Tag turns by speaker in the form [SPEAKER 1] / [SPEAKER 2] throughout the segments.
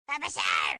[SPEAKER 1] Publisher!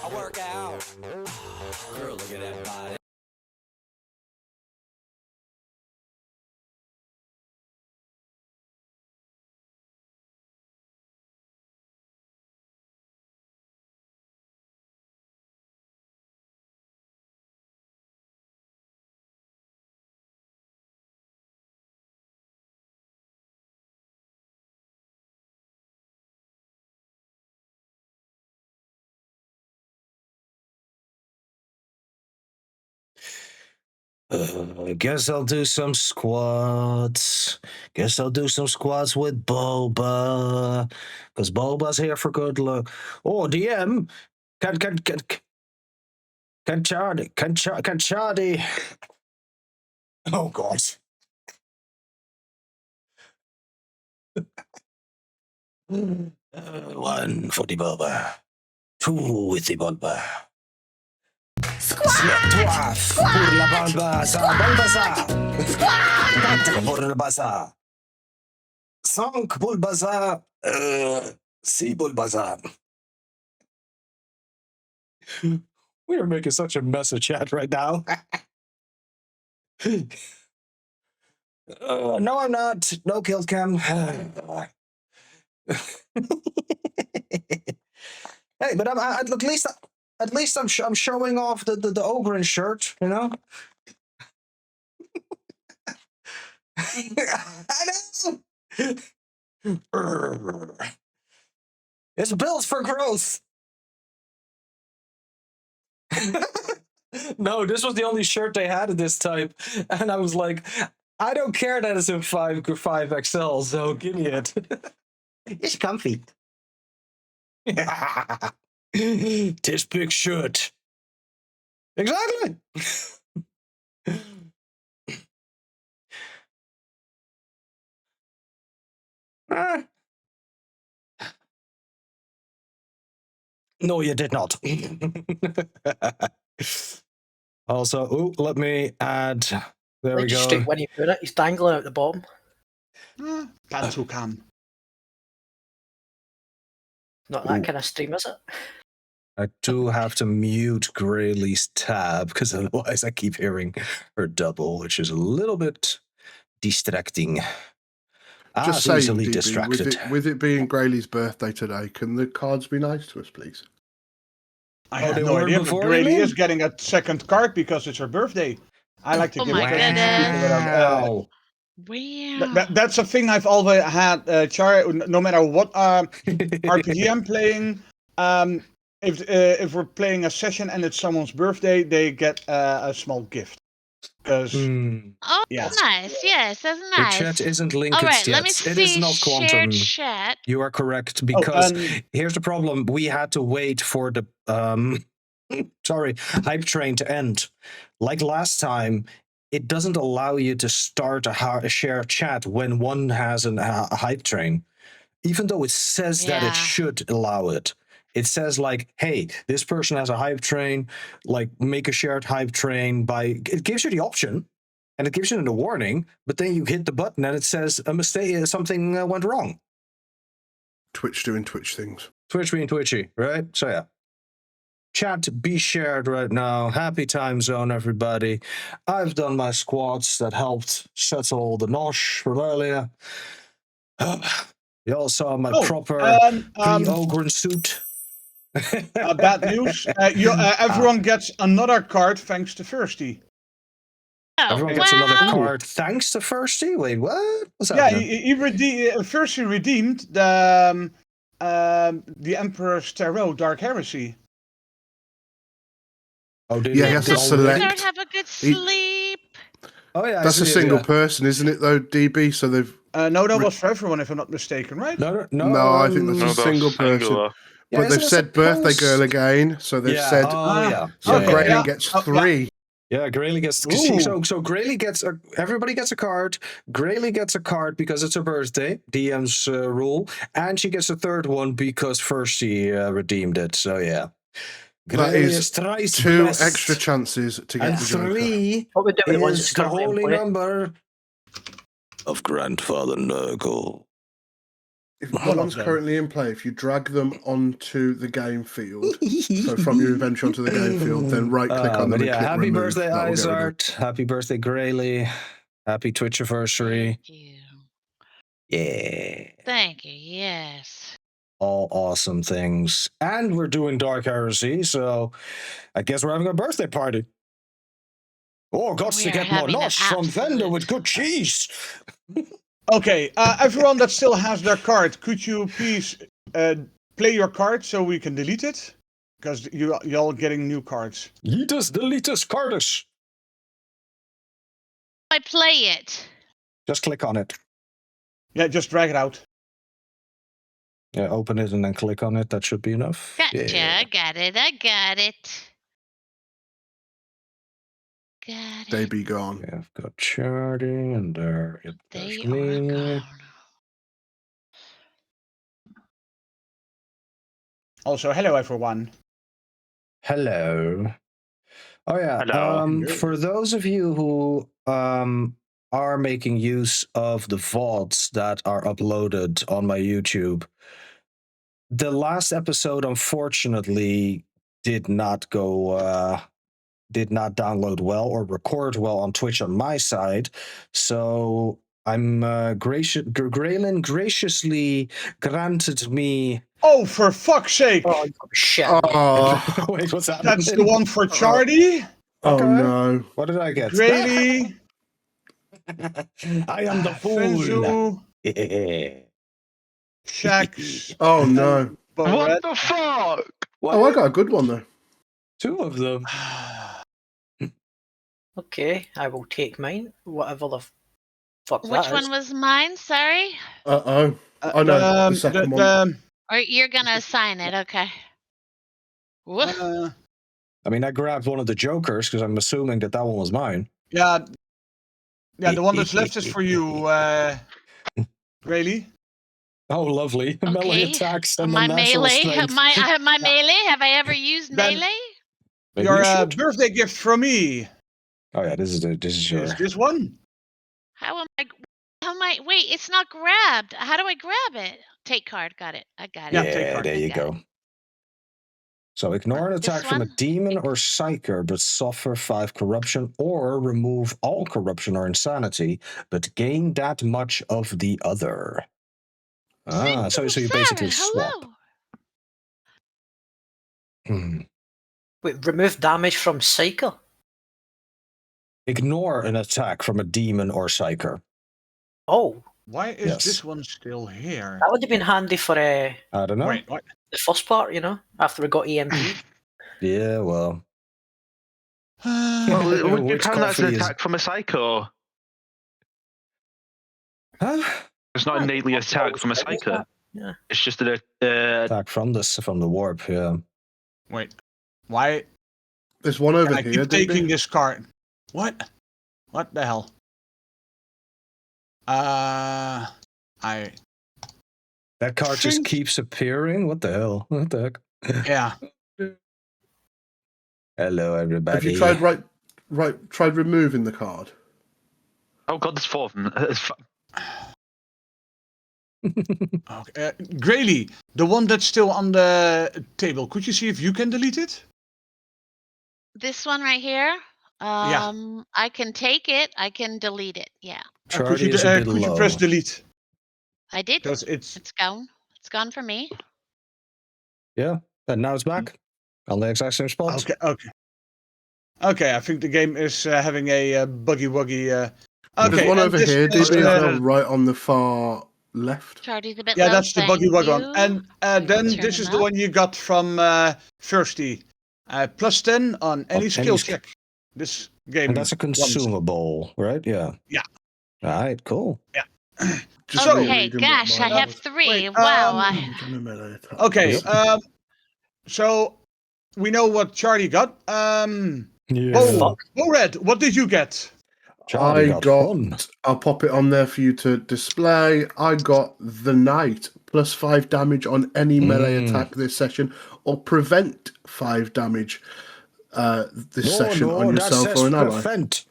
[SPEAKER 2] I work out. Girl, look at that body.
[SPEAKER 1] Guess I'll do some squats. Guess I'll do some squats with Boba. Because Boba's here for good luck. Oh, DM. Can Chardy. Oh, God. One for the Boba. Two with the Boba. Squat! Pour la Balbaza! Balbaza! Quatre pour le bazar. 5 pour le bazar. 6 pour le bazar. We are making such a mess of chat right now. No, I'm not. No kill cam. Hey, but at least I'm showing off the Ogren shirt, you know. I know. It's built for growth. No, this was the only shirt they had of this type, and I was like, I don't care that it's in 5XL, so give me it. It's comfy. This big shirt. Exactly. No, you did not. Also, let me add. There we go.
[SPEAKER 3] When you put it, he's dangling out the bottom.
[SPEAKER 4] That's who can.
[SPEAKER 3] Not that kind of stream, is it?
[SPEAKER 1] I do have to mute Graylee's tab because otherwise I keep hearing her double, which is a little bit distracting.
[SPEAKER 5] Just saying,
[SPEAKER 1] easily
[SPEAKER 5] DB,
[SPEAKER 1] distracted.
[SPEAKER 5] with it being Graylee's birthday today, can the cards be nice to us, please?
[SPEAKER 4] I have no idea, but Grady is getting a second card because it's her birthday. I like to give presents to people that are...
[SPEAKER 6] Wow.
[SPEAKER 4] That's a thing I've always had, Char. No matter what RPG I'm playing, if we're playing a session and it's someone's birthday, they get a small gift. Because
[SPEAKER 6] Oh,
[SPEAKER 4] yeah.
[SPEAKER 6] Nice. Yes, that's nice.
[SPEAKER 1] The chat isn't linked
[SPEAKER 6] All right,
[SPEAKER 1] yet.
[SPEAKER 6] let me see.
[SPEAKER 1] It is not quantum.
[SPEAKER 6] Chat.
[SPEAKER 1] You are correct, because here's the problem. We had to wait for the hype train to end. Like last time, it doesn't allow you to start a shared chat when one has a hype train, even though it says that it should allow it. It says like, hey, this person has a hype train, like make a shared hype train by, it gives you the option and it gives you the warning, but then you hit the button and it says a mistake, something went wrong.
[SPEAKER 5] Twitch doing Twitch things.
[SPEAKER 1] Twitch being twitchy, right? So yeah. Chat be shared right now. Happy time zone, everybody. I've done my squats that helped settle the nosh from earlier. You all saw my proper pre-Ogren suit.
[SPEAKER 4] Bad news. Everyone gets another card thanks to Thirsty.
[SPEAKER 1] Everyone gets another card thanks to Thirsty? Wait, what? What's happening?
[SPEAKER 4] Thirsty redeemed the Emperor's Tarot Dark Heresy.
[SPEAKER 1] Oh, dude,
[SPEAKER 5] yeah, he has to select.
[SPEAKER 6] Don't have a good sleep.
[SPEAKER 1] Oh yeah,
[SPEAKER 5] that's a single person, isn't it? Though DB, so they've.
[SPEAKER 4] No, that was for everyone, if I'm not mistaken, right?
[SPEAKER 5] No, I think that's a single person.
[SPEAKER 1] Yeah,
[SPEAKER 5] but they've said birthday girl again, so they've said. So Grayley gets 3.
[SPEAKER 1] Yeah, Grayley gets. So Grayley gets. Everybody gets a card. Grayley gets a card because it's her birthday. DM's rule, and she gets a third one because first she redeemed it. So yeah.
[SPEAKER 5] That is 2 extra chances to get the
[SPEAKER 1] 3 is the holy number of Grandfather Nurgle.
[SPEAKER 5] If one's currently in play, if you drag them onto the game field, so from your inventory onto the game field, then right-click on them and click
[SPEAKER 1] happy
[SPEAKER 5] remove.
[SPEAKER 1] Birthday, Izart. Happy birthday, Grayley. Happy Twitch anniversary.
[SPEAKER 6] Thank you.
[SPEAKER 1] Yeah.
[SPEAKER 6] Thank you, yes.
[SPEAKER 1] All awesome things. And we're doing Dark Heresy, so I guess we're having a birthday party. Oh, got to get more nosh from Vendor with good cheese.
[SPEAKER 4] Okay, everyone that still has their card, could you please play your card so we can delete it? Because you're all getting new cards.
[SPEAKER 1] Yeetus deletus cardus.
[SPEAKER 6] I play it?
[SPEAKER 1] Just click on it.
[SPEAKER 4] Yeah, just drag it out.
[SPEAKER 1] Yeah, open it and then click on it. That should be enough.
[SPEAKER 6] Gotcha.
[SPEAKER 1] Yeah.
[SPEAKER 6] I got it. Got it.
[SPEAKER 5] They be gone.
[SPEAKER 1] Yeah, I've got charting and there. Yep, there's
[SPEAKER 6] They
[SPEAKER 1] me.
[SPEAKER 6] are gone.
[SPEAKER 4] Also, hello everyone.
[SPEAKER 1] Hello. Oh yeah.
[SPEAKER 7] Hello.
[SPEAKER 1] For those of you who are making use of the VODs that are uploaded on my YouTube, the last episode unfortunately did not download well or record well on Twitch on my side. So I'm Graylin graciously granted me.
[SPEAKER 4] Oh, for fuck's sake!
[SPEAKER 3] Oh, shit.
[SPEAKER 5] Oh,
[SPEAKER 1] Wait, what's happening?
[SPEAKER 4] That's the one for Charlie.
[SPEAKER 5] oh
[SPEAKER 1] Okay.
[SPEAKER 5] no.
[SPEAKER 1] What did I get?
[SPEAKER 4] Grady.
[SPEAKER 1] I am the fool.
[SPEAKER 4] Fenzu, Shax.
[SPEAKER 5] Oh no.
[SPEAKER 4] Barrett.
[SPEAKER 7] What the fuck?
[SPEAKER 5] Oh, I got a good one though.
[SPEAKER 1] Two of them.
[SPEAKER 3] Okay, I will take mine. Whatever the fuck
[SPEAKER 6] Which
[SPEAKER 3] that
[SPEAKER 6] one
[SPEAKER 3] is.
[SPEAKER 6] was mine? Sorry.
[SPEAKER 5] Oh. I know the second one.
[SPEAKER 6] Or you're gonna assign it? Okay. Woof.
[SPEAKER 1] I mean, I grabbed one of the jokers because I'm assuming that one was mine.
[SPEAKER 4] Yeah, the one that's left is for you, Rayleigh.
[SPEAKER 1] Oh, lovely. Melee attacks and
[SPEAKER 6] my
[SPEAKER 1] the natural
[SPEAKER 6] melee.
[SPEAKER 1] strength.
[SPEAKER 6] My melee. Have I ever used
[SPEAKER 4] Then-
[SPEAKER 6] melee?
[SPEAKER 1] Maybe
[SPEAKER 4] Your
[SPEAKER 1] you should.
[SPEAKER 4] birthday gift from me
[SPEAKER 1] Oh yeah, this is your.
[SPEAKER 4] is this one.
[SPEAKER 6] How am I? Wait, it's not grabbed. How do I grab it? Take card. Got it. I got it.
[SPEAKER 4] Yeah,
[SPEAKER 1] Yeah,
[SPEAKER 4] take card.
[SPEAKER 1] there you
[SPEAKER 6] Got
[SPEAKER 1] go. So ignore an
[SPEAKER 6] This
[SPEAKER 1] attack from a
[SPEAKER 6] one?
[SPEAKER 1] demon or psyker, but suffer 5 corruption, or remove all corruption or insanity, but gain that much of the other. Ah, so you basically swap.
[SPEAKER 6] Hello.
[SPEAKER 1] Hmm.
[SPEAKER 3] Wait, remove damage from Psyker?
[SPEAKER 1] Ignore an attack from a demon or psyker.
[SPEAKER 3] Oh,
[SPEAKER 4] Why is
[SPEAKER 1] Yes.
[SPEAKER 4] this one still here?
[SPEAKER 3] that would have been handy for
[SPEAKER 1] I don't know.
[SPEAKER 4] Wait, what?
[SPEAKER 3] the first part, you know, after we got EMP.
[SPEAKER 1] Yeah, well.
[SPEAKER 7] Well, would you
[SPEAKER 1] Which
[SPEAKER 7] count that as an
[SPEAKER 1] coffee is-
[SPEAKER 7] attack from a psycho?
[SPEAKER 1] Huh?
[SPEAKER 7] It's not innately an attack from a psycho.
[SPEAKER 3] Yeah.
[SPEAKER 7] It's just an
[SPEAKER 1] Attack from the warp, yeah.
[SPEAKER 4] Wait, why?
[SPEAKER 5] There's one over
[SPEAKER 4] I
[SPEAKER 5] here.
[SPEAKER 4] keep taking
[SPEAKER 5] DB.
[SPEAKER 4] this card. What? What the hell? I.
[SPEAKER 1] That card just
[SPEAKER 4] Think-
[SPEAKER 1] keeps appearing? What the hell? What the heck?
[SPEAKER 4] Yeah.
[SPEAKER 1] Hello, everybody.
[SPEAKER 5] Have you tried removing the card?
[SPEAKER 7] Oh god, there's 4 of them.
[SPEAKER 4] Okay. Grayleigh, the one that's still on the table. Could you see if you can delete it?
[SPEAKER 6] This one right here. I can take it. I can delete it. Yeah,
[SPEAKER 4] Could
[SPEAKER 1] Charlie
[SPEAKER 4] you,
[SPEAKER 1] is a bit
[SPEAKER 4] could you
[SPEAKER 1] low.
[SPEAKER 4] press delete?
[SPEAKER 6] I did.
[SPEAKER 4] Because it's
[SPEAKER 6] It's gone. It's gone for me.
[SPEAKER 1] Yeah, and now it's back on the exact same spot.
[SPEAKER 4] okay. I think the game is having a buggy wuggy. Okay,
[SPEAKER 5] There's one
[SPEAKER 4] and
[SPEAKER 5] over
[SPEAKER 4] this
[SPEAKER 5] here,
[SPEAKER 4] is,
[SPEAKER 5] DB, as well, right on the far left.
[SPEAKER 6] Charlie's a bit
[SPEAKER 4] yeah,
[SPEAKER 6] low.
[SPEAKER 4] that's the buggy
[SPEAKER 6] thank
[SPEAKER 4] wuggy
[SPEAKER 6] you.
[SPEAKER 4] one. And then
[SPEAKER 6] Turn
[SPEAKER 4] this
[SPEAKER 6] him
[SPEAKER 4] is the
[SPEAKER 6] up.
[SPEAKER 4] one you got from Thirsty. Plus 10 on any skill check. This game.
[SPEAKER 1] And that's a
[SPEAKER 4] wants.
[SPEAKER 1] consumable, right? Yeah.
[SPEAKER 4] Yeah.
[SPEAKER 1] All right, cool.
[SPEAKER 5] Just
[SPEAKER 4] So-
[SPEAKER 6] Okay,
[SPEAKER 5] reading what
[SPEAKER 6] gosh, I
[SPEAKER 5] mine
[SPEAKER 6] have
[SPEAKER 5] was.
[SPEAKER 6] 3.
[SPEAKER 4] Wait,
[SPEAKER 6] wow.
[SPEAKER 5] Damage on a melee attack.
[SPEAKER 4] Okay,
[SPEAKER 1] Yep.
[SPEAKER 4] so we know what Charlie got.
[SPEAKER 1] Yeah.
[SPEAKER 4] Bo Red, what did you get?
[SPEAKER 1] Charlie
[SPEAKER 5] I
[SPEAKER 1] got
[SPEAKER 5] got.
[SPEAKER 1] fun.
[SPEAKER 5] I'll pop it on there for you to display. I got the Knight plus 5 damage on any melee attack this session, or prevent 5 damage this session on
[SPEAKER 1] that
[SPEAKER 5] yourself
[SPEAKER 1] says
[SPEAKER 5] or an ally.
[SPEAKER 1] prevent.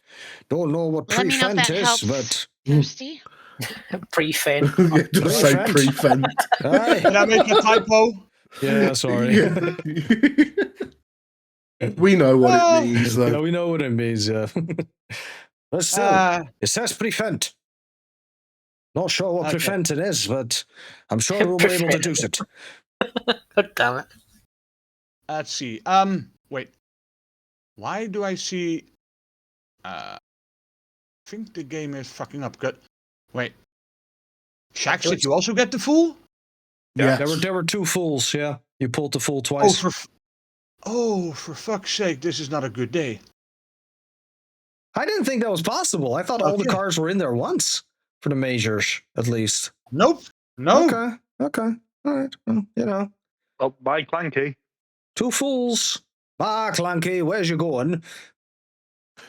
[SPEAKER 1] Don't know what
[SPEAKER 6] Let me know if
[SPEAKER 1] prevent
[SPEAKER 6] that
[SPEAKER 1] is,
[SPEAKER 6] helps.
[SPEAKER 1] but
[SPEAKER 6] Thirsty.
[SPEAKER 3] Pre-fen.
[SPEAKER 5] Yeah, just say
[SPEAKER 1] Prevent.
[SPEAKER 5] prevent.
[SPEAKER 4] Did I make a typo?
[SPEAKER 1] yeah, sorry.
[SPEAKER 5] Yeah. We know what it means,
[SPEAKER 1] Yeah,
[SPEAKER 5] though.
[SPEAKER 1] we know what it means. Yeah. But still, it says prevent. Not sure what
[SPEAKER 4] Okay.
[SPEAKER 1] preventing is, but I'm sure we'll be able to do it.
[SPEAKER 3] God damn it.
[SPEAKER 4] Let's see. Wait. Why do I see? I think the game is fucking up. Good. Wait. Shax, did you also get the fool?
[SPEAKER 1] Yeah,
[SPEAKER 5] Yes.
[SPEAKER 1] there were 2 fools. Yeah, you pulled the fool twice.
[SPEAKER 4] Oh, for fuck's sake! This is not a good day.
[SPEAKER 1] I didn't think that was possible. I thought all the
[SPEAKER 4] Okay.
[SPEAKER 1] cards were in there once for the majors, at least.
[SPEAKER 4] Nope. No.
[SPEAKER 1] Okay. All right. Well, you know,
[SPEAKER 7] Oh, bye, Clanky.
[SPEAKER 1] two fools. Ah, Clanky, where's you going?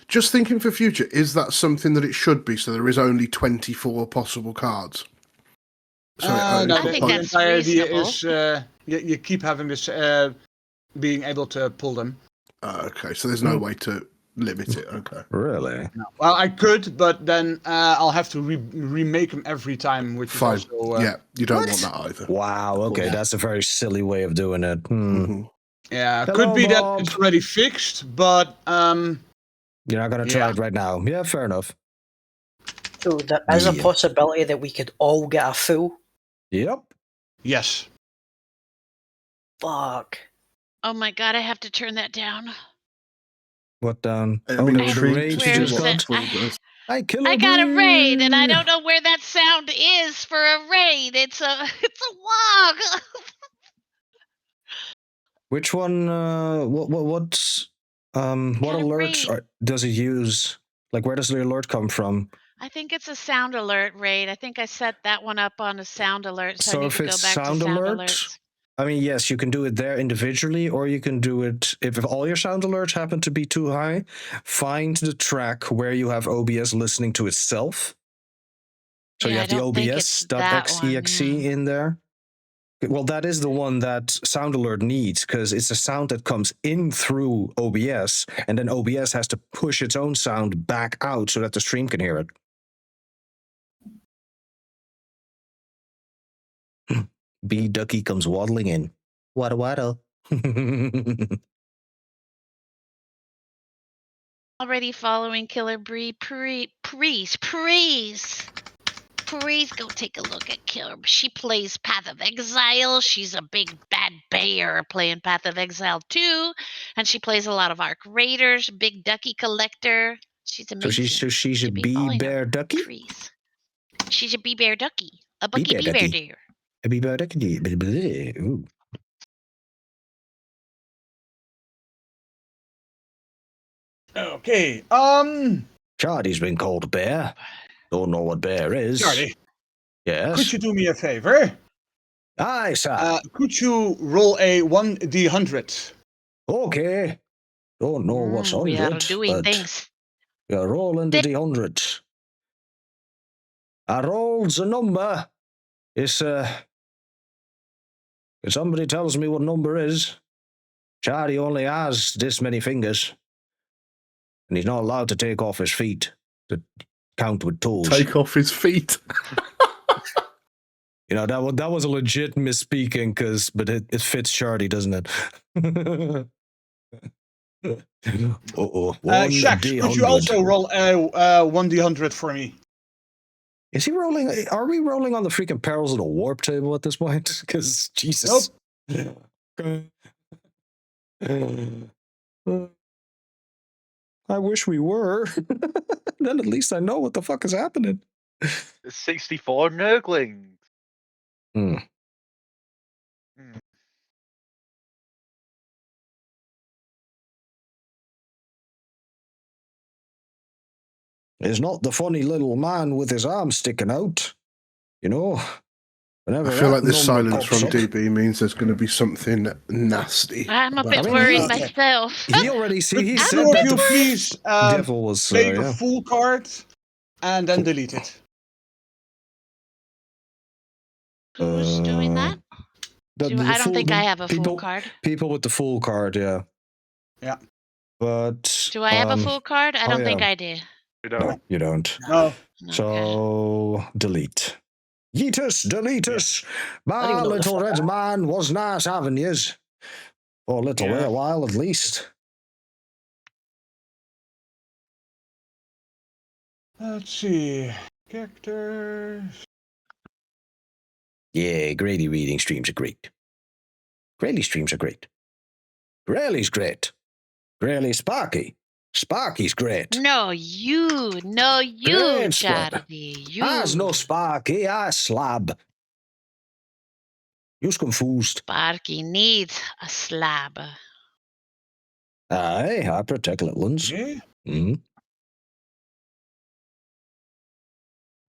[SPEAKER 5] Just thinking for future, is that something that it should be? So there is only 24 possible cards.
[SPEAKER 4] No,
[SPEAKER 6] I think
[SPEAKER 4] the
[SPEAKER 6] that's
[SPEAKER 4] entire idea
[SPEAKER 6] reasonable.
[SPEAKER 4] is you keep having this, being able to pull them.
[SPEAKER 5] Okay, so there's no way to limit it. Okay.
[SPEAKER 1] Really?
[SPEAKER 4] No. Well, I could, but then I'll have to remake them every time, which
[SPEAKER 5] Fine.
[SPEAKER 4] is also...
[SPEAKER 5] Yeah, you don't
[SPEAKER 1] What?
[SPEAKER 5] want that either.
[SPEAKER 1] Wow. Okay, that's a very silly way of doing it.
[SPEAKER 5] Mhm.
[SPEAKER 4] Yeah,
[SPEAKER 1] Hello,
[SPEAKER 4] could be
[SPEAKER 1] Bob.
[SPEAKER 4] that it's already fixed, but
[SPEAKER 1] You're not gonna try
[SPEAKER 4] Yeah.
[SPEAKER 1] it right now. Yeah, fair enough.
[SPEAKER 3] So there is a
[SPEAKER 1] Yeah.
[SPEAKER 3] possibility that we could all get a full.
[SPEAKER 1] Yep.
[SPEAKER 4] yes.
[SPEAKER 3] Fuck.
[SPEAKER 6] Oh my god, I have to turn that down.
[SPEAKER 1] What down?
[SPEAKER 5] I
[SPEAKER 1] Oh,
[SPEAKER 5] mean,
[SPEAKER 1] no, the
[SPEAKER 5] intrigued
[SPEAKER 1] raid
[SPEAKER 5] to
[SPEAKER 1] you
[SPEAKER 6] Where
[SPEAKER 1] just
[SPEAKER 6] is
[SPEAKER 5] what
[SPEAKER 6] it?
[SPEAKER 1] got.
[SPEAKER 5] Paul does.
[SPEAKER 1] I kill
[SPEAKER 6] I got a raid, and I don't know where that sound is for a raid. It's a log.
[SPEAKER 1] Which one? What
[SPEAKER 6] Got a
[SPEAKER 1] alerts
[SPEAKER 6] raid.
[SPEAKER 1] does it use? Like, where does the alert come from?
[SPEAKER 6] I think it's a sound alert raid. I think I set that one up on a sound alert, so I
[SPEAKER 1] So
[SPEAKER 6] need
[SPEAKER 1] if
[SPEAKER 6] to go
[SPEAKER 1] it's
[SPEAKER 6] back to
[SPEAKER 1] sound
[SPEAKER 6] sound
[SPEAKER 1] alert,
[SPEAKER 6] alerts.
[SPEAKER 1] I mean, yes, you can do it there individually, or you can do it if all your sound alerts happen to be too high. Find the track where you have OBS listening to itself. So you
[SPEAKER 6] Yeah, I
[SPEAKER 1] have the
[SPEAKER 6] don't think it's that one,
[SPEAKER 1] obs.exe
[SPEAKER 6] yeah.
[SPEAKER 1] in there. Well, that is the one that sound alert needs, because it's a sound that comes in through OBS, and then OBS has to push its own sound back out so that the stream can hear it. B Ducky comes waddling in. Waddle waddle.
[SPEAKER 6] Already following Killer Bree. Please go take a look at Killer. She plays Path of Exile. She's a big bad bear playing Path of Exile 2. And she plays a lot of Arc Raiders, Big Ducky Collector. She's
[SPEAKER 1] So
[SPEAKER 6] amazing.
[SPEAKER 1] she's a
[SPEAKER 6] Should be
[SPEAKER 1] bee
[SPEAKER 6] following her.
[SPEAKER 1] bear ducky?
[SPEAKER 6] Please. She's a bee bear ducky. A
[SPEAKER 1] Bee
[SPEAKER 6] bucky
[SPEAKER 1] bear
[SPEAKER 6] bee bear
[SPEAKER 1] ducky.
[SPEAKER 6] deer.
[SPEAKER 1] A bee bear ducky. Ooh.
[SPEAKER 4] Okay.
[SPEAKER 1] Charlie's been called a bear. Don't know what bear is.
[SPEAKER 4] Charlie,
[SPEAKER 1] Yes.
[SPEAKER 4] could you do me a favor?
[SPEAKER 1] Aye, sir.
[SPEAKER 4] Could you roll a 1d100?
[SPEAKER 1] Okay. Don't know what's on
[SPEAKER 6] We are
[SPEAKER 1] it,
[SPEAKER 6] doing
[SPEAKER 1] but
[SPEAKER 6] things.
[SPEAKER 1] you're rolling to the hundreds. I rolled the number. It's if somebody tells me what number is, Charlie only has this many fingers, and he's not allowed to take off his feet to count with toes.
[SPEAKER 5] Take off his feet.
[SPEAKER 1] You know, that was a legit misspeaking, but it fits Charlie, doesn't it? Uh-oh.
[SPEAKER 4] Shax, could you also roll a 1d100 for me?
[SPEAKER 1] Is he rolling? Are we rolling on the freaking perils of the warp table at this point? Because Jesus. Nope. I wish we were. Then at least I know what the fuck is happening.
[SPEAKER 7] 64 Nurglings.
[SPEAKER 1] Hmm. It's not the funny little man with his arm sticking out. You know? Whenever
[SPEAKER 5] I feel
[SPEAKER 1] that
[SPEAKER 5] like this
[SPEAKER 1] number
[SPEAKER 5] silence
[SPEAKER 1] pops
[SPEAKER 5] from
[SPEAKER 1] up-
[SPEAKER 5] DB means there's going to be something nasty.
[SPEAKER 6] I'm a
[SPEAKER 5] about
[SPEAKER 6] bit
[SPEAKER 5] to
[SPEAKER 6] worried
[SPEAKER 5] happen.
[SPEAKER 6] myself.
[SPEAKER 1] He already he
[SPEAKER 4] Could
[SPEAKER 1] said
[SPEAKER 4] two of
[SPEAKER 1] that
[SPEAKER 4] you
[SPEAKER 1] the
[SPEAKER 4] please
[SPEAKER 1] devil was
[SPEAKER 4] play your
[SPEAKER 1] yeah.
[SPEAKER 4] full card and then delete it?
[SPEAKER 6] Who's doing that? I don't think I have a full card.
[SPEAKER 1] People with the full card, yeah.
[SPEAKER 4] Yeah.
[SPEAKER 1] But
[SPEAKER 6] Do I have a full card? I don't think
[SPEAKER 1] yeah.
[SPEAKER 6] I do.
[SPEAKER 1] No, you don't.
[SPEAKER 4] No.
[SPEAKER 1] So delete. Yeetus, delete us.
[SPEAKER 3] I don't
[SPEAKER 1] My
[SPEAKER 3] even know what the
[SPEAKER 1] little
[SPEAKER 3] fuck
[SPEAKER 1] red man was nice having yous. For a little
[SPEAKER 4] Yeah.
[SPEAKER 1] while at least.
[SPEAKER 4] Let's see. Characters.
[SPEAKER 1] Yeah, Grady reading streams are great. Grady streams are great. Grayly's great. Grayly Sparky. Sparky's great.
[SPEAKER 6] No, you.
[SPEAKER 1] Great,
[SPEAKER 6] Charlie. You.
[SPEAKER 1] I's no Sparky, I slab. You's confused.
[SPEAKER 6] Sparky needs a slab.
[SPEAKER 1] Aye, I protect little ones.
[SPEAKER 4] Okay.
[SPEAKER 1] Mm.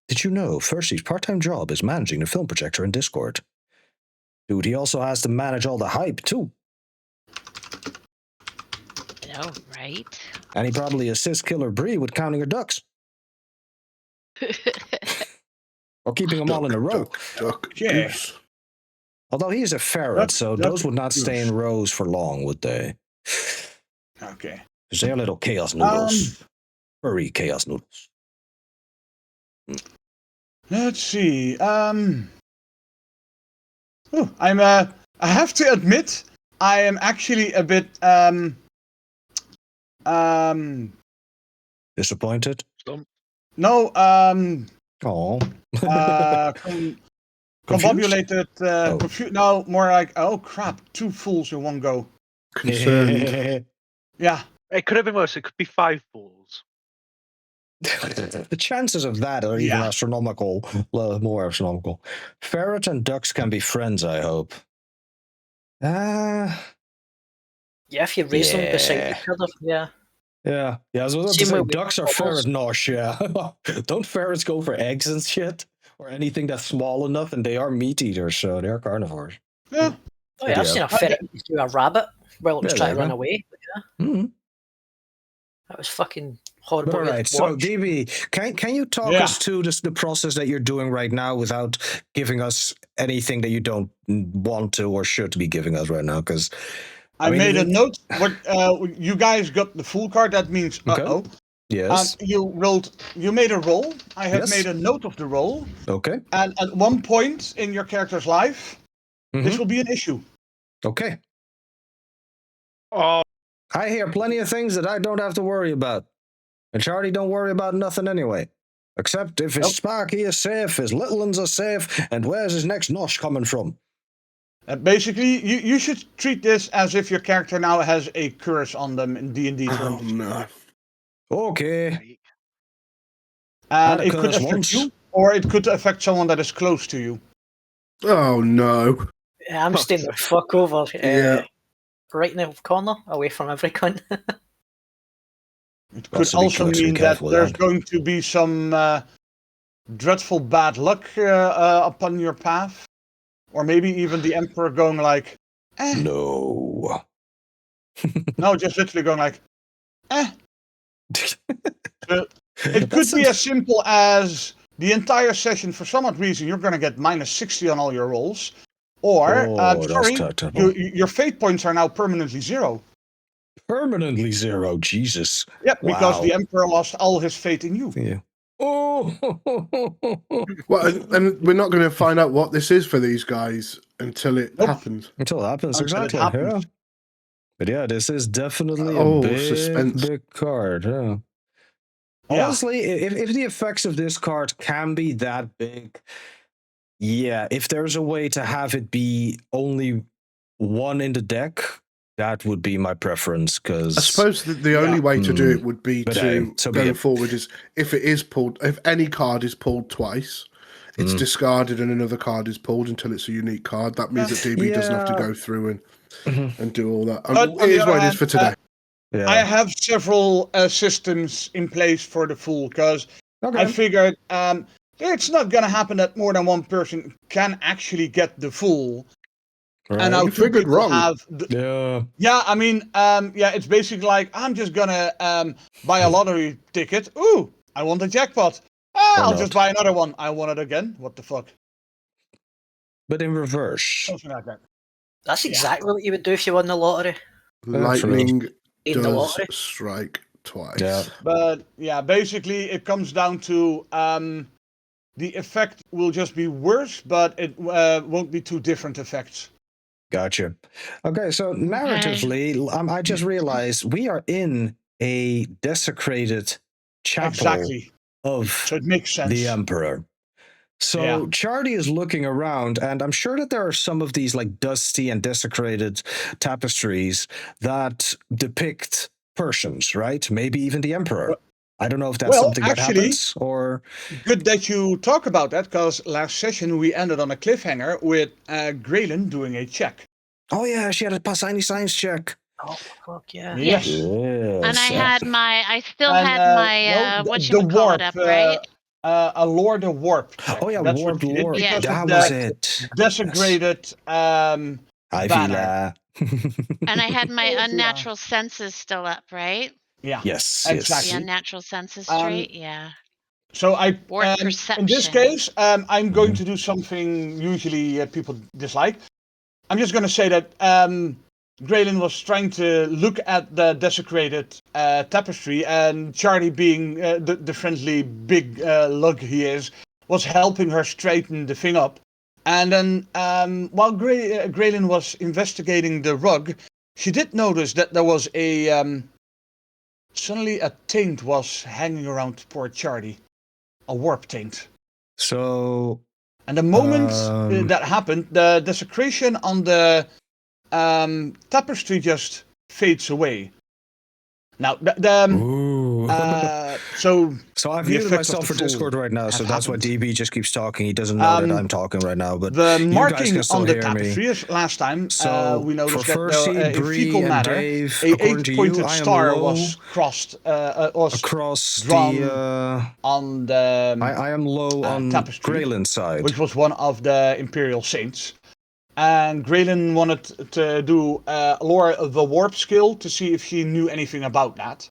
[SPEAKER 1] Did you know Firsty's part-time job is managing the film projector in Discord? Dude, he also has to manage all the hype, too.
[SPEAKER 6] Oh, right.
[SPEAKER 1] And he probably assists Killer Bree with counting her ducks. Or keeping them all in a row.
[SPEAKER 5] Duck,
[SPEAKER 4] Yeah.
[SPEAKER 5] goose.
[SPEAKER 1] Although he is a ferret,
[SPEAKER 4] Duck,
[SPEAKER 1] so
[SPEAKER 4] duck,
[SPEAKER 1] those would not stay in
[SPEAKER 4] goose.
[SPEAKER 1] rows for long, would they?
[SPEAKER 4] Okay.
[SPEAKER 1] Because they're little chaos noodles. Furry chaos noodles.
[SPEAKER 4] Let's see. I have to admit, I am actually a bit
[SPEAKER 1] Disappointed?
[SPEAKER 4] no
[SPEAKER 1] Oh.
[SPEAKER 4] combobulated.
[SPEAKER 1] Oh.
[SPEAKER 4] No, more like, oh crap, 2 fools in one go.
[SPEAKER 5] Concerned.
[SPEAKER 4] Yeah.
[SPEAKER 7] It could have been worse. It could be 5 fools.
[SPEAKER 1] The chances of that are even astronomical, more astronomical. Ferret and ducks can be friends, I hope.
[SPEAKER 3] Yeah, if you raise them beside each other, yeah.
[SPEAKER 1] Yeah, I was about to
[SPEAKER 3] Same
[SPEAKER 1] say,
[SPEAKER 3] with
[SPEAKER 1] ducks are
[SPEAKER 3] bubbles.
[SPEAKER 1] ferret nosh, yeah. Don't ferrets go for eggs and shit? Or anything that's small enough, and they are meat eaters, so they're carnivores.
[SPEAKER 4] Yeah.
[SPEAKER 3] Oh yeah, I've seen a ferret do a rabbit while it was
[SPEAKER 1] Yeah,
[SPEAKER 3] trying to
[SPEAKER 1] there
[SPEAKER 3] run
[SPEAKER 1] you go.
[SPEAKER 3] away. But yeah,
[SPEAKER 1] Mm-hmm.
[SPEAKER 3] that was fucking horrible.
[SPEAKER 1] All
[SPEAKER 3] to
[SPEAKER 1] right, so
[SPEAKER 3] watch.
[SPEAKER 1] DB, can you talk us to the process that you're doing right now without giving us anything that you don't want to or should be giving us right now? Because
[SPEAKER 4] I made a note. What you guys got the full card? That means
[SPEAKER 1] Okay. Yes.
[SPEAKER 4] You made a roll. I have
[SPEAKER 1] Yes.
[SPEAKER 4] made a note of the roll.
[SPEAKER 1] Okay.
[SPEAKER 4] And at one point in your character's life, this will be an issue.
[SPEAKER 1] Okay.
[SPEAKER 7] Oh,
[SPEAKER 1] I hear plenty of things that I don't have to worry about. And Charlie don't worry about nothing anyway. Except if his Sparky is safe, his little ones are safe, and where's his next nosh coming from?
[SPEAKER 4] Basically, you should treat this as if your character now has a curse on them in D&D terms.
[SPEAKER 5] Oh, no.
[SPEAKER 1] Okay.
[SPEAKER 4] And it could affect you, or it could affect someone that is close to you.
[SPEAKER 5] Oh, no.
[SPEAKER 3] Yeah, I'm staying the fuck over.
[SPEAKER 5] Yeah.
[SPEAKER 3] Right in the corner, away from everyone.
[SPEAKER 4] It could also mean that there's going to be some dreadful bad luck upon your path. Or maybe even the Emperor going like, eh.
[SPEAKER 1] No.
[SPEAKER 4] No, just literally going like, eh. It could be as simple as the entire session, for some odd reason, you're going to get minus 60 on all your rolls. Or, your fate points are now permanently 0.
[SPEAKER 1] Permanently 0, Jesus.
[SPEAKER 4] Yep, because the Emperor lost all his faith in you.
[SPEAKER 1] Yeah. Oh.
[SPEAKER 5] Well, and we're not going to find out what this is for these guys until it happens.
[SPEAKER 1] Until it happens, exactly. Yeah. But yeah, this is definitely a big card. Yeah. Honestly, if the effects of this card can be that big, yeah, if there's a way to have it be only one in the deck, that would be my preference. Because
[SPEAKER 5] I suppose the only way to do it would be to going forward is if it is pulled, if any card is pulled twice, it's discarded and another card is pulled until it's a unique card. That means that DB doesn't have to go through and do all that. It is what it is for today.
[SPEAKER 4] I have several systems in place for the Fool because I figured it's not going to happen that more than one person can actually get the Fool.
[SPEAKER 5] Right.
[SPEAKER 4] And now
[SPEAKER 5] you figured wrong.
[SPEAKER 4] I mean, it's basically like, I'm just going to buy a lottery ticket. Ooh, I want a jackpot. I'll just buy another one. I want it again. What the fuck?
[SPEAKER 1] But in reverse.
[SPEAKER 4] Something like that.
[SPEAKER 3] That's exactly what you would do if you won the lottery.
[SPEAKER 5] Lightning does strike twice.
[SPEAKER 1] Yeah.
[SPEAKER 4] But yeah, basically it comes down to the effect will just be worse, but it won't be two different effects.
[SPEAKER 1] Gotcha. Okay, so narratively, I just realized we are in a desecrated chapel of
[SPEAKER 4] so it makes sense.
[SPEAKER 1] The Emperor. So Charlie is looking around, and I'm sure that there are some of these like dusty and desecrated tapestries that depict Persians, right? Maybe even the Emperor. I don't know if that's something that happens or.
[SPEAKER 4] Good that you talk about that, because last session we ended on a cliffhanger with Graylin doing a check.
[SPEAKER 1] Oh yeah, she had a pass any science check.
[SPEAKER 3] Oh fuck yeah!
[SPEAKER 4] Yes.
[SPEAKER 6] And I had my, I still had my, whatchamacallit up, right?
[SPEAKER 4] a Lord of Warp check.
[SPEAKER 1] Oh yeah,
[SPEAKER 4] That's
[SPEAKER 1] warped
[SPEAKER 4] what she did
[SPEAKER 1] lore.
[SPEAKER 6] Yeah.
[SPEAKER 4] because
[SPEAKER 1] That
[SPEAKER 4] of
[SPEAKER 1] was
[SPEAKER 4] the
[SPEAKER 1] it.
[SPEAKER 4] desecrated
[SPEAKER 1] Yes. Ivy
[SPEAKER 4] banner.
[SPEAKER 6] And I had my
[SPEAKER 4] Oh, yeah.
[SPEAKER 6] unnatural senses still up, right?
[SPEAKER 4] Yeah,
[SPEAKER 1] Yes,
[SPEAKER 6] The
[SPEAKER 4] exactly.
[SPEAKER 1] yes.
[SPEAKER 6] unnatural senses
[SPEAKER 4] Um,
[SPEAKER 6] trait, yeah.
[SPEAKER 4] So
[SPEAKER 6] Warp
[SPEAKER 4] in
[SPEAKER 6] perception.
[SPEAKER 4] this case, I'm going
[SPEAKER 1] Mhm.
[SPEAKER 4] to do something usually people dislike. I'm just going to say that Graylin was trying to look at the desecrated tapestry, and Charlie, being the friendly big lug he is, was helping her straighten the thing up. And then while Graylin was investigating the rug, she did notice that there was suddenly a taint was hanging around poor Charlie. A warp taint.
[SPEAKER 1] So
[SPEAKER 4] And the moment that happened, the desecration on the tapestry just fades away. Now,
[SPEAKER 1] ooh.
[SPEAKER 4] so
[SPEAKER 1] So I've
[SPEAKER 4] the
[SPEAKER 1] muted
[SPEAKER 4] effect of
[SPEAKER 1] myself
[SPEAKER 4] the
[SPEAKER 1] for
[SPEAKER 4] fool
[SPEAKER 1] Discord right now,
[SPEAKER 4] have
[SPEAKER 1] so that's why
[SPEAKER 4] happened.
[SPEAKER 1] DB just keeps talking. He doesn't know that I'm talking right now, but
[SPEAKER 4] The
[SPEAKER 1] you guys
[SPEAKER 4] marking
[SPEAKER 1] can still
[SPEAKER 4] on the
[SPEAKER 1] hear
[SPEAKER 4] tapestry
[SPEAKER 1] me.
[SPEAKER 4] is last time
[SPEAKER 1] So
[SPEAKER 4] we
[SPEAKER 1] for
[SPEAKER 4] noticed that
[SPEAKER 1] Percy,
[SPEAKER 4] in
[SPEAKER 1] Bree,
[SPEAKER 4] fecal
[SPEAKER 1] and
[SPEAKER 4] manner,
[SPEAKER 1] Dave,
[SPEAKER 4] a
[SPEAKER 1] according to you,
[SPEAKER 4] 8-pointed
[SPEAKER 1] I am
[SPEAKER 4] star
[SPEAKER 1] low
[SPEAKER 4] was crossed, was
[SPEAKER 1] across
[SPEAKER 4] drawn
[SPEAKER 1] the.
[SPEAKER 4] on the
[SPEAKER 1] I am low on
[SPEAKER 4] tapestry,
[SPEAKER 1] Graylin's side.
[SPEAKER 4] which was one of the Imperial Saints. And Graylin wanted to do Lore the Warp skill to see if she knew anything about that.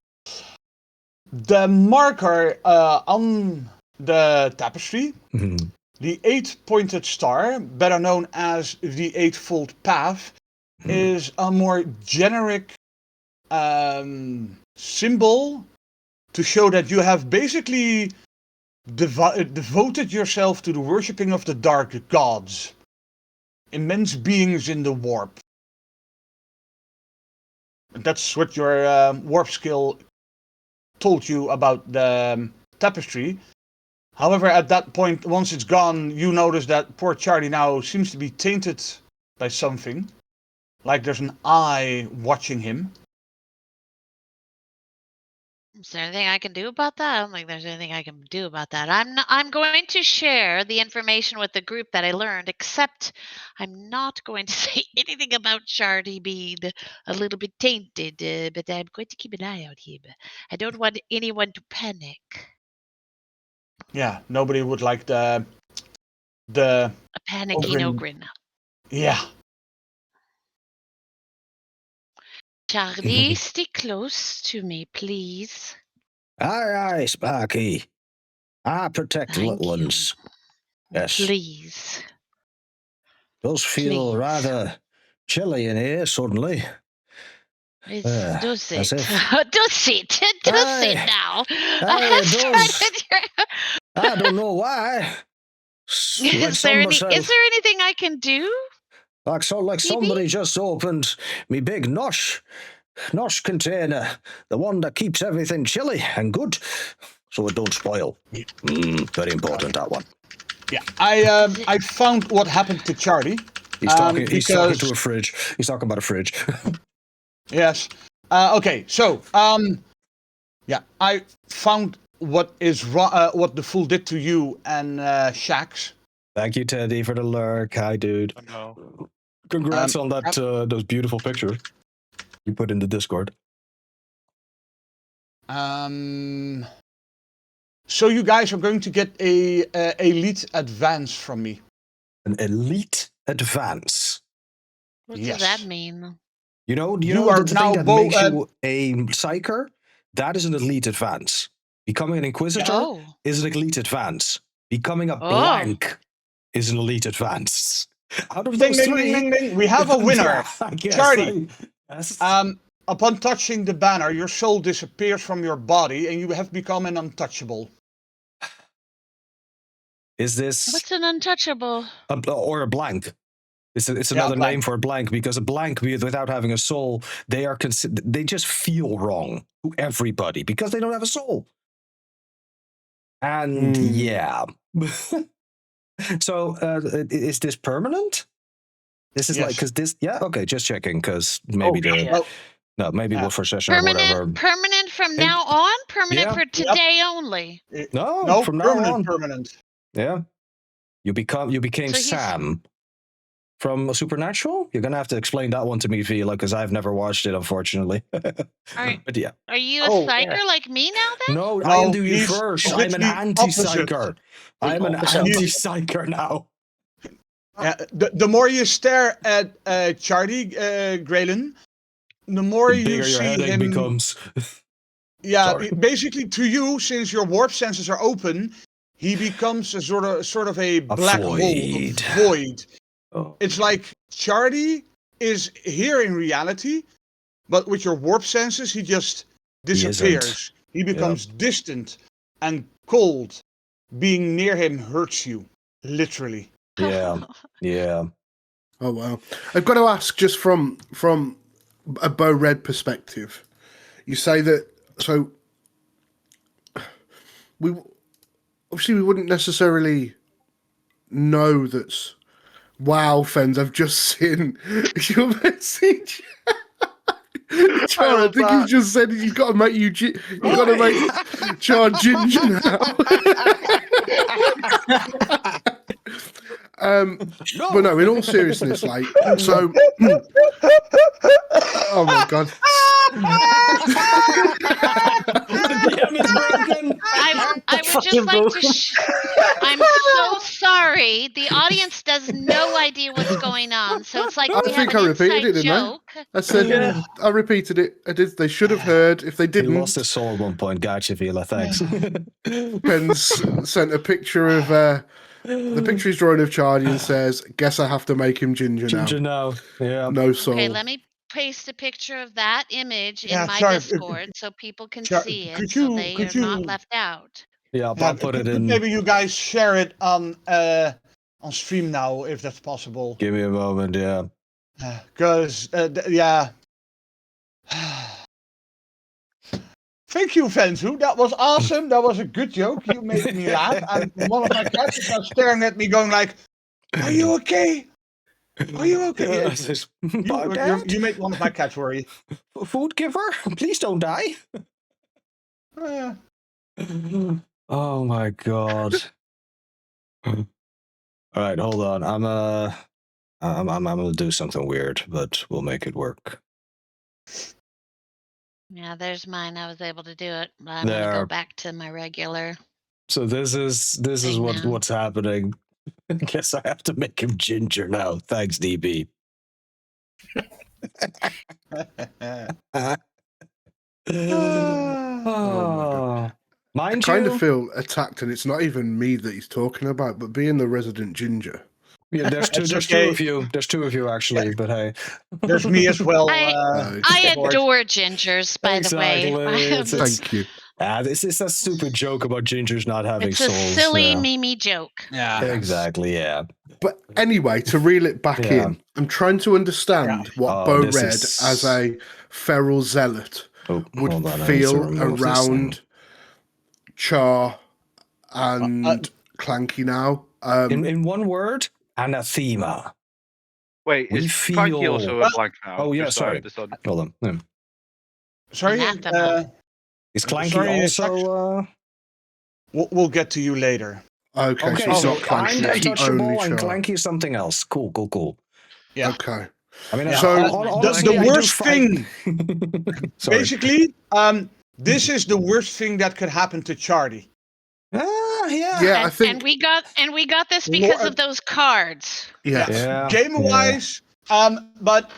[SPEAKER 4] The marker on the tapestry,
[SPEAKER 1] Mhm.
[SPEAKER 4] the 8-pointed star, better known as the 8-fold path, is a more generic symbol to show that you have basically devoted yourself to the worshipping of the dark gods. Immense beings in the warp. That's what your warp skill told you about the tapestry. However, at that point, once it's gone, you notice that poor Charlie now seems to be tainted by something. Like there's an eye watching him.
[SPEAKER 6] Is there anything I can do about that? I don't think there's anything I can do about that. I'm going to share the information with the group that I learned, except I'm not going to say anything about Charlie being a little bit tainted, but I'm going to keep an eye on him. I don't want anyone to panic.
[SPEAKER 4] Yeah, nobody would like the
[SPEAKER 6] A panicking
[SPEAKER 4] Ogren.
[SPEAKER 6] ogren.
[SPEAKER 4] Yeah.
[SPEAKER 6] Charlie, stay close to me, please.
[SPEAKER 1] Aye, aye, Sparky. I protect the
[SPEAKER 6] Thank
[SPEAKER 1] little
[SPEAKER 6] you.
[SPEAKER 1] ones. Yes.
[SPEAKER 6] Please.
[SPEAKER 1] Does feel
[SPEAKER 6] Please.
[SPEAKER 1] rather chilly in here suddenly.
[SPEAKER 6] Does
[SPEAKER 1] as
[SPEAKER 6] it?
[SPEAKER 1] if-
[SPEAKER 6] Does it? Does it
[SPEAKER 1] Aye.
[SPEAKER 6] now?
[SPEAKER 1] Aye, it does.
[SPEAKER 6] Started-
[SPEAKER 1] I don't know why. Like
[SPEAKER 6] Is there
[SPEAKER 1] somebody
[SPEAKER 6] anything I can do?
[SPEAKER 1] like somebody just opened me big nosh container, the one that keeps everything chilly and good, so it don't spoil. Very important, that one.
[SPEAKER 4] Yeah. I found what happened to Charlie.
[SPEAKER 1] He's talking. He's talking
[SPEAKER 4] because-
[SPEAKER 1] to a fridge. He's talking about a fridge.
[SPEAKER 4] Yes. Okay. So, yeah, I found what is what the fool did to you and Shax.
[SPEAKER 1] Thank you, Teddy, for the lurk. Hi, dude.
[SPEAKER 7] Oh, no.
[SPEAKER 1] Congrats on that. Those beautiful pictures you put in the Discord.
[SPEAKER 4] So you guys are going to get a elite advance from me.
[SPEAKER 1] An elite advance.
[SPEAKER 6] What
[SPEAKER 4] Yes.
[SPEAKER 6] does that mean?
[SPEAKER 1] You know
[SPEAKER 4] You are
[SPEAKER 1] the
[SPEAKER 4] now
[SPEAKER 1] thing that makes you a psyker? That is an elite advance. Becoming an inquisitor
[SPEAKER 6] Oh.
[SPEAKER 1] is an elite advance. Becoming a blank is an elite advance. Out of those three,
[SPEAKER 4] Ding, ding, ding. We have a winner.
[SPEAKER 1] Yeah, I guess
[SPEAKER 4] Charlie.
[SPEAKER 1] Yes.
[SPEAKER 4] Upon touching the banner, your soul disappears from your body and you have become an untouchable.
[SPEAKER 1] Is this
[SPEAKER 6] What's an untouchable?
[SPEAKER 1] or a blank? It's another
[SPEAKER 4] blank.
[SPEAKER 1] name for a blank, because a blank, without having a soul, they just feel wrong to everybody because they don't have a soul. And yeah. So is this permanent? This is like, because this, yeah, okay, just checking, because maybe maybe we'll for session or whatever.
[SPEAKER 6] Permanent from now on? Permanent for today only?
[SPEAKER 1] No, from now on.
[SPEAKER 4] Permanent.
[SPEAKER 1] Yeah. You became
[SPEAKER 6] So he's-
[SPEAKER 1] Sam from Supernatural? You're gonna have to explain that one to me, Vila, because I've never watched it, unfortunately. But yeah.
[SPEAKER 6] Are you a
[SPEAKER 3] Oh,
[SPEAKER 6] psyker
[SPEAKER 3] yeah.
[SPEAKER 6] like me now then?
[SPEAKER 1] No, I
[SPEAKER 4] No,
[SPEAKER 1] am the
[SPEAKER 4] he's
[SPEAKER 1] reverse. I'm an
[SPEAKER 4] literally
[SPEAKER 1] anti-psyker. I'm an
[SPEAKER 3] opposite.
[SPEAKER 1] anti-psyker now.
[SPEAKER 4] Yeah, the more you stare at Charlie, Graylin, the more
[SPEAKER 1] The
[SPEAKER 4] you
[SPEAKER 1] bigger your
[SPEAKER 4] see
[SPEAKER 1] headache
[SPEAKER 4] him.
[SPEAKER 1] becomes.
[SPEAKER 4] Yeah,
[SPEAKER 1] Sorry.
[SPEAKER 4] basically to you, since your warp senses are open, he becomes a sort of a black hole, a
[SPEAKER 1] void.
[SPEAKER 4] void.
[SPEAKER 1] Oh.
[SPEAKER 4] It's like Charlie is here in reality, but with your warp senses, he just disappears. He becomes distant and cold. Being near him hurts you, literally.
[SPEAKER 1] Yeah. Yeah.
[SPEAKER 5] Oh wow! I've got to ask, just from a Bo Red perspective, you say that so we obviously we wouldn't necessarily know that's wow, Fens. I've just seen your message. Char, I think you just said you've got to make you've got to make Char ginger now. But no, in all seriousness, like, so. Oh my god.
[SPEAKER 6] I would just like to. I'm so sorry. The audience does no idea what's going on, so it's like
[SPEAKER 5] I
[SPEAKER 6] we have
[SPEAKER 5] think
[SPEAKER 6] an
[SPEAKER 5] I repeated it,
[SPEAKER 6] inside
[SPEAKER 5] didn't
[SPEAKER 6] joke.
[SPEAKER 5] I said I repeated it. I did. They should have heard. If they
[SPEAKER 1] He
[SPEAKER 5] didn't,
[SPEAKER 1] lost his soul at one point. Gotcha, Vila. Thanks.
[SPEAKER 5] Pens sent a picture of the picture he's drawing of Charlie and says, "Guess I have to make him ginger now."
[SPEAKER 1] Ginger now. Yeah.
[SPEAKER 5] No soul.
[SPEAKER 6] Okay, let me paste a picture of that image
[SPEAKER 4] Yeah,
[SPEAKER 6] in my
[SPEAKER 4] sorry,
[SPEAKER 6] Discord so people can
[SPEAKER 4] Char,
[SPEAKER 6] see it,
[SPEAKER 4] could
[SPEAKER 6] so
[SPEAKER 4] you-
[SPEAKER 6] they
[SPEAKER 4] could
[SPEAKER 6] are not
[SPEAKER 4] you-
[SPEAKER 6] left out.
[SPEAKER 1] Yeah,
[SPEAKER 4] Yeah,
[SPEAKER 1] I'll put it in.
[SPEAKER 4] maybe you guys share it on stream now, if that's possible.
[SPEAKER 1] Give me a moment. Yeah.
[SPEAKER 4] Because yeah. Thank you, Fenzu. That was awesome. That was a good joke. You made me laugh. And one of my cats is now staring at me, going like, "Are you okay? Are you okay?" You made one of my cats worry.
[SPEAKER 1] Food giver, please don't die. Oh my god. All right, hold on. I'm gonna do something weird, but we'll make it work.
[SPEAKER 6] Yeah, there's mine. I was able to do it. But I'm gonna
[SPEAKER 1] There.
[SPEAKER 6] go back to my regular.
[SPEAKER 1] So this is
[SPEAKER 6] Thing now.
[SPEAKER 1] what's happening. I guess I have to make him ginger now. Thanks, DB.
[SPEAKER 5] Oh I
[SPEAKER 1] Mind
[SPEAKER 5] kind
[SPEAKER 1] you,
[SPEAKER 5] of feel attacked, and it's not even me that he's talking about, but being the resident ginger.
[SPEAKER 1] yeah, there's two
[SPEAKER 4] okay.
[SPEAKER 1] of you. There's two of you actually, but hey.
[SPEAKER 4] There's me as well.
[SPEAKER 6] I
[SPEAKER 4] Lord.
[SPEAKER 6] adore gingers, by the way.
[SPEAKER 1] Exactly.
[SPEAKER 5] Thank you.
[SPEAKER 1] This is a stupid joke about gingers not having
[SPEAKER 6] It's a
[SPEAKER 1] souls.
[SPEAKER 6] silly Mimi joke.
[SPEAKER 4] Yeah.
[SPEAKER 1] Exactly, yeah.
[SPEAKER 5] But anyway, to reel it back
[SPEAKER 1] Yeah.
[SPEAKER 5] in, I'm trying to understand what
[SPEAKER 1] Oh,
[SPEAKER 5] Bo
[SPEAKER 1] this
[SPEAKER 5] Red,
[SPEAKER 1] is-
[SPEAKER 5] as a feral zealot,
[SPEAKER 1] Oh,
[SPEAKER 5] would
[SPEAKER 1] hold on, I need to
[SPEAKER 5] feel
[SPEAKER 1] remove this
[SPEAKER 5] around Char and Clanky now.
[SPEAKER 1] thing. In one word, anathema.
[SPEAKER 7] Wait,
[SPEAKER 1] We
[SPEAKER 7] is Clanky
[SPEAKER 1] feel-
[SPEAKER 7] also a blank now?
[SPEAKER 1] Oh, yeah,
[SPEAKER 7] Just so I
[SPEAKER 1] sorry.
[SPEAKER 7] understand.
[SPEAKER 1] Hold on. Yeah.
[SPEAKER 4] Sorry.
[SPEAKER 6] Anathema.
[SPEAKER 1] Is Clanky
[SPEAKER 4] Sorry,
[SPEAKER 1] also...
[SPEAKER 4] We'll get to you later.
[SPEAKER 5] Okay,
[SPEAKER 1] Okay,
[SPEAKER 5] so it's
[SPEAKER 1] so
[SPEAKER 5] not Clanky,
[SPEAKER 1] I'm
[SPEAKER 5] it's
[SPEAKER 1] untouchable
[SPEAKER 5] only
[SPEAKER 1] and
[SPEAKER 5] Char.
[SPEAKER 1] Clanky is something else. Cool.
[SPEAKER 4] Yeah.
[SPEAKER 5] Okay.
[SPEAKER 1] I mean,
[SPEAKER 4] Yeah.
[SPEAKER 5] So,
[SPEAKER 1] honestly,
[SPEAKER 4] the
[SPEAKER 1] I do
[SPEAKER 4] worst
[SPEAKER 1] find- Sorry.
[SPEAKER 4] Basically, this is the worst thing that could happen to Charlie.
[SPEAKER 1] Yeah.
[SPEAKER 5] Yeah, I
[SPEAKER 6] And,
[SPEAKER 5] think.
[SPEAKER 6] and we got this because
[SPEAKER 4] Lord.
[SPEAKER 6] of those cards.
[SPEAKER 5] Yes.
[SPEAKER 1] Yeah.
[SPEAKER 4] Game wise, but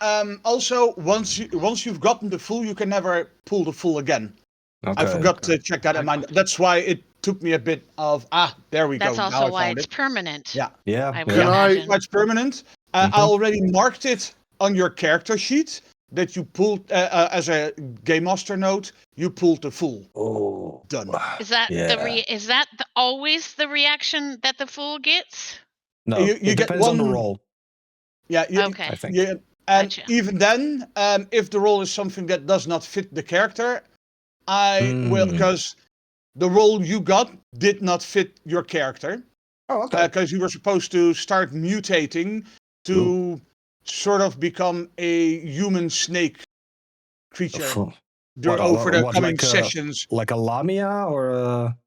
[SPEAKER 4] also once you've gotten the full, you can never pull the full again.
[SPEAKER 1] Okay.
[SPEAKER 4] I forgot to check that in mind. That's why it took me a bit of there we
[SPEAKER 6] That's
[SPEAKER 4] go.
[SPEAKER 6] also
[SPEAKER 4] now
[SPEAKER 6] why
[SPEAKER 4] I found
[SPEAKER 6] it's
[SPEAKER 4] it.
[SPEAKER 6] permanent.
[SPEAKER 4] Yeah.
[SPEAKER 1] Yeah.
[SPEAKER 6] I would
[SPEAKER 5] Can I-
[SPEAKER 6] imagine.
[SPEAKER 4] It's permanent. I already marked it on your character sheet that you pulled as a game master note. You pulled the full.
[SPEAKER 1] Oh.
[SPEAKER 4] Done.
[SPEAKER 6] Is that
[SPEAKER 1] Yeah.
[SPEAKER 6] always the reaction that the fool gets?
[SPEAKER 1] No,
[SPEAKER 4] You
[SPEAKER 1] it
[SPEAKER 4] get
[SPEAKER 1] depends on the
[SPEAKER 4] one-
[SPEAKER 1] role,
[SPEAKER 4] Yeah.
[SPEAKER 6] Okay.
[SPEAKER 1] I think.
[SPEAKER 4] Yeah, and
[SPEAKER 6] Gotcha.
[SPEAKER 4] even then, if the role is something that does not fit the character, I will, because the role you got did not fit your character,
[SPEAKER 1] Oh, okay.
[SPEAKER 4] because you were supposed to start mutating to sort of become a human snake creature
[SPEAKER 1] For
[SPEAKER 4] over the
[SPEAKER 1] what,
[SPEAKER 4] coming
[SPEAKER 1] like a-
[SPEAKER 4] sessions.
[SPEAKER 1] like a Lamia or a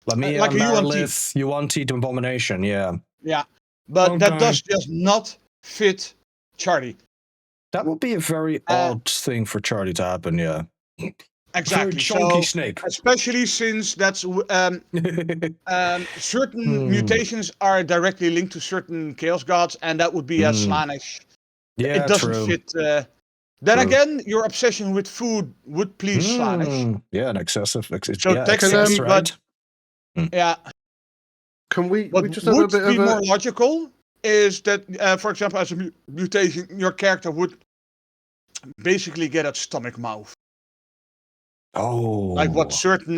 [SPEAKER 1] Lamia,
[SPEAKER 4] like a UNT.
[SPEAKER 1] Marilith, UNT to Abomination, yeah.
[SPEAKER 4] Yeah, but that
[SPEAKER 1] Okay.
[SPEAKER 4] does just not fit Charlie.
[SPEAKER 1] That would be a very odd thing for Charlie to happen, yeah.
[SPEAKER 4] Exactly.
[SPEAKER 1] Very chunky
[SPEAKER 4] So,
[SPEAKER 1] Snape.
[SPEAKER 4] especially since that's certain mutations are directly linked to certain Chaos Gods, and that would be a Slaanesh.
[SPEAKER 1] Yeah,
[SPEAKER 4] It doesn't
[SPEAKER 1] true.
[SPEAKER 4] fit. Then
[SPEAKER 1] True.
[SPEAKER 4] again, your obsession with food would please Slaanesh.
[SPEAKER 1] Yeah, an excessive.
[SPEAKER 4] So
[SPEAKER 1] yeah,
[SPEAKER 4] technically,
[SPEAKER 1] excess, right?
[SPEAKER 4] Yeah.
[SPEAKER 5] Can we
[SPEAKER 4] What
[SPEAKER 5] just have a
[SPEAKER 4] would
[SPEAKER 5] bit
[SPEAKER 4] be
[SPEAKER 5] of
[SPEAKER 4] more
[SPEAKER 5] a...
[SPEAKER 4] logical is that, for example, as a mutation, your character would basically get a stomach mouth,
[SPEAKER 1] Oh.
[SPEAKER 4] like what certain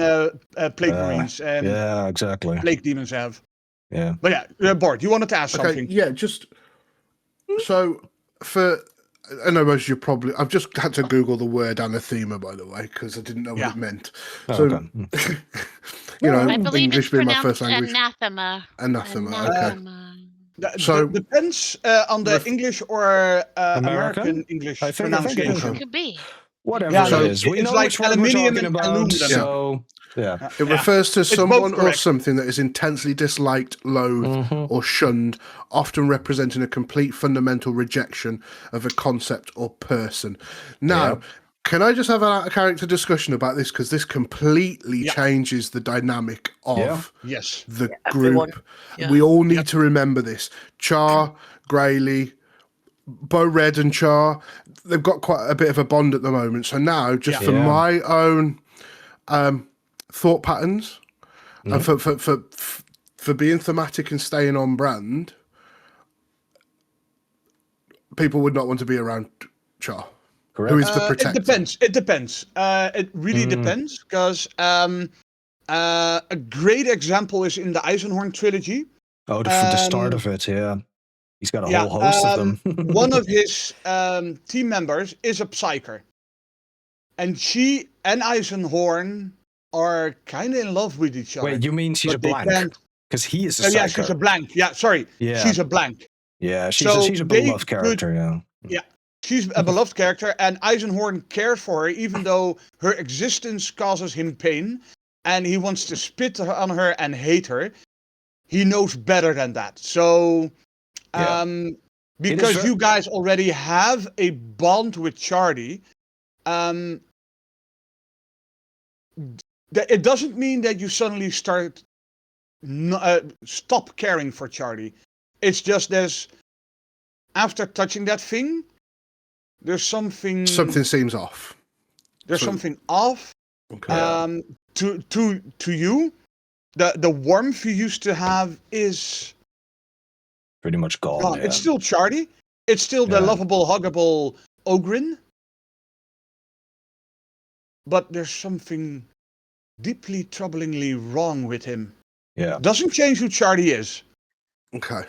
[SPEAKER 4] Plague Marines and
[SPEAKER 1] Yeah, exactly.
[SPEAKER 4] Plague Demons have.
[SPEAKER 1] Yeah.
[SPEAKER 4] But yeah, Bart, you wanted to ask
[SPEAKER 5] Okay,
[SPEAKER 4] something.
[SPEAKER 5] yeah, just... So, for... I know most of you probably... I've just had to Google the word anathema, by the way, because I didn't know what it meant. So,
[SPEAKER 1] Okay.
[SPEAKER 5] you know,
[SPEAKER 6] I believe
[SPEAKER 5] English
[SPEAKER 6] it's
[SPEAKER 5] being my
[SPEAKER 6] pronounced
[SPEAKER 5] first language.
[SPEAKER 6] anathema.
[SPEAKER 5] Anathema, okay.
[SPEAKER 6] Anathema.
[SPEAKER 5] So-
[SPEAKER 4] Depends on the English or American English
[SPEAKER 1] I think
[SPEAKER 4] pronunciation.
[SPEAKER 6] Could be.
[SPEAKER 1] Whatever
[SPEAKER 4] Yeah,
[SPEAKER 1] it
[SPEAKER 4] so
[SPEAKER 1] is. We
[SPEAKER 4] it's
[SPEAKER 1] know
[SPEAKER 4] like
[SPEAKER 1] which word we're
[SPEAKER 4] aluminium
[SPEAKER 1] talking
[SPEAKER 4] and
[SPEAKER 1] about,
[SPEAKER 4] aluminum.
[SPEAKER 1] so... Yeah.
[SPEAKER 5] It refers to
[SPEAKER 4] It's
[SPEAKER 5] someone
[SPEAKER 4] both
[SPEAKER 5] or
[SPEAKER 4] correct.
[SPEAKER 5] something that is intensely disliked, loathed, or shunned, often representing a complete fundamental rejection of a concept or person. Now, can I just have a character discussion about this? Because this completely changes the dynamic of
[SPEAKER 4] Yes.
[SPEAKER 5] the
[SPEAKER 3] everyone.
[SPEAKER 5] group.
[SPEAKER 3] Yeah.
[SPEAKER 5] We all need to remember this. Char, Grayley, Bo Red and Char, they've got quite a bit of a bond at the moment. So now, just for my own thought patterns, and for being thematic and staying on brand, people would not want to be around Char,
[SPEAKER 1] Correct.
[SPEAKER 5] who is the protector.
[SPEAKER 4] It depends. It really depends, because a great example is in the Eisenhorn trilogy.
[SPEAKER 1] Oh, the start of it, yeah. He's got a whole host of them.
[SPEAKER 4] One of his team members is a Psyker. And she and Eisenhorn are kind of in love with each other.
[SPEAKER 1] Wait, you mean she's
[SPEAKER 4] but
[SPEAKER 1] a
[SPEAKER 4] they
[SPEAKER 1] blank?
[SPEAKER 4] can't-
[SPEAKER 1] Because he is a
[SPEAKER 4] yeah,
[SPEAKER 1] psycho.
[SPEAKER 4] she's a blank. Yeah, sorry.
[SPEAKER 1] Yeah.
[SPEAKER 4] She's a blank.
[SPEAKER 1] Yeah, she's
[SPEAKER 4] So
[SPEAKER 1] a
[SPEAKER 4] they
[SPEAKER 1] beloved character, yeah.
[SPEAKER 4] Yeah, she's a beloved character, and Eisenhorn cares for her, even though her existence causes him pain, and he wants to spit on her and hate her. He knows better than that. So, because you guys already have a bond with Charlie, it doesn't mean that you suddenly stop caring for Charlie. It's just after touching that thing, there's something.
[SPEAKER 5] Something seems off.
[SPEAKER 4] There's something off.
[SPEAKER 5] Okay.
[SPEAKER 4] To you, the warmth you used to have is
[SPEAKER 1] pretty much gone.
[SPEAKER 4] gone.
[SPEAKER 1] Yeah.
[SPEAKER 4] It's still Charlie. It's still the lovable, huggable Ogrin. But there's something deeply troublingly wrong with him.
[SPEAKER 1] Yeah.
[SPEAKER 4] Doesn't change who Charlie is.
[SPEAKER 5] Okay.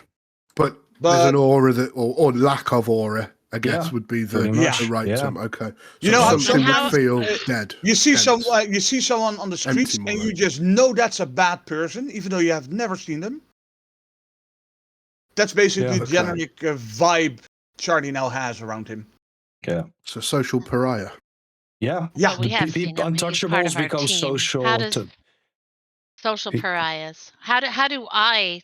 [SPEAKER 5] But there's an aura that, or lack of aura, I guess, would be the right term. Okay.
[SPEAKER 4] You know how
[SPEAKER 5] something would feel dead.
[SPEAKER 4] You see someone on the streets and you just know that's a bad person, even though you have never seen them. That's basically the generic vibe Charlie now has around him.
[SPEAKER 1] Yeah.
[SPEAKER 5] So social pariah.
[SPEAKER 1] Yeah.
[SPEAKER 4] Yeah.
[SPEAKER 6] We have seen him. He's part
[SPEAKER 1] Untouchables
[SPEAKER 6] of our
[SPEAKER 1] become
[SPEAKER 6] team.
[SPEAKER 1] social.
[SPEAKER 6] How does social pariahs? How do I?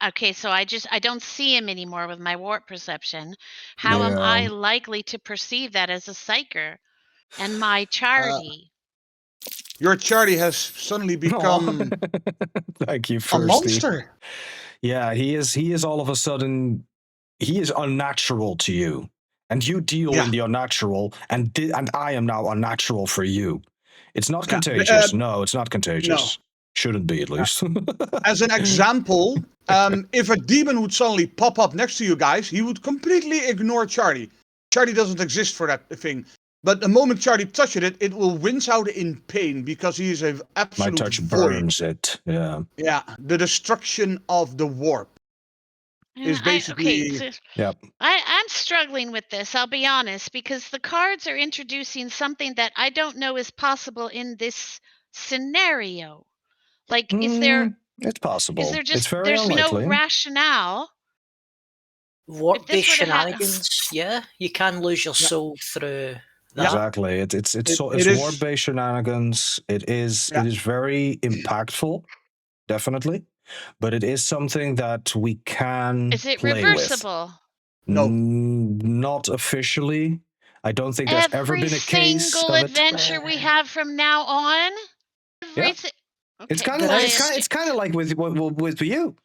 [SPEAKER 6] Okay, so I don't see him anymore with my warp perception. How am I likely to perceive that as a psyker and my Charlie?
[SPEAKER 4] Your Charlie has suddenly become
[SPEAKER 1] Thank you,
[SPEAKER 4] a monster.
[SPEAKER 1] Yeah, he is all of a sudden, he is unnatural to you. And you deal in the unnatural, and I am now unnatural for you. It's not contagious. No, it's not contagious.
[SPEAKER 4] No.
[SPEAKER 1] Shouldn't be, at least.
[SPEAKER 4] As an example, if a demon would suddenly pop up next to you guys, he would completely ignore Charlie. Charlie doesn't exist for that thing. But the moment Charlie touches it, it will wince out in pain because he is an absolute
[SPEAKER 1] My touch
[SPEAKER 4] void.
[SPEAKER 1] burns it. Yeah.
[SPEAKER 4] Yeah, the destruction of the warp is basically.
[SPEAKER 6] I'm struggling with this, I'll be honest, because the cards are introducing something that I don't know is possible in this scenario. Like, is there?
[SPEAKER 1] It's possible.
[SPEAKER 6] Is there just?
[SPEAKER 1] It's very
[SPEAKER 6] There's
[SPEAKER 1] unlikely.
[SPEAKER 6] no rationale.
[SPEAKER 3] Warp-based shenanigans, you can lose your soul through that.
[SPEAKER 1] Exactly. It's warp-based shenanigans. It is very impactful, definitely. but it is something that we can
[SPEAKER 6] Is it
[SPEAKER 1] play
[SPEAKER 6] reversible?
[SPEAKER 4] No.
[SPEAKER 1] Not officially. I don't think there's ever
[SPEAKER 6] Every
[SPEAKER 1] been a case
[SPEAKER 6] single
[SPEAKER 1] of it.
[SPEAKER 6] adventure we have from now on.
[SPEAKER 1] Yeah.
[SPEAKER 6] Okay,
[SPEAKER 1] It's kind
[SPEAKER 3] But
[SPEAKER 1] of
[SPEAKER 3] I
[SPEAKER 1] it's kind of like with you.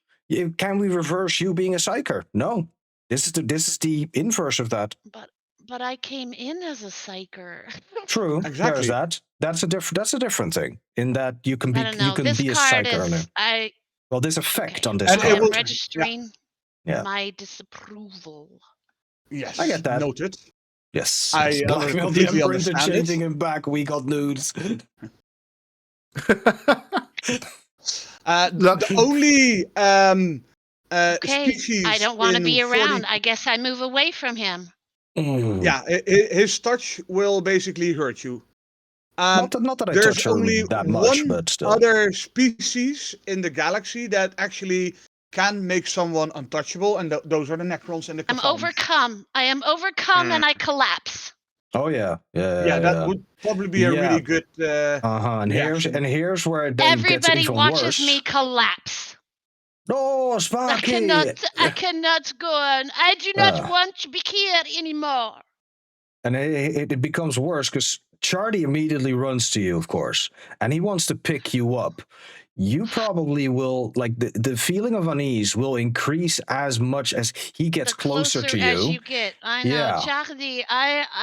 [SPEAKER 1] Can we reverse you being a psyker? No. This is the inverse of that.
[SPEAKER 6] But I came in as a psyker.
[SPEAKER 1] True.
[SPEAKER 4] Exactly.
[SPEAKER 1] There's that. That's a different thing. In that you can be
[SPEAKER 6] I don't know. This
[SPEAKER 1] a
[SPEAKER 6] card
[SPEAKER 1] psyker earlier.
[SPEAKER 6] is
[SPEAKER 1] Well, there's effect
[SPEAKER 6] okay.
[SPEAKER 1] on this
[SPEAKER 4] And
[SPEAKER 6] I
[SPEAKER 4] it
[SPEAKER 1] card.
[SPEAKER 6] am
[SPEAKER 4] will-
[SPEAKER 6] registering
[SPEAKER 1] Yeah.
[SPEAKER 6] my disapproval.
[SPEAKER 4] Yes.
[SPEAKER 1] I get that.
[SPEAKER 4] Noted.
[SPEAKER 1] Yes.
[SPEAKER 4] I
[SPEAKER 1] yes. Blackmail the
[SPEAKER 4] completely
[SPEAKER 1] imprinter,
[SPEAKER 4] understand it.
[SPEAKER 1] changing him back. We got nudes.
[SPEAKER 4] The only
[SPEAKER 6] Okay,
[SPEAKER 4] species
[SPEAKER 6] I don't want to
[SPEAKER 4] in
[SPEAKER 6] be
[SPEAKER 4] 40
[SPEAKER 6] around. I guess I move away from him.
[SPEAKER 4] Yeah, his touch will basically hurt you.
[SPEAKER 1] Not that I
[SPEAKER 4] There's
[SPEAKER 1] touch her
[SPEAKER 4] only
[SPEAKER 1] that much,
[SPEAKER 4] one
[SPEAKER 1] but still.
[SPEAKER 4] other species in the galaxy that actually can make someone untouchable, and those are the Necrons and the
[SPEAKER 6] I'm
[SPEAKER 4] Cathons.
[SPEAKER 6] overcome. I am overcome and I collapse.
[SPEAKER 1] Oh yeah.
[SPEAKER 4] Yeah, that would probably be a
[SPEAKER 1] Yeah.
[SPEAKER 4] really good.
[SPEAKER 1] And
[SPEAKER 4] reaction.
[SPEAKER 1] here's where it then gets
[SPEAKER 6] Everybody
[SPEAKER 1] even
[SPEAKER 6] watches
[SPEAKER 1] worse.
[SPEAKER 6] me collapse.
[SPEAKER 1] Oh,
[SPEAKER 6] I
[SPEAKER 1] Sparky!
[SPEAKER 6] cannot go on. I do not want to be here anymore.
[SPEAKER 1] And it becomes worse because Charlie immediately runs to you, of course, and he wants to pick you up. You probably will, like, the feeling of unease will increase as much as he gets
[SPEAKER 6] The
[SPEAKER 1] closer to
[SPEAKER 6] as
[SPEAKER 1] you.
[SPEAKER 6] you get. I know,
[SPEAKER 1] Yeah.
[SPEAKER 6] Charlie.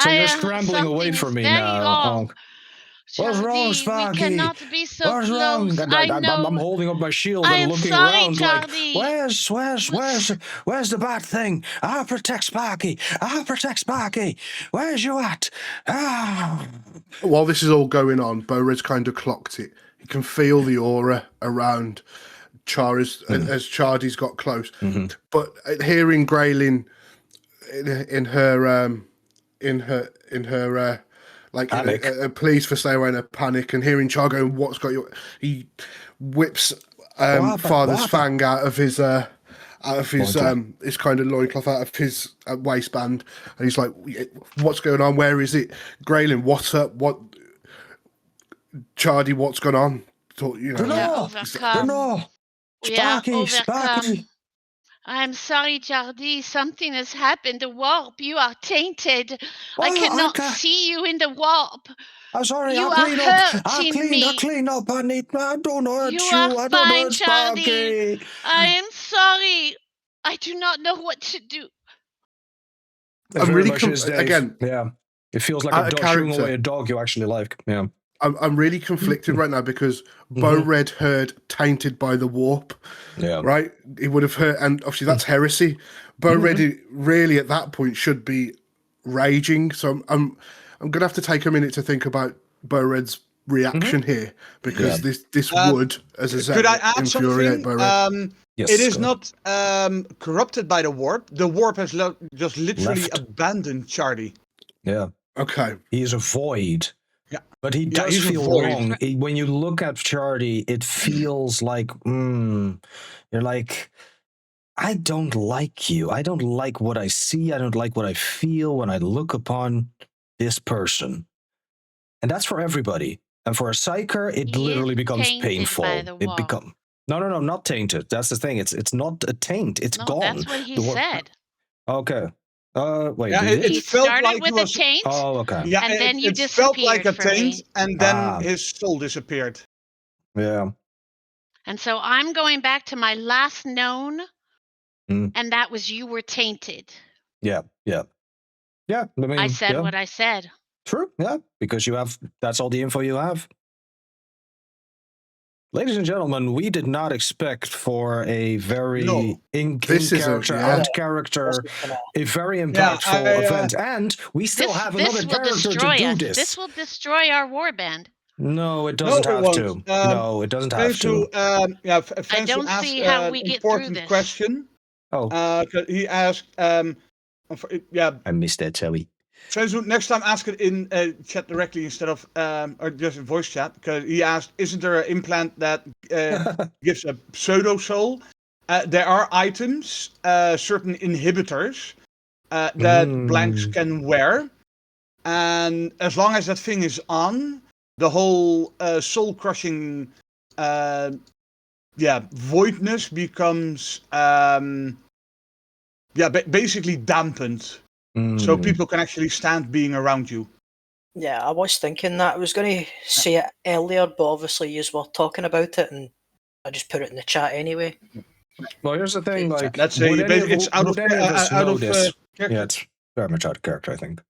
[SPEAKER 1] So you're scrambling away
[SPEAKER 6] something
[SPEAKER 1] from
[SPEAKER 6] is
[SPEAKER 1] me
[SPEAKER 6] very
[SPEAKER 1] now.
[SPEAKER 6] wrong.
[SPEAKER 1] What's wrong,
[SPEAKER 6] Charlie,
[SPEAKER 1] Sparky?
[SPEAKER 6] we cannot be so
[SPEAKER 1] What's
[SPEAKER 6] close.
[SPEAKER 1] wrong?
[SPEAKER 6] I know.
[SPEAKER 1] I'm holding up my shield
[SPEAKER 6] I
[SPEAKER 1] and
[SPEAKER 6] am
[SPEAKER 1] looking
[SPEAKER 6] sorry,
[SPEAKER 1] around
[SPEAKER 6] Charlie.
[SPEAKER 1] like, where's the bad thing? I'll protect Sparky. Where's you at? Ah.
[SPEAKER 5] While this is all going on, Bo-Red's kind of clocked it. He can feel the aura around Char as Chardy's got close.
[SPEAKER 1] Mm-hmm.
[SPEAKER 5] But hearing Graylin in her like a pleas for stay away in a panic, and hearing Char going, "What's got you?" He whips Father's fang out of his kind of loincloth, out of his waistband, and he's like, "What's going on? Where is it? Graylin, what's up? What, Chardy, what's going on?" So, you know,
[SPEAKER 1] Sparky.
[SPEAKER 6] I'm sorry, Charlie. Something has happened. The warp. You are tainted. I cannot see you in the warp.
[SPEAKER 1] I'm sorry.
[SPEAKER 6] You
[SPEAKER 1] I'll
[SPEAKER 6] are
[SPEAKER 1] clean up.
[SPEAKER 6] hurting me.
[SPEAKER 1] I'll clean up. I don't hurt you.
[SPEAKER 6] You are
[SPEAKER 1] I don't
[SPEAKER 6] fine,
[SPEAKER 1] hurt
[SPEAKER 6] Charlie.
[SPEAKER 1] Sparky.
[SPEAKER 6] I am sorry. I do not know what to do.
[SPEAKER 5] I'm
[SPEAKER 1] Very
[SPEAKER 5] really
[SPEAKER 1] much is, Dave.
[SPEAKER 5] again.
[SPEAKER 1] Yeah, it feels like
[SPEAKER 5] Out
[SPEAKER 1] a
[SPEAKER 5] of
[SPEAKER 1] dog shooing
[SPEAKER 5] character.
[SPEAKER 1] away a dog you actually like. Yeah.
[SPEAKER 5] I'm really conflicted right now because Bo-Red heard tainted by the warp.
[SPEAKER 1] Yeah.
[SPEAKER 5] Right? He would have heard, and obviously that's heresy. Bo-Red really at that point should be raging. So I'm gonna have to take a minute to think about Bo-Red's reaction here, because this would, as a
[SPEAKER 4] Could I
[SPEAKER 5] Zealot,
[SPEAKER 4] add
[SPEAKER 5] infuriate
[SPEAKER 4] something?
[SPEAKER 5] Bo-Red.
[SPEAKER 1] Yes,
[SPEAKER 4] it is
[SPEAKER 1] go
[SPEAKER 4] not corrupted by the warp. The warp has just literally
[SPEAKER 1] Left.
[SPEAKER 4] abandoned Charlie.
[SPEAKER 1] Yeah.
[SPEAKER 5] Okay.
[SPEAKER 1] He is a void.
[SPEAKER 4] Yeah.
[SPEAKER 1] But he
[SPEAKER 4] Yeah,
[SPEAKER 1] does
[SPEAKER 4] he's a
[SPEAKER 1] feel
[SPEAKER 4] void.
[SPEAKER 1] wrong. When you look at Charlie, it feels like, you're like, I don't like you. I don't like what I see. I don't like what I feel when I look upon this person. And that's for everybody. And for a psyker, it
[SPEAKER 6] He
[SPEAKER 1] literally
[SPEAKER 6] is
[SPEAKER 1] becomes
[SPEAKER 6] tainted
[SPEAKER 1] painful.
[SPEAKER 6] by the wall.
[SPEAKER 1] No, not tainted. That's the thing. It's not a taint. It's
[SPEAKER 6] No,
[SPEAKER 1] gone.
[SPEAKER 6] that's what he
[SPEAKER 1] The wor-
[SPEAKER 6] said.
[SPEAKER 1] Okay. Wait.
[SPEAKER 4] Yeah,
[SPEAKER 1] did
[SPEAKER 6] He
[SPEAKER 1] it?
[SPEAKER 4] felt
[SPEAKER 6] started
[SPEAKER 4] like
[SPEAKER 6] with
[SPEAKER 4] he
[SPEAKER 6] a
[SPEAKER 4] was.
[SPEAKER 6] taint.
[SPEAKER 1] Oh, okay.
[SPEAKER 4] Yeah,
[SPEAKER 6] And then you
[SPEAKER 4] it felt like a
[SPEAKER 6] disappeared for me.
[SPEAKER 4] taint, and then his soul disappeared.
[SPEAKER 1] Yeah.
[SPEAKER 6] And so I'm going back to my last known,
[SPEAKER 1] Mm.
[SPEAKER 6] and that was you were tainted.
[SPEAKER 1] Yeah. I mean,
[SPEAKER 6] I said
[SPEAKER 1] yeah.
[SPEAKER 6] what I said.
[SPEAKER 1] True, yeah, because that's all the info you have. Ladies and gentlemen, we did not expect for a very
[SPEAKER 5] This is
[SPEAKER 1] out character, a very impactful event, and we still have another
[SPEAKER 6] This will
[SPEAKER 1] character
[SPEAKER 6] destroy
[SPEAKER 1] to do
[SPEAKER 6] us.
[SPEAKER 1] this.
[SPEAKER 6] This will destroy our warband.
[SPEAKER 1] No, it doesn't
[SPEAKER 4] No, it
[SPEAKER 1] have
[SPEAKER 4] won't.
[SPEAKER 1] to. No, it doesn't have to.
[SPEAKER 6] I don't
[SPEAKER 4] asked
[SPEAKER 6] see how we
[SPEAKER 4] an
[SPEAKER 6] get through
[SPEAKER 4] important
[SPEAKER 6] this.
[SPEAKER 4] question.
[SPEAKER 1] Oh,
[SPEAKER 4] 'Cause he asked,
[SPEAKER 1] I missed that, Zoe.
[SPEAKER 4] Fenzu, next time ask it in chat directly instead of or just in voice chat, because he asked, isn't there an implant that gives a pseudo soul? There are items, certain inhibitors that blanks can wear, and as long as that thing is on, the whole soul crushing voidness becomes basically dampened, so people can actually stand being around you.
[SPEAKER 3] Yeah, I was thinking that. I was going to say it earlier, but obviously you were talking about it, and I just put it in the chat anyway.
[SPEAKER 1] Well, here's the thing, like,
[SPEAKER 4] That's
[SPEAKER 1] would any of,
[SPEAKER 4] it's out
[SPEAKER 1] would
[SPEAKER 4] of
[SPEAKER 1] any of us know this?
[SPEAKER 4] character.
[SPEAKER 1] Yeah, it's very much out of character, I think.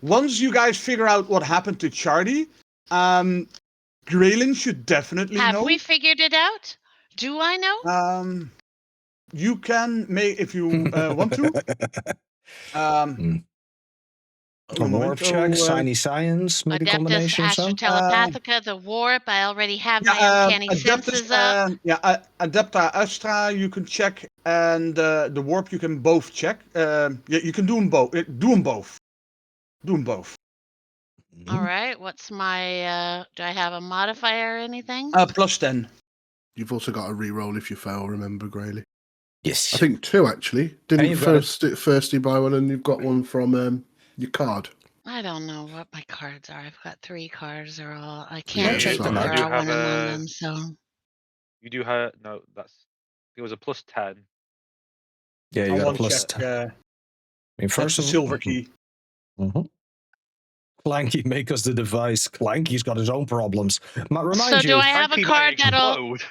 [SPEAKER 4] Once you guys figure out what happened to Chardy, Graylin should definitely know.
[SPEAKER 6] Have we figured it out? Do I know?
[SPEAKER 4] You can make, if you want to.
[SPEAKER 1] A warp check, shiny science, maybe
[SPEAKER 6] Adeptus
[SPEAKER 1] combination of
[SPEAKER 6] Astra
[SPEAKER 1] some?
[SPEAKER 6] Telepathica, the warp. I already have my uncanny senses up.
[SPEAKER 4] Adepta Astra you can check, and the warp you can both check. You can do them both. Do them both.
[SPEAKER 6] All right. What's my? Do I have a modifier or anything?
[SPEAKER 4] Plus 10.
[SPEAKER 5] You've also got a reroll if you fail, remember, Grayley?
[SPEAKER 1] Yes.
[SPEAKER 5] I think 2, actually. Didn't
[SPEAKER 1] you've
[SPEAKER 5] first you buy one and you've got one from your card?
[SPEAKER 6] I don't know what my cards are. I've got 3 cards. They're all. I
[SPEAKER 5] Yeah,
[SPEAKER 6] can't
[SPEAKER 5] check
[SPEAKER 6] read
[SPEAKER 5] them
[SPEAKER 6] them.
[SPEAKER 5] out.
[SPEAKER 6] They're
[SPEAKER 7] You
[SPEAKER 6] all
[SPEAKER 7] have
[SPEAKER 6] one among
[SPEAKER 7] a-
[SPEAKER 6] them. So
[SPEAKER 7] You do have no. It was a plus 10.
[SPEAKER 1] Yeah, you
[SPEAKER 4] I
[SPEAKER 1] got a
[SPEAKER 4] want
[SPEAKER 1] plus.
[SPEAKER 4] check.
[SPEAKER 1] I mean,
[SPEAKER 4] That's
[SPEAKER 1] first
[SPEAKER 4] the
[SPEAKER 1] of
[SPEAKER 4] silver key.
[SPEAKER 1] Clanky, make us the device. Clanky's got his own problems. Remind
[SPEAKER 6] So
[SPEAKER 1] you.
[SPEAKER 6] do I have a
[SPEAKER 7] Frankie
[SPEAKER 6] card
[SPEAKER 7] might
[SPEAKER 6] that'll?
[SPEAKER 7] explode.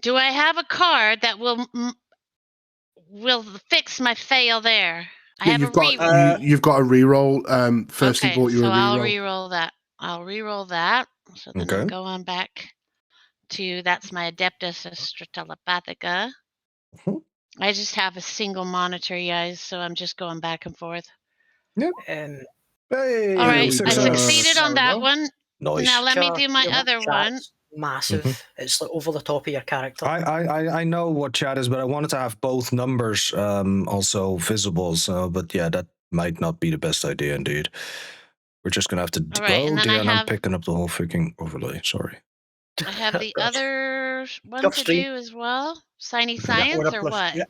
[SPEAKER 6] Do I have a card that will fix my fail there? I have
[SPEAKER 5] you've
[SPEAKER 6] a
[SPEAKER 5] got
[SPEAKER 6] reroll.
[SPEAKER 5] you've got a reroll. First he
[SPEAKER 6] Okay,
[SPEAKER 5] bought you
[SPEAKER 6] so
[SPEAKER 5] a
[SPEAKER 6] I'll
[SPEAKER 5] reroll.
[SPEAKER 6] reroll that. I'll reroll that. So then
[SPEAKER 1] Okay.
[SPEAKER 6] I'm going back to that's my Adeptus Astra Telepathica.
[SPEAKER 1] Mhm.
[SPEAKER 6] I just have a single monitor, guys, so I'm just going back and forth.
[SPEAKER 1] Hey,
[SPEAKER 6] All right, I
[SPEAKER 1] success.
[SPEAKER 6] succeeded on
[SPEAKER 4] There we
[SPEAKER 6] that
[SPEAKER 4] go.
[SPEAKER 6] one.
[SPEAKER 1] Nice.
[SPEAKER 6] Now let me
[SPEAKER 3] Sure,
[SPEAKER 6] do my
[SPEAKER 3] your
[SPEAKER 6] other one.
[SPEAKER 3] chat's massive. It's like over the top of your character.
[SPEAKER 1] I know what chat is, but I wanted to have both numbers also visible. So, but yeah, that might not be the best idea indeed. We're just gonna have to.
[SPEAKER 6] All right, and then
[SPEAKER 1] dear,
[SPEAKER 6] I
[SPEAKER 1] and I'm
[SPEAKER 6] have
[SPEAKER 1] picking up the whole freaking overlay. Sorry.
[SPEAKER 6] I have the
[SPEAKER 3] Gosh.
[SPEAKER 6] other one
[SPEAKER 3] Tough
[SPEAKER 6] to
[SPEAKER 3] stream.
[SPEAKER 6] do as well. Shiny
[SPEAKER 4] With
[SPEAKER 6] science
[SPEAKER 4] a
[SPEAKER 6] or
[SPEAKER 4] plus,
[SPEAKER 6] what?
[SPEAKER 4] Yeah.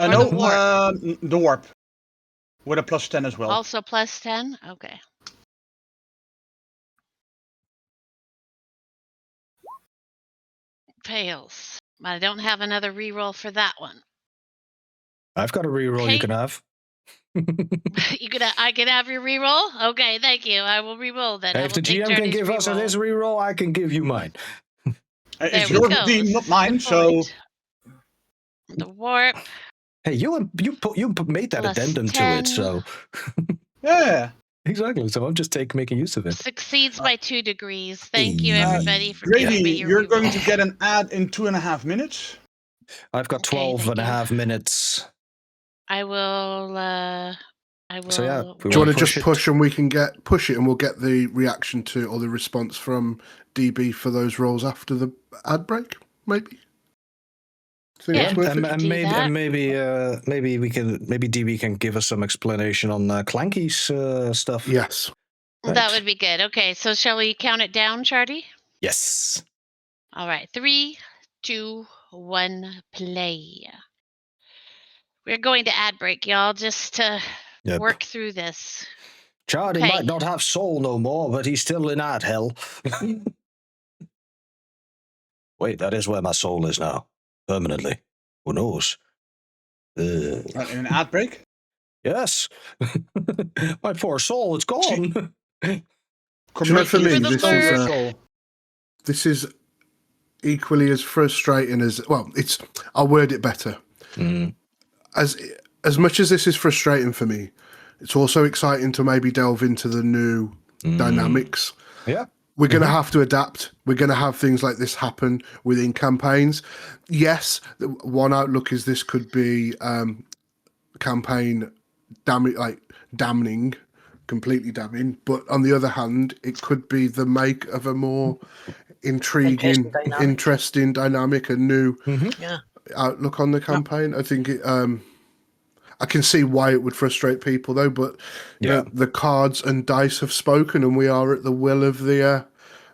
[SPEAKER 6] Or
[SPEAKER 4] No,
[SPEAKER 6] the warp?
[SPEAKER 4] the warp. With a plus 10 as well.
[SPEAKER 6] Also plus 10? Okay. Fails. I don't have another reroll for that one.
[SPEAKER 1] I've got a reroll you
[SPEAKER 6] Okay.
[SPEAKER 1] can have.
[SPEAKER 6] I can have your reroll? Okay, thank you. I will reroll then.
[SPEAKER 1] If the GM can give us his reroll, I can give you mine.
[SPEAKER 4] It's
[SPEAKER 6] we
[SPEAKER 4] your
[SPEAKER 6] go.
[SPEAKER 4] team, not mine,
[SPEAKER 6] Good
[SPEAKER 4] so.
[SPEAKER 6] point. The warp.
[SPEAKER 1] Hey, you made that
[SPEAKER 6] Plus
[SPEAKER 1] addendum
[SPEAKER 6] 10.
[SPEAKER 1] to it, so
[SPEAKER 4] Yeah.
[SPEAKER 1] exactly. So I'm just making use of it.
[SPEAKER 6] Succeeds by 2 degrees. Thank you,
[SPEAKER 1] Hey.
[SPEAKER 6] everybody, for giving me
[SPEAKER 4] Grady,
[SPEAKER 6] your
[SPEAKER 4] you're going
[SPEAKER 6] reroll.
[SPEAKER 4] to get an ad in 2.5 minutes.
[SPEAKER 1] I've got
[SPEAKER 6] Okay,
[SPEAKER 1] 12
[SPEAKER 6] thank
[SPEAKER 1] and a
[SPEAKER 6] you.
[SPEAKER 1] half minutes.
[SPEAKER 6] I will.
[SPEAKER 1] So yeah,
[SPEAKER 5] Do you want to
[SPEAKER 1] push
[SPEAKER 5] just
[SPEAKER 1] it.
[SPEAKER 5] push and we can push it and we'll get the reaction to or the response from DB for those rolls after the ad break, maybe? Think
[SPEAKER 6] Yeah,
[SPEAKER 5] it's worth
[SPEAKER 1] and,
[SPEAKER 5] it?
[SPEAKER 1] and
[SPEAKER 6] do
[SPEAKER 1] maybe
[SPEAKER 6] that.
[SPEAKER 1] and maybe DB can give us some explanation on Clanky's stuff.
[SPEAKER 5] Yes.
[SPEAKER 1] Right.
[SPEAKER 6] That would be good. Okay, so shall we count it down, Chardy?
[SPEAKER 1] Yes.
[SPEAKER 6] All right, 3, 2, 1, play. We're going to ad break, y'all, just to
[SPEAKER 1] Yep.
[SPEAKER 6] work through this.
[SPEAKER 1] Charlie
[SPEAKER 6] Okay.
[SPEAKER 1] might not have soul no more, but he's still in ad hell. Wait, that is where my soul is now. Permanently. Who knows?
[SPEAKER 4] In an ad break?
[SPEAKER 1] Yes. My poor soul, it's gone.
[SPEAKER 5] For me,
[SPEAKER 6] the
[SPEAKER 5] this is equally as frustrating as I'll word it better. As much as this is frustrating for me, it's also exciting to maybe delve into the new dynamics.
[SPEAKER 1] Yeah.
[SPEAKER 5] We're going to have to adapt. We're going to have things like this happen within campaigns. Yes, one outlook is this could be campaign damning, completely damning. But on the other hand, it could be the make of a more intriguing, interesting dynamic, and new outlook on the campaign. I think I can see why it would frustrate people, though. But the cards and dice have spoken, and we are at the will of the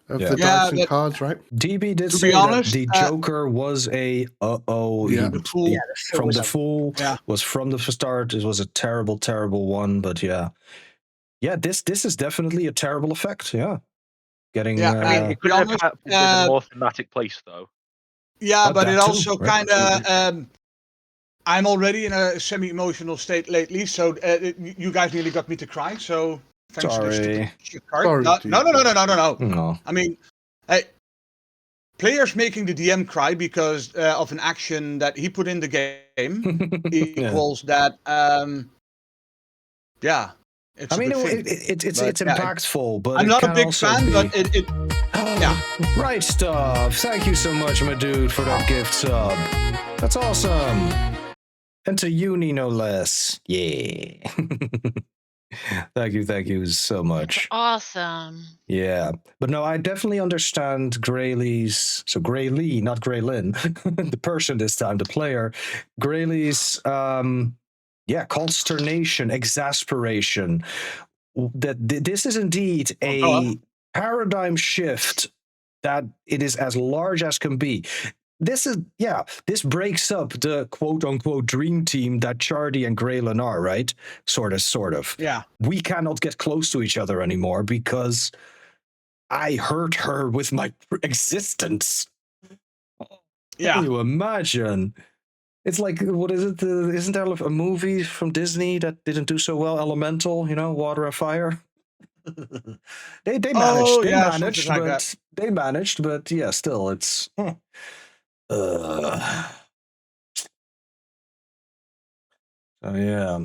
[SPEAKER 5] dice and cards, right?
[SPEAKER 1] DB did say
[SPEAKER 4] honest,
[SPEAKER 1] that the Joker was a
[SPEAKER 5] the
[SPEAKER 4] fool.
[SPEAKER 1] From the fool was from the start. It was a terrible, terrible one. But yeah, this is definitely a terrible effect. Yeah. getting.
[SPEAKER 4] Yeah,
[SPEAKER 7] I mean,
[SPEAKER 4] to
[SPEAKER 7] it
[SPEAKER 4] be
[SPEAKER 7] could have
[SPEAKER 4] honest,
[SPEAKER 7] happened in a more thematic place, though.
[SPEAKER 4] yeah,
[SPEAKER 1] Oh,
[SPEAKER 4] but
[SPEAKER 1] that
[SPEAKER 4] it
[SPEAKER 1] too,
[SPEAKER 4] also
[SPEAKER 1] right.
[SPEAKER 4] kind of. I'm already in a semi-emotional state lately, so you guys nearly got me to cry. So thanks to the
[SPEAKER 1] Sorry.
[SPEAKER 4] stupid shit card.
[SPEAKER 5] Sorry,
[SPEAKER 4] No,
[SPEAKER 5] dude.
[SPEAKER 4] no.
[SPEAKER 1] No.
[SPEAKER 4] I mean, players making the DM cry because of an action that he put in the game equals that. Yeah, it's
[SPEAKER 1] I
[SPEAKER 4] a
[SPEAKER 1] mean,
[SPEAKER 4] good thing.
[SPEAKER 1] it's
[SPEAKER 4] But, yeah,
[SPEAKER 1] impactful, but
[SPEAKER 4] I'm
[SPEAKER 1] it
[SPEAKER 4] not a
[SPEAKER 1] can
[SPEAKER 4] big
[SPEAKER 1] also
[SPEAKER 4] fan,
[SPEAKER 1] be.
[SPEAKER 4] but it yeah.
[SPEAKER 1] Right stuff. Thank you so much, my dude, for that gift sub. That's awesome. And to uni, no less. Yeah. Thank you so much.
[SPEAKER 6] Awesome.
[SPEAKER 1] Yeah. But no, I definitely understand Graylee's. So Graylee, not Graylin, the person this time, the player. Graylee's, consternation, exasperation. That this is indeed
[SPEAKER 4] Oh, God.
[SPEAKER 1] a paradigm shift that it is as large as can be. This breaks up the quote unquote dream team that Chardy and Graylin are, right? Sort of.
[SPEAKER 4] Yeah.
[SPEAKER 1] We cannot get close to each other anymore because I hurt her with my existence.
[SPEAKER 4] Yeah.
[SPEAKER 1] Can you imagine? It's like, what is it? Isn't there a movie from Disney that didn't do so well? Elemental, Water and Fire. they managed.
[SPEAKER 4] Oh,
[SPEAKER 1] They
[SPEAKER 4] yeah,
[SPEAKER 1] managed,
[SPEAKER 4] something like
[SPEAKER 1] but
[SPEAKER 4] that.
[SPEAKER 1] they managed, but yeah, still, it's. So yeah.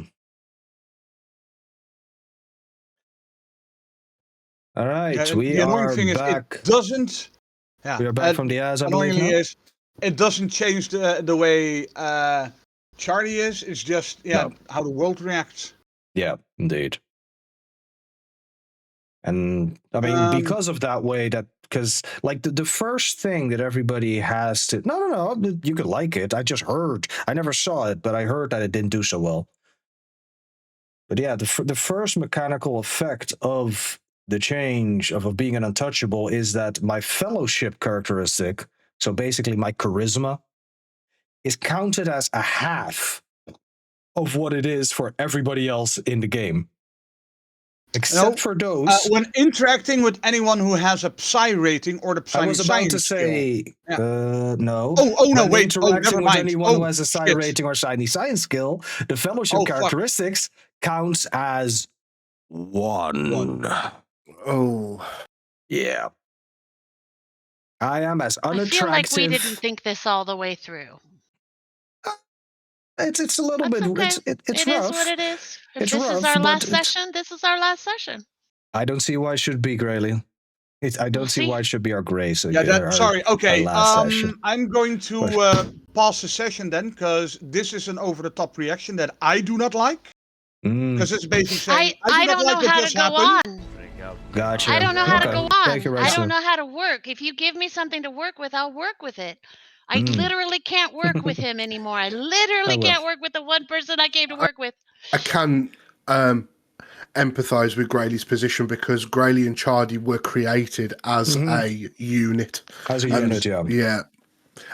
[SPEAKER 1] All right,
[SPEAKER 4] Yeah,
[SPEAKER 1] we
[SPEAKER 4] the annoying
[SPEAKER 1] are
[SPEAKER 4] thing is
[SPEAKER 1] back.
[SPEAKER 4] it doesn't. Yeah.
[SPEAKER 1] We are back from the ass, I believe.
[SPEAKER 4] Annoyingly
[SPEAKER 1] No?
[SPEAKER 4] is it doesn't change the way Charlie is. It's just
[SPEAKER 1] No.
[SPEAKER 4] how the world reacts.
[SPEAKER 1] Yeah, indeed. And I mean, because of that way, because like the first thing that everybody has to no, you could like it. I just heard. I never saw it, but I heard that it didn't do so well. But yeah, the first mechanical effect of the change of being an untouchable is that my fellowship characteristic, so basically my charisma, is counted as a half of what it is for everybody else in the game. Except for those.
[SPEAKER 4] When interacting with anyone who has a Psy rating or the Psy
[SPEAKER 1] I was about to
[SPEAKER 4] skill.
[SPEAKER 1] say, no.
[SPEAKER 4] Oh no,
[SPEAKER 1] When
[SPEAKER 4] wait. Oh,
[SPEAKER 1] interacting
[SPEAKER 4] never
[SPEAKER 1] with
[SPEAKER 4] mind.
[SPEAKER 1] anyone who has a Psi rating or shiny science skill, the fellowship characteristics counts as 1.
[SPEAKER 5] Oh.
[SPEAKER 1] Yeah. I am as unattractive.
[SPEAKER 6] I feel like we didn't think this all the way through.
[SPEAKER 1] It's a little
[SPEAKER 6] That's
[SPEAKER 1] bit.
[SPEAKER 6] okay.
[SPEAKER 1] It's
[SPEAKER 6] It
[SPEAKER 1] rough.
[SPEAKER 6] is what it is. If
[SPEAKER 1] It's
[SPEAKER 6] this
[SPEAKER 1] rough,
[SPEAKER 6] is our
[SPEAKER 1] but
[SPEAKER 6] last session, this is our last session.
[SPEAKER 1] I don't see why it should be, Grayley. I don't see why it should be our grace.
[SPEAKER 4] Sorry. Okay.
[SPEAKER 1] Our session.
[SPEAKER 4] I'm going to pause the session then, because this is an over-the-top reaction that I do not like. Because it's basically saying
[SPEAKER 6] I don't know how to go on.
[SPEAKER 1] Gotcha.
[SPEAKER 6] I don't know how to go on.
[SPEAKER 1] Thank you,
[SPEAKER 6] I don't know how to work. If you give me something to work with, I'll work with it. I literally can't work with him anymore. I literally can't work with the one person I came to work with.
[SPEAKER 5] I can empathise with Grayley's position because Grayley and Chardy were created as a unit.
[SPEAKER 1] As a unit, yeah.
[SPEAKER 5] Yeah.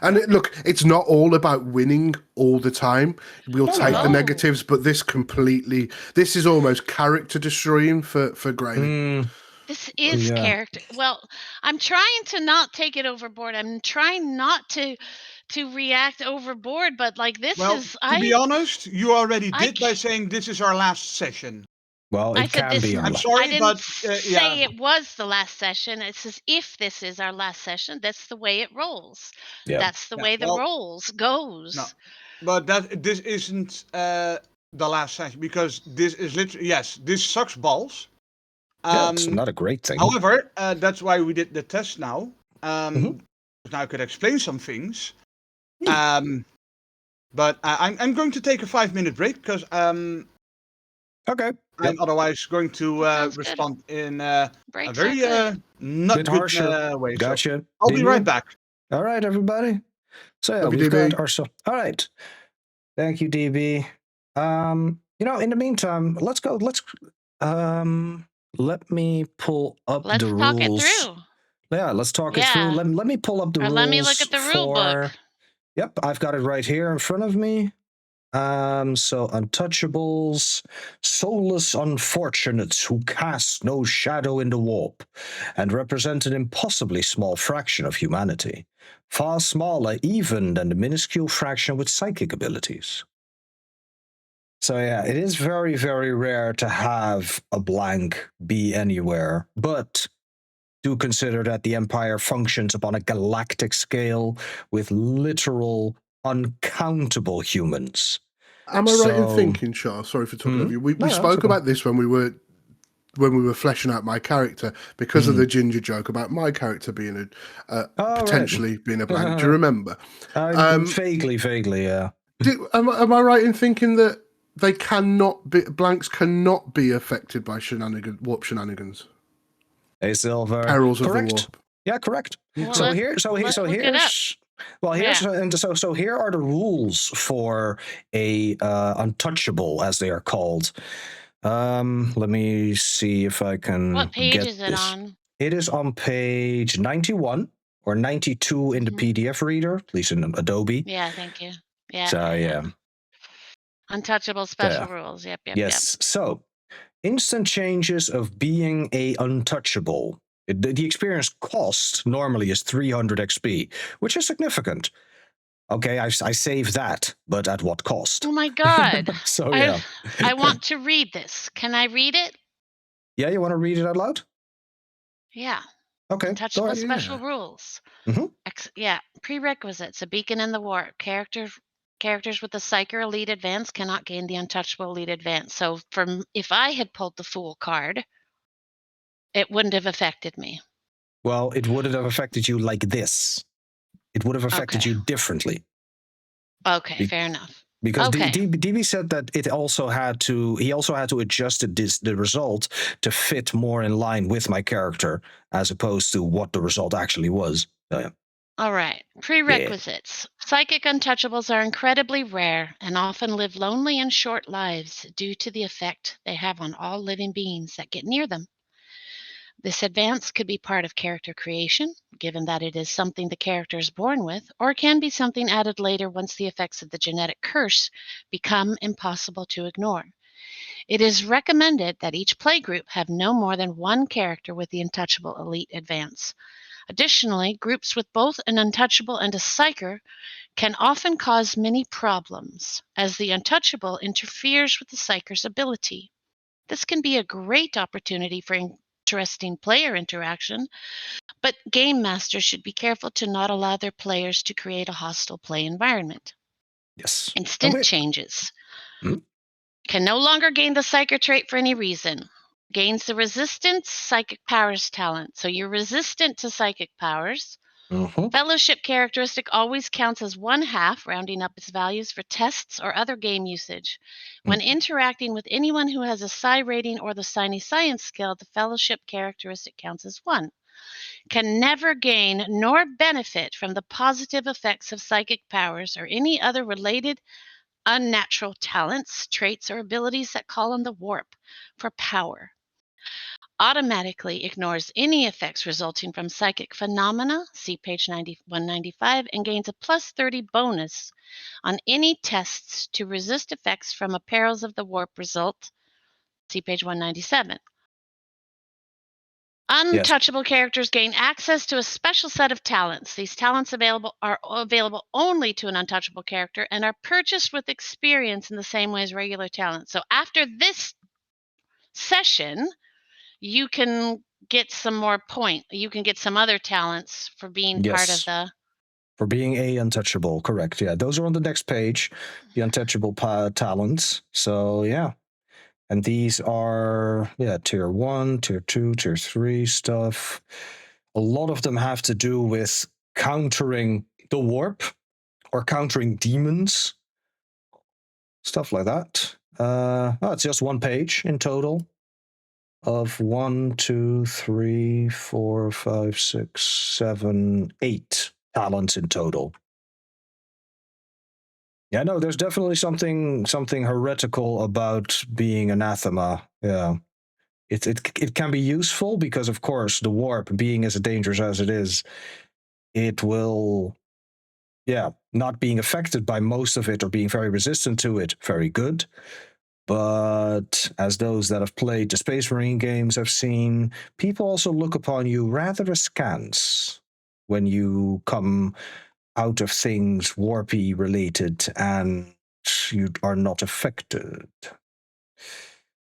[SPEAKER 5] And look, it's not all about winning all the time. We'll take the negatives, but this is almost character destroying for Grayley.
[SPEAKER 6] This is character. Well, I'm trying to not take it overboard. I'm trying not to react overboard, but like this is.
[SPEAKER 4] To be honest, you already did by saying this is our last session.
[SPEAKER 1] Well, it can be.
[SPEAKER 4] I'm sorry,
[SPEAKER 6] I didn't
[SPEAKER 4] but
[SPEAKER 6] say it was the last session. It says if this is our last session, that's the way it rolls.
[SPEAKER 1] Yeah.
[SPEAKER 6] That's the way the rolls goes.
[SPEAKER 4] No, but this isn't the last session because this is literally this sucks balls.
[SPEAKER 1] It's not a great thing.
[SPEAKER 4] However, that's why we did the test now. Now I could explain some things. But I'm going to take a 5-minute break because
[SPEAKER 1] okay.
[SPEAKER 4] I'm otherwise going to respond in a very not good way.
[SPEAKER 1] Gotcha.
[SPEAKER 4] So I'll be right back.
[SPEAKER 1] All right, everybody. So yeah, we've got our all right. Thank you, DB. In the meantime, let's go. Let me pull up the rules.
[SPEAKER 6] Let's talk it through.
[SPEAKER 1] Yeah, let's talk it through. Let me pull up the rules.
[SPEAKER 6] Let me look at the rule book.
[SPEAKER 1] Yep, I've got it right here in front of me. So untouchables, soulless unfortunates who cast no shadow in the warp, and represent an impossibly small fraction of humanity, far smaller even than the minuscule fraction with psychic abilities. So yeah, it is very, very rare to have a blank be anywhere, but do consider that the Empire functions upon a galactic scale with literal, uncountable humans.
[SPEAKER 5] Am I right in
[SPEAKER 1] So-
[SPEAKER 5] thinking, Char? Sorry for talking over you. We
[SPEAKER 1] No, it's
[SPEAKER 5] spoke
[SPEAKER 1] okay.
[SPEAKER 5] about this when we were fleshing out my character because of the ginger joke about my character being potentially being a blank. Do you remember?
[SPEAKER 1] Vaguely, yeah.
[SPEAKER 5] Am I right in thinking that they blanks cannot be affected by warp shenanigans?
[SPEAKER 1] Hey, Silver.
[SPEAKER 5] Perils
[SPEAKER 1] Correct.
[SPEAKER 5] of the warp.
[SPEAKER 1] Yeah, correct.
[SPEAKER 6] Well,
[SPEAKER 1] So
[SPEAKER 6] let's look it up.
[SPEAKER 1] Here are the rules for a untouchable, as they are called. Let me see if I can.
[SPEAKER 6] What page
[SPEAKER 1] get
[SPEAKER 6] is it
[SPEAKER 1] this.
[SPEAKER 6] on?
[SPEAKER 1] It is on page 91 or 92 in the PDF reader, at least in Adobe.
[SPEAKER 6] Yeah, thank you. Yeah.
[SPEAKER 1] So yeah.
[SPEAKER 6] Untouchable special rules. Yep.
[SPEAKER 1] Yes. So, instant changes of being a untouchable. The experience cost normally is 300 XP, which is significant. Okay, I save that, but at what cost?
[SPEAKER 6] Oh my god.
[SPEAKER 1] So yeah.
[SPEAKER 6] I want to read this. Can I read it?
[SPEAKER 1] Yeah, you want to read it out loud?
[SPEAKER 6] Yeah.
[SPEAKER 1] Okay.
[SPEAKER 6] Untouchable special rules.
[SPEAKER 1] Mhm.
[SPEAKER 6] Prerequisites. A beacon in the warp. Characters with the Psyker Elite Advance cannot gain the Untouchable Elite Advance. So if I had pulled the Fool card, it wouldn't have affected me.
[SPEAKER 1] Well, it wouldn't have affected you like this. It would have affected you differently.
[SPEAKER 6] Okay, fair enough.
[SPEAKER 1] Because
[SPEAKER 6] Okay.
[SPEAKER 1] DB said that he also had to adjust the result to fit more in line with my character as opposed to what the result actually was. So, yeah.
[SPEAKER 6] All right. Prerequisites. Psychic untouchables are incredibly rare and often live lonely and short lives due to the effect they have on all living beings that get near them. This advance could be part of character creation, given that it is something the character is born with, or can be something added later once the effects of the genetic curse become impossible to ignore. It is recommended that each playgroup have no more than one character with the Untouchable Elite Advance. Additionally, groups with both an Untouchable and a Psyker can often cause many problems, as the Untouchable interferes with the Psyker's ability. This can be a great opportunity for interesting player interaction, but game masters should be careful to not allow their players to create a hostile play environment.
[SPEAKER 1] Yes.
[SPEAKER 6] Instant changes.
[SPEAKER 1] Hmm?
[SPEAKER 6] Can no longer gain the Psyker trait for any reason. Gains the Resistance Psychic Powers talent. So you're resistant to psychic powers. Fellowship characteristic always counts as 1/2, rounding up its values for tests or other game usage. When interacting with anyone who has a Psi rating or the Psi Science skill, the Fellowship characteristic counts as 1. Can never gain nor benefit from the positive effects of psychic powers or any other related unnatural talents, traits, or abilities that call on the warp for power. Automatically ignores any effects resulting from psychic phenomena, see page 195, and gains a +30 bonus on any tests to resist effects from a Perils of the Warp result, see page 197. Untouchable characters gain access to a special set of talents. These talents are available only to an untouchable character and are purchased with experience in the same way as regular talents. So after this session, you can get some more you can get some other talents for being part of the...
[SPEAKER 1] For being a untouchable, correct. Yeah, those are on the next page, the untouchable talents. So yeah. And these are, tier 1, tier 2, tier 3 stuff. A lot of them have to do with countering the warp or countering demons. Stuff like that. It's just one page in total of 1, 2, 3, 4, 5, 6, 7, 8 talents in total. Yeah, no, there's definitely something heretical about being anathema. Yeah. It can be useful because, of course, the warp, being as dangerous as it is, it will not being affected by most of it or being very resistant to it, very good. But as those that have played the Space Marine games have seen, people also look upon you rather askance when you come out of things warpy related and you are not affected.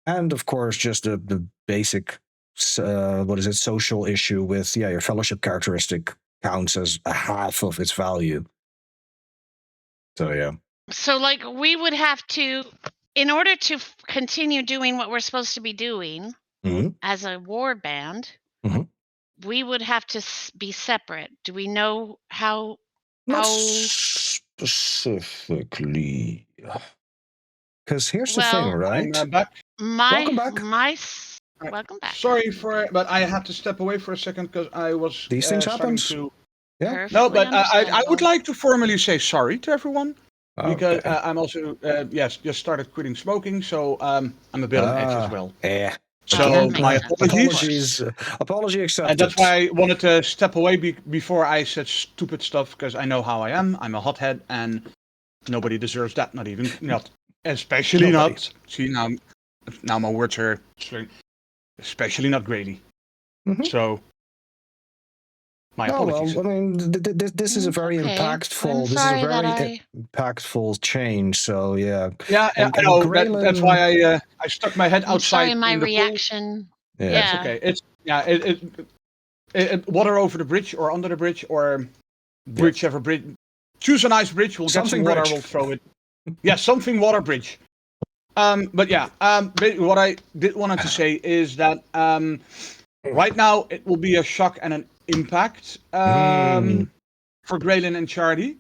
[SPEAKER 1] And of course, just the basic, social issue with, your fellowship characteristic counts as a half of its value. So, yeah.
[SPEAKER 6] So, like, we would have to, in order to continue doing what we're supposed to be doing as a war band, we would have to be separate. Do we know how?
[SPEAKER 1] Not specifically. Because here's the thing, right?
[SPEAKER 4] I'm back.
[SPEAKER 1] Welcome back.
[SPEAKER 6] Welcome back.
[SPEAKER 4] Sorry but I had to step away for a second because I was.
[SPEAKER 1] These things happen.
[SPEAKER 6] Yeah.
[SPEAKER 4] No, but I would like to formally say sorry to everyone. Because
[SPEAKER 1] Okay.
[SPEAKER 4] I'm also just started quitting smoking, so I'm a bit on edge as well.
[SPEAKER 1] Yeah.
[SPEAKER 4] So
[SPEAKER 6] that
[SPEAKER 4] my
[SPEAKER 6] makes sense.
[SPEAKER 4] apologies.
[SPEAKER 1] Apology accepted.
[SPEAKER 4] And that's why I wanted to step away before I said stupid stuff, because I know how I am. I'm a hothead, and nobody deserves that. Especially
[SPEAKER 1] Nobody.
[SPEAKER 4] not. See, now my words are especially not Grady. So. My apologies.
[SPEAKER 1] Well, I mean, this is a very impactful. This is a very impactful change. So yeah.
[SPEAKER 4] Yeah, I know. That's why I stuck my head outside.
[SPEAKER 6] Sorry, my reaction.
[SPEAKER 1] Yeah,
[SPEAKER 4] it's okay. It's water over the bridge or under the bridge or whichever bridge. Choose a nice bridge. We'll get some water. We'll throw it. Yeah, something water bridge. But yeah. What I did wanted to say is that right now it will be a shock and an impact for Graylin and Chardy.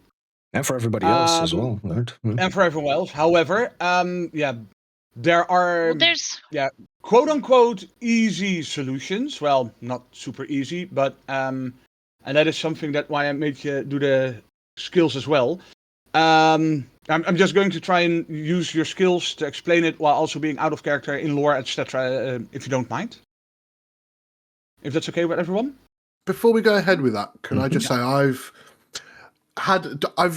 [SPEAKER 1] And for everybody else as well. Right?
[SPEAKER 4] And for everyone else. However, there are quote unquote easy solutions. Well, not super easy, but and that is something that why I made you do the skills as well. I'm just going to try and use your skills to explain it while also being out of character in lore, etc. If you don't mind. If that's okay with everyone.
[SPEAKER 5] Before we go ahead with that, can I just say I've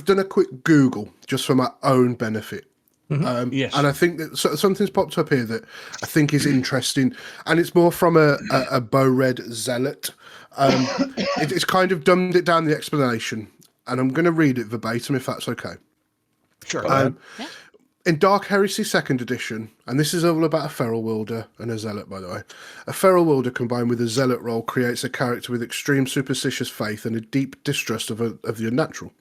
[SPEAKER 5] done a quick Google just for my own benefit.
[SPEAKER 4] Yes.
[SPEAKER 5] And I think that something's popped up here that I think is interesting, and it's more from a Bow-Red zealot. It's kind of dumbed it down, the explanation, and I'm going to read it verbatim if that's okay.
[SPEAKER 4] Sure.
[SPEAKER 5] In Dark Heresy 2nd edition, and this is all about a feral wielder and a zealot, by the way, a feral wielder combined with a zealot role creates a character with extreme superstitious faith and a deep distrust of the unnatural.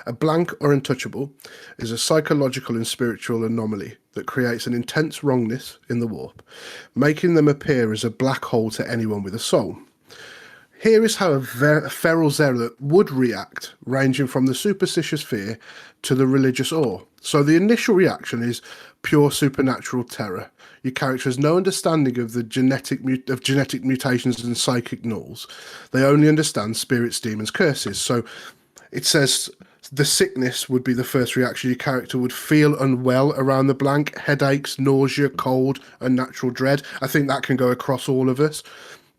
[SPEAKER 5] A blank or untouchable is a psychological and spiritual anomaly that creates an intense wrongness in the warp, making them appear as a black hole to anyone with a soul. Here is how a feral zealot would react, ranging from the superstitious fear to the religious awe. So the initial reaction is pure supernatural terror. Your character has no understanding of the genetic mutations and psychic nulls. They only understand spirits, demons, curses. So it says the sickness would be the first reaction. Your character would feel unwell around the blank, headaches, nausea, cold, unnatural dread. I think that can go across all of us.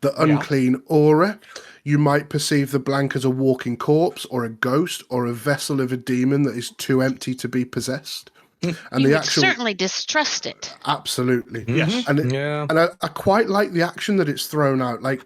[SPEAKER 5] The unclean aura. You might perceive the blank as a walking corpse or a ghost or a vessel of a demon that is too empty to be possessed. And
[SPEAKER 6] you would certainly distrust it.
[SPEAKER 5] Absolutely.
[SPEAKER 4] Yes.
[SPEAKER 5] And I quite like the action that it's thrown out. Like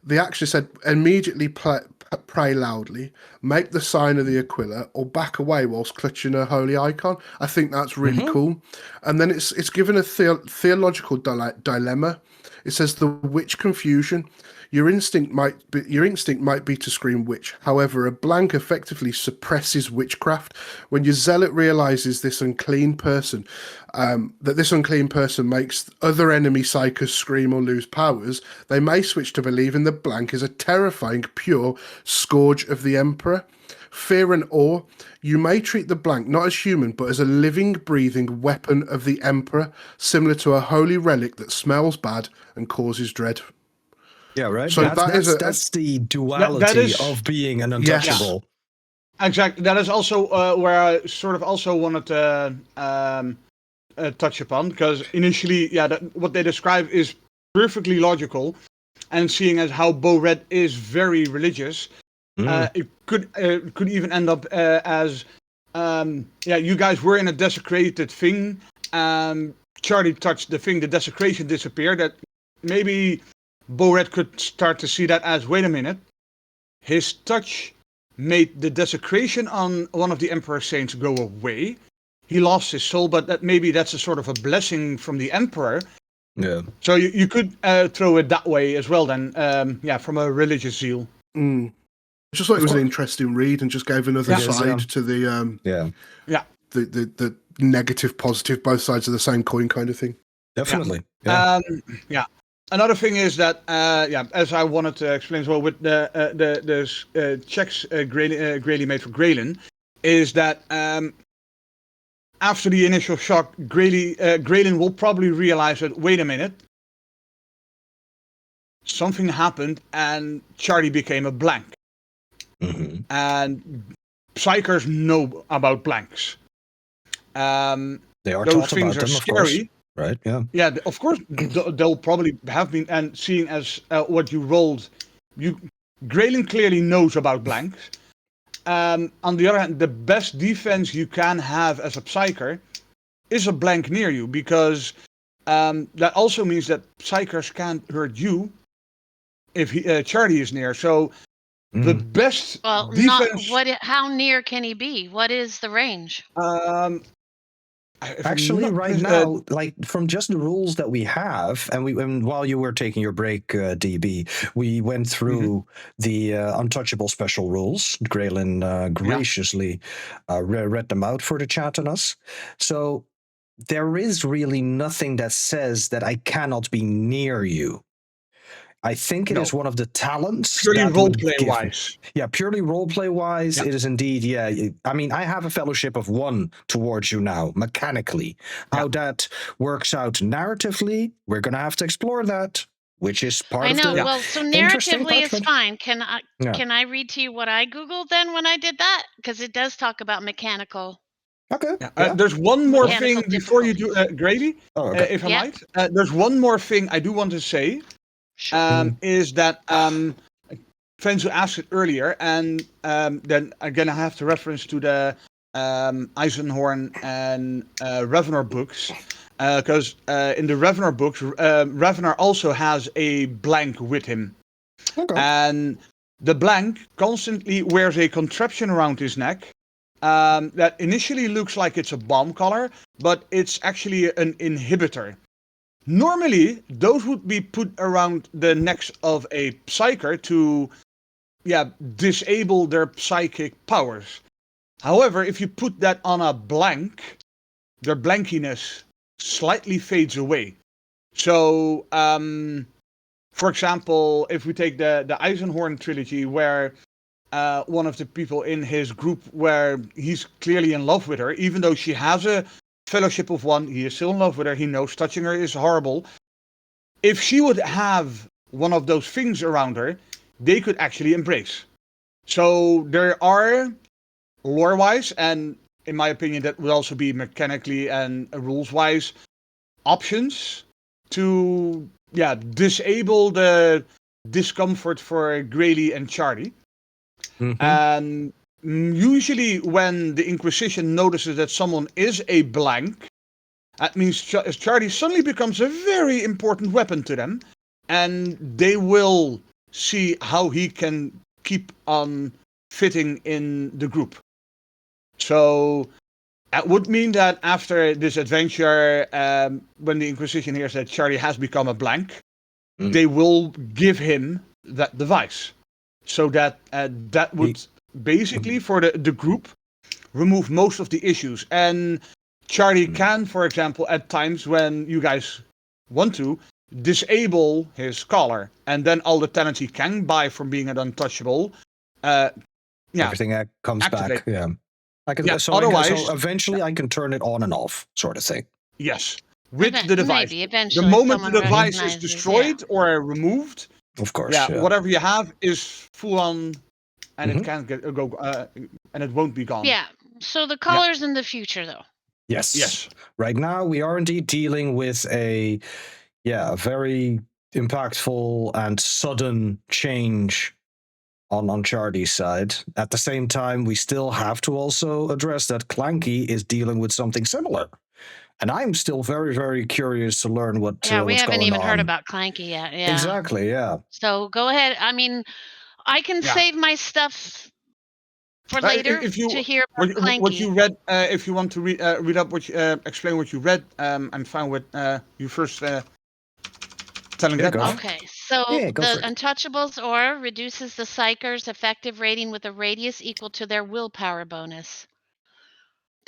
[SPEAKER 5] the action said, immediately pray loudly, make the sign of the Aquila, or back away whilst clutching a holy icon. I think that's really cool. And then it's given a theological dilemma. It says the witch confusion. Your instinct might be to scream witch. However, a blank effectively suppresses witchcraft. When your zealot realizes this unclean person, that this unclean person makes other enemy psychos scream or lose powers, they may switch to believing the blank is a terrifying, pure scourge of the Emperor. Fear and awe. You may treat the blank not as human, but as a living, breathing weapon of the Emperor, similar to a holy relic that smells bad and causes dread.
[SPEAKER 1] Yeah, right.
[SPEAKER 5] So
[SPEAKER 1] that's the duality of being an untouchable.
[SPEAKER 4] Yes. Exactly. That is also where I sort of also wanted to touch upon, because initially, what they describe is perfectly logical, and seeing as how Bow-Red is very religious, It could even end up as you guys were in a desecrated thing. Charlie touched the thing, the desecration disappeared. That maybe Bored could start to see that as, wait a minute, his touch made the desecration on one of the Emperor's Saints go away. He lost his soul, but that's a sort of a blessing from the Emperor.
[SPEAKER 1] Yeah.
[SPEAKER 4] So you could throw it that way as well then, from a religious zeal.
[SPEAKER 5] I just thought it was an interesting read and just gave another side to the the negative, positive, both sides of the same coin kind of thing.
[SPEAKER 1] Definitely.
[SPEAKER 4] Yeah. Another thing is that, as I wanted to explain as well with the checks Grayley made for Graylin, is that after the initial shock, Graylin will probably realize that, wait a minute, something happened and Charlie became a blank.
[SPEAKER 1] Mm-hmm.
[SPEAKER 4] And Psychers know about blanks.
[SPEAKER 1] They are
[SPEAKER 4] those
[SPEAKER 1] taught
[SPEAKER 4] things
[SPEAKER 1] about
[SPEAKER 4] are
[SPEAKER 1] them, of
[SPEAKER 4] scary.
[SPEAKER 1] course. Right, yeah.
[SPEAKER 4] Yeah, of course, they'll probably have been, and seeing as what you rolled, Graylin clearly knows about blanks. On the other hand, the best defense you can have as a Psyker is a blank near you, because that also means that Psykers can't hurt you if Charlie is near. So the best defense...
[SPEAKER 6] How near can he be? What is the range?
[SPEAKER 1] Actually, right now, like from just the rules that we have, and while you were taking your break, DB, we went through the untouchable special rules. Graylin graciously read them out for the chat and us. So there is really nothing that says that I cannot be near you. I think it is one of the talents.
[SPEAKER 4] Purely roleplay wise.
[SPEAKER 1] Yeah, purely roleplay wise, it is indeed. Yeah, I mean, I have a fellowship of 1 towards you now, mechanically. How that works out narratively, we're going to have to explore that, which is part of the. I know.
[SPEAKER 6] Well, so narratively is fine. Can I read to you what I Googled then when I did that? Because it does talk about mechanical.
[SPEAKER 1] Okay.
[SPEAKER 4] There's one more thing before you do, Grady, if I might. There's one more thing I do want to say. Is that friends who asked it earlier, and then again I have to reference to the Eisenhorn and Revenor books, because in the Revenor books, Revenor also has a blank with him, and the blank constantly wears a contraption around his neck that initially looks like it's a bomb collar, but it's actually an inhibitor. Normally, those would be put around the necks of a Psyker to, disable their psychic powers. However, if you put that on a blank, their blankiness slightly fades away. So, for example, if we take the Eisenhorn trilogy, where one of the people in his group, where he's clearly in love with her, even though she has a fellowship of 1, he is still in love with her, he knows touching her is horrible. If she would have one of those things around her, they could actually embrace. So there are, lore-wise, and in my opinion that would also be mechanically and rules-wise, options to disable the discomfort for Grayley and Charlie. And usually when the Inquisition notices that someone is a blank, that means Charlie suddenly becomes a very important weapon to them, and they will see how he can keep on fitting in the group. So that would mean that after this adventure, when the Inquisition hears that Charlie has become a blank, they will give him that device. So that that would basically, for the group, remove most of the issues. And Charlie can, for example, at times when you guys want to, disable his collar, and then all the talents he can buy from being an untouchable,
[SPEAKER 1] everything comes
[SPEAKER 4] activate.
[SPEAKER 1] back. I can. So eventually, I can turn it on and off, sort of thing.
[SPEAKER 4] Yes, with the device.
[SPEAKER 6] Maybe eventually,
[SPEAKER 4] the moment the device is destroyed or removed,
[SPEAKER 1] of course,
[SPEAKER 4] whatever you have is full on, and it can't go, and it won't be gone.
[SPEAKER 6] Yeah. So the collar's in the future, though.
[SPEAKER 1] Yes. Right now, we are indeed dealing with a very impactful and sudden change on Chardy's side. At the same time, we still have to also address that Clanky is dealing with something similar. And I'm still very, very curious to learn
[SPEAKER 6] we
[SPEAKER 1] what's
[SPEAKER 6] haven't
[SPEAKER 1] going
[SPEAKER 6] even
[SPEAKER 1] on.
[SPEAKER 6] heard about Clanky yet. Yeah.
[SPEAKER 1] Exactly, yeah.
[SPEAKER 6] So go ahead. I mean, I can
[SPEAKER 4] Yeah.
[SPEAKER 6] save my stuff for later
[SPEAKER 4] If you,
[SPEAKER 6] to hear about
[SPEAKER 4] what
[SPEAKER 6] Clanky.
[SPEAKER 4] you read, if you want to read up what explain what you read, I'm fine with you first telling
[SPEAKER 1] Yeah,
[SPEAKER 4] that
[SPEAKER 1] go
[SPEAKER 4] now.
[SPEAKER 6] Okay, so
[SPEAKER 1] Yeah, go
[SPEAKER 6] the
[SPEAKER 1] for it.
[SPEAKER 6] Untouchables aura reduces the Psyker's effective rating with a radius equal to their willpower bonus.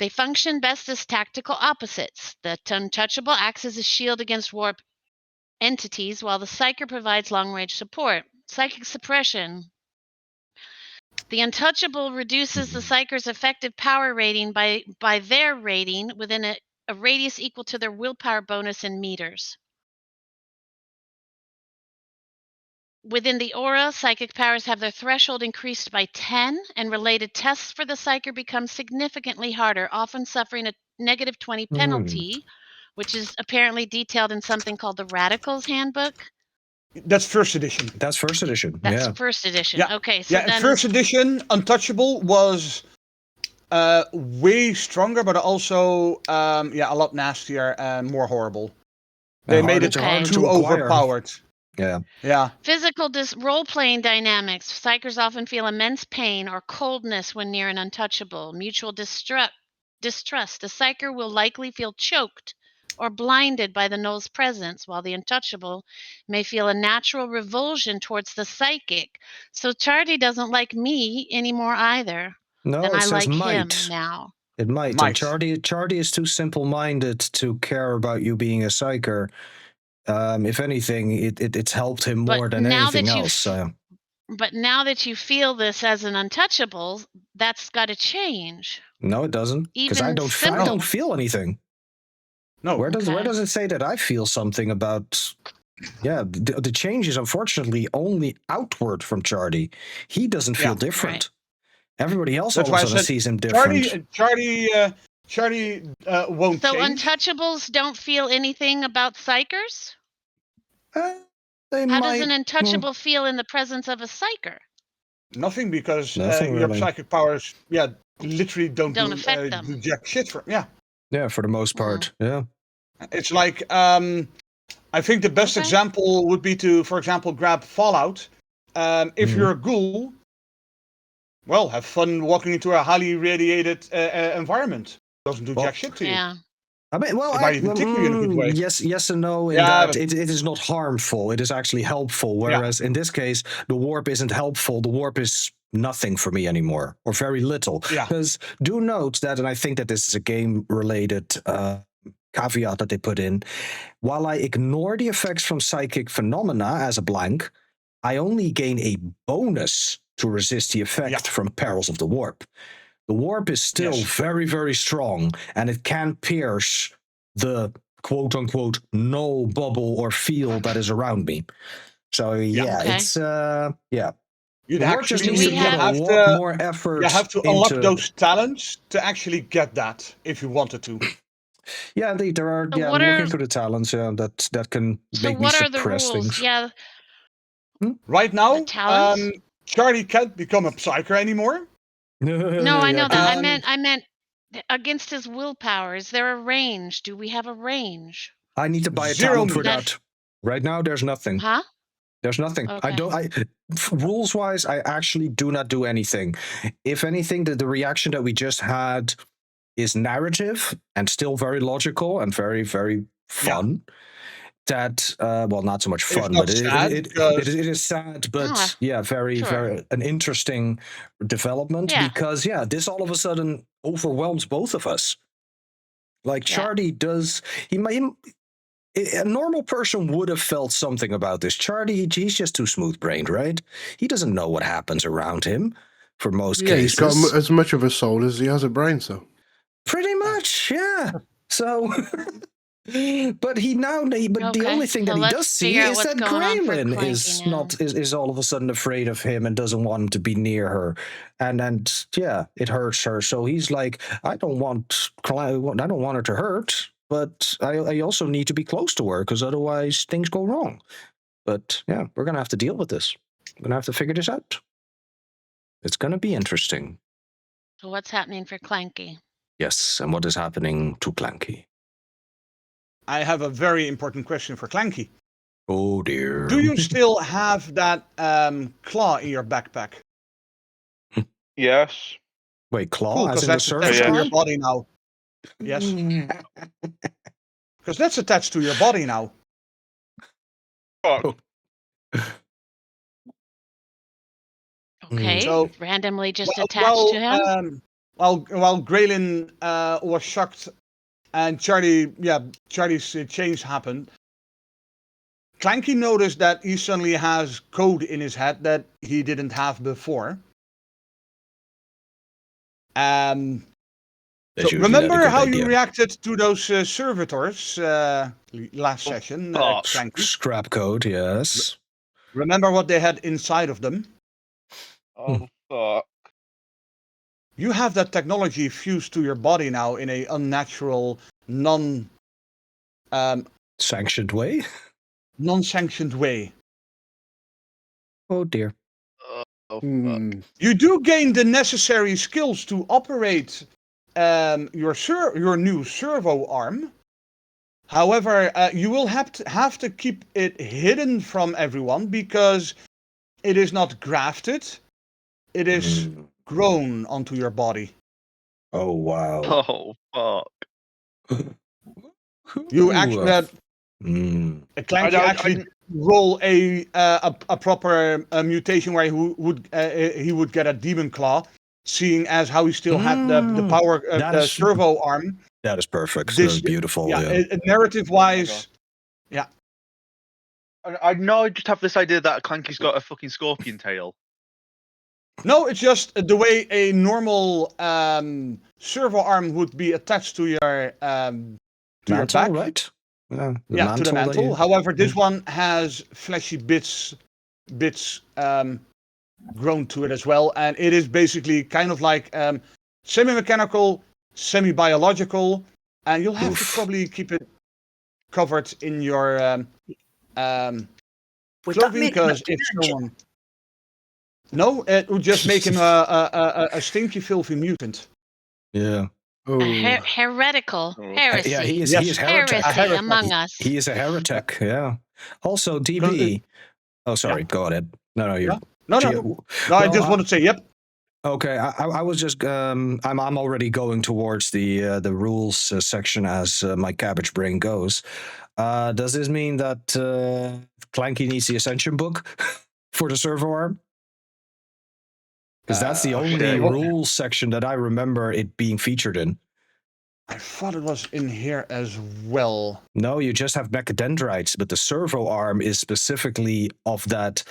[SPEAKER 6] They function best as tactical opposites. The Untouchable acts as a shield against warp entities, while the Psyker provides long-range support. Psychic suppression. The Untouchable reduces the Psyker's effective power rating by their rating within a radius equal to their willpower bonus in meters. Within the aura, psychic powers have their threshold increased by 10, and related tests for the psyker become significantly harder, often suffering a negative 20 penalty, which is apparently detailed in something called the Radicals Handbook.
[SPEAKER 4] That's first edition.
[SPEAKER 1] That's first edition.
[SPEAKER 6] That's
[SPEAKER 1] Yeah.
[SPEAKER 6] first edition.
[SPEAKER 4] Yeah.
[SPEAKER 6] Okay, so
[SPEAKER 4] Yeah,
[SPEAKER 6] then
[SPEAKER 4] first edition, Untouchable was way stronger, but also a lot nastier and more horrible. They
[SPEAKER 1] And
[SPEAKER 4] made
[SPEAKER 1] harder
[SPEAKER 4] it
[SPEAKER 1] to- harder
[SPEAKER 4] too
[SPEAKER 1] to acquire.
[SPEAKER 4] overpowered.
[SPEAKER 1] Yeah.
[SPEAKER 4] Yeah.
[SPEAKER 6] physical role-playing dynamics. Psychers often feel immense pain or coldness when near an untouchable. Mutual distrust. A psyker will likely feel choked or blinded by the null's presence, while the untouchable may feel a natural revulsion towards the psychic. So Chardy doesn't like me anymore either.
[SPEAKER 1] No,
[SPEAKER 6] Then
[SPEAKER 1] it
[SPEAKER 6] I
[SPEAKER 1] says
[SPEAKER 6] like
[SPEAKER 1] might.
[SPEAKER 6] him now.
[SPEAKER 1] It might.
[SPEAKER 4] Might.
[SPEAKER 1] And Chardy is too simple-minded to care about you being a psyker. If anything, it's helped him more than
[SPEAKER 6] now
[SPEAKER 1] anything
[SPEAKER 6] that
[SPEAKER 1] else.
[SPEAKER 6] But now that you feel this as an untouchable, that's got to change.
[SPEAKER 1] No, it doesn't. Because I
[SPEAKER 6] Even
[SPEAKER 1] don't. I
[SPEAKER 6] simple.
[SPEAKER 1] don't feel anything.
[SPEAKER 4] No.
[SPEAKER 1] Where does
[SPEAKER 6] Okay.
[SPEAKER 1] it say that I feel something about? Yeah, the change is unfortunately only outward from Chardy. He doesn't feel
[SPEAKER 4] Yeah.
[SPEAKER 1] different.
[SPEAKER 6] Right.
[SPEAKER 1] Everybody else
[SPEAKER 4] That's
[SPEAKER 1] all
[SPEAKER 4] why
[SPEAKER 1] of
[SPEAKER 4] I
[SPEAKER 1] a sudden
[SPEAKER 4] said
[SPEAKER 1] sees him different.
[SPEAKER 4] Chardy won't
[SPEAKER 6] So
[SPEAKER 4] change.
[SPEAKER 6] untouchables don't feel anything about psychers?
[SPEAKER 1] They
[SPEAKER 6] How
[SPEAKER 1] might.
[SPEAKER 6] does an untouchable feel in the presence of a psyker?
[SPEAKER 4] Nothing, because
[SPEAKER 1] Nothing
[SPEAKER 4] your
[SPEAKER 1] really.
[SPEAKER 4] psychic powers, literally don't
[SPEAKER 6] affect them.
[SPEAKER 4] do jack shit for. Yeah,
[SPEAKER 1] Yeah, for the most part. Yeah.
[SPEAKER 4] it's like I think the best
[SPEAKER 6] Okay.
[SPEAKER 4] example would be to, for example, grab Fallout. If
[SPEAKER 1] Mhm.
[SPEAKER 4] you're a ghoul, well, have fun walking into a highly radiated environment. Doesn't do
[SPEAKER 1] Well,
[SPEAKER 4] jack shit to you.
[SPEAKER 6] Yeah.
[SPEAKER 1] I mean, well,
[SPEAKER 4] It might even tickle you in a good way.
[SPEAKER 1] Yes and no. In
[SPEAKER 4] Yeah,
[SPEAKER 1] that
[SPEAKER 4] but-
[SPEAKER 1] it is not harmful. It is actually helpful. Whereas in this case, the warp isn't helpful. The warp is nothing for me anymore, or very little.
[SPEAKER 4] Yeah.
[SPEAKER 1] Because do note that, and I think that this is a game-related caveat that they put in. While I ignore the effects from psychic phenomena as a blank, I only gain a bonus to resist the effect from perils of the warp. The warp is still very, very strong, and it can pierce the quote-unquote no bubble or field that is around me. So yeah,
[SPEAKER 6] Okay.
[SPEAKER 1] it's
[SPEAKER 4] You'd
[SPEAKER 1] the warp just
[SPEAKER 4] actually
[SPEAKER 1] needs to
[SPEAKER 6] we
[SPEAKER 1] put
[SPEAKER 6] have
[SPEAKER 1] a lot more effort.
[SPEAKER 4] you have to unlock
[SPEAKER 1] into,
[SPEAKER 4] those talents to actually get that if you wanted to.
[SPEAKER 1] Yeah, indeed, there are.
[SPEAKER 6] So
[SPEAKER 1] Yeah, I'm
[SPEAKER 6] what
[SPEAKER 1] looking
[SPEAKER 6] are-
[SPEAKER 1] through the talents. Yeah, that can
[SPEAKER 6] So
[SPEAKER 1] make me
[SPEAKER 6] what are the
[SPEAKER 1] suppress
[SPEAKER 6] rules?
[SPEAKER 1] things.
[SPEAKER 6] Yeah.
[SPEAKER 4] Right now,
[SPEAKER 6] The talents?
[SPEAKER 4] Charlie can't become a psyker anymore.
[SPEAKER 6] No, I know that.
[SPEAKER 4] Um,
[SPEAKER 6] I meant against his willpower. Is there a range? Do we have a range?
[SPEAKER 1] I need to buy a
[SPEAKER 4] 0
[SPEAKER 1] talent for
[SPEAKER 6] meters.
[SPEAKER 1] that. Right now, there's nothing.
[SPEAKER 6] Huh?
[SPEAKER 1] There's nothing. I
[SPEAKER 6] Okay.
[SPEAKER 1] don't. Rules wise, I actually do not do anything. If anything, the reaction that we just had is narrative and still very logical and very, very fun. That well, not so much
[SPEAKER 4] It's
[SPEAKER 1] fun,
[SPEAKER 4] not
[SPEAKER 1] but
[SPEAKER 4] sad,
[SPEAKER 1] it
[SPEAKER 4] because-
[SPEAKER 1] is sad, but
[SPEAKER 6] Ah,
[SPEAKER 1] yeah, very,
[SPEAKER 6] sure.
[SPEAKER 1] very an interesting development
[SPEAKER 6] Yeah.
[SPEAKER 1] because this all of a sudden overwhelms both of us. Like
[SPEAKER 6] Yeah.
[SPEAKER 1] Chardy does, he might. A normal person would have felt something about this. Chardy, he's just too smooth-brained, right? He doesn't know what happens around him for most
[SPEAKER 5] Yeah,
[SPEAKER 1] cases.
[SPEAKER 5] he's got as much of a soul as he has a brain, so.
[SPEAKER 1] Pretty much, yeah. So, but the
[SPEAKER 6] Okay,
[SPEAKER 1] only thing
[SPEAKER 6] so
[SPEAKER 1] that he
[SPEAKER 6] let's
[SPEAKER 1] does see
[SPEAKER 6] figure out
[SPEAKER 1] is
[SPEAKER 6] what's
[SPEAKER 1] that
[SPEAKER 6] going on for
[SPEAKER 1] Graylin
[SPEAKER 6] Clanky
[SPEAKER 1] is
[SPEAKER 6] now.
[SPEAKER 1] is all of a sudden afraid of him and doesn't want him to be near her, and it hurts her. So he's like, I don't want her to hurt, but I also need to be close to her because otherwise things go wrong. But yeah, we're gonna have to deal with this. We're gonna have to figure this out. It's going to be interesting.
[SPEAKER 6] So what's happening for Clanky?
[SPEAKER 1] Yes, and what is happening to Clanky?
[SPEAKER 4] I have a very important question for Clanky.
[SPEAKER 1] Oh dear.
[SPEAKER 4] Do you still have that claw in your backpack?
[SPEAKER 7] Yes.
[SPEAKER 1] Wait, claw
[SPEAKER 4] Cool,
[SPEAKER 1] as
[SPEAKER 4] because
[SPEAKER 1] in the
[SPEAKER 4] that's
[SPEAKER 1] surface
[SPEAKER 4] attached to
[SPEAKER 7] Yeah.
[SPEAKER 4] your
[SPEAKER 1] arm?
[SPEAKER 4] body now. Yes, because that's attached to your body now.
[SPEAKER 7] Fuck.
[SPEAKER 1] Oh.
[SPEAKER 6] Okay,
[SPEAKER 4] So,
[SPEAKER 6] randomly just
[SPEAKER 4] Well,
[SPEAKER 6] attached to him.
[SPEAKER 4] while Graylin was shocked and Charlie's change happened, Clanky noticed that he suddenly has code in his head that he didn't have before.
[SPEAKER 1] That's
[SPEAKER 4] So
[SPEAKER 1] usually not a
[SPEAKER 4] remember
[SPEAKER 1] good
[SPEAKER 4] how
[SPEAKER 1] idea.
[SPEAKER 4] you reacted to those servitors last session,
[SPEAKER 7] fuck.
[SPEAKER 4] Clanky?
[SPEAKER 1] Scrap code, yes.
[SPEAKER 4] Remember what they had inside of them?
[SPEAKER 7] Oh, fuck.
[SPEAKER 4] You have that technology fused to your body now in a unnatural,
[SPEAKER 1] Sanctioned way?
[SPEAKER 4] non-sanctioned way.
[SPEAKER 1] Oh dear.
[SPEAKER 7] Oh, fuck.
[SPEAKER 4] You do gain the necessary skills to operate your new servo arm. However, you will have to keep it hidden from everyone because it is not grafted. It is
[SPEAKER 1] Mm.
[SPEAKER 4] grown onto your body.
[SPEAKER 1] Oh wow.
[SPEAKER 7] Oh, fuck.
[SPEAKER 4] You actually
[SPEAKER 1] Mm.
[SPEAKER 4] Clanky actually roll a proper mutation where he would get a demon claw, seeing as how he still had the power of
[SPEAKER 1] That
[SPEAKER 4] the
[SPEAKER 1] is-
[SPEAKER 4] servo arm.
[SPEAKER 1] That is perfect.
[SPEAKER 4] This-
[SPEAKER 1] Beautiful.
[SPEAKER 4] Yeah,
[SPEAKER 1] Yeah.
[SPEAKER 4] narrative wise,
[SPEAKER 7] I know I just have this idea that Clanky's got a fucking scorpion tail.
[SPEAKER 4] no, it's just the way a normal servo arm would be attached to your
[SPEAKER 1] Mantle,
[SPEAKER 4] back.
[SPEAKER 1] right? Yeah,
[SPEAKER 4] To the
[SPEAKER 1] that
[SPEAKER 4] mantle.
[SPEAKER 1] you-
[SPEAKER 4] However, this one has fleshy bits grown to it as well, and it is basically kind of like semi-mechanical, semi-biological, and you'll have to
[SPEAKER 1] Oof.
[SPEAKER 4] probably keep it covered in your
[SPEAKER 3] Would that
[SPEAKER 4] clothing
[SPEAKER 3] make
[SPEAKER 4] because
[SPEAKER 3] him a
[SPEAKER 4] if
[SPEAKER 3] ninja?
[SPEAKER 4] someone, no, it would just make him a stinky, filthy mutant.
[SPEAKER 1] Yeah.
[SPEAKER 5] Oh,
[SPEAKER 6] Heretical.
[SPEAKER 7] Oh.
[SPEAKER 6] Heresy.
[SPEAKER 1] Yeah, he is.
[SPEAKER 4] Yes.
[SPEAKER 1] He is heretic.
[SPEAKER 6] Heresy
[SPEAKER 4] heretic.
[SPEAKER 6] among us.
[SPEAKER 1] He is a heretic. Yeah. Also, DB. Oh, sorry. Go ahead. No, you're.
[SPEAKER 4] Yeah. No,
[SPEAKER 1] Gee,
[SPEAKER 4] no, I just want to say, yep.
[SPEAKER 1] Okay, I was just I'm already going towards the rules section as my cabbage brain goes. Does this mean that Clanky needs the Ascension book for the servo arm? Because that's the only
[SPEAKER 7] okay.
[SPEAKER 1] rules section that I remember it being featured in.
[SPEAKER 4] I thought it was in here as well.
[SPEAKER 1] No, you just have mechadendrites, but the servo arm is specifically of that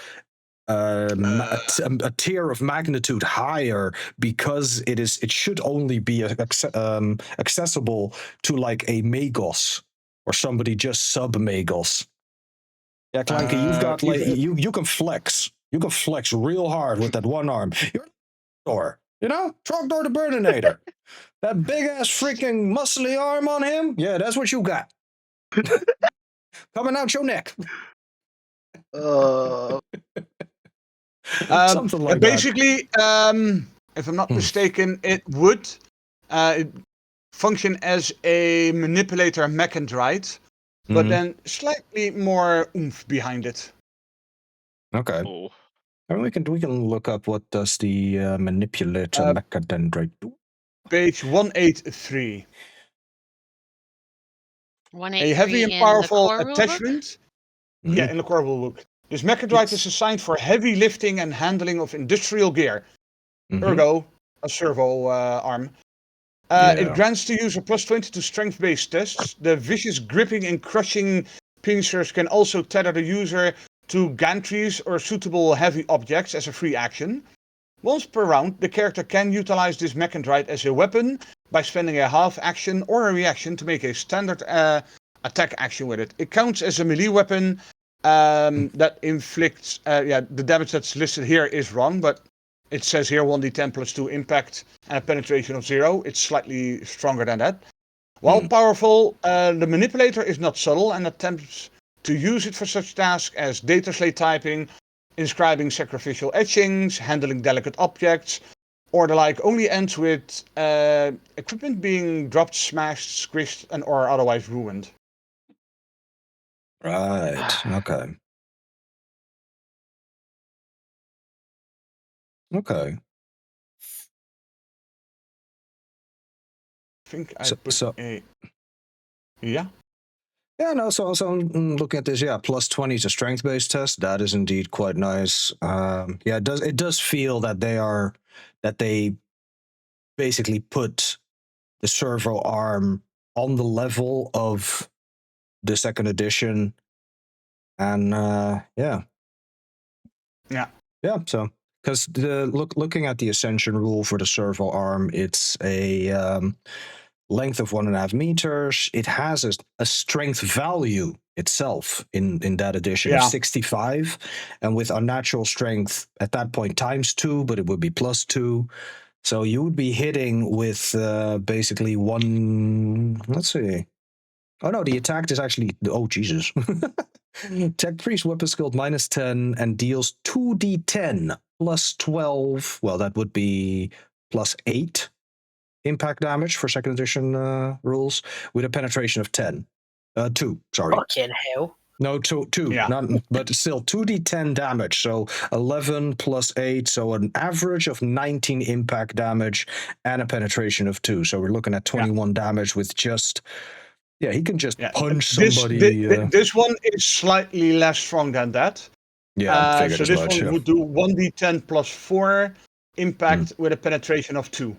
[SPEAKER 1] a tier of magnitude higher because it should only be accessible to like a Magos or somebody just sub Magos. Yeah, Clanky, you've got like you can flex real hard with that one arm. You're door, Trogdor the Burninator. That big ass freaking muscly arm on him. Yeah, that's what you got. Coming out your neck. Something like
[SPEAKER 4] basically, if I'm not mistaken, it would function as a manipulator mechadendrite, but then slightly more oomph behind it.
[SPEAKER 1] Okay.
[SPEAKER 7] Oh.
[SPEAKER 1] And we can look up what does the manipulator mechadendrite do.
[SPEAKER 4] Page 183.
[SPEAKER 6] 183
[SPEAKER 4] A heavy and
[SPEAKER 6] in
[SPEAKER 4] powerful
[SPEAKER 6] the core rulebook?
[SPEAKER 4] attachment. Yeah, in the core rulebook. This mechadendrite is assigned for heavy lifting and handling of industrial gear. Ergo, a servo arm. It grants the user plus 20 to strength-based tests. The vicious gripping and crushing pincers can also tether the user to gantries or suitable heavy objects as a free action. Once per round, the character can utilize this mechadendrite as a weapon by spending a half action or a reaction to make a standard attack action with it. It counts as a melee weapon that inflicts... the damage that's listed here is wrong, but it says here 1d10 plus 2 impact and a penetration of 0. It's slightly stronger than that. While powerful, the manipulator is not subtle and attempts to use it for such tasks as data slate typing inscribing sacrificial etchings, handling delicate objects, or the like, only ends with equipment being dropped, smashed, squished, and or otherwise ruined.
[SPEAKER 1] Right. Okay. Okay.
[SPEAKER 4] I think I
[SPEAKER 1] So-
[SPEAKER 4] put
[SPEAKER 1] so-
[SPEAKER 4] a... Yeah?
[SPEAKER 1] Yeah, no, so I'm looking at this, yeah, plus 20 is a strength-based test. That is indeed quite nice. Yeah, it does feel that they basically put the servo arm on the level of the second edition. And yeah. Yeah, so because looking at the ascension rule for the servo arm, it's a length of 1.5 meters. It has a strength value itself in that edition of
[SPEAKER 4] Yeah.
[SPEAKER 1] 65, and with unnatural strength at that point ×2, but it would be +2. So you would be hitting with basically one. Let's see. Oh no, the attack is actually. Oh Jesus. Tech priest weapon skilled -10 and deals 2d10 +12. Well, that would be +8 impact damage for second edition rules with a penetration of 10. 2, sorry.
[SPEAKER 3] Fucking hell.
[SPEAKER 1] No, 2,
[SPEAKER 4] Yeah.
[SPEAKER 1] but still 2d10 damage. So 11 + 8, so an average of 19 impact damage and a penetration of 2. So we're looking at 21 damage with just. Yeah, he can just punch somebody.
[SPEAKER 4] This one is slightly less strong than that.
[SPEAKER 1] Yeah, figured
[SPEAKER 4] so
[SPEAKER 1] as
[SPEAKER 4] this
[SPEAKER 1] much.
[SPEAKER 4] one
[SPEAKER 1] Yeah.
[SPEAKER 4] would do 1d10 +4 impact with a penetration of 2.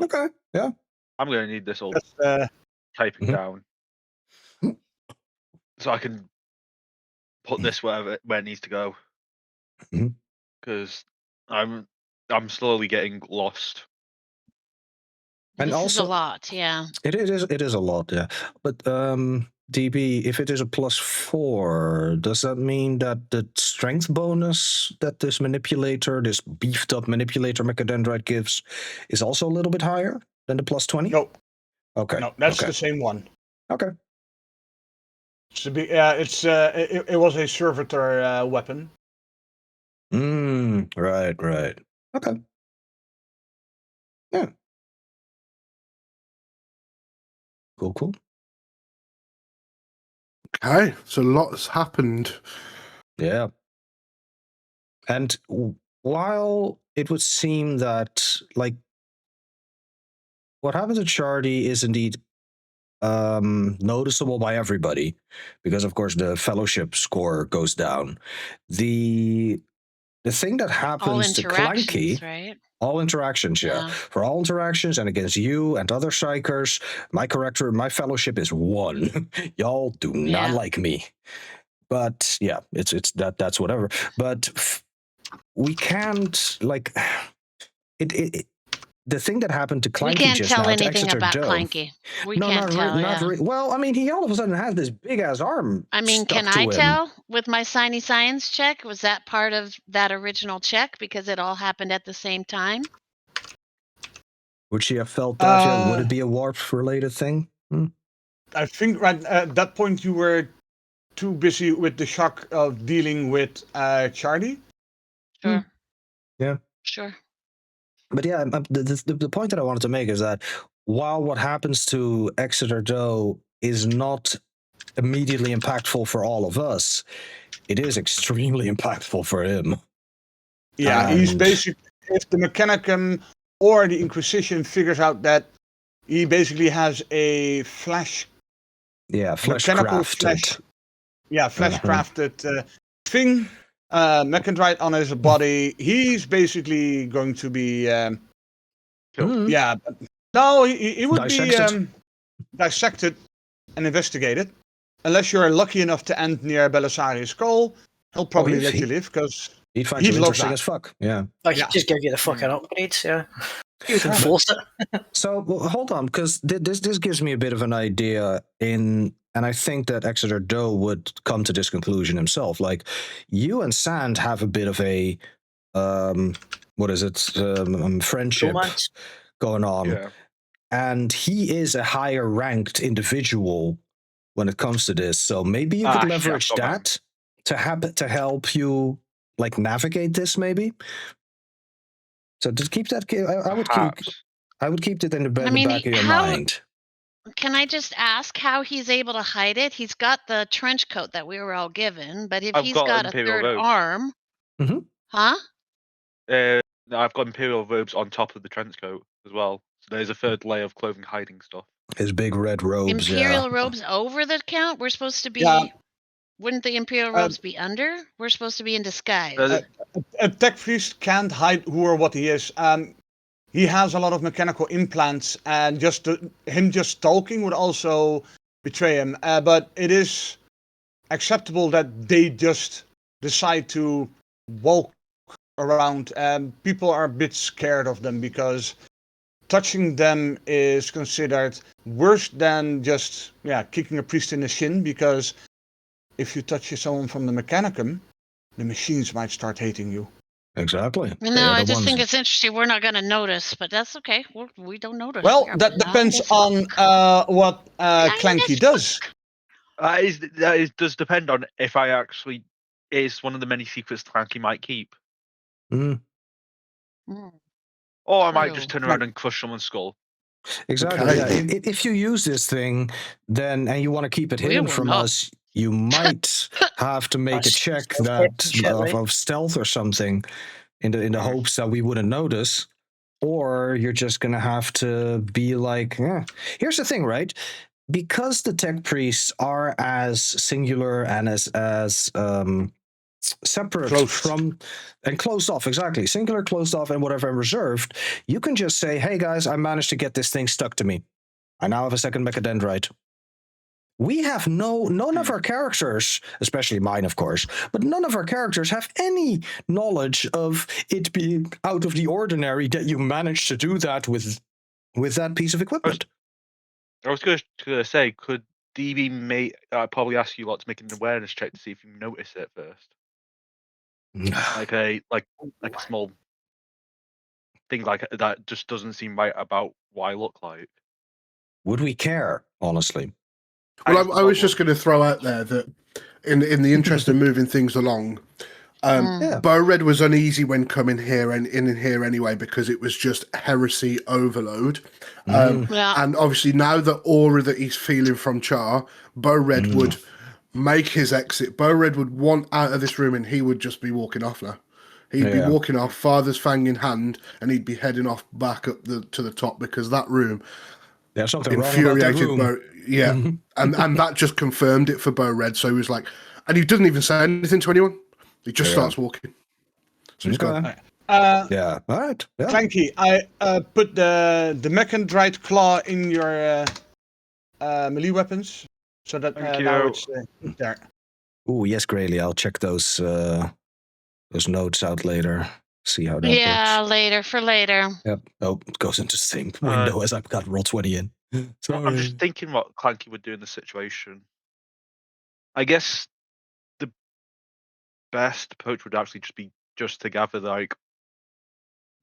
[SPEAKER 1] Okay, yeah.
[SPEAKER 7] I'm going to need this all
[SPEAKER 4] That's,
[SPEAKER 7] typing
[SPEAKER 1] Mhm.
[SPEAKER 7] down so I can put this where it needs to go.
[SPEAKER 1] Mhm.
[SPEAKER 7] Because I'm slowly getting lost.
[SPEAKER 1] And
[SPEAKER 6] This is a
[SPEAKER 1] also,
[SPEAKER 6] lot, yeah.
[SPEAKER 1] it is a lot, yeah. But DB, if it is a +4, does that mean that the strength bonus that this beefed up manipulator mechadendrite gives, is also a little bit higher than the +20?
[SPEAKER 4] no,
[SPEAKER 1] Okay.
[SPEAKER 4] no, that's
[SPEAKER 1] okay.
[SPEAKER 4] the same one.
[SPEAKER 1] Okay.
[SPEAKER 4] It was a servitor weapon.
[SPEAKER 1] Right. Okay. Yeah. Cool.
[SPEAKER 5] Okay, so lots happened.
[SPEAKER 1] Yeah. And while it would seem that, like, what happens at Shardy is indeed noticeable by everybody, because of course the fellowship score goes down. The thing that
[SPEAKER 6] All
[SPEAKER 1] happens to
[SPEAKER 6] interactions,
[SPEAKER 1] Clanky,
[SPEAKER 6] right?
[SPEAKER 1] all interactions, yeah. For all interactions and against you and other psychers, my fellowship is 1. Y'all do not
[SPEAKER 6] Yeah.
[SPEAKER 1] like me. But yeah, it's that's whatever. But we can't, like, it the thing that happened to Clanky
[SPEAKER 6] We can't
[SPEAKER 1] just
[SPEAKER 6] tell
[SPEAKER 1] now, to
[SPEAKER 6] anything
[SPEAKER 1] Exeter
[SPEAKER 6] about
[SPEAKER 1] Doe.
[SPEAKER 6] Clanky. We
[SPEAKER 1] No,
[SPEAKER 6] can't tell, yeah.
[SPEAKER 1] Well, I mean, he all of a sudden has this big ass arm.
[SPEAKER 6] I mean,
[SPEAKER 1] stuck
[SPEAKER 6] can
[SPEAKER 1] to
[SPEAKER 6] I
[SPEAKER 1] him.
[SPEAKER 6] tell with my Signy Science check? Was that part of that original check because it all happened at the same time?
[SPEAKER 1] Would she have felt that? Yeah? Would
[SPEAKER 4] Uh,
[SPEAKER 1] it be a warp related thing?
[SPEAKER 4] I think right at that point you were too busy with the shock of dealing with Charlie.
[SPEAKER 6] Sure.
[SPEAKER 1] Yeah.
[SPEAKER 6] Sure.
[SPEAKER 1] But yeah, the point that I wanted to make is that while what happens to Exeter Doe is not immediately impactful for all of us, it is extremely impactful for him.
[SPEAKER 4] Yeah, he's
[SPEAKER 1] And-
[SPEAKER 4] basically, if the Mechanicum or the Inquisition figures out that he basically has a flash,
[SPEAKER 1] Yeah, flesh
[SPEAKER 4] mechanical
[SPEAKER 1] crafted.
[SPEAKER 4] flash, yeah, flash
[SPEAKER 1] Uh-huh.
[SPEAKER 4] crafted thing, mechandrite on his body, he's basically going to be,
[SPEAKER 1] Mhm.
[SPEAKER 4] yeah, no, he would
[SPEAKER 1] Dissected.
[SPEAKER 4] be dissected and investigated. Unless you're lucky enough to end near Belisarius' skull, he'll probably let you live because
[SPEAKER 1] He'd find
[SPEAKER 4] He'd
[SPEAKER 1] you
[SPEAKER 4] love
[SPEAKER 1] interesting
[SPEAKER 4] that.
[SPEAKER 1] as fuck. Yeah.
[SPEAKER 3] I could
[SPEAKER 4] Yeah.
[SPEAKER 3] just give you the fucking upgrades, yeah. You can
[SPEAKER 1] But-
[SPEAKER 3] force it.
[SPEAKER 1] So well, hold on, because this gives me a bit of an idea and I think that Exeter Doe would come to this conclusion himself. Like, you and Sand have a bit of a what is it? Friendship
[SPEAKER 3] Romance.
[SPEAKER 1] going on,
[SPEAKER 7] Yeah.
[SPEAKER 1] and he is a higher ranked individual when it comes to this. So maybe you could
[SPEAKER 7] Shit,
[SPEAKER 1] leverage
[SPEAKER 7] come on.
[SPEAKER 1] that to help you like navigate this maybe. So just keep that.
[SPEAKER 7] Perhaps.
[SPEAKER 1] I would keep it in the,
[SPEAKER 6] I mean,
[SPEAKER 1] back of your
[SPEAKER 6] how-
[SPEAKER 1] mind.
[SPEAKER 6] Can I just ask how he's able to hide it? He's got the trench coat that we were all given, but if
[SPEAKER 7] I've
[SPEAKER 6] he's
[SPEAKER 7] got
[SPEAKER 6] got a
[SPEAKER 7] Imperial
[SPEAKER 6] third
[SPEAKER 7] robes.
[SPEAKER 6] arm,
[SPEAKER 1] Mhm.
[SPEAKER 6] huh?
[SPEAKER 7] No, I've got Imperial robes on top of the trench coat as well. So there's a third layer of clothing hiding stuff.
[SPEAKER 1] His big red robes.
[SPEAKER 6] Imperial
[SPEAKER 1] yeah.
[SPEAKER 6] robes over the count? We're supposed to be.
[SPEAKER 4] Yeah.
[SPEAKER 6] Wouldn't the Imperial robes be under? We're supposed to be in disguise.
[SPEAKER 4] A tech priest can't hide who or what he is. He has a lot of mechanical implants, and him just talking would also betray him. But it is acceptable that they just decide to walk around. People are a bit scared of them because touching them is considered worse than just kicking a priest in the shin, because if you touch someone from the Mechanicum, the machines might start hating you.
[SPEAKER 1] Exactly.
[SPEAKER 6] No, I just think it's interesting. We're not going to notice, but that's okay. We don't notice.
[SPEAKER 4] Well, that depends on what Clanky does.
[SPEAKER 7] That does depend on if I actually is one of the many secrets Clanky might keep.
[SPEAKER 1] Mm.
[SPEAKER 7] Or I might just turn around and crush someone's skull.
[SPEAKER 1] Exactly.
[SPEAKER 5] Okay.
[SPEAKER 1] Yeah. If you use this thing, then and you want to keep it hidden from us, you might have to make a check of stealth or something, in the hopes that we wouldn't notice, or you're just gonna have to be like, Here's the thing, right? Because the tech priests are as singular and as separate from and closed off, exactly, singular, closed off, and whatever, and reserved, you can just say, hey guys, I managed to get this thing stuck to me. I now have a second mechadendrite. We have none of our characters, especially mine, of course, but none of our characters have any knowledge of it being out of the ordinary that you managed to do that with that piece of equipment.
[SPEAKER 7] I was going to say, could DB probably ask you lot to make an awareness check to see if you notice it first, like a small thing like that just doesn't seem right about what I look like.
[SPEAKER 1] Would we care, honestly?
[SPEAKER 5] Well, I was just going to throw out there that in the interest of moving things along, Bo Red was uneasy when coming here and in here anyway, because it was just heresy overload. And obviously now the aura that he's feeling from Char, Bo Red would make his exit. Bo Red would want out of this room and he would just be walking off now. He'd be walking off, Father's Fang in hand, and he'd be heading off back up to the top, because that room...
[SPEAKER 1] There's something
[SPEAKER 5] infuriated
[SPEAKER 1] wrong about that room.
[SPEAKER 5] Bo, yeah, and that just confirmed it for Bo Red. So he was like, and he doesn't even say anything to anyone. He just starts walking. So he's gone.
[SPEAKER 1] Yeah, all right. Yeah.
[SPEAKER 4] Clanky, I put the Mechadendrite claw in your melee weapons, so that now it's there.
[SPEAKER 1] Oh yes, Grayley. I'll check those notes out later. See how that works.
[SPEAKER 6] Later for later.
[SPEAKER 1] Yep. Oh, it goes into the same window as I've got Roll20 in. Sorry.
[SPEAKER 7] I'm just thinking what Clanky would do in the situation. I guess the best approach would actually just be to gather,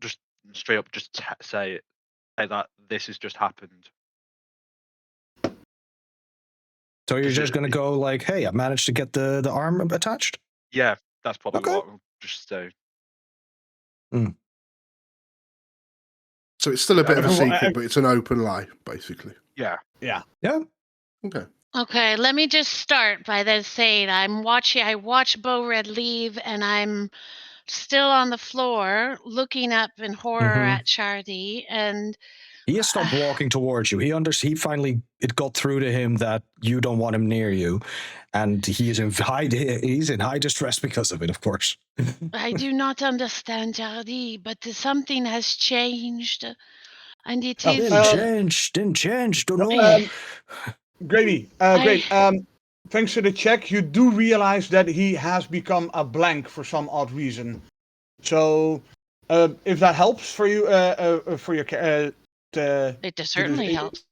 [SPEAKER 7] just straight up, just say that this has just happened.
[SPEAKER 1] So you're just going to go like, hey, I managed to get the arm attached?
[SPEAKER 7] Yeah, that's probably what I'll just say.
[SPEAKER 5] So it's still a bit of a secret, but it's an open lie, basically.
[SPEAKER 7] Yeah.
[SPEAKER 5] Okay.
[SPEAKER 6] Okay, let me just start by then saying I watch Bo Red leave, and I'm still on the floor looking up in horror at Chardy, and
[SPEAKER 1] he has stopped walking towards you. He finally, it got through to him that you don't want him near you, and he's in high distress because of it, of course.
[SPEAKER 6] I do not understand, Chardy, but something has changed, and it is
[SPEAKER 1] didn't change. Don't know.
[SPEAKER 4] Grady, great. Thanks to the check, you do realize that he has become a blank for some odd reason. So, if that helps for you, for your
[SPEAKER 6] it certainly helps.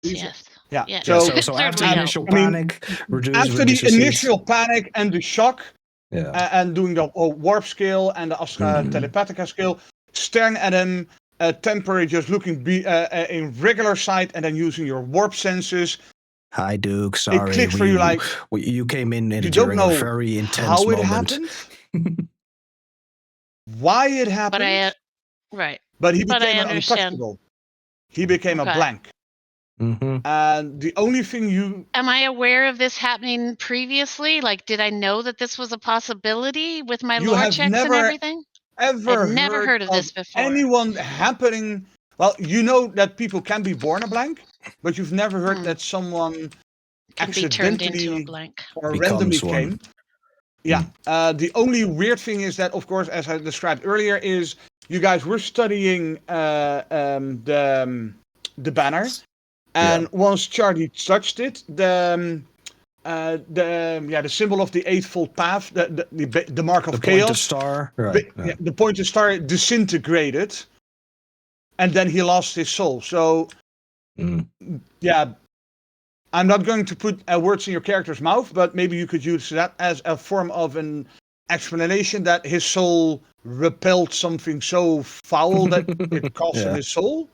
[SPEAKER 6] Yes.
[SPEAKER 4] Yeah.
[SPEAKER 1] So after the initial panic,
[SPEAKER 4] after the initial panic and the shock, and doing the warp skill and the telepathica skill, staring at him, temporarily just looking in regular sight, and then using your warp senses.
[SPEAKER 1] Hi, Duke. Sorry,
[SPEAKER 4] it clicks for you like
[SPEAKER 1] you came in
[SPEAKER 4] you
[SPEAKER 1] during
[SPEAKER 4] don't know
[SPEAKER 1] a very intense
[SPEAKER 4] how it
[SPEAKER 1] moment.
[SPEAKER 4] happened. why it happened,
[SPEAKER 6] right.
[SPEAKER 4] but he
[SPEAKER 6] But I
[SPEAKER 4] became an
[SPEAKER 6] understand.
[SPEAKER 4] untouchable. He became a
[SPEAKER 6] Okay.
[SPEAKER 4] blank.
[SPEAKER 1] Mm-hmm.
[SPEAKER 4] And the only thing you
[SPEAKER 6] Am I aware of this happening previously? Like, did I know that this was a possibility with my
[SPEAKER 4] You
[SPEAKER 6] lore
[SPEAKER 4] have
[SPEAKER 6] checks and
[SPEAKER 4] never
[SPEAKER 6] everything?
[SPEAKER 4] ever
[SPEAKER 6] I'd never heard of
[SPEAKER 4] of
[SPEAKER 6] this before.
[SPEAKER 4] anyone happening. Well, you know that people can be born a blank, but you've never heard that someone
[SPEAKER 6] Can be turned into a
[SPEAKER 4] accidentally
[SPEAKER 6] blank.
[SPEAKER 4] or
[SPEAKER 1] Becomes
[SPEAKER 4] randomly
[SPEAKER 1] one.
[SPEAKER 4] came. Yeah. The only weird thing is that, of course, as I described earlier, is you guys were studying the banner, and once Charlie touched it, the symbol of the eightfold path, the mark of
[SPEAKER 1] The
[SPEAKER 4] chaos,
[SPEAKER 1] pointed star. Right.
[SPEAKER 4] the pointed star disintegrated, and then he lost his soul. So, yeah, I'm not going to put words in your character's mouth, but maybe you could use that as a form of an explanation that his soul repelled something so foul that it cost him his soul,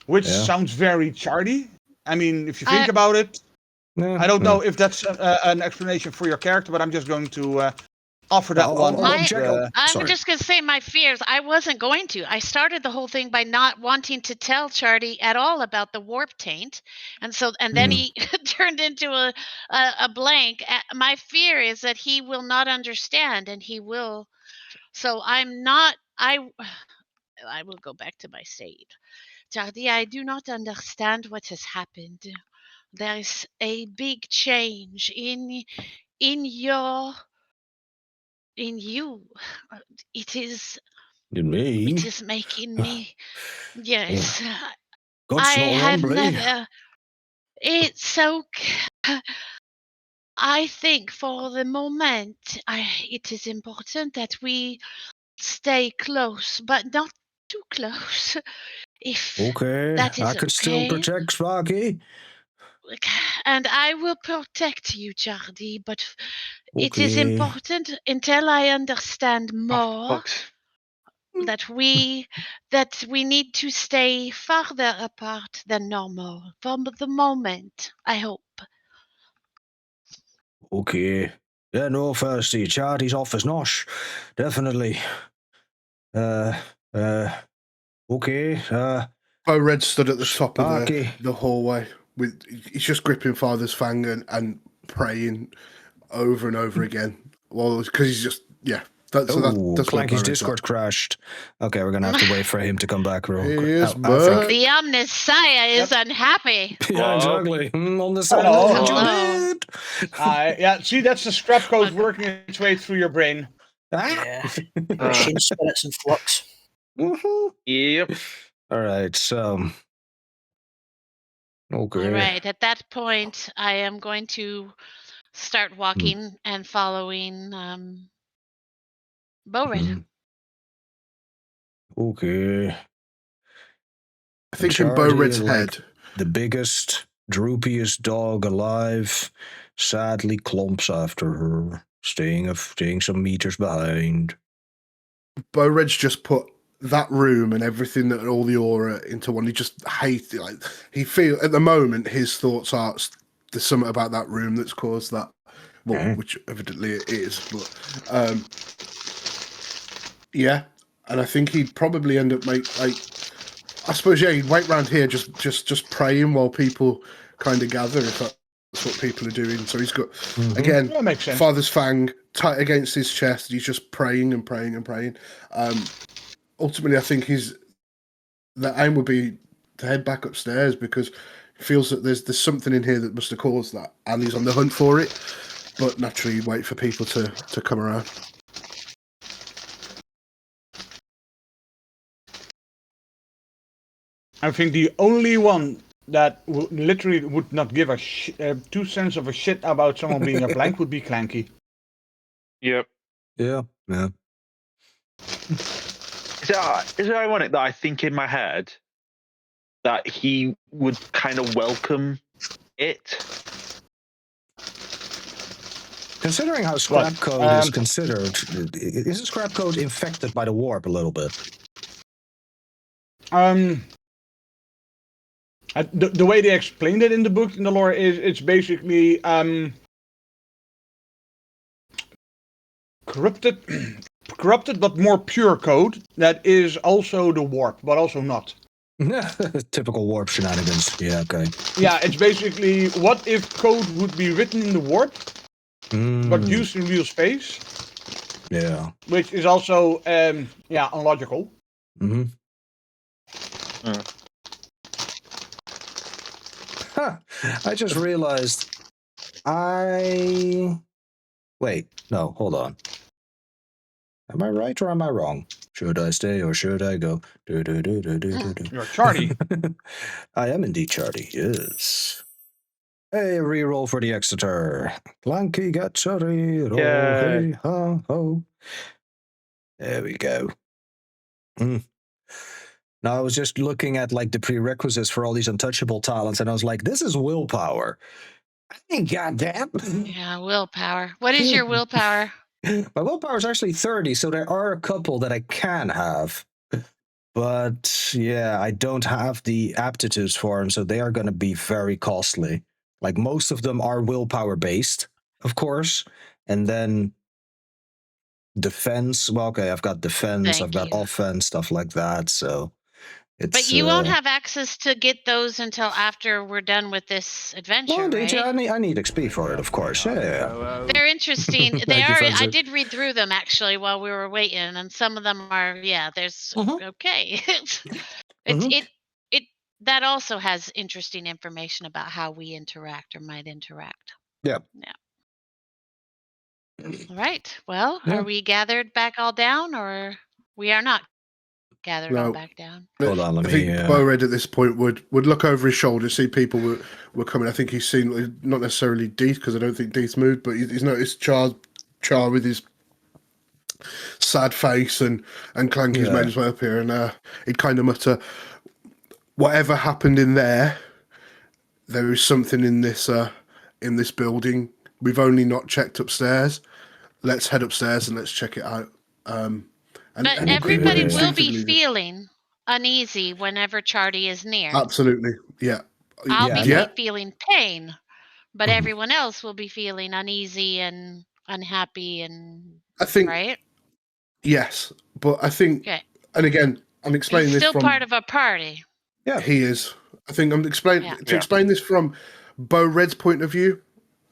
[SPEAKER 4] which sounds very Charlie. I mean, if you think about it, I don't know if that's an explanation for your character, but I'm just going to offer that one.
[SPEAKER 6] I'm just going to say my fears. I wasn't going to. I started the whole thing by not wanting to tell Charlie at all about the warp taint. And then he turned into a blank. My fear is that he will not understand, and he will. So I'm not. I will go back to my state. Charlie, I do not understand what has happened. There is a big change in you. It is
[SPEAKER 1] me.
[SPEAKER 6] It is making me. Yes.
[SPEAKER 1] God's
[SPEAKER 6] I
[SPEAKER 1] not
[SPEAKER 6] have
[SPEAKER 1] rumbly.
[SPEAKER 6] never. It's so. I think for the moment, it is important that we stay close, but not too close. If that is
[SPEAKER 1] I could still protect Sparky.
[SPEAKER 6] And I will protect you, Charlie, but it is important until I understand more that we need to stay farther apart than normal from the moment, I hope.
[SPEAKER 1] Okay. Yeah, no, firstly, Charlie's off his nosh. Definitely. Okay.
[SPEAKER 5] Bo Red stood at the top of
[SPEAKER 1] Sparky.
[SPEAKER 5] the hallway he's just gripping Father's fang and praying over and over again. Well, because he's just that's
[SPEAKER 1] Clanky's Discord crashed. Okay, we're gonna have to wait for him to come back real quick.
[SPEAKER 6] The Omnissiah is unhappy.
[SPEAKER 1] Yeah, exactly. On the side,
[SPEAKER 4] Hello. See, that's the scrap code working its way through your brain.
[SPEAKER 3] Yeah. Machine spirits in flux.
[SPEAKER 7] Yep.
[SPEAKER 1] All right, so. Okay.
[SPEAKER 6] All right, at that point, I am going to start walking and following Bowred.
[SPEAKER 1] Okay.
[SPEAKER 5] I think in Bo Red's head,
[SPEAKER 1] the biggest, droopiest dog alive, sadly clumps after her, staying some meters behind.
[SPEAKER 5] Bo Red's just put that room and everything that all the aura into one. He just hates it. Like he at the moment, his thoughts are there's something about that room that's caused that. Well, which evidently it is, but yeah. And I think he'd probably end up I suppose he'd wait around here just praying while people kind of gather, if that's what people are doing. So he's got again
[SPEAKER 4] that makes sense.
[SPEAKER 5] Father's fang tight against his chest. He's just praying and praying and praying. Ultimately, I think the aim would be to head back upstairs because he feels that there's something in here that must have caused that, and he's on the hunt for it. But naturally, wait for people to come around.
[SPEAKER 4] I think the only one that literally would not give a 2 cents of a shit about someone being a blank would be Clanky.
[SPEAKER 7] Yep.
[SPEAKER 1] Yeah.
[SPEAKER 7] Is it ironic that I think in my head that he would kind of welcome it?
[SPEAKER 1] Considering how scrap code is considered, isn't scrap code infected by the warp a little bit?
[SPEAKER 4] The way they explained it in the book, in the lore, is it's basically corrupted corrupted but more pure code that is also the warp, but also not.
[SPEAKER 1] Typical warp shenanigans. Yeah, okay.
[SPEAKER 4] Yeah, it's basically what if code would be written in the warp, but used in real space.
[SPEAKER 1] Yeah.
[SPEAKER 4] Which is also, unlogical.
[SPEAKER 1] Mm-hmm. Huh. I just realized Wait, no, hold on. Am I right or am I wrong? Should I stay or should I go?
[SPEAKER 4] You're Chardy.
[SPEAKER 1] I am indeed Chardy, yes. Hey, reroll for the Exeter. Clanky got Chardy. Roll, hey, ha, ho. There we go. Now, I was just looking at like the prerequisites for all these untouchable talents, and I was like, this is willpower. I ain't got that.
[SPEAKER 6] Yeah, willpower. What is your willpower?
[SPEAKER 1] My willpower is actually 30, so there are a couple that I can have. But yeah, I don't have the aptitudes for them, so they are going to be very costly. Like most of them are willpower based, of course. And then defense. Well, okay, I've got defense, I've got offense, stuff like that. So it's.
[SPEAKER 6] But you won't have access to get those until after we're done with this adventure,
[SPEAKER 1] Well, indeed,
[SPEAKER 6] right?
[SPEAKER 1] yeah, I need XP for it, of course. Yeah.
[SPEAKER 6] They're interesting. They
[SPEAKER 1] Thank you,
[SPEAKER 6] are.
[SPEAKER 1] Fencer.
[SPEAKER 6] I did read through them actually while we were waiting, and some of them are. Yeah, there's okay. It that also has interesting information about how we interact or might interact.
[SPEAKER 1] Yeah.
[SPEAKER 6] All right. Well, are we gathered back all down, or we are not gathered all back down?
[SPEAKER 1] Hold on, let
[SPEAKER 5] I
[SPEAKER 1] me.
[SPEAKER 5] think Bo Red at this point would look over his shoulder, see people were coming. I think he's seen not necessarily Deeth, because I don't think Deeth moved, but he's noticed Char with his sad face and Clanky's made his way up here, and he'd kind of mutter, "Whatever happened in there is something in this building. We've only not checked upstairs. Let's head upstairs and let's check it out."
[SPEAKER 6] But everybody will be feeling uneasy whenever Chardy is near.
[SPEAKER 5] Absolutely, yeah.
[SPEAKER 6] I'll be feeling pain, but everyone else will be feeling uneasy and unhappy, and
[SPEAKER 5] I think,
[SPEAKER 6] right?
[SPEAKER 5] Yes, but I think, and again, I'm explaining
[SPEAKER 6] He's
[SPEAKER 5] this
[SPEAKER 6] still
[SPEAKER 5] from
[SPEAKER 6] part of a party.
[SPEAKER 5] Yeah, he is. I think I'm explain this from Bo Red's point of view,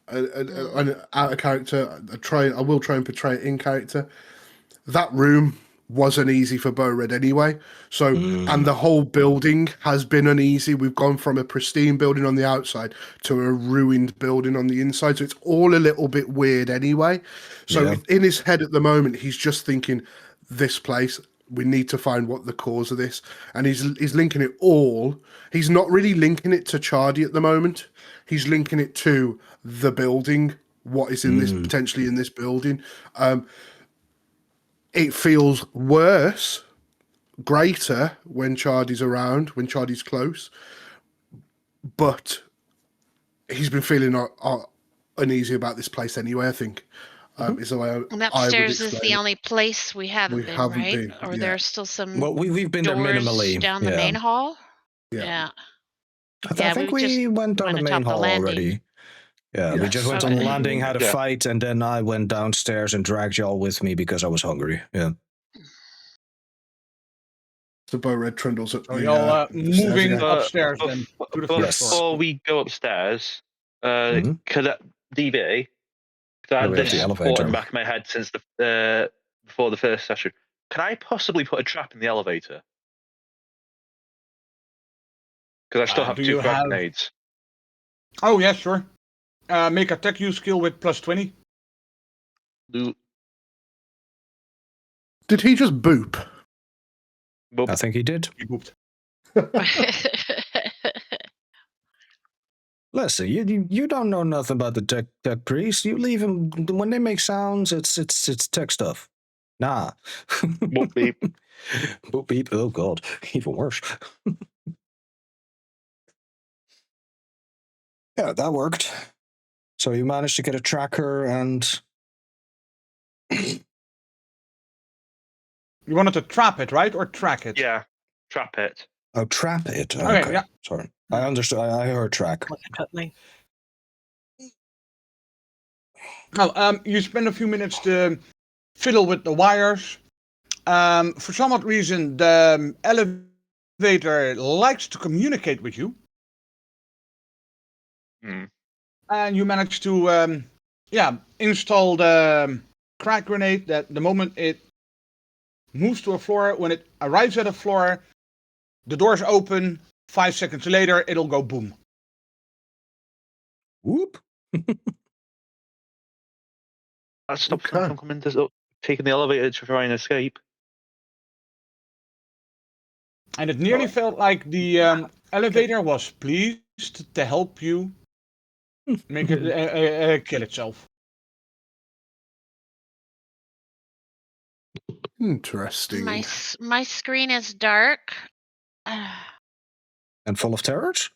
[SPEAKER 5] and out of character. I will try and portray it in character. That room was uneasy for Bo Red anyway. So, and the whole building has been uneasy. We've gone from a pristine building on the outside to a ruined building on the inside. So it's all a little bit weird anyway. So in his head at the moment, he's just thinking, this place, we need to find what the cause of this. And he's linking it all. He's not really linking it to Chardy at the moment. He's linking it to the building, what is in this, potentially in this building. It feels worse, greater when Chardy's around, when Chardy's close. But he's been feeling uneasy about this place anyway, I think. Is the way
[SPEAKER 6] and upstairs is the only place we haven't been, right? Or there's still some
[SPEAKER 1] we've been there minimally.
[SPEAKER 6] Down the main hall?
[SPEAKER 1] Yeah. I think we went down the main hall already. Yeah, we just went on the landing, had a fight, and then I went downstairs and dragged y'all with me because I was hungry. Yeah.
[SPEAKER 5] So Bo Red trundles up.
[SPEAKER 4] So y'all moving upstairs then to the first floor.
[SPEAKER 7] Before we go upstairs, could that DB? I had this thought in the back of my head since before the first session. Can I possibly put a trap in the elevator? Because I still have 2 frag grenades.
[SPEAKER 4] Oh yeah, sure. Make a tech use skill with +20.
[SPEAKER 7] Did
[SPEAKER 5] he just boop?
[SPEAKER 1] I think he did.
[SPEAKER 4] He booped.
[SPEAKER 1] Listen, you don't know nothing about the tech priest. You leave them when they make sounds. It's tech stuff. Nah.
[SPEAKER 7] Boop beep.
[SPEAKER 1] Boop beep. Oh god, even worse. Yeah, that worked. So you managed to get a tracker and.
[SPEAKER 4] You wanted to trap it, right, or track it?
[SPEAKER 7] Yeah, trap it.
[SPEAKER 1] Oh, trap it.
[SPEAKER 4] Okay, yeah.
[SPEAKER 1] Sorry, I understood. I heard track.
[SPEAKER 4] You spend a few minutes to fiddle with the wires. For some odd reason, the elevator likes to communicate with you. And you manage to, install the crack grenade. That the moment it moves to a floor, when it arrives at a floor, the doors open. 5 seconds later, it'll go boom.
[SPEAKER 1] Whoop.
[SPEAKER 7] That stops
[SPEAKER 5] Okay.
[SPEAKER 7] them from coming to taking the elevator to try and escape.
[SPEAKER 4] And it nearly felt like the elevator was pleased to help you make it kill itself.
[SPEAKER 5] Interesting.
[SPEAKER 6] My screen is dark.
[SPEAKER 1] And full of terrors?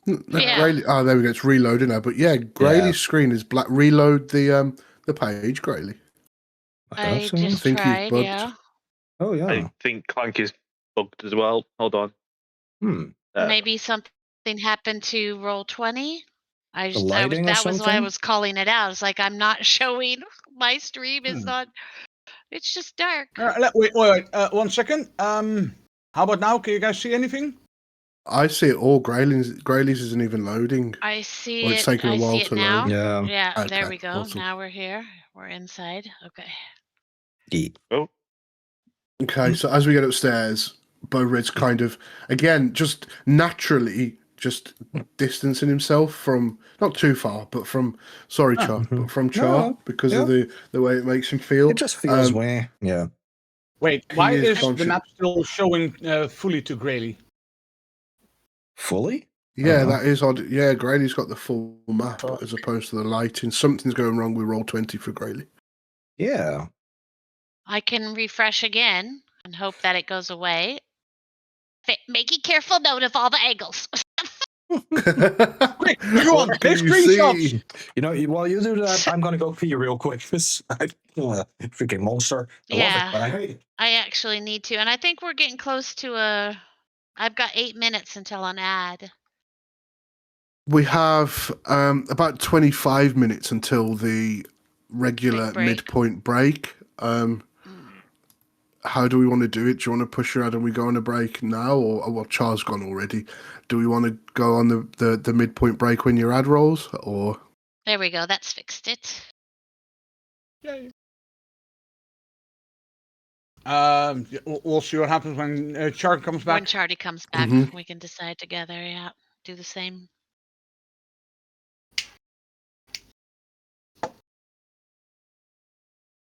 [SPEAKER 6] Yeah.
[SPEAKER 5] Grayley, oh, there we go. It's reloading now. But yeah, Grayley's screen is black. Reload the page, Grayley.
[SPEAKER 6] I
[SPEAKER 1] so.
[SPEAKER 6] just
[SPEAKER 5] think he's
[SPEAKER 6] tried,
[SPEAKER 5] bugged.
[SPEAKER 6] yeah.
[SPEAKER 1] Oh, yeah.
[SPEAKER 7] I think Clank is bugged as well. Hold on.
[SPEAKER 6] Maybe something happened to Roll20.
[SPEAKER 1] lighting or
[SPEAKER 6] That was why I
[SPEAKER 1] something?
[SPEAKER 6] was calling it out. It's like I'm not showing my stream is not. It's just dark.
[SPEAKER 4] Wait, 1 second. How about now? Can you guys see anything?
[SPEAKER 5] I see it all. Grayley's isn't even loading.
[SPEAKER 6] I see
[SPEAKER 5] Well,
[SPEAKER 6] it.
[SPEAKER 5] it's taken a
[SPEAKER 6] I
[SPEAKER 5] while
[SPEAKER 6] see it
[SPEAKER 5] to
[SPEAKER 6] now.
[SPEAKER 5] load.
[SPEAKER 1] Yeah.
[SPEAKER 6] Yeah, there
[SPEAKER 5] Okay,
[SPEAKER 6] we go.
[SPEAKER 5] awesome.
[SPEAKER 6] Now we're here. We're inside. Okay.
[SPEAKER 7] Oh,
[SPEAKER 5] Okay, so as we get upstairs, Bo Red's kind of, again, just naturally just distancing himself from, not too far, but from, sorry, Char, but from Char,
[SPEAKER 1] No,
[SPEAKER 5] because of the way it makes him feel.
[SPEAKER 1] It just feels way. Yeah.
[SPEAKER 4] Wait, why
[SPEAKER 5] is
[SPEAKER 4] is the
[SPEAKER 5] conscious-
[SPEAKER 4] map still showing fully to Grayley?
[SPEAKER 1] Fully?
[SPEAKER 5] Yeah,
[SPEAKER 1] Uh-huh.
[SPEAKER 5] that is odd. Yeah, Grayley's got the full map as opposed to the lighting. Something's going wrong with Roll20 for Grayley.
[SPEAKER 1] Yeah.
[SPEAKER 6] I can refresh again and hope that it goes away. Making careful note of all the angles.
[SPEAKER 4] Quick, everyone,
[SPEAKER 5] What
[SPEAKER 4] take
[SPEAKER 5] can you
[SPEAKER 4] screenshots.
[SPEAKER 5] see?
[SPEAKER 1] You know, while you do that, I'm gonna go pee real quick. Freaking monster. I love it, but I hate it.
[SPEAKER 6] I actually need to, and I think we're getting close to I've got 8 minutes until an ad.
[SPEAKER 5] We have about 25 minutes until the regular
[SPEAKER 6] Big break.
[SPEAKER 5] midpoint break. How do we want to do it? Do you want to push her out and we go on a break now? Or well, Char's gone already. Do we want to go on the midpoint break when your ad rolls? Or
[SPEAKER 6] There we go. That's fixed it.
[SPEAKER 4] Yay. We'll see what happens when Char comes
[SPEAKER 6] When
[SPEAKER 4] back.
[SPEAKER 6] Charlie comes back,
[SPEAKER 5] Mhm.
[SPEAKER 6] we can decide together. Yeah, do the same.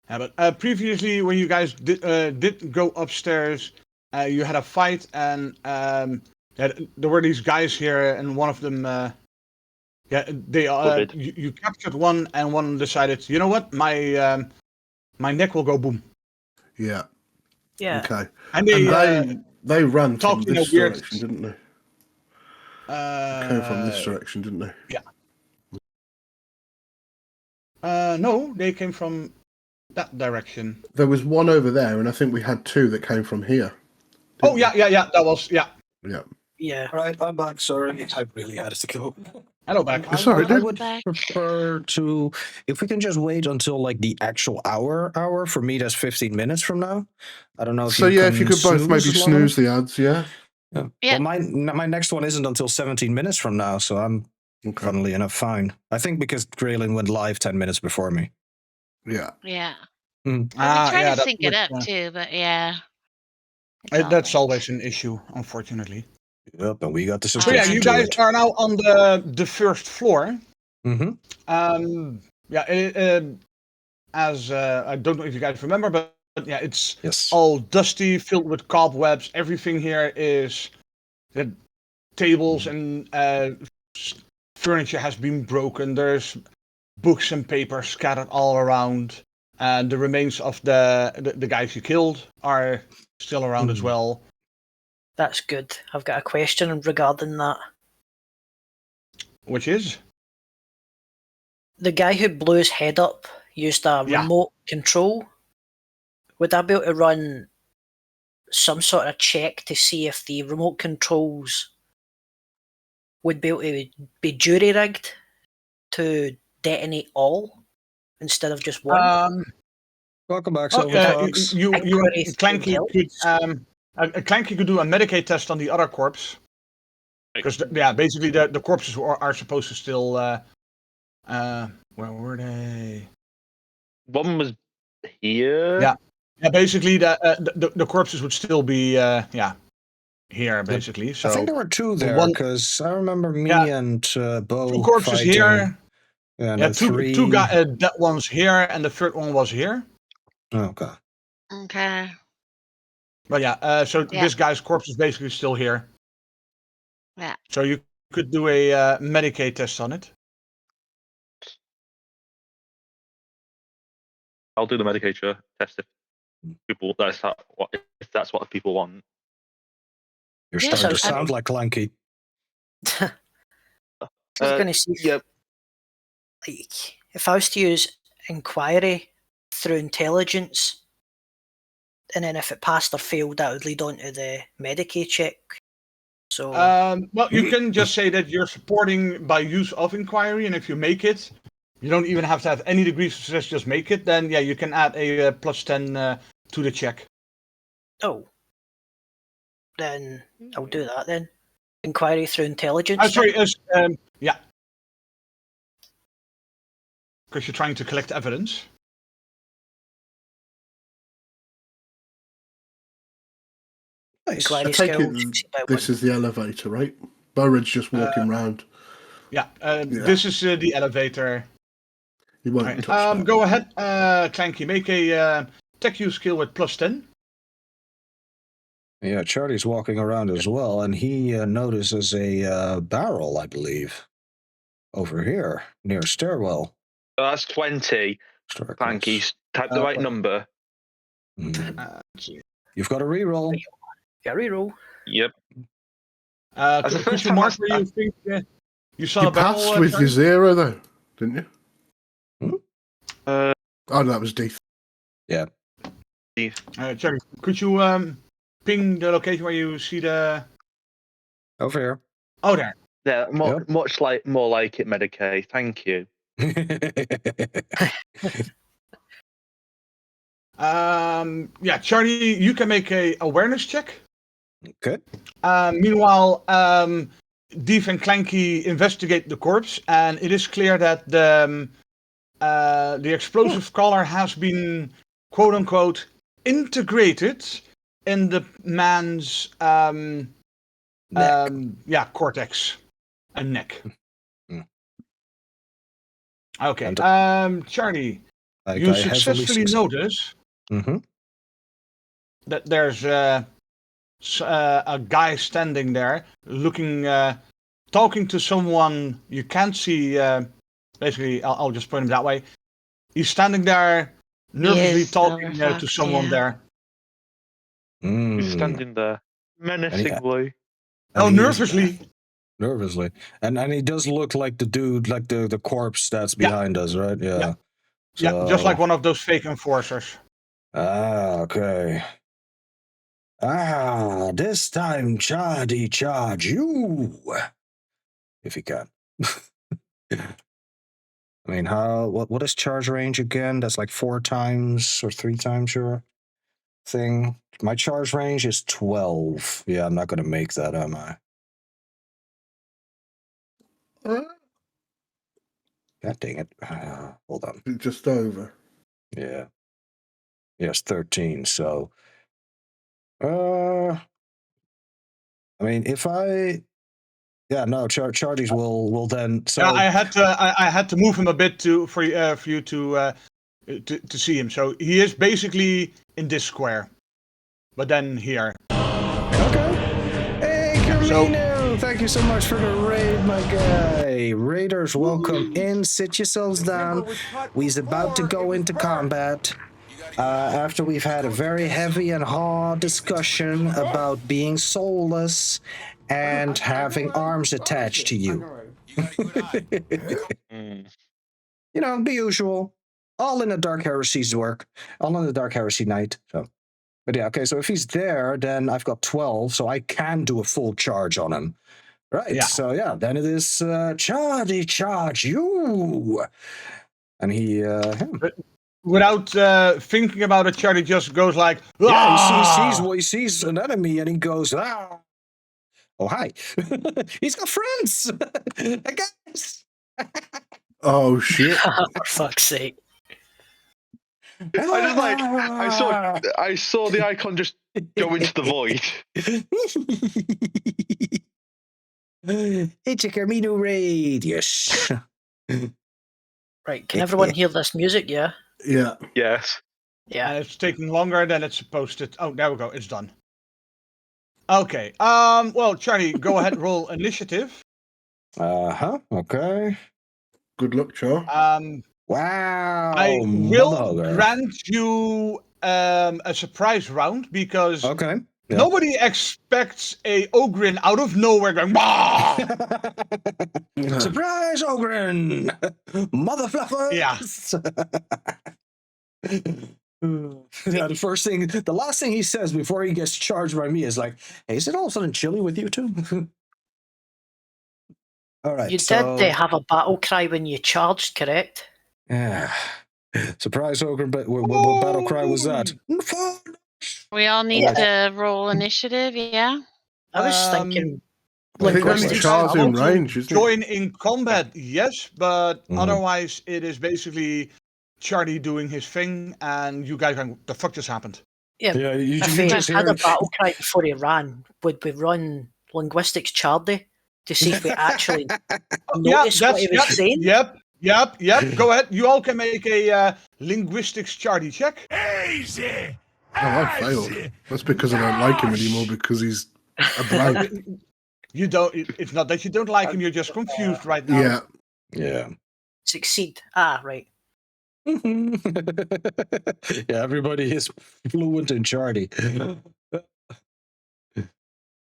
[SPEAKER 4] Yeah, but previously, when you guys did go upstairs, you had a fight, and there were these guys here, and one of them, you captured one, and one decided, you know what, my neck will go boom.
[SPEAKER 5] yeah,
[SPEAKER 3] Yeah.
[SPEAKER 5] okay.
[SPEAKER 4] And
[SPEAKER 5] They ran from
[SPEAKER 4] talked in a
[SPEAKER 5] this
[SPEAKER 4] weird-
[SPEAKER 5] direction, didn't they? Came from this direction, didn't they?
[SPEAKER 4] No, they came from that direction.
[SPEAKER 5] There was one over there, and I think we had two that came from here.
[SPEAKER 4] Oh yeah, that was
[SPEAKER 5] Yeah.
[SPEAKER 3] Yeah.
[SPEAKER 1] All right, I'm back. Sorry, I really had to go.
[SPEAKER 4] Hello back.
[SPEAKER 5] Sorry,
[SPEAKER 1] I
[SPEAKER 5] dude.
[SPEAKER 1] would prefer to, if we can just wait until like the actual hour. For me, that's 15 minutes from now. I don't know if
[SPEAKER 5] So
[SPEAKER 1] you
[SPEAKER 5] yeah,
[SPEAKER 1] can
[SPEAKER 5] if you could both maybe
[SPEAKER 1] snooze long
[SPEAKER 5] snooze the ads, yeah.
[SPEAKER 1] enough.
[SPEAKER 6] Yeah.
[SPEAKER 1] Well, my next one isn't until 17 minutes from now, so I'm
[SPEAKER 5] Okay.
[SPEAKER 1] funnily enough fine. I think because Graylin went live 10 minutes before me.
[SPEAKER 5] Yeah.
[SPEAKER 6] Yeah.
[SPEAKER 1] Mm.
[SPEAKER 6] We try to
[SPEAKER 4] that
[SPEAKER 6] sync it
[SPEAKER 4] would,
[SPEAKER 6] up too, but yeah. It's
[SPEAKER 4] That's
[SPEAKER 6] all right.
[SPEAKER 4] always an issue, unfortunately.
[SPEAKER 1] Yep, and we got the
[SPEAKER 4] So
[SPEAKER 1] subscription
[SPEAKER 4] yeah, you
[SPEAKER 1] to
[SPEAKER 4] guys
[SPEAKER 1] it.
[SPEAKER 4] are now on the first floor.
[SPEAKER 1] Mm-hmm.
[SPEAKER 4] As I don't know if you guys remember, but yeah, it's
[SPEAKER 1] Yes.
[SPEAKER 4] all dusty, filled with cobwebs. Everything here is the tables and furniture has been broken. There's books and papers scattered all around, and the remains of the guys you killed are still around as well.
[SPEAKER 3] That's good. I've got a question regarding that.
[SPEAKER 4] Which is?
[SPEAKER 3] The guy who blew his head up used a
[SPEAKER 4] Yeah.
[SPEAKER 3] remote control. Would I be able to run some sort of check to see if the remote controls would be able to be jury-rigged to detonate all instead of just one?
[SPEAKER 1] Welcome back,
[SPEAKER 4] Oh,
[SPEAKER 1] Silver Fox.
[SPEAKER 4] you
[SPEAKER 3] Inquiry through
[SPEAKER 4] Clanky could
[SPEAKER 3] intelligence.
[SPEAKER 4] Clanky could do a Medicaid test on the other corpse. Because basically the corpses are supposed to still. Where were they?
[SPEAKER 7] One was here.
[SPEAKER 4] Yeah. Yeah, basically the corpses would still be here basically. So
[SPEAKER 1] I think there were two there
[SPEAKER 4] one-
[SPEAKER 1] because I remember me
[SPEAKER 4] Yeah.
[SPEAKER 1] and Bo
[SPEAKER 4] two corpses
[SPEAKER 1] fighting.
[SPEAKER 4] here.
[SPEAKER 1] And
[SPEAKER 4] Yeah,
[SPEAKER 1] then
[SPEAKER 4] two that one's here, and the third one was here.
[SPEAKER 1] Okay.
[SPEAKER 6] Okay.
[SPEAKER 4] But yeah, so
[SPEAKER 6] Yeah.
[SPEAKER 4] this guy's corpse is basically still here.
[SPEAKER 6] Yeah.
[SPEAKER 4] So you could do a Medicaid test on it.
[SPEAKER 7] I'll do the medicator test if people if that's what people want.
[SPEAKER 1] You're
[SPEAKER 6] Yeah,
[SPEAKER 1] starting to
[SPEAKER 3] so-
[SPEAKER 1] sound like Clanky.
[SPEAKER 3] I was going to see,
[SPEAKER 7] Yep.
[SPEAKER 3] like, if I was to use inquiry through intelligence, and then if it passed or failed, that would lead on to the Medicaid check. So,
[SPEAKER 4] Well, you can just say that you're supporting by use of inquiry, and if you make it, you don't even have to have any degrees of success. Just make it, then yeah, you can add a +10 to the check.
[SPEAKER 3] then I'll do that then. Inquiry through intelligence.
[SPEAKER 4] Sorry, yeah, because you're trying to collect evidence.
[SPEAKER 1] Nice.
[SPEAKER 3] Inquiry
[SPEAKER 5] I take
[SPEAKER 3] skills.
[SPEAKER 5] it
[SPEAKER 3] succeed by
[SPEAKER 5] this
[SPEAKER 3] one.
[SPEAKER 5] is the elevator, right? Burrid's just walking round.
[SPEAKER 4] Yeah, this is the elevator.
[SPEAKER 5] He won't
[SPEAKER 4] Right.
[SPEAKER 5] touch that.
[SPEAKER 4] Go ahead, Clanky, make a tech use skill with +10.
[SPEAKER 1] Yeah, Charlie's walking around as well, and he notices a barrel, I believe, over here near stairwell.
[SPEAKER 7] So that's 20.
[SPEAKER 1] Staircase.
[SPEAKER 7] Thank you. Type the right
[SPEAKER 4] wait.
[SPEAKER 7] number.
[SPEAKER 1] You've got to reroll.
[SPEAKER 3] Yeah, reroll.
[SPEAKER 7] Yep. That's the
[SPEAKER 4] Could
[SPEAKER 7] first
[SPEAKER 4] you
[SPEAKER 7] time
[SPEAKER 4] mark
[SPEAKER 7] I've-
[SPEAKER 4] where you think you saw
[SPEAKER 5] You
[SPEAKER 4] a barrel?
[SPEAKER 5] passed with your 0 though, didn't you?
[SPEAKER 7] Uh,
[SPEAKER 5] Oh, no, that was D.
[SPEAKER 4] Jerry, could you ping the location where you see the?
[SPEAKER 1] Over here.
[SPEAKER 4] Oh, there.
[SPEAKER 7] yeah, much more like it, Medicaid. Thank you.
[SPEAKER 4] Yeah, Charlie, you can make a awareness check.
[SPEAKER 1] Okay.
[SPEAKER 4] Meanwhile, Deef and Clanky investigate the corpse, and it is clear that the explosive collar has been, quote unquote, integrated in the man's cortex and neck.
[SPEAKER 1] Mm.
[SPEAKER 4] Okay.
[SPEAKER 1] And,
[SPEAKER 4] Charlie,
[SPEAKER 1] Like
[SPEAKER 4] you
[SPEAKER 1] I heavily
[SPEAKER 4] successfully
[SPEAKER 1] succeed.
[SPEAKER 4] notice
[SPEAKER 1] Mm-hmm.
[SPEAKER 4] that there's a guy standing there looking, talking to someone you can't see. Basically, I'll just point him that way. He's standing there nervously
[SPEAKER 6] Yes,
[SPEAKER 4] talking
[SPEAKER 6] Silver
[SPEAKER 4] to
[SPEAKER 6] Fox,
[SPEAKER 4] someone
[SPEAKER 6] yeah.
[SPEAKER 4] there.
[SPEAKER 7] He's standing there menacingly.
[SPEAKER 4] Oh,
[SPEAKER 1] And he is-
[SPEAKER 4] nervously.
[SPEAKER 1] nervously. And he does look like the dude, like the corpse that's
[SPEAKER 4] Yeah.
[SPEAKER 1] behind us, right? Yeah.
[SPEAKER 4] Yeah. Yeah, just
[SPEAKER 1] So-
[SPEAKER 4] like one of those fake enforcers.
[SPEAKER 1] Okay. This time Charlie charge you. If he can. I mean, what is charge range again? That's like 4 times or 3 times your thing. My charge range is 12. Yeah, I'm not gonna make that, am I? God dang it. Hold on.
[SPEAKER 5] Just over.
[SPEAKER 1] Yeah. Yes, 13. So, I mean, if I, yeah, no, Charlies will then. So
[SPEAKER 4] Yeah, I had to move him a bit for you to see him. So he is basically in this square, but then here.
[SPEAKER 1] okay. Hey, Carmino, thank you so much for the raid, my guy. Raiders, welcome in. Sit yourselves down. We's about to go into combat. After we've had a very heavy and hard discussion about being soulless and having arms attached to you.
[SPEAKER 7] Mm.
[SPEAKER 1] You know, the usual. All in the Dark Heresy's work. All in the Dark Heresy night. So, but yeah, okay, so if he's there, then I've got 12, so I can do a full charge on him. Right,
[SPEAKER 4] Yeah.
[SPEAKER 1] so yeah, then it is charge you. And he,
[SPEAKER 4] without thinking about it, Charlie just goes like,
[SPEAKER 1] Yeah, he sees an enemy and he goes, ah. Oh, hi. He's got friends. Guys.
[SPEAKER 5] Oh shit!
[SPEAKER 3] For fuck's sake.
[SPEAKER 7] I just like I saw the icon just go into the void.
[SPEAKER 1] It's a Camino radius.
[SPEAKER 3] Right, can everyone hear this music? Yeah?
[SPEAKER 5] Yeah.
[SPEAKER 7] Yes.
[SPEAKER 3] Yeah.
[SPEAKER 4] it's taking longer than it's supposed to. Oh, there we go. It's done. Okay. Well, Charlie, go ahead. Roll initiative.
[SPEAKER 1] Okay.
[SPEAKER 5] Good luck, Char.
[SPEAKER 1] Wow.
[SPEAKER 4] I will
[SPEAKER 1] mother.
[SPEAKER 4] grant you a surprise round because
[SPEAKER 1] Okay. Yeah.
[SPEAKER 4] nobody expects a Ogrin out of nowhere going. "Bah!"
[SPEAKER 1] Surprise, Ogren! Mother fluffers!
[SPEAKER 4] Yeah.
[SPEAKER 1] Yeah, the last thing he says before he gets charged by me is like, hey, is it all of a sudden chilly with you two? All right.
[SPEAKER 3] You did have a battle cry when you charged, correct?
[SPEAKER 1] Yeah. Surprise, Ogre, but what battle cry was that?
[SPEAKER 6] We all need to roll initiative, yeah?
[SPEAKER 3] I was thinking
[SPEAKER 5] I think only
[SPEAKER 3] linguistics.
[SPEAKER 5] Char's
[SPEAKER 4] I
[SPEAKER 5] in
[SPEAKER 4] want to
[SPEAKER 5] range, isn't it?
[SPEAKER 4] join in combat, yes, but otherwise it is basically Charlie doing his thing, and you guys going, "The fuck just happened?"
[SPEAKER 3] Yeah,
[SPEAKER 1] Yeah, you
[SPEAKER 3] if he
[SPEAKER 1] just
[SPEAKER 3] had
[SPEAKER 1] hear
[SPEAKER 3] a battle cry before he ran, would we run linguistics Charlie to see if we actually notice what he was saying?
[SPEAKER 4] Yep. Go ahead. You all can make a linguistics Charlie check.
[SPEAKER 2] Easy.
[SPEAKER 5] Oh, I failed. That's because I don't like him anymore because he's a blank.
[SPEAKER 4] You don't. It's not that you don't like him. You're just confused right now.
[SPEAKER 5] Yeah.
[SPEAKER 1] Yeah.
[SPEAKER 3] Succeed. Ah, right.
[SPEAKER 1] Yeah, everybody is fluent in Charlie.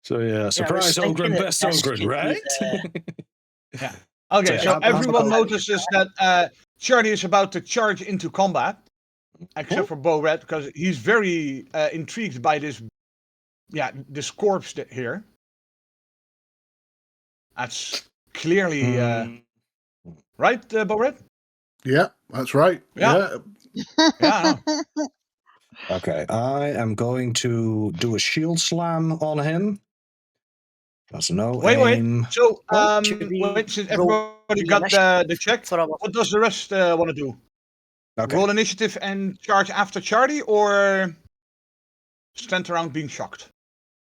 [SPEAKER 1] So yeah, surprise Ogren, best Ogren, right?
[SPEAKER 4] Yeah. Okay, so everyone notices that Charlie is about to charge into combat, except for Bo Red, because he's very intrigued by this corpse here. That's clearly right, Bo Red?
[SPEAKER 5] Yeah, that's right.
[SPEAKER 4] Yeah. Yeah.
[SPEAKER 1] Okay, I am going to do a shield slam on him. That's no aim.
[SPEAKER 4] Wait. So,
[SPEAKER 3] Should
[SPEAKER 4] since everybody got the check, what does the rest want to do?
[SPEAKER 1] Okay.
[SPEAKER 4] Roll initiative and charge after Charlie, or stand around being shocked?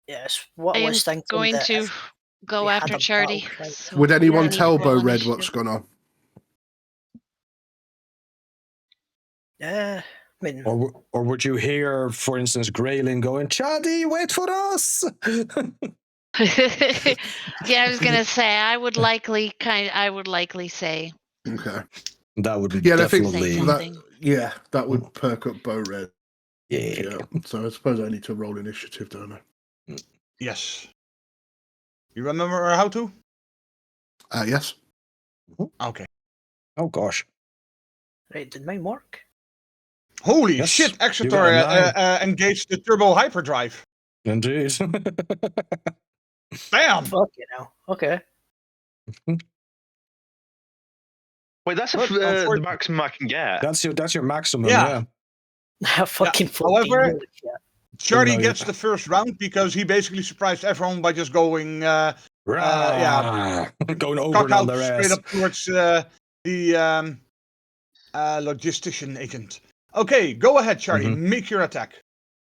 [SPEAKER 3] Yes, what I
[SPEAKER 6] I'm
[SPEAKER 3] was thinking.
[SPEAKER 6] going
[SPEAKER 3] that
[SPEAKER 6] to
[SPEAKER 3] if
[SPEAKER 6] go
[SPEAKER 3] we had
[SPEAKER 6] after
[SPEAKER 3] a
[SPEAKER 6] Charlie.
[SPEAKER 3] battle cry-
[SPEAKER 6] so
[SPEAKER 5] Would
[SPEAKER 6] I
[SPEAKER 5] anyone
[SPEAKER 6] need to
[SPEAKER 5] tell
[SPEAKER 6] roll
[SPEAKER 5] Bo Red
[SPEAKER 6] initiative.
[SPEAKER 5] what's going on?
[SPEAKER 3] Yeah, I mean,
[SPEAKER 1] Or would you hear, for instance, Graylin going, Chadi, wait for us?
[SPEAKER 6] Yeah, I was gonna say I would likely say
[SPEAKER 5] Okay.
[SPEAKER 1] That would be
[SPEAKER 5] Yeah, I think
[SPEAKER 1] definitely.
[SPEAKER 5] that would perk up Bo Red.
[SPEAKER 1] Yeah.
[SPEAKER 5] So I suppose I need to roll initiative, don't I?
[SPEAKER 4] Yes. You remember how to?
[SPEAKER 5] Yes.
[SPEAKER 4] Okay.
[SPEAKER 1] Oh gosh.
[SPEAKER 3] right, did mine work?
[SPEAKER 4] Holy
[SPEAKER 1] Yes,
[SPEAKER 4] shit!
[SPEAKER 1] you got
[SPEAKER 4] Exeter
[SPEAKER 1] a 9.
[SPEAKER 4] engaged the turbo hyperdrive.
[SPEAKER 1] Indeed.
[SPEAKER 4] Bam!
[SPEAKER 3] Fuck you know. Okay.
[SPEAKER 7] Wait, that's
[SPEAKER 4] Look,
[SPEAKER 7] the maximum I can get.
[SPEAKER 1] That's your maximum,
[SPEAKER 4] Yeah.
[SPEAKER 3] Fucking 14.
[SPEAKER 4] However,
[SPEAKER 3] holy shit.
[SPEAKER 4] Charlie
[SPEAKER 1] No,
[SPEAKER 4] gets the first round because he basically surprised everyone by just going,
[SPEAKER 1] Rah! Going over
[SPEAKER 4] cock
[SPEAKER 1] and
[SPEAKER 4] out
[SPEAKER 1] on their
[SPEAKER 4] straight
[SPEAKER 1] ass.
[SPEAKER 4] up towards the logistician agent. Okay, go ahead, Charlie. Make your attack.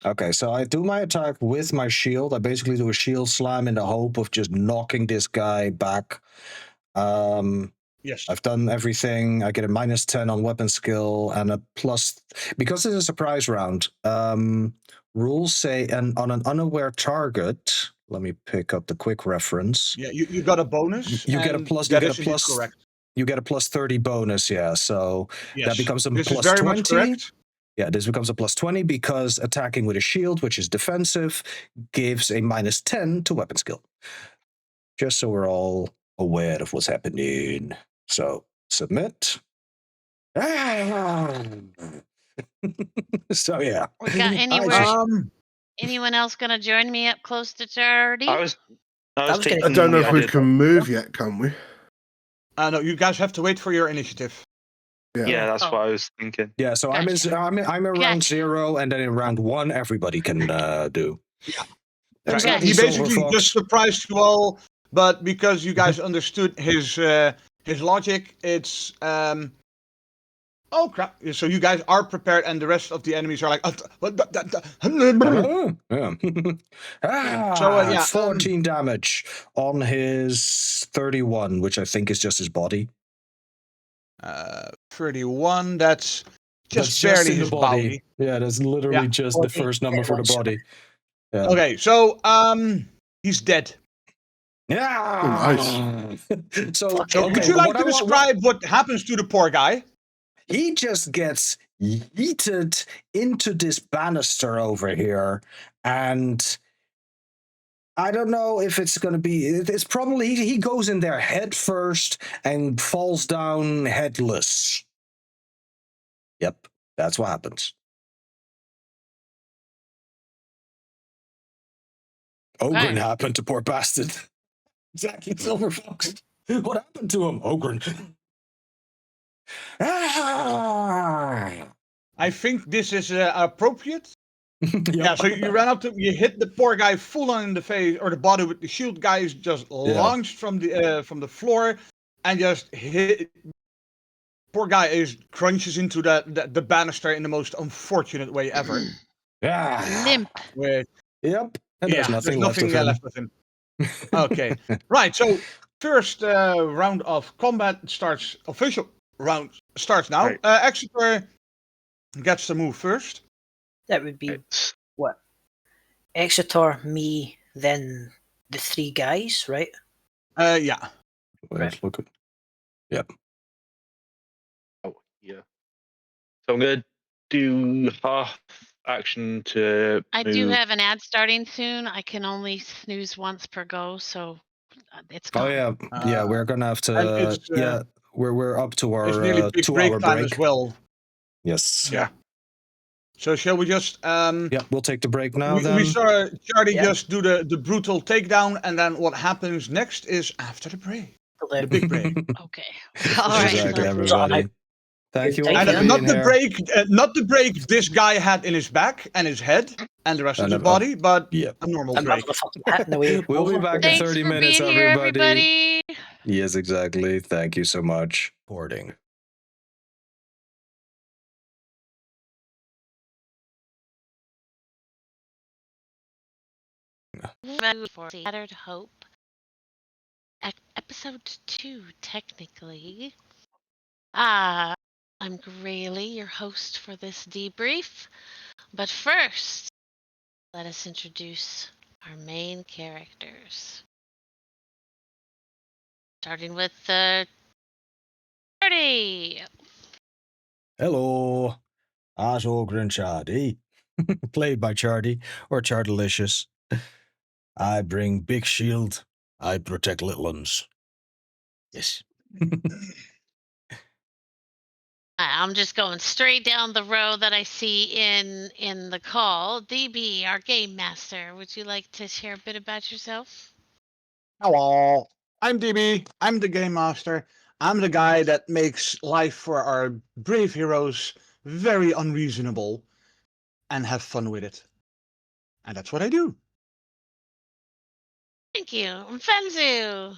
[SPEAKER 1] Okay, so I do my attack with my shield. I basically do a shield slam in the hope of just knocking this guy back.
[SPEAKER 4] Yes.
[SPEAKER 1] I've done everything. I get a -10 on weapon skill and a plus. Because it's a surprise round, rules say on an unaware target. Let me pick up the quick reference.
[SPEAKER 4] Yeah, you got a bonus.
[SPEAKER 1] You get a plus. You
[SPEAKER 4] That
[SPEAKER 1] get
[SPEAKER 4] is
[SPEAKER 1] a
[SPEAKER 4] indeed
[SPEAKER 1] plus.
[SPEAKER 4] correct.
[SPEAKER 1] You get a +30 bonus. Yeah, so
[SPEAKER 4] Yes.
[SPEAKER 1] that becomes a
[SPEAKER 4] This is
[SPEAKER 1] plus
[SPEAKER 4] very much
[SPEAKER 1] 20.
[SPEAKER 4] correct.
[SPEAKER 1] Yeah, this becomes a +20 because attacking with a shield, which is defensive, gives a -10 to weapon skill. Just so we're all aware of what's happening. So submit. So yeah.
[SPEAKER 6] We got anyone else gonna join me up close to Charlie?
[SPEAKER 7] I was
[SPEAKER 3] was
[SPEAKER 7] thinking.
[SPEAKER 3] gonna-
[SPEAKER 5] I don't know if we
[SPEAKER 7] did-
[SPEAKER 5] can move yet, can we?
[SPEAKER 4] No, you guys have to wait for your initiative.
[SPEAKER 7] Yeah, that's
[SPEAKER 6] Oh.
[SPEAKER 7] what I was thinking.
[SPEAKER 1] Yeah, so
[SPEAKER 6] Gotcha.
[SPEAKER 1] I'm around
[SPEAKER 6] Gotcha.
[SPEAKER 1] 0, and then in round 1, everybody can do.
[SPEAKER 4] Yeah.
[SPEAKER 1] Exactly.
[SPEAKER 4] He
[SPEAKER 1] Silver
[SPEAKER 4] basically
[SPEAKER 1] Fox.
[SPEAKER 4] just surprised you all, but because you guys understood his logic, it's oh crap! So you guys are prepared, and the rest of the enemies are like,
[SPEAKER 1] Yeah.
[SPEAKER 4] So, yeah,
[SPEAKER 1] 14 damage on his 31, which I think is just his body.
[SPEAKER 4] 31. That's
[SPEAKER 1] That's
[SPEAKER 4] just barely
[SPEAKER 1] in the
[SPEAKER 4] his body.
[SPEAKER 1] Yeah, that's literally
[SPEAKER 4] Yeah.
[SPEAKER 1] just the first number for the body. Yeah.
[SPEAKER 4] Okay, so he's dead.
[SPEAKER 1] Yeah.
[SPEAKER 5] Nice.
[SPEAKER 1] So
[SPEAKER 4] So would you like to describe what happens to the poor guy?
[SPEAKER 1] He just gets yeeted into this banister over here, and I don't know if it's going to be. It's probably he goes in there head first and falls down headless. Yep, that's what happens. Ogren happened to poor bastard. Exactly, Silver Fox. What happened to him, Ogren?
[SPEAKER 4] I think this is appropriate.
[SPEAKER 1] Yep.
[SPEAKER 4] Yeah, so you ran up to you hit the poor guy full on in the face or the body with the shield. Guy is just launched from the floor and just hit. Poor guy is crunches into the banister in the most unfortunate way ever.
[SPEAKER 1] Yeah.
[SPEAKER 6] Limp.
[SPEAKER 4] With
[SPEAKER 1] Yep. And there's nothing left of him.
[SPEAKER 4] Okay, right. So first round of combat starts. Official round starts now.
[SPEAKER 7] Right.
[SPEAKER 4] Exeter gets to move first.
[SPEAKER 3] That would be
[SPEAKER 7] It's-
[SPEAKER 3] what? Exeter, me, then the 3 guys, right?
[SPEAKER 4] Yeah.
[SPEAKER 1] Let's look at. Yep.
[SPEAKER 7] Oh, yeah. So I'm gonna do half action to.
[SPEAKER 6] I
[SPEAKER 7] move.
[SPEAKER 6] do have an ad starting soon. I can only snooze once per go, so it's
[SPEAKER 1] Oh
[SPEAKER 6] gone.
[SPEAKER 1] yeah, we're gonna have
[SPEAKER 4] and
[SPEAKER 1] to.
[SPEAKER 4] it's,
[SPEAKER 1] We're up to
[SPEAKER 4] It's nearly
[SPEAKER 1] our
[SPEAKER 4] big
[SPEAKER 1] 2-hour
[SPEAKER 4] break time
[SPEAKER 1] break
[SPEAKER 4] as well.
[SPEAKER 1] Yes.
[SPEAKER 4] Yeah. So shall we just
[SPEAKER 1] Yeah, we'll take the break now. Then
[SPEAKER 4] we saw Charlie
[SPEAKER 3] Yeah.
[SPEAKER 4] just do the brutal takedown, and then what happens next is after the break, the big break.
[SPEAKER 6] Okay. All right.
[SPEAKER 1] Exactly,
[SPEAKER 6] so-
[SPEAKER 1] everybody. Thank you all
[SPEAKER 3] And
[SPEAKER 1] for
[SPEAKER 4] And
[SPEAKER 1] being
[SPEAKER 4] not the
[SPEAKER 1] here.
[SPEAKER 4] break, not the break this guy had in his back and his head and the rest of his body, but
[SPEAKER 1] Yep.
[SPEAKER 4] a normal
[SPEAKER 3] I'm
[SPEAKER 4] break.
[SPEAKER 3] the fucking hitting away.
[SPEAKER 1] We'll be back in
[SPEAKER 6] Thanks
[SPEAKER 1] 30
[SPEAKER 6] for
[SPEAKER 1] minutes,
[SPEAKER 6] being here, everybody.
[SPEAKER 1] Yes, exactly. Thank you so much. Boarding.
[SPEAKER 6] For Shattered Hope. Episode 2, technically. I'm Grayley, your host for this debrief. But first, let us introduce our main characters. Starting with Chardy.
[SPEAKER 1] Hello. Ash Ogren Chardy. Played by Chardy or Chardalicious. I bring big shield. I protect little ones. Yes.
[SPEAKER 6] I'm just going straight down the row that I see in the call. DB, our game master, would you like to share a bit about yourself?
[SPEAKER 4] Hello, I'm DB. I'm the game master. I'm the guy that makes life for our brave heroes very unreasonable and have fun with it. And that's what I do.
[SPEAKER 6] Thank you. Fenzu.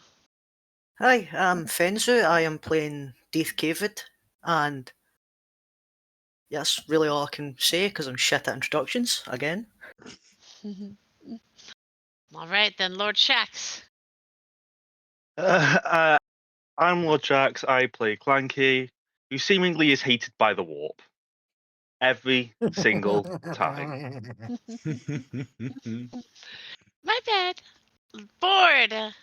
[SPEAKER 3] Hi, I'm Fenzu. I am playing Death Cavid, and that's really all I can say because I'm shit at introductions again.
[SPEAKER 6] All right, then, Lord Shax.
[SPEAKER 7] I'm Lord Jax. I play Clanky, who seemingly is hated by the warp every single time.
[SPEAKER 6] My bad. Bored.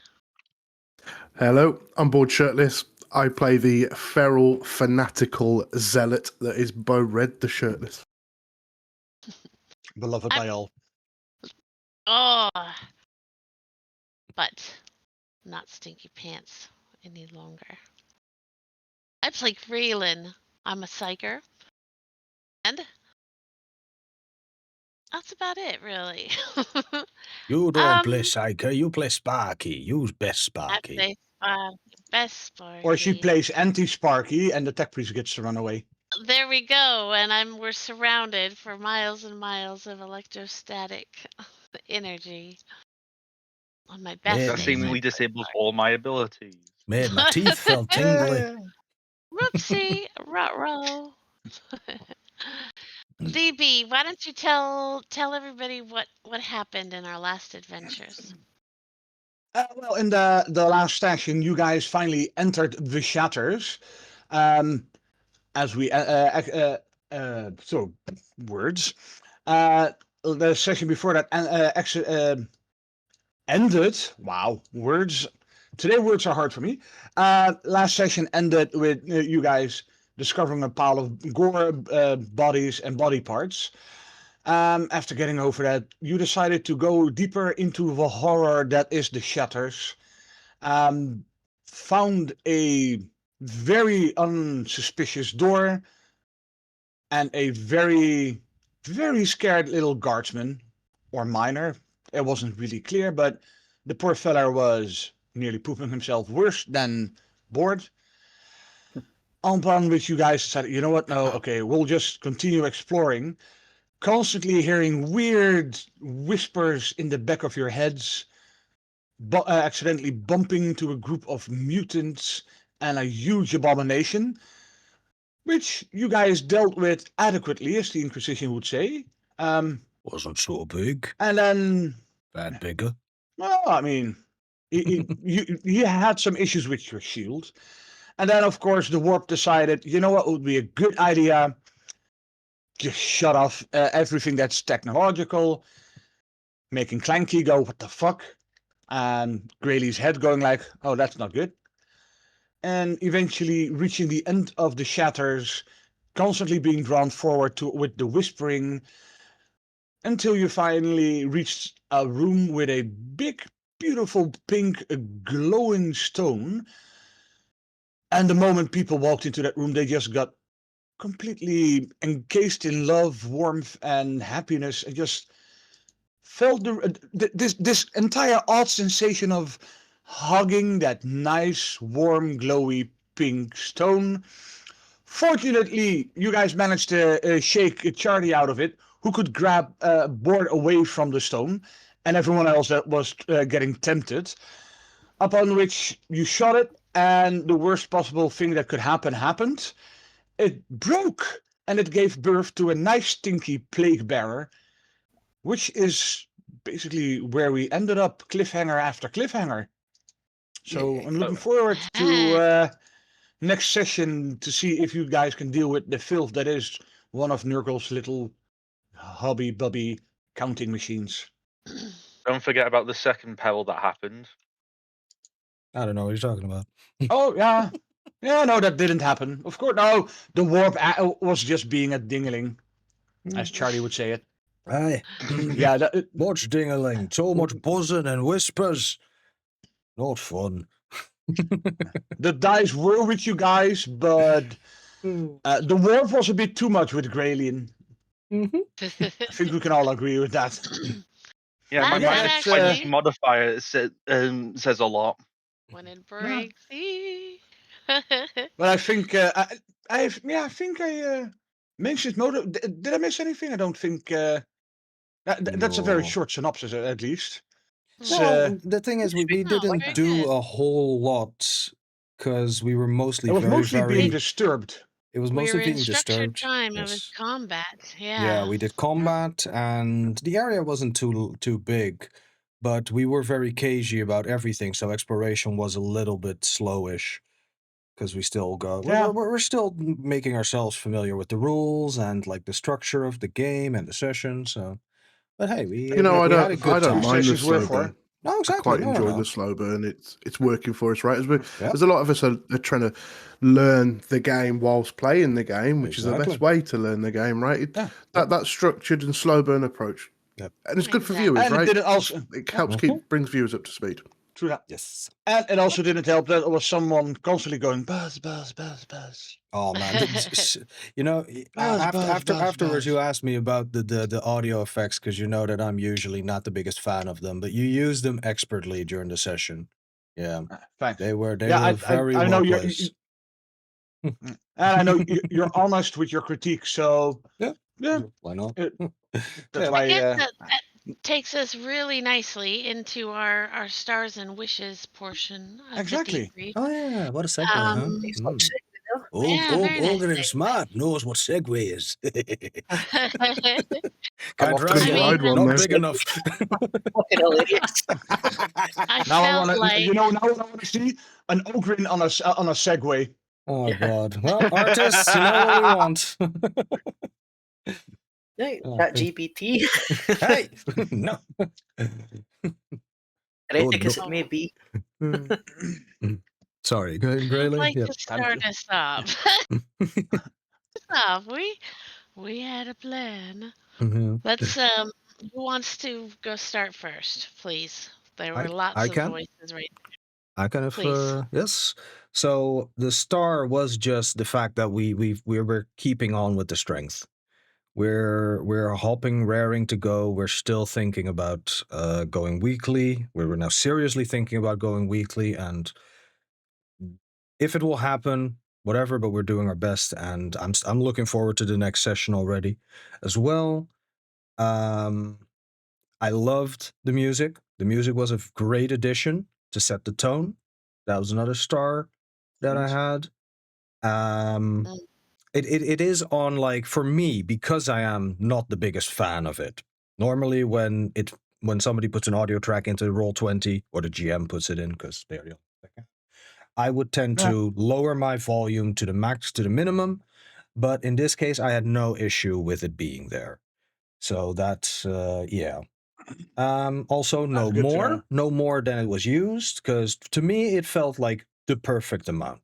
[SPEAKER 5] Hello, I'm Bored Shirtless. I play the feral, fanatical zealot that is Bo Red the Shirtless.
[SPEAKER 4] Beloved by all.
[SPEAKER 6] Oh. But not Stinky Pants any longer. I play Greelin. I'm a psyker. And that's about it, really.
[SPEAKER 1] You don't play Psyker, you play Sparky. You's best
[SPEAKER 6] I
[SPEAKER 1] Sparky.
[SPEAKER 6] play Best Sparky.
[SPEAKER 4] Or she plays anti-Sparky and the tech priest gets to run away.
[SPEAKER 6] There we go, and we're surrounded for miles and miles of electrostatic energy on my best
[SPEAKER 1] Yeah,
[SPEAKER 7] That
[SPEAKER 6] day.
[SPEAKER 7] seemingly disables all my abilities.
[SPEAKER 1] Made my teeth felt tingly.
[SPEAKER 6] Whoopsie, ruh-roh. DB, why don't you tell everybody what happened in our last adventures?
[SPEAKER 4] Well, in the last session, you guys finally entered the shatters. As we so words. The session before that ended. Wow, words. Today words are hard for me. Last session ended with you guys discovering a pile of gore bodies and body parts. After getting over that, you decided to go deeper into the horror that is the shatters. Found a very unsuspicious door and a very, very scared little guardsman or miner. It wasn't really clear, but the poor fella was nearly pooping himself, worse than bored. Upon which you guys decided, you know what? No, okay, we'll just continue exploring. Constantly hearing weird whispers in the back of your heads, accidentally bumping into a group of mutants and a huge abomination, which you guys dealt with adequately, as the Inquisition would say.
[SPEAKER 1] Wasn't so big.
[SPEAKER 4] And then,
[SPEAKER 1] Bad bigger.
[SPEAKER 4] well, I mean, you had some issues with your shield. And then, of course, the warp decided, you know what would be a good idea? Just shut off everything that's technological, making Clanky go, what the fuck? And Graylee's head going like, oh, that's not good. And eventually reaching the end of the shatters, constantly being drawn forward to with the whispering, until you finally reached a room with a big, beautiful pink glowing stone. And the moment people walked into that room, they just got completely encased in love, warmth, and happiness, and just felt this entire odd sensation of hugging that nice, warm, glowy pink stone. Fortunately, you guys managed to shake Charlie out of it, who could grab board away from the stone, and everyone else that was getting tempted. Upon which you shot it, and the worst possible thing that could happen happened. It broke, and it gave birth to a nice stinky plague bearer, which is basically where we ended up, cliffhanger after cliffhanger. So I'm looking forward to next session to see if you guys can deal with the filth that is one of Nurgle's little hobby-bubby counting machines.
[SPEAKER 7] Don't forget about the second peril that happened.
[SPEAKER 1] I don't know what you're talking about.
[SPEAKER 4] Oh, yeah. Yeah, no, that didn't happen. Of course, no. The warp was just being a dingling, as Charlie would say it.
[SPEAKER 1] Aye.
[SPEAKER 4] Yeah,
[SPEAKER 1] Much dingling, so much buzzing and whispers. Not fun.
[SPEAKER 4] the dice were with you guys, but the warp was a bit too much with Graylian. I think we can all agree with that.
[SPEAKER 7] Yeah, my
[SPEAKER 6] That
[SPEAKER 7] modifier says a lot.
[SPEAKER 6] when it breaks.
[SPEAKER 4] But I think I think I mentioned motive. Did I miss anything? I don't think. That's a very
[SPEAKER 1] No.
[SPEAKER 4] short synopsis, at least.
[SPEAKER 1] Well, the thing is, we
[SPEAKER 6] very
[SPEAKER 1] didn't do
[SPEAKER 6] good.
[SPEAKER 1] a whole lot because we were mostly
[SPEAKER 4] It was
[SPEAKER 1] very,
[SPEAKER 4] mostly
[SPEAKER 1] very.
[SPEAKER 4] being disturbed.
[SPEAKER 1] It was
[SPEAKER 6] We
[SPEAKER 1] mostly
[SPEAKER 6] were in
[SPEAKER 1] being
[SPEAKER 6] structured
[SPEAKER 1] disturbed.
[SPEAKER 6] time. It
[SPEAKER 1] Yes.
[SPEAKER 6] was combat.
[SPEAKER 1] Yeah, we did combat, and the area wasn't too big, but we were very cagey about everything. So exploration was a little bit slowish because we still got.
[SPEAKER 4] Yeah.
[SPEAKER 1] We're still making ourselves familiar with the rules and like the structure of the game and the session. So, but hey, we
[SPEAKER 5] You know,
[SPEAKER 1] we
[SPEAKER 5] I
[SPEAKER 1] had a good
[SPEAKER 5] don't
[SPEAKER 1] time.
[SPEAKER 5] mind the
[SPEAKER 4] Sessions were
[SPEAKER 5] slow
[SPEAKER 4] for.
[SPEAKER 5] burn.
[SPEAKER 1] No,
[SPEAKER 5] I
[SPEAKER 1] exactly.
[SPEAKER 5] quite
[SPEAKER 1] No,
[SPEAKER 5] enjoy
[SPEAKER 1] no.
[SPEAKER 5] the slow burn. It's working for us, right?
[SPEAKER 1] Yeah.
[SPEAKER 5] There's a lot of us are trying to learn the game whilst playing the game, which is the best
[SPEAKER 1] Exactly.
[SPEAKER 5] way to learn the game, right?
[SPEAKER 4] Yeah.
[SPEAKER 5] That structured and slow burn approach,
[SPEAKER 1] Yep.
[SPEAKER 5] and it's good for
[SPEAKER 6] Exactly.
[SPEAKER 5] viewers,
[SPEAKER 4] And it
[SPEAKER 5] right?
[SPEAKER 4] didn't also.
[SPEAKER 5] It helps brings viewers up to speed.
[SPEAKER 4] True that.
[SPEAKER 1] Yes.
[SPEAKER 4] And it also didn't help that there was someone constantly going buzz, buzz, buzz, buzz.
[SPEAKER 1] Oh man, you know,
[SPEAKER 4] Buzz,
[SPEAKER 1] afterwards
[SPEAKER 4] buzz.
[SPEAKER 1] you asked me about the audio effects because you know that I'm usually not the biggest fan of them, but you used them expertly during the session. Yeah,
[SPEAKER 4] Thanks.
[SPEAKER 1] they were
[SPEAKER 4] Yeah,
[SPEAKER 1] very
[SPEAKER 4] I know
[SPEAKER 1] well
[SPEAKER 4] you're,
[SPEAKER 1] placed.
[SPEAKER 4] and I know you're honest with your critique, so
[SPEAKER 1] Yeah,
[SPEAKER 4] yeah,
[SPEAKER 1] why not?
[SPEAKER 4] that's
[SPEAKER 1] Yeah.
[SPEAKER 4] why.
[SPEAKER 6] I guess that takes us really nicely into our stars and wishes portion of
[SPEAKER 4] Exactly.
[SPEAKER 6] the debrief.
[SPEAKER 1] Oh yeah, what a segue, huh?
[SPEAKER 3] Nice little segue there.
[SPEAKER 6] Yeah, very nice
[SPEAKER 1] Ogre
[SPEAKER 6] segue.
[SPEAKER 1] Smart knows what segue is.
[SPEAKER 6] I
[SPEAKER 1] Can't
[SPEAKER 5] off to
[SPEAKER 1] rhyme,
[SPEAKER 5] slide one
[SPEAKER 1] not
[SPEAKER 5] then.
[SPEAKER 1] big enough.
[SPEAKER 3] Fucking hilarious.
[SPEAKER 4] Now I
[SPEAKER 6] felt
[SPEAKER 4] want to,
[SPEAKER 6] like
[SPEAKER 4] now I want to see an ogre on a Segway.
[SPEAKER 1] Oh God. Well, artists, you know what we want.
[SPEAKER 3] Right,
[SPEAKER 1] Oh,
[SPEAKER 3] chat GPT.
[SPEAKER 1] hey, no.
[SPEAKER 3] Heretics
[SPEAKER 1] no.
[SPEAKER 3] it may be.
[SPEAKER 1] Sorry, go ahead,
[SPEAKER 6] I'd
[SPEAKER 1] Graylin.
[SPEAKER 6] like
[SPEAKER 1] Yeah.
[SPEAKER 6] to start us off. We had a plan.
[SPEAKER 1] Mhm.
[SPEAKER 6] Let's who wants to go start first, please? There were
[SPEAKER 1] I
[SPEAKER 6] lots of
[SPEAKER 1] can.
[SPEAKER 6] voices right
[SPEAKER 1] I kind of
[SPEAKER 6] Please.
[SPEAKER 1] yes. So the star was just the fact that we were keeping on with the strength. We're hopping, raring to go. We're still thinking about going weekly. We're now seriously thinking about going weekly, and if it will happen, whatever. But we're doing our best, and I'm looking forward to the next session already, as well. I loved the music. The music was a great addition to set the tone. That was another star that I had.
[SPEAKER 6] Mm.
[SPEAKER 1] It is on, like, for me, because I am not the biggest fan of it. Normally when somebody puts an audio track into Roll20 or the GM puts it in, because they're the only, I would tend to lower my volume to the max, to the minimum. But in this case, I had no issue with it being there. So that's yeah. Also,
[SPEAKER 4] That's good to know.
[SPEAKER 1] no more than it was used, because to me it felt like the perfect amount.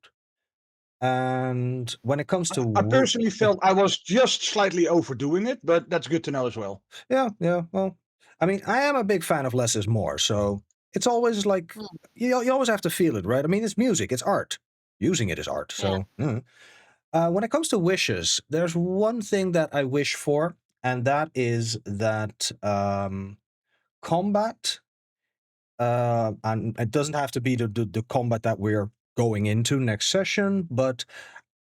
[SPEAKER 1] And when it comes to
[SPEAKER 4] I personally felt I was just slightly overdoing it, but that's good to know as well.
[SPEAKER 1] yeah, well, I mean, I am a big fan of less is more, so it's always like
[SPEAKER 6] Mm.
[SPEAKER 1] you always have to feel it, right? I mean, it's music, it's art. Using it is art. So when it comes to wishes, there's one thing that I wish for, and that is that combat. And it doesn't have to be the combat that we're going into next session, but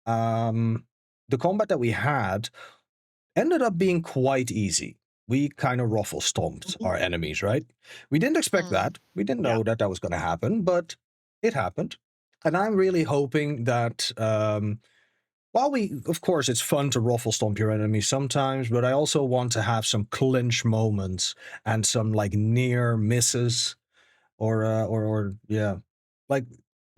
[SPEAKER 1] the combat that we had ended up being quite easy. We kind of ruffle stomped our enemies, right? We didn't expect that. We didn't know that was going to happen, but it happened. And I'm really hoping that while of course, it's fun to ruffle stomp your enemies sometimes, but I also want to have some clinch moments and some like near misses or yeah, like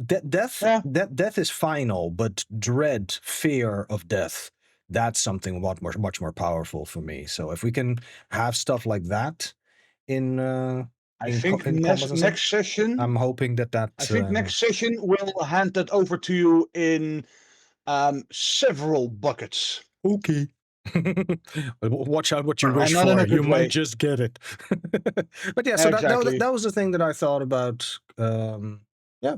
[SPEAKER 1] death.
[SPEAKER 4] Yeah.
[SPEAKER 1] Death is final, but dread, fear of death, that's something much more powerful for me. So if we can have stuff like that in
[SPEAKER 4] I
[SPEAKER 1] in
[SPEAKER 4] think
[SPEAKER 1] combos and
[SPEAKER 4] next
[SPEAKER 1] such,
[SPEAKER 4] session.
[SPEAKER 1] I'm hoping that
[SPEAKER 4] I think next session we'll hand that over to you in several buckets.
[SPEAKER 1] okay. Watch out what you
[SPEAKER 4] And
[SPEAKER 1] wish
[SPEAKER 4] not in
[SPEAKER 1] for.
[SPEAKER 4] a
[SPEAKER 1] You
[SPEAKER 4] good
[SPEAKER 1] might
[SPEAKER 4] way.
[SPEAKER 1] just get it. But yeah, so
[SPEAKER 4] Exactly.
[SPEAKER 1] that was the thing that I thought about. Yeah,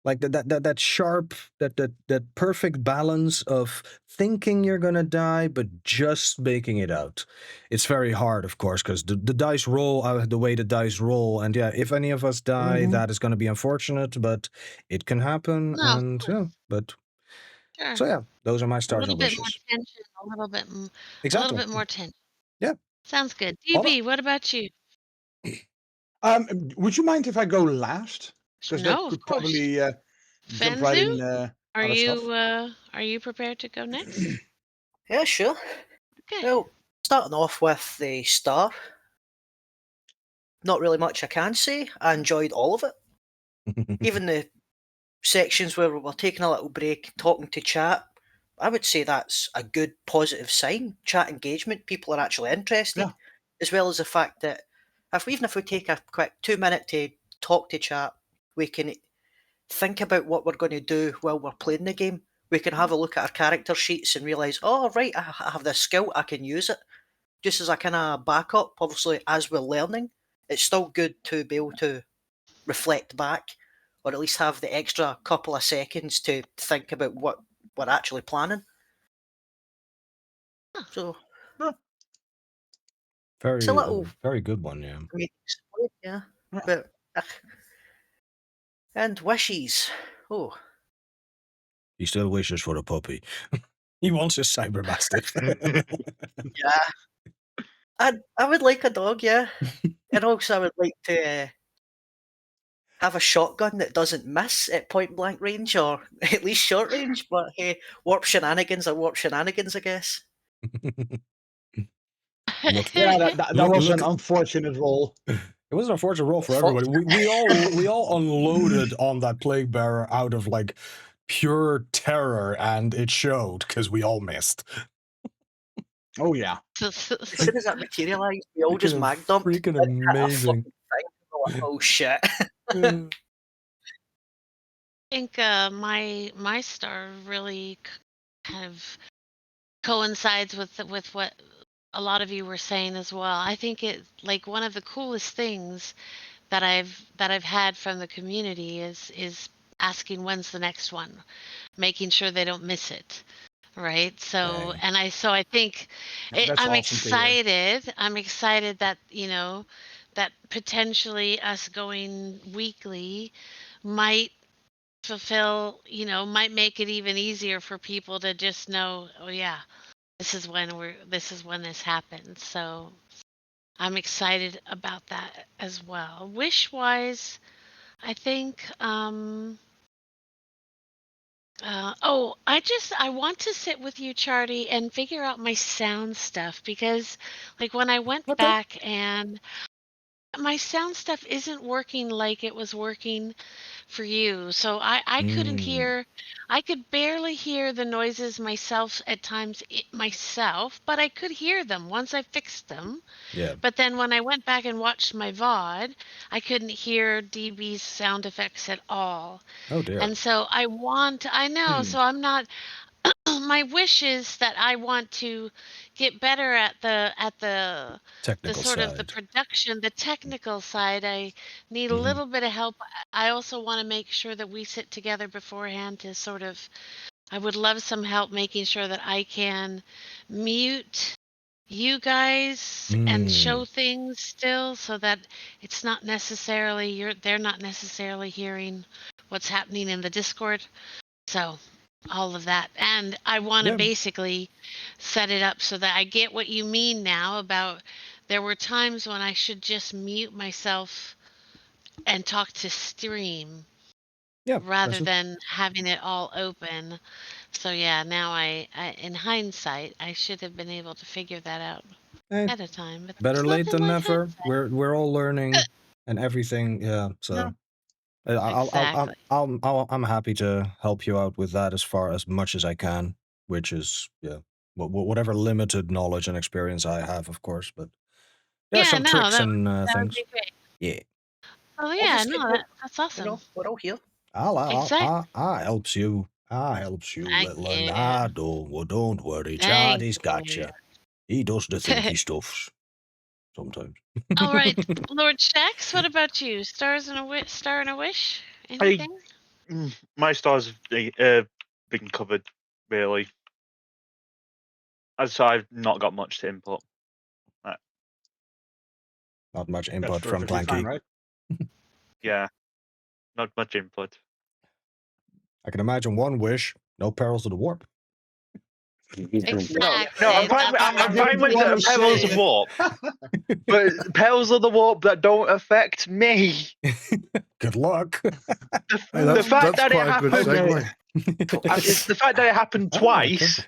[SPEAKER 1] like that sharp, that perfect balance of thinking you're gonna die but just making it out. It's very hard, of course, because the dice roll, the way the dice roll, and yeah, if any of us die, that is going to be unfortunate, but it can happen.
[SPEAKER 6] No, of
[SPEAKER 1] And yeah, but
[SPEAKER 6] Sure.
[SPEAKER 1] so yeah, those are my
[SPEAKER 6] A
[SPEAKER 1] stars
[SPEAKER 6] little
[SPEAKER 1] and
[SPEAKER 6] bit more
[SPEAKER 1] wishes.
[SPEAKER 6] tension, a little bit
[SPEAKER 1] Exactly.
[SPEAKER 6] more tension.
[SPEAKER 1] Yeah.
[SPEAKER 6] Sounds good.
[SPEAKER 1] Although-
[SPEAKER 6] DB, what about you?
[SPEAKER 4] Would you mind if I go last? Because that
[SPEAKER 6] No, of
[SPEAKER 4] could
[SPEAKER 6] course.
[SPEAKER 4] probably jump right
[SPEAKER 6] Fenzu,
[SPEAKER 4] in
[SPEAKER 6] are
[SPEAKER 4] other stuff.
[SPEAKER 6] you prepared to go next?
[SPEAKER 3] Yeah, sure.
[SPEAKER 6] Okay.
[SPEAKER 3] Well, starting off with the star. Not really much I can say. I enjoyed all of it. Even the sections where we were taking a little break, talking to chat, I would say that's a good positive sign. Chat engagement, people are actually interested,
[SPEAKER 4] Yeah.
[SPEAKER 3] as well as the fact that even if we take a quick 2 minute to talk to chat, we can think about what we're going to do while we're playing the game. We can have a look at our character sheets and realise, oh, right, I have this skill, I can use it. Just as a kind of backup, obviously, as we're learning, it's still good to be able to reflect back, or at least have the extra couple of seconds to think about what we're actually planning. So
[SPEAKER 1] very,
[SPEAKER 3] it's a little
[SPEAKER 1] very good one, yeah.
[SPEAKER 3] yeah, but And wishes. Oh,
[SPEAKER 1] He still wishes for a puppy. He wants his cyber mastiff.
[SPEAKER 3] yeah. I would like a dog, yeah. And also I would like to have a shotgun that doesn't miss at point blank range, or at least short range, but hey, warp shenanigans are warp shenanigans, I guess.
[SPEAKER 1] Look,
[SPEAKER 4] Yeah, that
[SPEAKER 1] Look-
[SPEAKER 4] was
[SPEAKER 1] look-
[SPEAKER 4] an unfortunate role.
[SPEAKER 1] it was an unfortunate role for everybody. We all unloaded on that plague bearer out of like pure terror, and it showed because we all missed.
[SPEAKER 4] Oh yeah.
[SPEAKER 3] As soon as that materialised, we all just
[SPEAKER 1] Freaking
[SPEAKER 3] mag dumped.
[SPEAKER 1] freaking
[SPEAKER 3] Hit a
[SPEAKER 1] amazing.
[SPEAKER 3] fucking thing. We're like, oh shit.
[SPEAKER 6] I think my star really kind of coincides with what a lot of you were saying as well. I think it like one of the coolest things that I've had from the community is asking when's the next one, making sure they don't miss it. Right. So,
[SPEAKER 1] Dang.
[SPEAKER 6] and I think
[SPEAKER 4] That's
[SPEAKER 6] I'm
[SPEAKER 4] awesome to hear.
[SPEAKER 6] excited. I'm excited that, that potentially us going weekly might fulfill, might make it even easier for people to just know, oh yeah, this is when this happens. So I'm excited about that as well. Wish wise, I think, I want to sit with you, Charlie, and figure out my sound stuff because, like, when I went
[SPEAKER 1] Okay.
[SPEAKER 6] back and my sound stuff isn't working like it was working for you. So I couldn't hear, I could barely hear the noises myself at times myself, but I could hear them once I fixed them.
[SPEAKER 1] Yeah.
[SPEAKER 6] But then when I went back and watched my VOD, I couldn't hear DB's sound effects at all.
[SPEAKER 1] Oh dear.
[SPEAKER 6] And so I know, so I'm not, my wish is that I want to get better at the
[SPEAKER 1] Technical
[SPEAKER 6] sort of the
[SPEAKER 1] side.
[SPEAKER 6] production, the technical side. I need a
[SPEAKER 1] Mhm.
[SPEAKER 6] little bit of help. I also want to make sure that we sit together beforehand to sort of, I would love some help making sure that I can mute you guys and show things still so that it's not necessarily they're not necessarily hearing what's happening in the Discord. So all of that. And I want to
[SPEAKER 1] Yeah.
[SPEAKER 6] basically set it up so that I get what you mean now about there were times when I should just mute myself and talk to stream
[SPEAKER 1] Yeah.
[SPEAKER 6] rather
[SPEAKER 1] that's it.
[SPEAKER 6] than having it all open. So yeah, now I in hindsight, I should have been able to figure that out
[SPEAKER 1] Hey,
[SPEAKER 6] ahead of time. But
[SPEAKER 1] better
[SPEAKER 6] there's
[SPEAKER 1] late
[SPEAKER 6] nothing
[SPEAKER 1] than
[SPEAKER 6] like
[SPEAKER 1] never.
[SPEAKER 6] hindsight.
[SPEAKER 1] We're all learning and everything. Yeah. So
[SPEAKER 6] Exactly.
[SPEAKER 1] I'm happy to help you out with that as much as I can, which is whatever limited knowledge and experience I have, of course. But yeah,
[SPEAKER 6] Yeah,
[SPEAKER 1] some
[SPEAKER 6] no,
[SPEAKER 1] tricks
[SPEAKER 6] that
[SPEAKER 1] and
[SPEAKER 6] would
[SPEAKER 1] things.
[SPEAKER 6] be great.
[SPEAKER 1] Yeah.
[SPEAKER 6] Oh yeah,
[SPEAKER 3] Obviously,
[SPEAKER 6] no, that's awesome.
[SPEAKER 3] we're all here.
[SPEAKER 6] Exactly.
[SPEAKER 1] I helps you. I helps you,
[SPEAKER 6] Thank
[SPEAKER 1] little one.
[SPEAKER 6] you.
[SPEAKER 1] Don't worry.
[SPEAKER 6] Thank
[SPEAKER 1] Charlie's got
[SPEAKER 6] you.
[SPEAKER 1] you. He does the thinky stuffs sometimes.
[SPEAKER 6] All right, Lord Shax, what about you? Star and a wish? Anything?
[SPEAKER 7] My stars have been covered, really. As I've not got much to input.
[SPEAKER 1] Not much
[SPEAKER 4] That's
[SPEAKER 1] input from
[SPEAKER 4] perfectly fine,
[SPEAKER 1] Clanky.
[SPEAKER 4] right?
[SPEAKER 7] Yeah, not much input.
[SPEAKER 1] I can imagine one wish, no perils of the warp.
[SPEAKER 6] Exactly.
[SPEAKER 7] No, I'm fine. I'm fine with the Perils of Warp, but Perils of the Warp that don't affect me.
[SPEAKER 1] Good luck.
[SPEAKER 7] The fact that it
[SPEAKER 5] quite a good
[SPEAKER 7] happened.
[SPEAKER 5] segue.
[SPEAKER 7] It's the fact that it happened twice,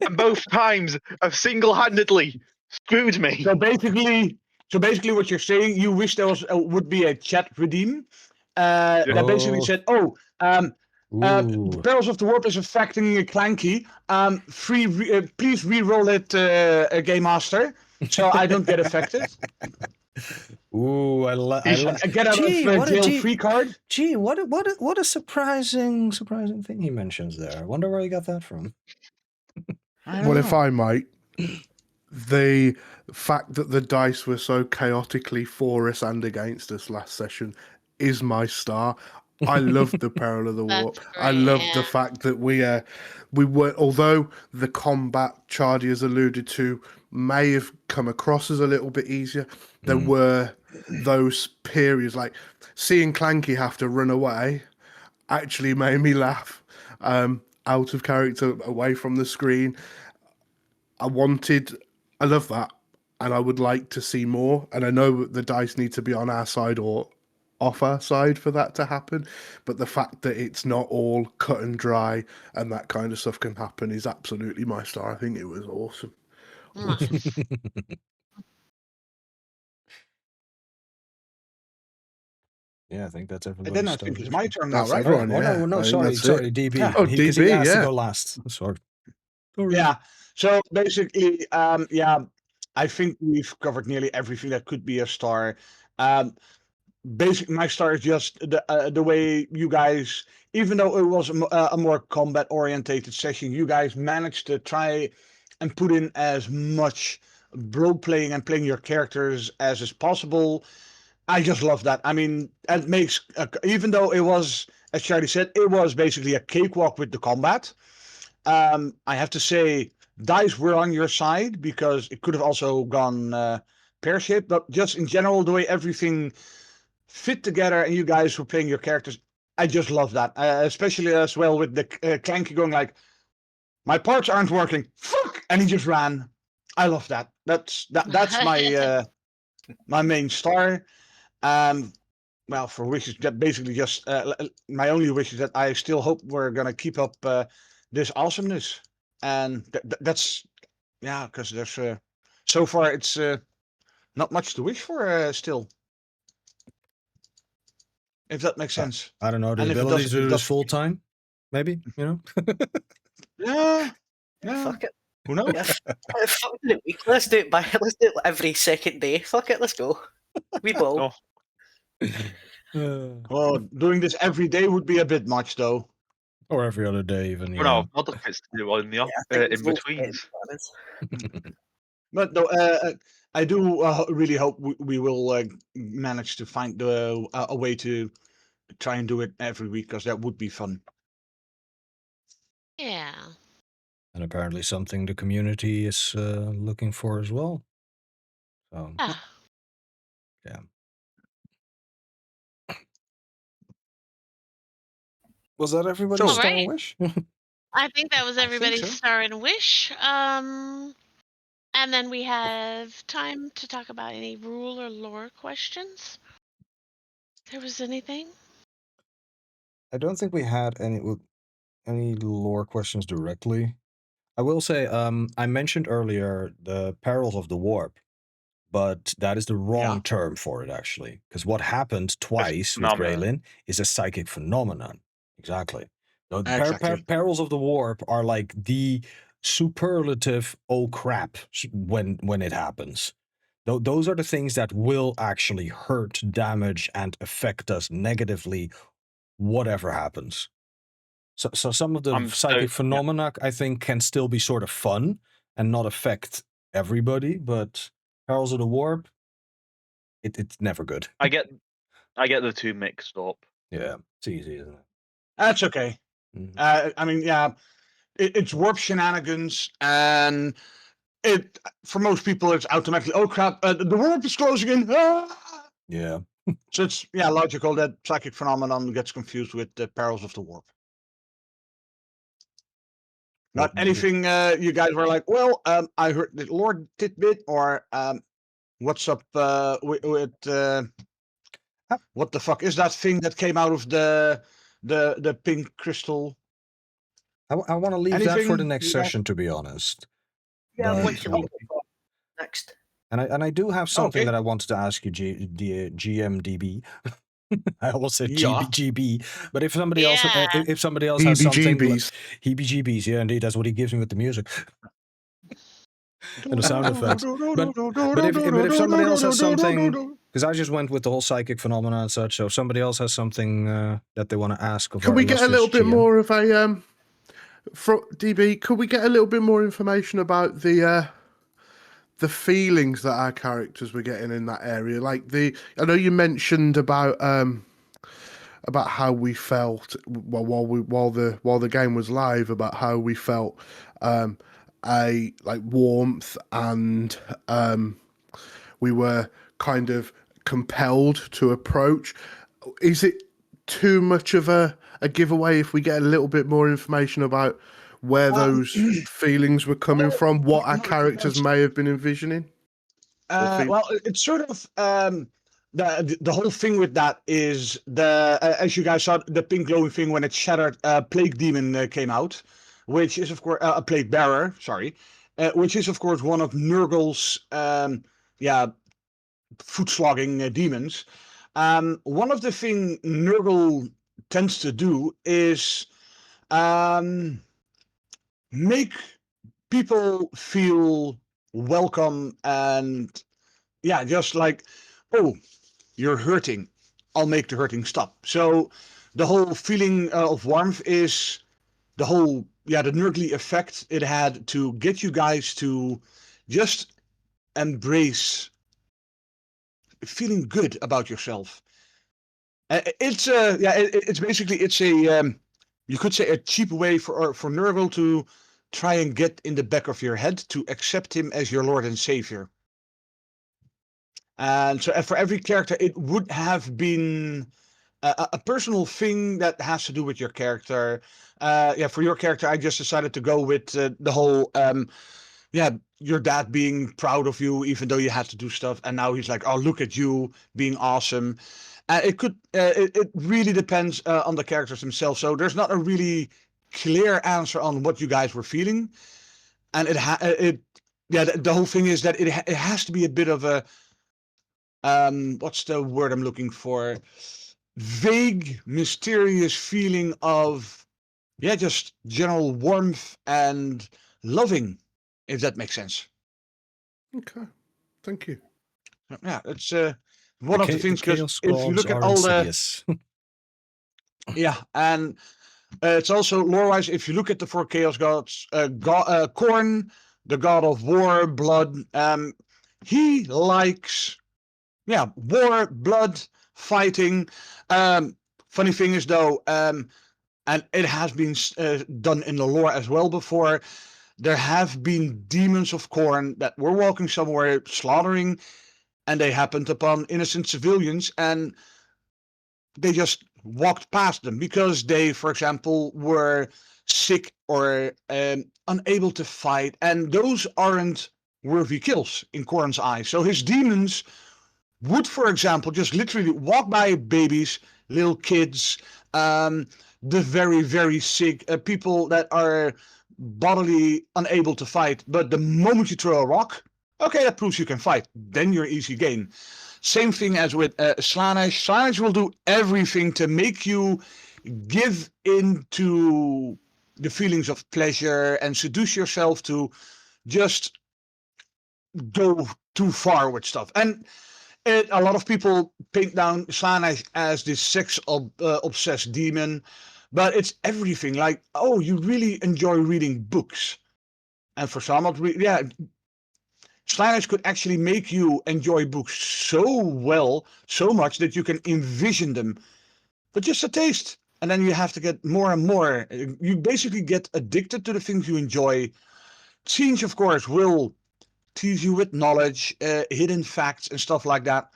[SPEAKER 7] and both times have single-handedly screwed me.
[SPEAKER 4] So basically, what you're saying, you wish there was would be a chat redeem that basically
[SPEAKER 1] Oh.
[SPEAKER 4] said,
[SPEAKER 1] Ooh.
[SPEAKER 4] Perils of the Warp is affecting Clanky. Please re-roll it, Game Master, so I don't get affected.
[SPEAKER 1] Ooh,
[SPEAKER 4] I get out of jail free card.
[SPEAKER 1] Gee, what a surprising thing he mentions there. I wonder where he got that from.
[SPEAKER 5] Well, if I might, the fact that the dice were so chaotically for us and against us last session is my star. I loved the Peril of the Warp. I
[SPEAKER 6] great,
[SPEAKER 5] loved
[SPEAKER 6] yeah.
[SPEAKER 5] the fact that we were, although the combat Charlie has alluded to may have come across as a little bit easier, there were those periods like seeing Clanky have to run away actually made me laugh out of character, away from the screen. I love that, and I would like to see more. And I know the dice need to be on our side or off our side for that to happen, but the fact that it's not all cut and dry and that kind of stuff can happen is absolutely my star. I think it was awesome.
[SPEAKER 6] Nice.
[SPEAKER 1] Yeah, I think that's
[SPEAKER 4] And
[SPEAKER 1] everybody.
[SPEAKER 4] then I think it's my turn now,
[SPEAKER 5] That's
[SPEAKER 4] right?
[SPEAKER 5] everyone.
[SPEAKER 1] Oh
[SPEAKER 5] Yeah,
[SPEAKER 1] no,
[SPEAKER 5] I think
[SPEAKER 1] sorry,
[SPEAKER 5] that's it.
[SPEAKER 1] DB.
[SPEAKER 4] Yeah.
[SPEAKER 5] Oh,
[SPEAKER 1] Because he
[SPEAKER 5] DB,
[SPEAKER 1] asked to
[SPEAKER 5] yeah.
[SPEAKER 1] go last. Sorry.
[SPEAKER 4] Yeah. So basically, I think we've covered nearly everything that could be a star. Basically, my star is just the way you guys, even though it was a more combat orientated session, you guys managed to try and put in as much role playing and playing your characters as is possible. I just love that. I mean, it makes even though it was, as Charlie said, it was basically a cakewalk with the combat. I have to say, dice were on your side because it could have also gone pear-shaped. But just in general, the way everything fit together and you guys were playing your characters, I just love that. Especially as well with the Clanky going like, "My parts aren't working. Fuck!" and he just ran. I love that. That's my my main star. Well, for wishes, that basically just my only wish is that I still hope we're gonna keep up this awesomeness, and that's yeah, because there's so far it's not much to wish for still, if that makes sense.
[SPEAKER 1] I don't know. The
[SPEAKER 4] And if it
[SPEAKER 1] ability
[SPEAKER 4] does,
[SPEAKER 1] to
[SPEAKER 4] it
[SPEAKER 1] do this
[SPEAKER 4] does.
[SPEAKER 1] full time, maybe.
[SPEAKER 4] Yeah,
[SPEAKER 3] Fuck it.
[SPEAKER 4] who knows?
[SPEAKER 3] Yeah, fuck it. Let's do it let's do it every second day. Fuck it, let's go. We ball.
[SPEAKER 7] Oh.
[SPEAKER 4] Oh, doing this every day would be a bit much, though.
[SPEAKER 1] Or every other day, even.
[SPEAKER 7] Well, no, other bits to do on the
[SPEAKER 3] Yeah, I think
[SPEAKER 7] in
[SPEAKER 3] we'll
[SPEAKER 7] betweens.
[SPEAKER 4] But no, I do really hope we will manage to find a way to try and do it every week, because that would be fun.
[SPEAKER 6] Yeah.
[SPEAKER 1] And apparently something the community is looking for as well. So,
[SPEAKER 6] Ah,
[SPEAKER 1] yeah. Was that everybody's
[SPEAKER 6] All
[SPEAKER 1] star
[SPEAKER 6] right.
[SPEAKER 1] wish?
[SPEAKER 6] I think that was
[SPEAKER 4] I think
[SPEAKER 6] everybody's
[SPEAKER 4] so.
[SPEAKER 6] star and wish. And then we have time to talk about any rule or lore questions. If there was anything.
[SPEAKER 1] I don't think we had any lore questions directly. I will say, I mentioned earlier the perils of the warp, but that is the wrong
[SPEAKER 4] Yeah.
[SPEAKER 1] term for it, actually. Because what happened twice with
[SPEAKER 7] phenomenon.
[SPEAKER 1] Graylin is a psychic phenomenon. Exactly. The
[SPEAKER 4] Exactly.
[SPEAKER 1] perils of the warp are like the superlative oh crap when it happens. Those are the things that will actually hurt, damage, and affect us negatively, whatever happens. So some of the psychic phenomena, I think, can still be sort of fun and not affect everybody, but Perils of the Warp, it's never good.
[SPEAKER 7] I get the two mixed up.
[SPEAKER 1] Yeah, it's easy, isn't it?
[SPEAKER 4] That's okay. I mean, yeah, it's warp shenanigans, and it for most people it's automatically, oh crap, the warp is closing in. Ah!
[SPEAKER 1] Yeah.
[SPEAKER 4] So it's logical that psychic phenomenon gets confused with the perils of the warp. Not anything you guys were like, well, I heard the Lord tidbit, or what's up with what the fuck is that thing that came out of the pink crystal?
[SPEAKER 1] I want to leave that for
[SPEAKER 4] Anything
[SPEAKER 1] the next
[SPEAKER 4] you guys-
[SPEAKER 1] session, to be honest.
[SPEAKER 3] Yeah,
[SPEAKER 1] But,
[SPEAKER 3] what you leave it for next.
[SPEAKER 1] And I do have something
[SPEAKER 4] Okay.
[SPEAKER 1] that I wanted to ask you, GMDB. I almost said
[SPEAKER 4] Yeah.
[SPEAKER 1] GBGB, but if somebody else,
[SPEAKER 6] Yeah.
[SPEAKER 1] if somebody else has something,
[SPEAKER 5] Heebie-jeebies.
[SPEAKER 1] heebie-jeebies, yeah, indeed, that's what he gives me with the music and the sound effects. But if somebody else has something, because I just went with the whole psychic phenomena and such, so if somebody else has something that they want to ask of
[SPEAKER 5] Can
[SPEAKER 1] our
[SPEAKER 5] we get a little
[SPEAKER 1] illustrious
[SPEAKER 5] bit
[SPEAKER 1] GM?
[SPEAKER 5] more of a DB? Could we get a little bit more information about the feelings that our characters were getting in that area? Like I know you mentioned about how we felt while the game was live, about how we felt a like warmth, and we were kind of compelled to approach. Is it too much of a giveaway if we get a little bit more information about where those feelings were coming from, what our characters may have been envisioning?
[SPEAKER 4] Well, it's sort of the whole thing with that is as you guys saw, the pink glowing thing when it shattered, plague demon came out, which is of course a plague bearer. Sorry, which is of course one of Nurgle's foot slogging demons. One of the thing Nurgle tends to do is make people feel welcome and just like, oh, you're hurting, I'll make the hurting stop. So the whole feeling of warmth is the whole the Nurgly effect it had to get you guys to just embrace feeling good about yourself. It's basically you could say a cheap way for Nurgle to try and get in the back of your head to accept him as your Lord and Savior. And so for every character, it would have been a personal thing that has to do with your character. For your character, I just decided to go with the whole, your dad being proud of you, even though you had to do stuff. And now he's like, oh, look at you being awesome. It really depends on the characters themselves. So there's not a really clear answer on what you guys were feeling. And the whole thing is that it has to be a bit of a, what's the word I'm looking for? Vague, mysterious feeling of, just general warmth and loving, if that makes sense.
[SPEAKER 5] Okay, thank you.
[SPEAKER 4] Yeah, it's one of the things, because if you look at all
[SPEAKER 1] insidious.
[SPEAKER 4] and it's also lore-wise, if you look at the 4 Chaos Gods, Khorne, the god of war, blood, he likes war, blood, fighting. Funny thing is though, and it has been done in the lore as well before, there have been demons of Khorne that were walking somewhere slaughtering, and they happened upon innocent civilians and they just walked past them because they, for example, were sick or unable to fight, and those aren't worthy kills in Khorne's eyes. So his demons would, for example, just literally walk by babies, little kids, the very, very sick, people that are bodily unable to fight. But the moment you throw a rock, okay, that proves you can fight. Then you're easy game. Same thing as with Slaanesh. Slaanesh will do everything to make you give into the feelings of pleasure and seduce yourself to just go too far with stuff. And a lot of people paint down Slaanesh as this sex-obsessed demon, but it's everything. Like, oh, you really enjoy reading books. And for some, Slaanesh could actually make you enjoy books so well, so much that you can envision them. But just a taste. And then you have to get more and more. You basically get addicted to the things you enjoy. Tzeentch, of course, will tease you with knowledge, hidden facts, and stuff like that.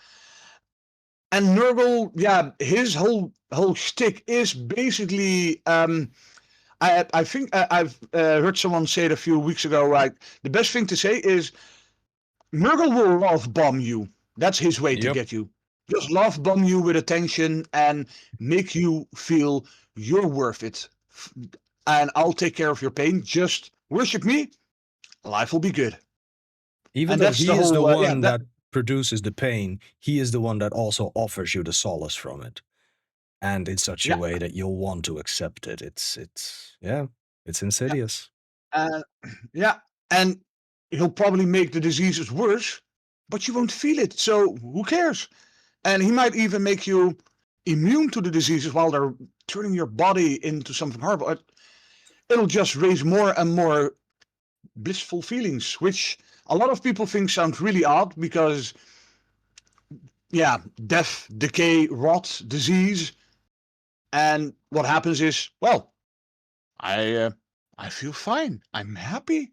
[SPEAKER 4] And Nurgle, his whole shtick is basically, I think I've heard someone say it a few weeks ago, right? The best thing to say is Nurgle will love bomb you. That's his way to get you. Just love bomb you with attention and make you feel you're worth it. And I'll take care of your pain. Just worship me. Life will be good.
[SPEAKER 1] Even though he is the one that produces the pain, he is the one that also offers you the solace from it. And in such a way that you'll want to accept it. It's insidious.
[SPEAKER 4] And he'll probably make the diseases worse, but you won't feel it. So who cares? And he might even make you immune to the diseases while they're turning your body into something horrible. It'll just raise more and more blissful feelings, which a lot of people think sounds really odd because, death, decay, rot, disease. And what happens is, well, I feel fine. I'm happy.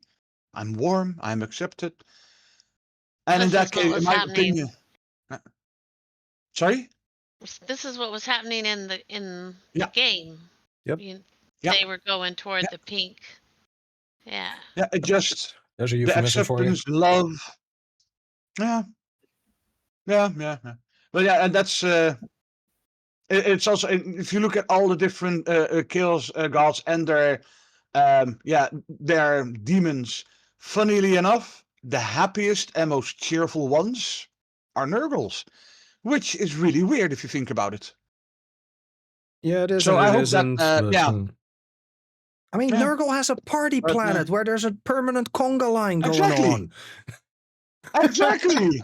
[SPEAKER 4] I'm warm. I'm accepted. And in that case, in my opinion, sorry?
[SPEAKER 6] this is what was happening in the
[SPEAKER 4] Yeah.
[SPEAKER 6] game.
[SPEAKER 1] Yep.
[SPEAKER 4] Yeah.
[SPEAKER 6] They were going toward the pink. Yeah.
[SPEAKER 4] Yeah, it just
[SPEAKER 1] There's a
[SPEAKER 4] the
[SPEAKER 1] euphemism for you.
[SPEAKER 4] acceptance, love. Yeah. But yeah, and that's it's also if you look at all the different chaos gods and their their demons. Funnily enough, the happiest and most cheerful ones are Nurgles, which is really weird if you think about it.
[SPEAKER 1] Yeah, it is.
[SPEAKER 4] So
[SPEAKER 1] and
[SPEAKER 4] I
[SPEAKER 1] it
[SPEAKER 4] hope
[SPEAKER 1] isn't,
[SPEAKER 4] that
[SPEAKER 1] but,
[SPEAKER 4] yeah.
[SPEAKER 1] I mean,
[SPEAKER 4] Yeah.
[SPEAKER 1] Nurgle has a party
[SPEAKER 4] But,
[SPEAKER 1] planet where there's a permanent conga line going
[SPEAKER 4] Exactly.
[SPEAKER 1] on.
[SPEAKER 4] Exactly.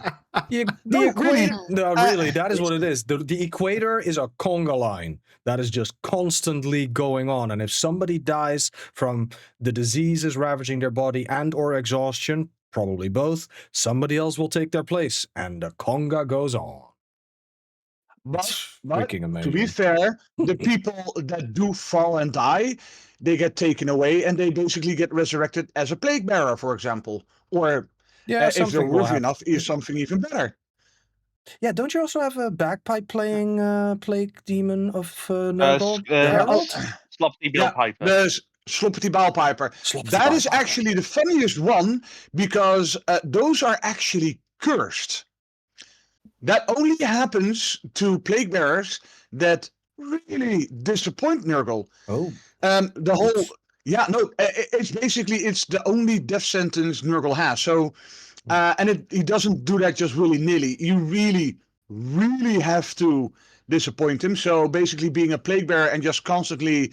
[SPEAKER 1] The
[SPEAKER 4] No, really.
[SPEAKER 1] equator. No, really, that is what it is. The equator is a conga line that is just constantly going on. And if somebody dies from the diseases ravaging their body and/or exhaustion, probably both, somebody else will take their place, and the conga goes on.
[SPEAKER 4] But
[SPEAKER 1] Freaking amazing.
[SPEAKER 4] to be fair, the people that do fall and die, they get taken away and they basically get resurrected as a plague bearer, for example. Or
[SPEAKER 1] Yeah,
[SPEAKER 4] if they're
[SPEAKER 1] something will
[SPEAKER 4] worthy
[SPEAKER 1] happen.
[SPEAKER 4] enough, is something even better.
[SPEAKER 1] Yeah, don't you also have a bagpipe playing plague demon of Nurgle? The
[SPEAKER 7] uh,
[SPEAKER 1] Herald?
[SPEAKER 7] Sloppy Bill Piper.
[SPEAKER 4] There's Sloppity Bowpiper.
[SPEAKER 1] Sloppity
[SPEAKER 4] That is
[SPEAKER 1] Bowpiper.
[SPEAKER 4] actually the funniest one because those are actually cursed. That only happens to plague bearers that really disappoint Nurgle.
[SPEAKER 1] Oh.
[SPEAKER 4] The whole it's basically it's the only death sentence Nurgle has. So and he doesn't do that just willy-nilly. You really, really have to disappoint him. So basically being a plague bearer and just constantly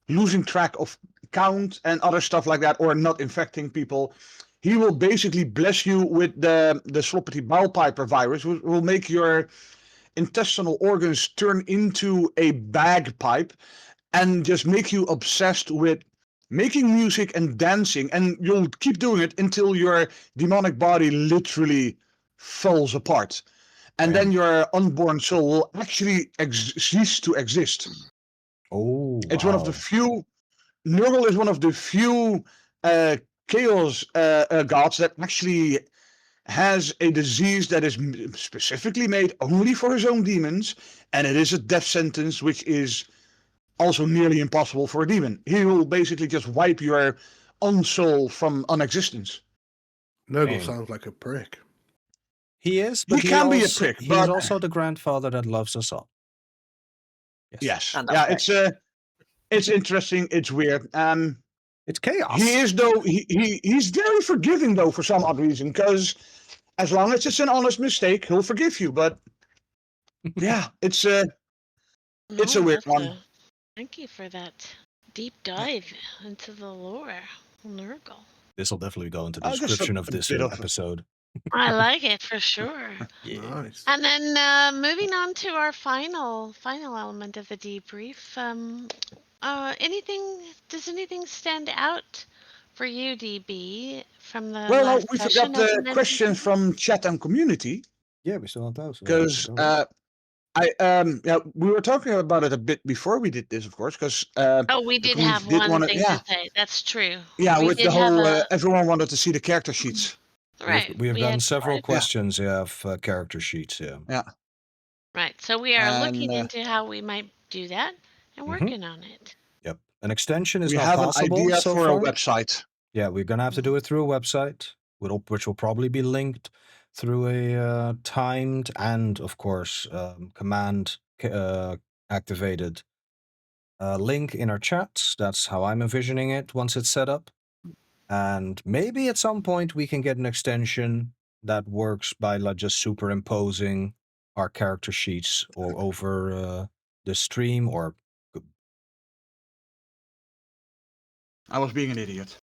[SPEAKER 4] losing track of count and other stuff like that, or not infecting people, he will basically bless you with the Sloppity Bowpiper virus, which will make your intestinal organs turn into a bagpipe and just make you obsessed with making music and dancing, and you'll keep doing it until your demonic body literally falls apart. And then your unborn soul will actually cease to exist.
[SPEAKER 1] Oh,
[SPEAKER 4] It's one of the few. Nurgle is one of the few chaos gods that actually has a disease that is specifically made only for his own demons, and it is a death sentence, which is also nearly impossible for a demon. He will basically just wipe your own soul from unexistence.
[SPEAKER 5] Nurgle sounds like a prick.
[SPEAKER 1] He is, but
[SPEAKER 4] he can be a
[SPEAKER 1] also,
[SPEAKER 4] prick.
[SPEAKER 1] He's
[SPEAKER 4] But
[SPEAKER 1] also the grandfather that loves us all.
[SPEAKER 4] yes,
[SPEAKER 3] And
[SPEAKER 4] yeah, it's interesting. It's weird.
[SPEAKER 1] It's chaos.
[SPEAKER 4] He is though. He's very forgiving though for some odd reason. Because as long as it's an honest mistake, he'll forgive you. But yeah, it's a weird one.
[SPEAKER 6] Thank you for that deep dive into the lore, Nurgle.
[SPEAKER 1] This will definitely go into the
[SPEAKER 4] Just
[SPEAKER 1] description
[SPEAKER 4] a
[SPEAKER 1] of this
[SPEAKER 4] bit of-
[SPEAKER 1] episode.
[SPEAKER 6] I like it for sure.
[SPEAKER 5] Nice.
[SPEAKER 6] And then moving on to our final element of the debrief. Does anything stand out for you, DB, from the
[SPEAKER 4] Well,
[SPEAKER 6] last
[SPEAKER 4] we
[SPEAKER 6] session?
[SPEAKER 4] forgot the question from chat and community.
[SPEAKER 1] Yeah, we still have those.
[SPEAKER 4] Because we were talking about it a bit before we did this, of course. Because
[SPEAKER 6] we did
[SPEAKER 4] community
[SPEAKER 6] have
[SPEAKER 4] did
[SPEAKER 6] one
[SPEAKER 4] wanna-
[SPEAKER 6] thing
[SPEAKER 4] yeah.
[SPEAKER 6] to say. That's true.
[SPEAKER 4] Yeah,
[SPEAKER 6] We
[SPEAKER 4] with
[SPEAKER 6] did
[SPEAKER 4] the
[SPEAKER 6] have
[SPEAKER 4] whole everyone wanted to see the character sheets.
[SPEAKER 6] Right.
[SPEAKER 1] We have done
[SPEAKER 6] had
[SPEAKER 1] several
[SPEAKER 6] five.
[SPEAKER 1] questions of character sheets. Yeah.
[SPEAKER 6] Right. So we are looking
[SPEAKER 4] And,
[SPEAKER 6] into how we might do that and working on it.
[SPEAKER 1] Yep. An extension is
[SPEAKER 4] We
[SPEAKER 1] not
[SPEAKER 4] have an
[SPEAKER 1] possible
[SPEAKER 4] idea
[SPEAKER 1] so
[SPEAKER 4] for
[SPEAKER 1] far.
[SPEAKER 4] a website.
[SPEAKER 1] Yeah, we're gonna have to do it through a website, which will probably be linked through a timed and, of course, command activated link in our chat. That's how I'm envisioning it once it's set up. And maybe at some point we can get an extension that works by just superimposing our character sheets or over the stream, or
[SPEAKER 4] I was being an idiot.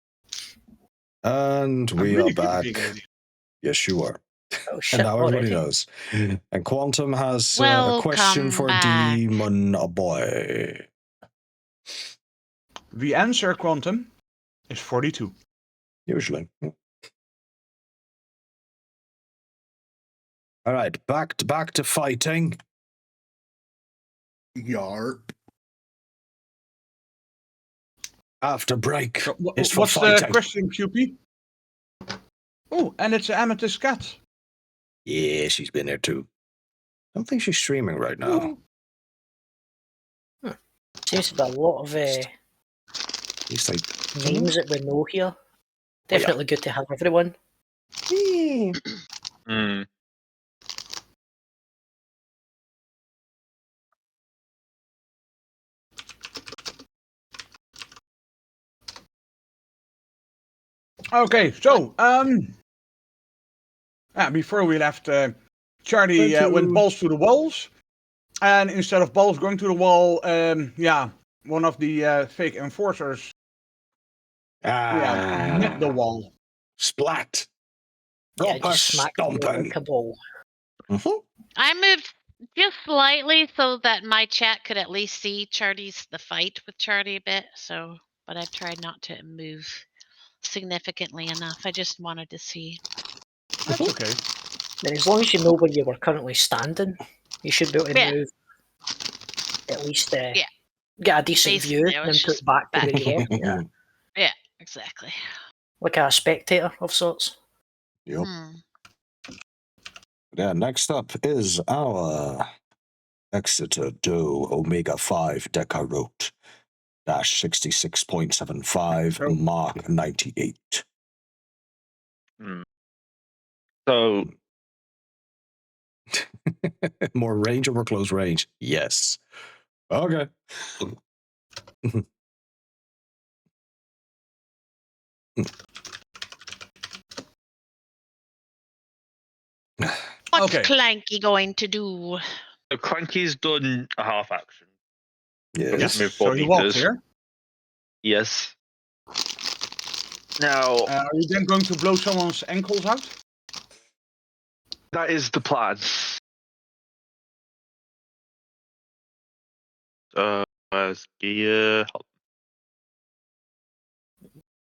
[SPEAKER 1] and
[SPEAKER 4] I'm
[SPEAKER 1] we
[SPEAKER 4] really
[SPEAKER 1] are
[SPEAKER 4] good at
[SPEAKER 1] back.
[SPEAKER 4] being an idiot.
[SPEAKER 1] Yes, you are.
[SPEAKER 3] Oh shit!
[SPEAKER 1] And now everybody
[SPEAKER 3] already.
[SPEAKER 1] knows. And Quantum has a question
[SPEAKER 6] Welcome
[SPEAKER 1] for
[SPEAKER 6] back.
[SPEAKER 1] Demon Boy.
[SPEAKER 4] The answer, Quantum, is 42.
[SPEAKER 1] Usually. All right, back to fighting.
[SPEAKER 5] Yarp.
[SPEAKER 1] After break
[SPEAKER 4] So,
[SPEAKER 1] is for
[SPEAKER 4] what's
[SPEAKER 1] fighting.
[SPEAKER 4] the question, QP? Oh, and it's an amethyst cat.
[SPEAKER 1] Yeah, she's been there too. don't think she's streaming right now.
[SPEAKER 3] Seems to be a lot of
[SPEAKER 1] He's like,
[SPEAKER 3] names that we know here. Definitely good to have everyone.
[SPEAKER 7] Mm.
[SPEAKER 4] Okay, so before we left, Charlie went balls to the walls, and instead of balls going to the wall, one of the fake enforcers hit the wall.
[SPEAKER 1] Splat.
[SPEAKER 3] Yeah,
[SPEAKER 1] Proper
[SPEAKER 3] just smacked me
[SPEAKER 1] stomping.
[SPEAKER 3] like a ball.
[SPEAKER 6] I moved just slightly so that my chat could at least see the fight with Charlie a bit. So, but I've tried not to move significantly enough. I just wanted to see.
[SPEAKER 4] That's okay.
[SPEAKER 3] Then as long as you know where you were currently standing, you should be able to
[SPEAKER 6] Yeah.
[SPEAKER 3] move at least
[SPEAKER 6] Yeah.
[SPEAKER 3] get a decent
[SPEAKER 6] Basically,
[SPEAKER 3] view
[SPEAKER 6] I
[SPEAKER 3] and
[SPEAKER 6] was
[SPEAKER 3] then put
[SPEAKER 6] just
[SPEAKER 3] back to
[SPEAKER 6] back.
[SPEAKER 3] where you were. Yeah.
[SPEAKER 6] Yeah, exactly.
[SPEAKER 3] Like a spectator of sorts.
[SPEAKER 1] Yep.
[SPEAKER 6] Hmm.
[SPEAKER 1] Yeah, next up is our Exeter Doe Omega 5 Deca Rote dash 66.75
[SPEAKER 4] Oh.
[SPEAKER 1] Mark 98.
[SPEAKER 7] So
[SPEAKER 1] More range or more close range? Yes. Okay.
[SPEAKER 6] What's
[SPEAKER 4] Okay.
[SPEAKER 6] Clanky going to do?
[SPEAKER 7] Cranky's done a half action.
[SPEAKER 1] Yes.
[SPEAKER 7] Just move
[SPEAKER 4] So
[SPEAKER 7] 4
[SPEAKER 4] he walks
[SPEAKER 7] meters.
[SPEAKER 4] here.
[SPEAKER 7] Yes. Now
[SPEAKER 4] Are you then going to blow someone's ankles out?
[SPEAKER 7] that is the plan. Where's gear?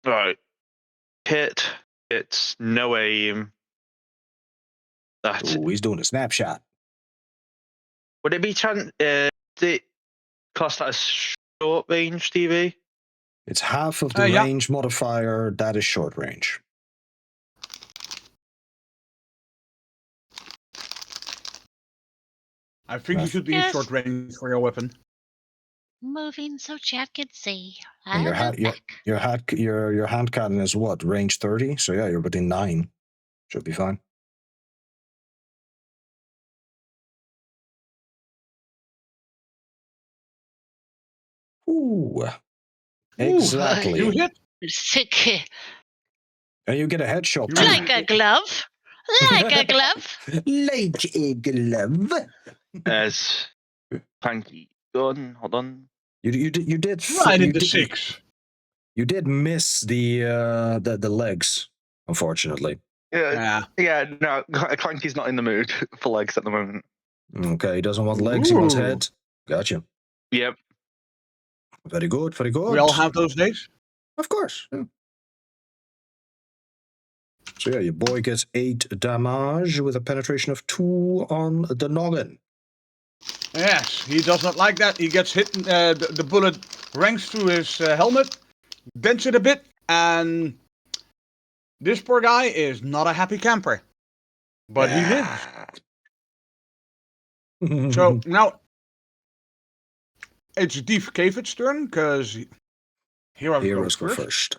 [SPEAKER 7] Right. Hit. It's no aim. That
[SPEAKER 1] Ooh, he's doing a snapshot.
[SPEAKER 7] would it be it class that as short range TV?
[SPEAKER 1] It's half of the range modifier. That is short range.
[SPEAKER 4] I think you should be in short range for your weapon.
[SPEAKER 6] Moving so chat can see.
[SPEAKER 1] And your hand cannon is what? Range 30? So yeah, you're within 9. Should be fine. Ooh. Exactly.
[SPEAKER 4] You hit.
[SPEAKER 6] Sick.
[SPEAKER 1] And you get a headshot.
[SPEAKER 6] Like a glove. Like a glove.
[SPEAKER 1] Like a glove.
[SPEAKER 7] As Cranky gun. Hold on.
[SPEAKER 1] You did
[SPEAKER 4] Right in the 6.
[SPEAKER 1] You did miss the legs, unfortunately.
[SPEAKER 7] Yeah. No, Cranky's not in the mood for legs at the moment.
[SPEAKER 1] Okay, he doesn't want legs, he wants head. Gotcha.
[SPEAKER 7] Yep.
[SPEAKER 1] Very good, very good.
[SPEAKER 4] We all have those days?
[SPEAKER 1] Of course. Yeah. So yeah, your boy gets 8 damage with a penetration of 2 on the noggin.
[SPEAKER 4] Yes, he does not like that. He gets hit, the bullet ranks through his helmet, dents it a bit, and this poor guy is not a happy camper. But he lives. So now it's Dief Cavid's turn, because Heroes go first.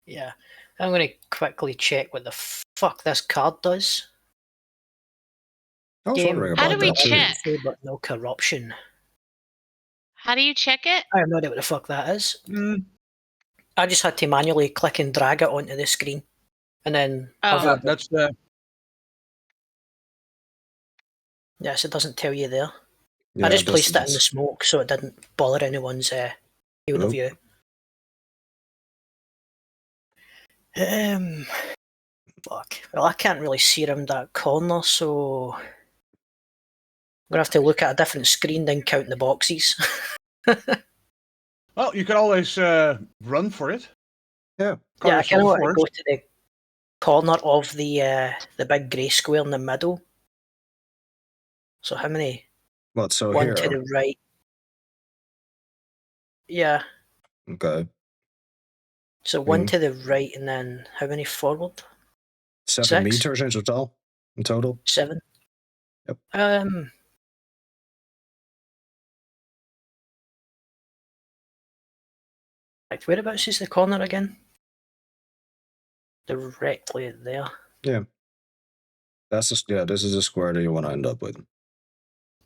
[SPEAKER 3] Yeah. I'm going to quickly check what the fuck this card does.
[SPEAKER 1] I was wondering
[SPEAKER 6] How
[SPEAKER 1] about
[SPEAKER 6] do we
[SPEAKER 1] that too.
[SPEAKER 6] check?
[SPEAKER 3] But no corruption.
[SPEAKER 6] How do you check it?
[SPEAKER 3] I have no idea what the fuck that is. I just had to manually click and drag it onto the screen. And then
[SPEAKER 4] That's the...
[SPEAKER 3] Yes, it doesn't tell you there.
[SPEAKER 1] Yeah,
[SPEAKER 3] I just placed it in the smoke so it didn't bother anyone's field of view. Fuck. Well, I can't really see around that corner, so I'm gonna have to look at a different screen than count the boxes.
[SPEAKER 4] Well, you can always run for it.
[SPEAKER 1] Yeah.
[SPEAKER 3] Yeah, I kind of want to go to the corner of the big grey square in the middle. So how many?
[SPEAKER 1] What, so
[SPEAKER 3] One
[SPEAKER 1] here?
[SPEAKER 3] to the right. Yeah.
[SPEAKER 1] Okay.
[SPEAKER 3] So one to the right, and then how many forward?
[SPEAKER 1] 7
[SPEAKER 3] 6?
[SPEAKER 1] meters in total?
[SPEAKER 3] 7. Right, whereabouts is the corner again? Directly there.
[SPEAKER 1] Yeah. This is the square that you want to end up with.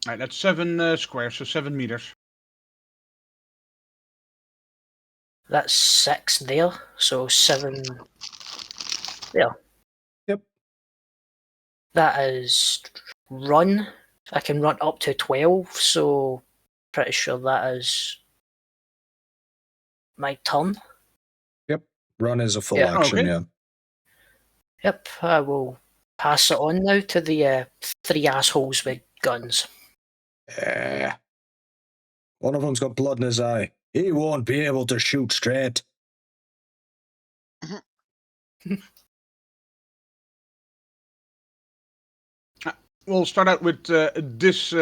[SPEAKER 4] Alright, that's 7 squares, so 7 meters.
[SPEAKER 3] That's 6 there, so 7 there.
[SPEAKER 1] Yep.
[SPEAKER 3] That is run. I can run up to 12, so pretty sure that is my turn.
[SPEAKER 1] Yep. Run is a full
[SPEAKER 3] Yeah.
[SPEAKER 1] action,
[SPEAKER 4] Okay.
[SPEAKER 1] yeah.
[SPEAKER 3] Yep, I will pass it on now to the 3 assholes with guns.
[SPEAKER 1] Yeah. One of them's got blood in his eye. He won't be able to shoot straight.
[SPEAKER 4] We'll start out with this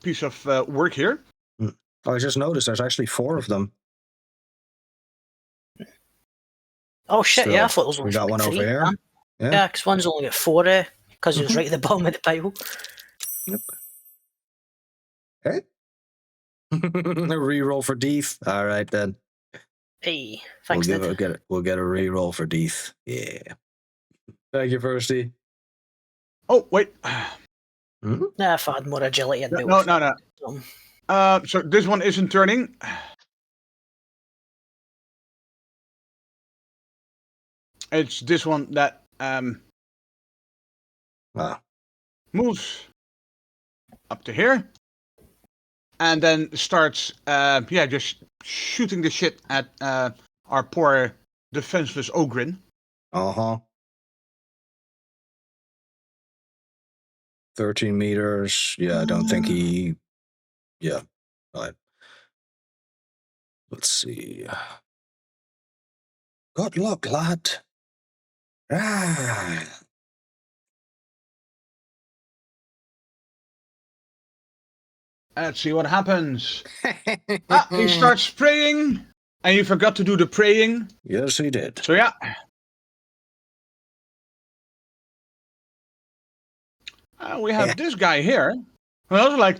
[SPEAKER 4] piece of work here.
[SPEAKER 1] I just noticed there's actually 4 of them.
[SPEAKER 3] Oh shit, yeah, I
[SPEAKER 1] Still,
[SPEAKER 3] thought there was only
[SPEAKER 1] we got one
[SPEAKER 3] 3.
[SPEAKER 1] over here.
[SPEAKER 3] Yeah, because one's only got 4 because it was right at the bottom of the pile.
[SPEAKER 1] Yep. Okay. A reroll for Deeth. All right then.
[SPEAKER 3] Hey, thanks,
[SPEAKER 1] we'll
[SPEAKER 3] Ned.
[SPEAKER 1] get a reroll for Deeth. Yeah. Thank you, Firsty.
[SPEAKER 4] Oh, wait.
[SPEAKER 3] Nah, if I had more agility, I'd do
[SPEAKER 4] No.
[SPEAKER 3] it.
[SPEAKER 4] So this one isn't turning. It's this one that moves up to here. And then starts, just shooting the shit at our poor defenseless Ogrin.
[SPEAKER 1] 13 meters. Yeah, I don't think he... Yeah. All right. Let's see. Good luck, lad.
[SPEAKER 4] Let's see what happens. He starts praying, and you forgot to do the praying.
[SPEAKER 1] Yes, he did.
[SPEAKER 4] So yeah. We have this guy here. And I was like,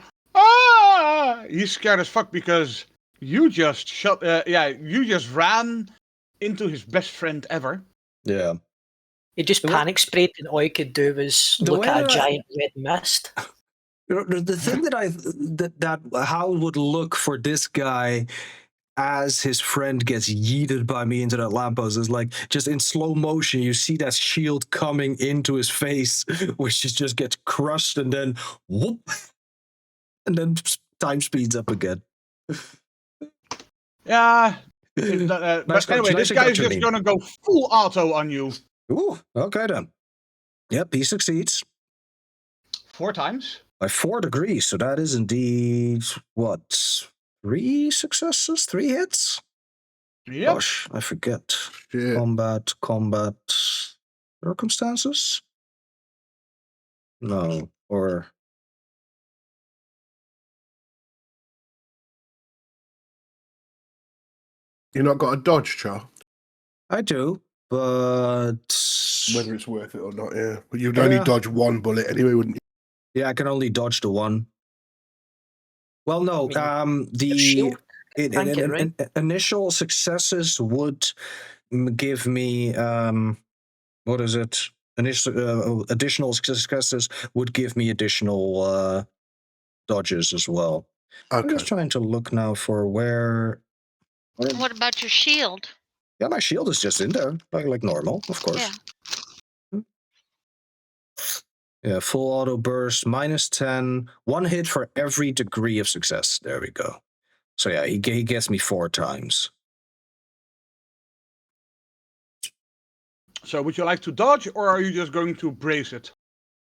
[SPEAKER 4] he's scared as fuck because you just you just ran into his best friend ever.
[SPEAKER 1] Yeah.
[SPEAKER 3] He just panic sprayed, and all he could do was look at a giant red mist.
[SPEAKER 1] The thing that Hal would look for this guy as his friend gets yeeted by me into that lamppost is like just in slow motion. You see that shield coming into his face, which just gets crushed, and then whoop, and then time speeds up again.
[SPEAKER 4] Yeah. But anyway, this guy is just going to go full auto on you.
[SPEAKER 1] Ooh, okay then. Yep, he succeeds.
[SPEAKER 4] 4 times.
[SPEAKER 1] By 4 degrees, so that is indeed, what, 3 successes? 3 hits?
[SPEAKER 4] Yep.
[SPEAKER 1] Gosh, I forget.
[SPEAKER 5] Shit.
[SPEAKER 1] Combat circumstances? No, or...
[SPEAKER 5] You not got a dodge, Char?
[SPEAKER 1] I do, but...
[SPEAKER 5] Whether it's worth it or not, yeah. But you'd only dodge 1 bullet anyway, wouldn't you?
[SPEAKER 1] Yeah, I can only dodge the 1. Well, no, initial successes would give me, what is it? Additional successes would give me additional dodges as well.
[SPEAKER 5] Okay.
[SPEAKER 1] I'm just trying to look now for where...
[SPEAKER 6] What about your shield?
[SPEAKER 1] Yeah, my shield is just in there, like normal, of course.
[SPEAKER 6] Yeah.
[SPEAKER 1] Yeah, full auto burst, -10, 1 hit for every degree of success. There we go. So yeah, he gets me 4 times.
[SPEAKER 4] So would you like to dodge, or are you just going to brace it?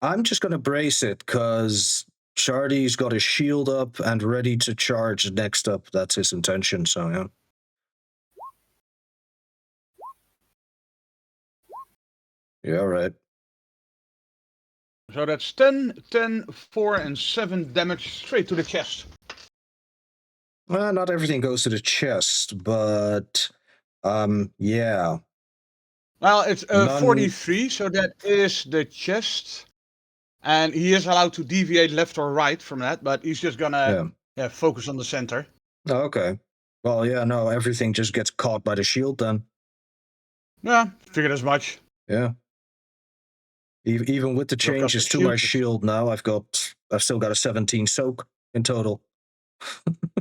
[SPEAKER 1] I'm just going to brace it, because Shardy's got his shield up and ready to charge next up. That's his intention, so yeah. Yeah, right.
[SPEAKER 4] So that's 10, 4, and 7 damage straight to the chest.
[SPEAKER 1] Well, not everything goes to the chest, but yeah.
[SPEAKER 4] Well, it's 43, so that is the chest. and he is allowed to deviate left or right from that, but he's just gonna focus on the center.
[SPEAKER 1] Oh, okay. Well, yeah, no, everything just gets caught by the shield then.
[SPEAKER 4] Yeah, figured as much.
[SPEAKER 1] Yeah. Even with the
[SPEAKER 4] Broke up
[SPEAKER 1] changes
[SPEAKER 4] the
[SPEAKER 1] to my
[SPEAKER 4] shield.
[SPEAKER 1] shield now, I've still got a 17 soak in total.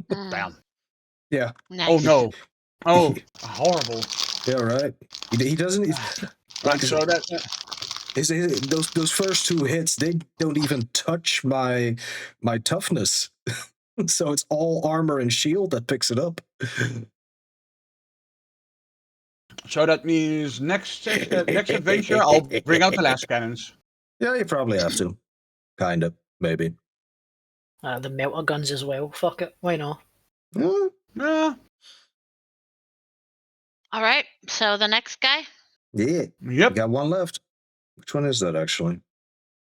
[SPEAKER 4] Damn.
[SPEAKER 1] Yeah.
[SPEAKER 6] Nice.
[SPEAKER 4] Oh no. Oh, horrible.
[SPEAKER 1] Yeah, right. He doesn't
[SPEAKER 4] Right, so that
[SPEAKER 1] those first 2 hits, they don't even touch my toughness. So it's all armor and shield that picks it up.
[SPEAKER 4] so that means next adventure I'll bring out the last cannons.
[SPEAKER 1] Yeah, you probably have to. Kind of, maybe.
[SPEAKER 3] The melter guns as well. Fuck it. Why not?
[SPEAKER 4] Yeah.
[SPEAKER 6] All right. So the next guy.
[SPEAKER 1] Yeah.
[SPEAKER 4] Yep.
[SPEAKER 1] We got one left. Which one is that actually?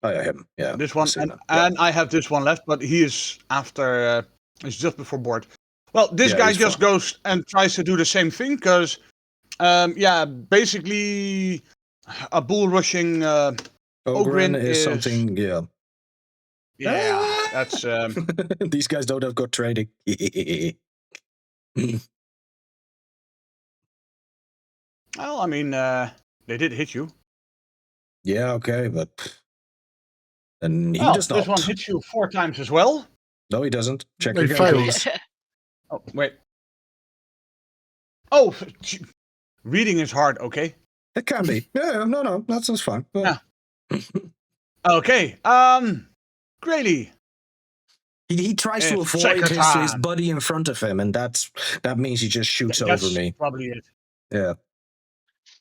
[SPEAKER 1] Oh yeah, him. Yeah.
[SPEAKER 4] This one,
[SPEAKER 1] I see
[SPEAKER 4] and,
[SPEAKER 1] that.
[SPEAKER 4] and I have this one left, but he is after. It's just before board. Well, this
[SPEAKER 1] Yeah,
[SPEAKER 4] guy
[SPEAKER 1] he's
[SPEAKER 4] just
[SPEAKER 1] fine.
[SPEAKER 4] goes and tries to do the same thing because, basically, a bull rushing
[SPEAKER 1] Ogren is
[SPEAKER 4] is
[SPEAKER 1] something. Yeah.
[SPEAKER 4] Yeah, that's.
[SPEAKER 1] These guys don't have good training.
[SPEAKER 4] Well, I mean, they did hit you.
[SPEAKER 1] Yeah, okay, but and he
[SPEAKER 4] Well,
[SPEAKER 1] does not.
[SPEAKER 4] this one hits you 4 times as well.
[SPEAKER 1] No, he doesn't. Check
[SPEAKER 5] They
[SPEAKER 1] your
[SPEAKER 5] failed.
[SPEAKER 1] chemicals.
[SPEAKER 4] Oh, wait. Oh, reading is hard, okay?
[SPEAKER 1] It can be. Yeah, no, that's fine.
[SPEAKER 4] Yeah. Okay, Grady.
[SPEAKER 1] He tries to
[SPEAKER 4] It's
[SPEAKER 1] avoid
[SPEAKER 4] second
[SPEAKER 1] his
[SPEAKER 4] time.
[SPEAKER 1] buddy in front of him, and that means he just shoots
[SPEAKER 4] That's
[SPEAKER 1] over me.
[SPEAKER 4] probably it.
[SPEAKER 1] Yeah.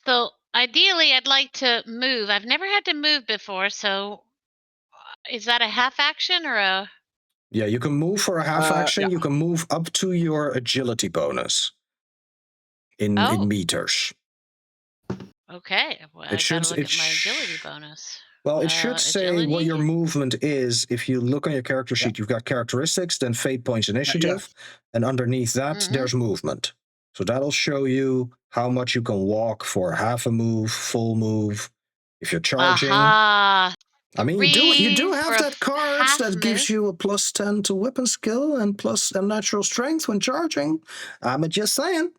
[SPEAKER 6] So ideally, I'd like to move. I've never had to move before, so is that a half action or a?
[SPEAKER 1] Yeah, you can move for a half action.
[SPEAKER 4] Yeah.
[SPEAKER 1] You can move up to your agility bonus in meters.
[SPEAKER 6] Okay. Well,
[SPEAKER 1] It
[SPEAKER 6] I
[SPEAKER 1] should-
[SPEAKER 6] gotta look
[SPEAKER 1] it
[SPEAKER 6] at my
[SPEAKER 1] sh-
[SPEAKER 6] agility bonus.
[SPEAKER 1] Well, it should say what your movement is. If you look on your character sheet, you've got characteristics, then fate points initiative, and underneath that, there's movement. So that'll show you how much you can walk for half a move, full move. If you're charging,
[SPEAKER 6] Aha.
[SPEAKER 1] I mean, you do
[SPEAKER 6] for
[SPEAKER 1] have
[SPEAKER 6] a
[SPEAKER 1] that card
[SPEAKER 6] half
[SPEAKER 1] that gives
[SPEAKER 6] move.
[SPEAKER 1] you a +10 to weapon skill and plus a natural strength when charging. I'm just saying.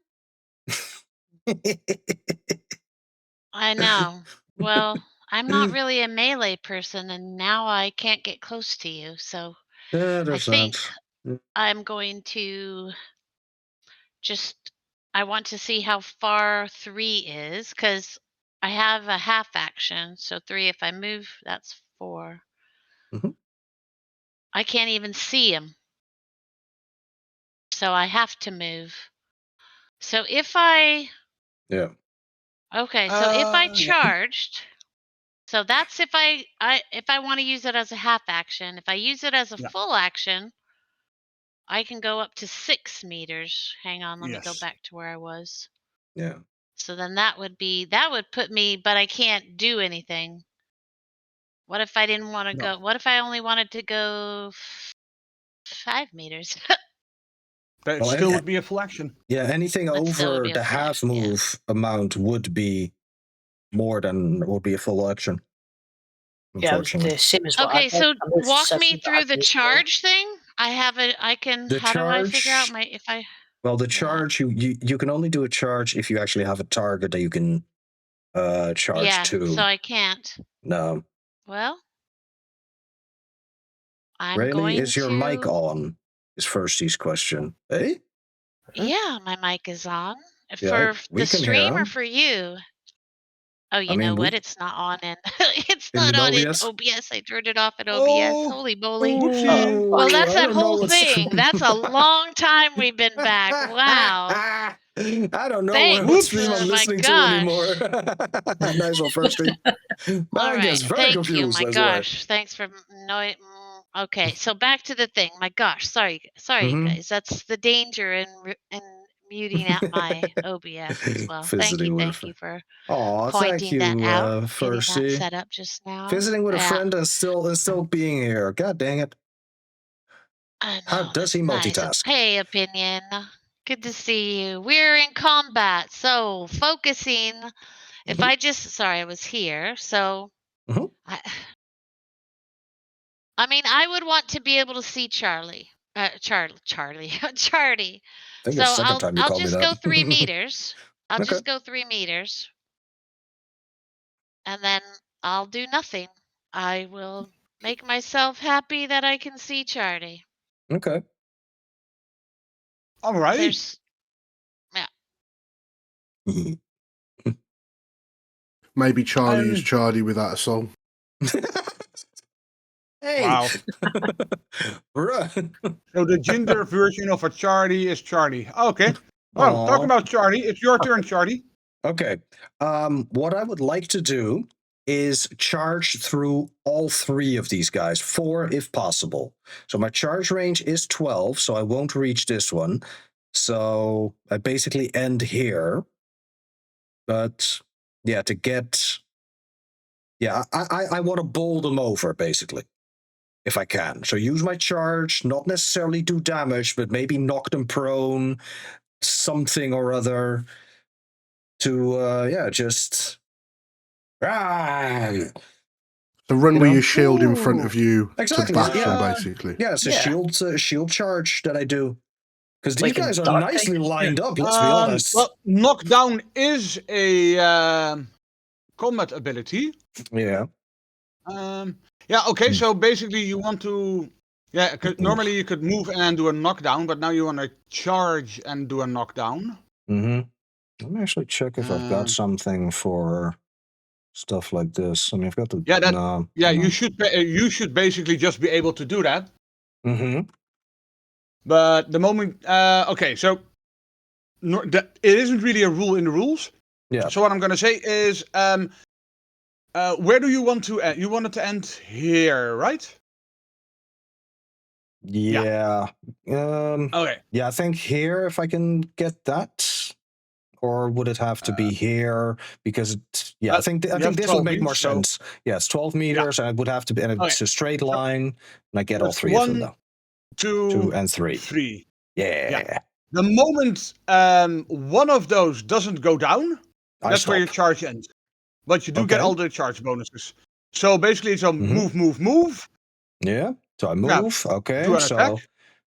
[SPEAKER 6] I know. Well, I'm not really a melee person, and now I can't get close to you. So
[SPEAKER 1] Yeah,
[SPEAKER 6] I
[SPEAKER 1] there's
[SPEAKER 6] think
[SPEAKER 1] that.
[SPEAKER 6] I'm going to I want to see how far 3 is, because I have a half action. So 3, if I move, that's 4.
[SPEAKER 1] Mhm.
[SPEAKER 6] I can't even see him. So I have to move. So if I.
[SPEAKER 1] Yeah.
[SPEAKER 6] Okay, so if I
[SPEAKER 4] Yeah.
[SPEAKER 6] charged. So that's if I want to use it as a half action. If I use it as a full action, I can go up to 6 meters. Hang on, let me go
[SPEAKER 4] Yes.
[SPEAKER 6] back to where I was.
[SPEAKER 1] Yeah.
[SPEAKER 6] So then that would put me, but I can't do anything. What if I didn't want to go? What if I only wanted to go 5 meters?
[SPEAKER 4] That
[SPEAKER 1] Well,
[SPEAKER 4] still would be a full action.
[SPEAKER 1] Yeah, anything
[SPEAKER 6] That still would
[SPEAKER 1] over
[SPEAKER 6] be a
[SPEAKER 1] the
[SPEAKER 6] full
[SPEAKER 1] half
[SPEAKER 6] action, yeah.
[SPEAKER 1] move amount would be more than would be a full action.
[SPEAKER 3] Yeah, it was
[SPEAKER 1] Unfortunately.
[SPEAKER 3] the same as what I
[SPEAKER 6] Okay,
[SPEAKER 3] did.
[SPEAKER 6] so
[SPEAKER 3] I moved
[SPEAKER 6] walk
[SPEAKER 3] 7,
[SPEAKER 6] me
[SPEAKER 3] but I
[SPEAKER 6] through the
[SPEAKER 3] moved
[SPEAKER 6] charge thing. How do I figure out if I.
[SPEAKER 1] Well, the charge you can only do a charge if you actually have a target that you can charge to.
[SPEAKER 6] So I can't.
[SPEAKER 1] No.
[SPEAKER 6] Well, I'm
[SPEAKER 1] Really?
[SPEAKER 6] going
[SPEAKER 1] Is your mic on? Is Firsty's question. Hey?
[SPEAKER 6] Yeah, my mic is on.
[SPEAKER 1] Yeah,
[SPEAKER 6] For
[SPEAKER 1] we
[SPEAKER 6] the
[SPEAKER 1] can hear
[SPEAKER 6] stream or
[SPEAKER 1] him.
[SPEAKER 6] for you? Oh, you know what? It's not on in it's
[SPEAKER 1] In
[SPEAKER 6] not on in
[SPEAKER 1] OBS?
[SPEAKER 6] OBS. I turned it off in OBS. Holy moly.
[SPEAKER 4] Whoopsie.
[SPEAKER 6] Well, that's
[SPEAKER 1] I
[SPEAKER 6] that
[SPEAKER 1] don't know
[SPEAKER 6] whole
[SPEAKER 1] what's-
[SPEAKER 6] thing. That's a long time we've been back. Wow.
[SPEAKER 1] I don't know
[SPEAKER 6] Thanks.
[SPEAKER 1] what stream I'm
[SPEAKER 6] My
[SPEAKER 1] listening to
[SPEAKER 6] gosh.
[SPEAKER 1] anymore. Nice one, Firsty.
[SPEAKER 6] All
[SPEAKER 1] I guess
[SPEAKER 6] right.
[SPEAKER 1] very
[SPEAKER 6] Thank you.
[SPEAKER 1] confused.
[SPEAKER 6] My
[SPEAKER 1] That's why.
[SPEAKER 6] gosh. Thanks for okay, so back to the thing. My gosh. Sorry,
[SPEAKER 1] Mhm.
[SPEAKER 6] guys. That's the danger in muting out my OBS as well.
[SPEAKER 1] Visiting
[SPEAKER 6] Thank
[SPEAKER 1] with
[SPEAKER 6] you for
[SPEAKER 1] Aw, thank
[SPEAKER 6] pointing that
[SPEAKER 1] you,
[SPEAKER 6] out, getting that
[SPEAKER 1] Firsty.
[SPEAKER 6] set up just now.
[SPEAKER 1] Visiting with a
[SPEAKER 6] Yeah.
[SPEAKER 1] friend and still being here. God dang it.
[SPEAKER 6] I know,
[SPEAKER 1] How does he
[SPEAKER 6] that's
[SPEAKER 1] multitask?
[SPEAKER 6] nice. Hey, Opinion. Good to see you. We're in combat, so focusing. If I just sorry, I was here. So
[SPEAKER 1] Mhm.
[SPEAKER 6] I mean, I would want to be able to see Charlie. Charlie. Charlie.
[SPEAKER 1] I think
[SPEAKER 6] So
[SPEAKER 1] it's the second time you
[SPEAKER 6] I'll
[SPEAKER 1] call me
[SPEAKER 6] just
[SPEAKER 1] that.
[SPEAKER 6] go 3 meters. I'll
[SPEAKER 1] Okay.
[SPEAKER 6] just go 3 meters. And then I'll do nothing. I will make myself happy that I can see Charlie.
[SPEAKER 1] Okay.
[SPEAKER 4] Alrighty.
[SPEAKER 6] There's
[SPEAKER 5] Maybe Charlie is Charlie without a soul.
[SPEAKER 1] Hey.
[SPEAKER 4] Wow.
[SPEAKER 1] Right.
[SPEAKER 4] So the ginger version of a Charlie is Charlie. Okay. Well,
[SPEAKER 1] Aw.
[SPEAKER 4] talk about Charlie. It's your turn, Charlie.
[SPEAKER 1] Okay. What I would like to do is charge through all 3 of these guys, 4 if possible. So my charge range is 12, so I won't reach this one. So I basically end here. But yeah, to get... Yeah, I want to bowl them over, basically, if I can. So use my charge, not necessarily do damage, but maybe knock them prone, something or other, to, just...
[SPEAKER 5] So run with your shield in front of you
[SPEAKER 1] Exactly,
[SPEAKER 5] to bash them,
[SPEAKER 1] yeah.
[SPEAKER 5] basically.
[SPEAKER 1] Yeah, it's a shield charge that I do. Because these
[SPEAKER 3] Like in
[SPEAKER 1] guys are
[SPEAKER 3] Dark
[SPEAKER 1] nicely
[SPEAKER 3] Ages,
[SPEAKER 1] lined up, let's be honest.
[SPEAKER 4] Well, knockdown is a combat ability.
[SPEAKER 1] Yeah.
[SPEAKER 4] Yeah, okay, so basically you want to... Yeah, 'cause normally you could move and do a knockdown, but now you want to charge and do a knockdown.
[SPEAKER 1] Mm-hmm. Let me actually check if I've got something for stuff like this. I mean, I've got the...
[SPEAKER 4] Yeah,
[SPEAKER 1] no,
[SPEAKER 4] you should basically just be able to do that.
[SPEAKER 1] Mm-hmm.
[SPEAKER 4] But the moment... okay, so... it isn't really a rule in the rules.
[SPEAKER 1] Yeah.
[SPEAKER 4] So what I'm going to say is... where do you want to end? You want it to end here, right?
[SPEAKER 1] Yeah.
[SPEAKER 4] Okay.
[SPEAKER 1] Yeah, I think here, if I can get that. Or would it have to be here? Because I think this would make more sense. Yeah, it's 12 meters, and it would have to be, and it's a straight line, and I get all 3 of them though. 2 and 3.
[SPEAKER 4] 3.
[SPEAKER 1] Yeah.
[SPEAKER 4] The moment one of those doesn't go down, that's where your charge ends. But you do get all the charge bonuses. So basically, it's a move.
[SPEAKER 1] Yeah. So I move.
[SPEAKER 4] Yeah.
[SPEAKER 1] Okay.
[SPEAKER 4] Do an
[SPEAKER 1] so
[SPEAKER 4] attack.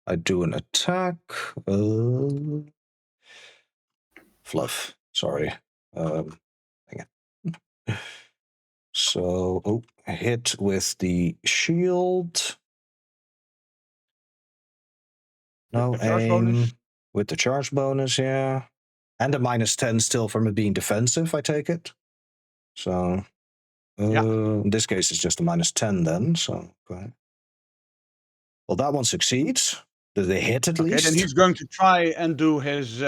[SPEAKER 1] I do an attack. Fluff. Sorry. Hang on. So, hit with the shield. No aim. Bonus. With the charge bonus, yeah. And a -10 still from it being defensive, I take it. So, in this case, it's just a -10 then. So, okay. Well, that one succeeds. Did they hit at least?
[SPEAKER 4] Okay, then he's going to try and do his...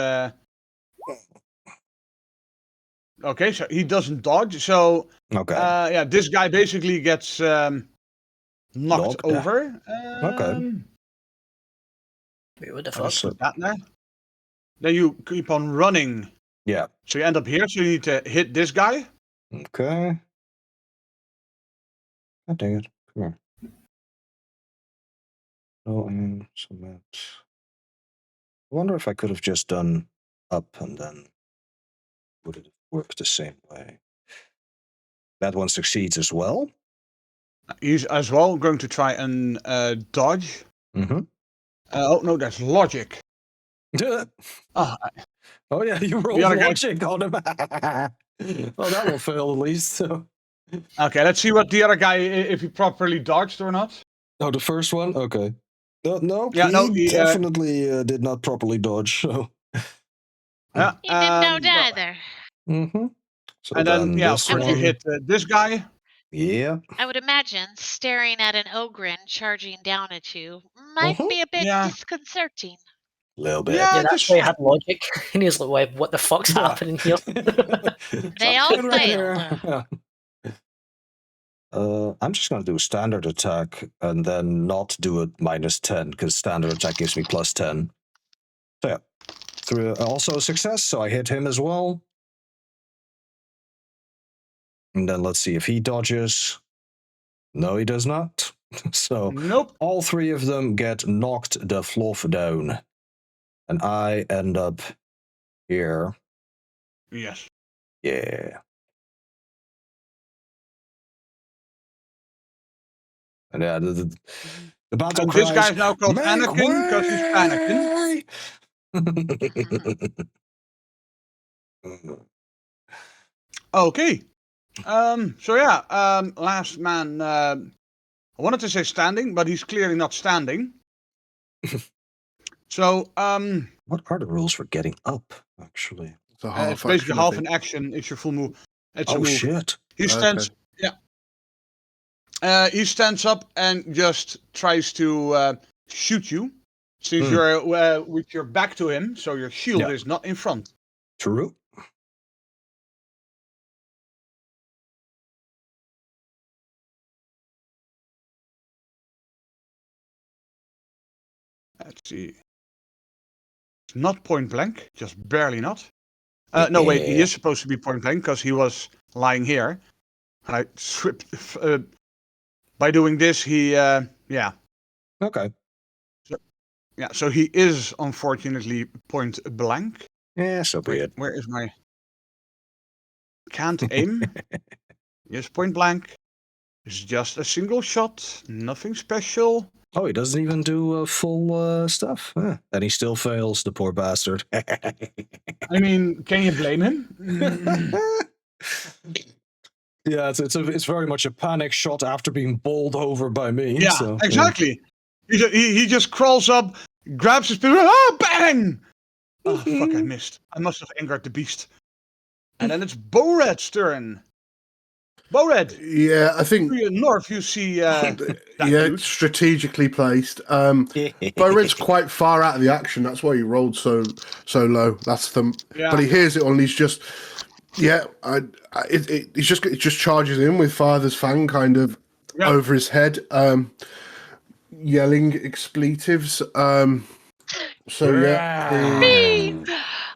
[SPEAKER 4] Okay, so he doesn't dodge. So, yeah, this guy basically gets knocked over.
[SPEAKER 1] Okay.
[SPEAKER 3] Wait, what the fuck?
[SPEAKER 4] Put that there. Then you keep on running.
[SPEAKER 1] Yeah.
[SPEAKER 4] So you end up here, so you need to hit this guy.
[SPEAKER 1] Okay. God dang it. Come here. No aim, submit. I wonder if I could have just done up and then would it have worked the same way? That one succeeds as well.
[SPEAKER 4] He's as well going to try and dodge.
[SPEAKER 1] Mm-hmm.
[SPEAKER 4] Oh, no, that's logic.
[SPEAKER 1] Oh yeah, you rolled logic on him. Well, that will fail at least. So.
[SPEAKER 4] Okay, let's see what the other guy, if he properly dodged or not.
[SPEAKER 1] Oh, the first one? Okay. No,
[SPEAKER 4] yeah,
[SPEAKER 1] he definitely did not properly dodge. So.
[SPEAKER 4] Yeah,
[SPEAKER 6] he didn't know either.
[SPEAKER 1] Mm-hmm. So
[SPEAKER 4] and then, yeah, of course, you hit this guy.
[SPEAKER 1] Yeah.
[SPEAKER 6] I would imagine staring at an ogre charging down at you might be a bit disconcerting.
[SPEAKER 1] A little bit.
[SPEAKER 3] Yeah, that's why he had logic. And he was like, wait, what the fuck's happening here?
[SPEAKER 6] They all failed.
[SPEAKER 1] Yeah. I'm just going to do a standard attack and then not do a -10 because standard attack gives me +10. So yeah, also a success, so I hit him as well. And then let's see if he dodges. No, he does not. So
[SPEAKER 4] nope.
[SPEAKER 1] All 3 of them get knocked the fluff down. And I end up here.
[SPEAKER 4] Yes.
[SPEAKER 1] Yeah. And the battle
[SPEAKER 4] And
[SPEAKER 1] cry
[SPEAKER 4] this guy's
[SPEAKER 1] is,
[SPEAKER 4] now called
[SPEAKER 1] "Make
[SPEAKER 4] Anakin because he's panicking.
[SPEAKER 1] way!"
[SPEAKER 4] Okay. So yeah, last man. I wanted to say standing, but he's clearly not standing. So
[SPEAKER 1] What are the rules for getting up, actually?
[SPEAKER 5] It's a half
[SPEAKER 4] it's basically
[SPEAKER 5] action, I
[SPEAKER 4] half
[SPEAKER 5] think.
[SPEAKER 4] an action. It's your full move. It's a
[SPEAKER 1] Oh,
[SPEAKER 4] move.
[SPEAKER 1] shit.
[SPEAKER 4] He stands.
[SPEAKER 5] Okay.
[SPEAKER 4] Yeah. He stands up and just tries to shoot you, since
[SPEAKER 1] Hmm.
[SPEAKER 4] you're with your back to him, so your shield
[SPEAKER 1] Yeah.
[SPEAKER 4] is not in front.
[SPEAKER 1] True.
[SPEAKER 4] Let's see. It's not point blank, just barely not. No, wait. He
[SPEAKER 1] Yeah.
[SPEAKER 4] is supposed to be point blank because he was lying here. And I stripped. By doing this, he yeah.
[SPEAKER 1] Okay.
[SPEAKER 4] Yeah, so he is unfortunately point blank.
[SPEAKER 1] Yeah, so be
[SPEAKER 4] Wait,
[SPEAKER 1] it.
[SPEAKER 4] where is my... Can't aim. Yes, point blank. It's just a single shot, nothing special.
[SPEAKER 1] Oh, he doesn't even do full stuff. And he still fails, the poor bastard.
[SPEAKER 4] I mean, can you blame him?
[SPEAKER 1] Yeah, it's very much a panic shot after being bowled over by me.
[SPEAKER 4] Yeah,
[SPEAKER 1] so,
[SPEAKER 4] exactly. He just crawls up, grabs his pistol, bang! Oh, fuck, I missed. I must have angered the beast. And then it's Bored's turn. Bored,
[SPEAKER 5] Yeah, I think.
[SPEAKER 4] to your north you see that
[SPEAKER 5] Yeah,
[SPEAKER 4] dude.
[SPEAKER 5] it's strategically placed. Bored's quite far out of the action. That's why he rolled so low. That's the.
[SPEAKER 4] Yeah.
[SPEAKER 5] But he hears it all. And he's just. Yeah, it just charges in with Father's Fang kind of over his head, yelling expletives. So yeah,
[SPEAKER 6] Me!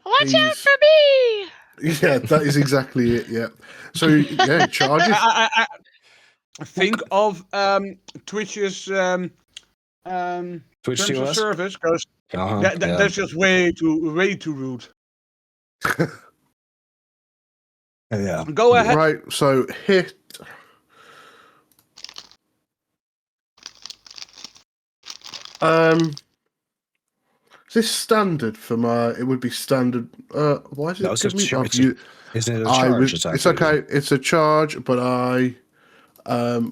[SPEAKER 6] Watch out for me!
[SPEAKER 5] yeah, that is exactly it. Yeah. So yeah, it charges.
[SPEAKER 4] I think of Twitch's
[SPEAKER 1] Twitch
[SPEAKER 4] terms of
[SPEAKER 1] TOS?
[SPEAKER 4] service, because
[SPEAKER 1] Yeah.
[SPEAKER 4] that's just way too rude.
[SPEAKER 1] Yeah.
[SPEAKER 4] Go ahead.
[SPEAKER 5] Right. So hit. Is this standard for my? It would be standard. Why is it?
[SPEAKER 1] No, it's
[SPEAKER 5] give me,
[SPEAKER 1] isn't it a charge attack?
[SPEAKER 5] It's okay. It's a charge, but I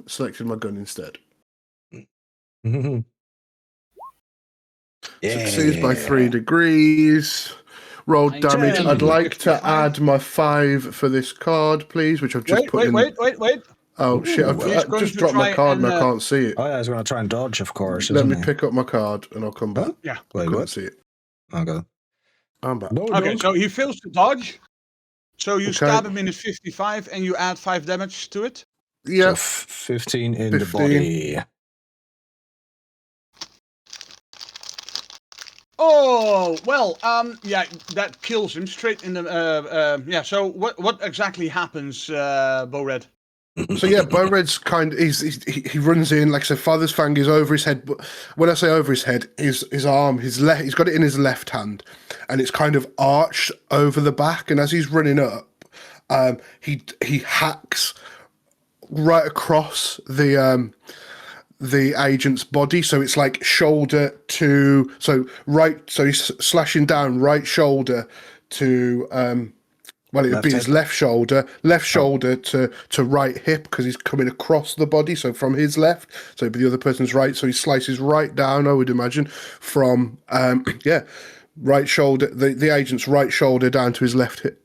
[SPEAKER 5] selected my gun instead. Succeeds by 3 degrees. Rolled damage.
[SPEAKER 4] Ten.
[SPEAKER 5] I'd like to
[SPEAKER 4] 55.
[SPEAKER 5] add my 5 for this card, please, which I've just put in.
[SPEAKER 4] Wait.
[SPEAKER 5] Oh shit! I've
[SPEAKER 4] He's going
[SPEAKER 5] just
[SPEAKER 4] to
[SPEAKER 5] dropped my
[SPEAKER 4] try
[SPEAKER 5] card and I
[SPEAKER 4] and,
[SPEAKER 5] can't see it.
[SPEAKER 1] Oh, yeah, I was going to try and dodge, of course.
[SPEAKER 5] Let me
[SPEAKER 1] isn't he?
[SPEAKER 5] pick up my card and I'll come back.
[SPEAKER 1] Huh?
[SPEAKER 4] Yeah.
[SPEAKER 1] Wait,
[SPEAKER 5] Couldn't
[SPEAKER 1] what?
[SPEAKER 5] see it.
[SPEAKER 1] Okay.
[SPEAKER 5] I'm back.
[SPEAKER 1] No,
[SPEAKER 4] Okay, so he fails to dodge. So you
[SPEAKER 5] Okay.
[SPEAKER 4] stab him in his 55 and you add 5 damage to it.
[SPEAKER 5] Yeah.
[SPEAKER 1] So 15 in
[SPEAKER 5] 15.
[SPEAKER 1] the body.
[SPEAKER 4] Oh well, yeah, that kills him straight in the. Yeah. So what exactly happens, Bored?
[SPEAKER 5] So yeah, Bored's he runs in, like I said, Father's Fang is over his head. But when I say over his head, his arm, he's got it in his left hand, and it's kind of arched over the back. And as he's running up, he hacks right across the agent's body, so it's like shoulder to so he's slashing down right shoulder to well, it would be his left shoulder to right hip, because he's coming across the body, so from his left, so it'd be the other person's right, so he slices right down, I would imagine, from right shoulder, the agent's right shoulder down to his left hip.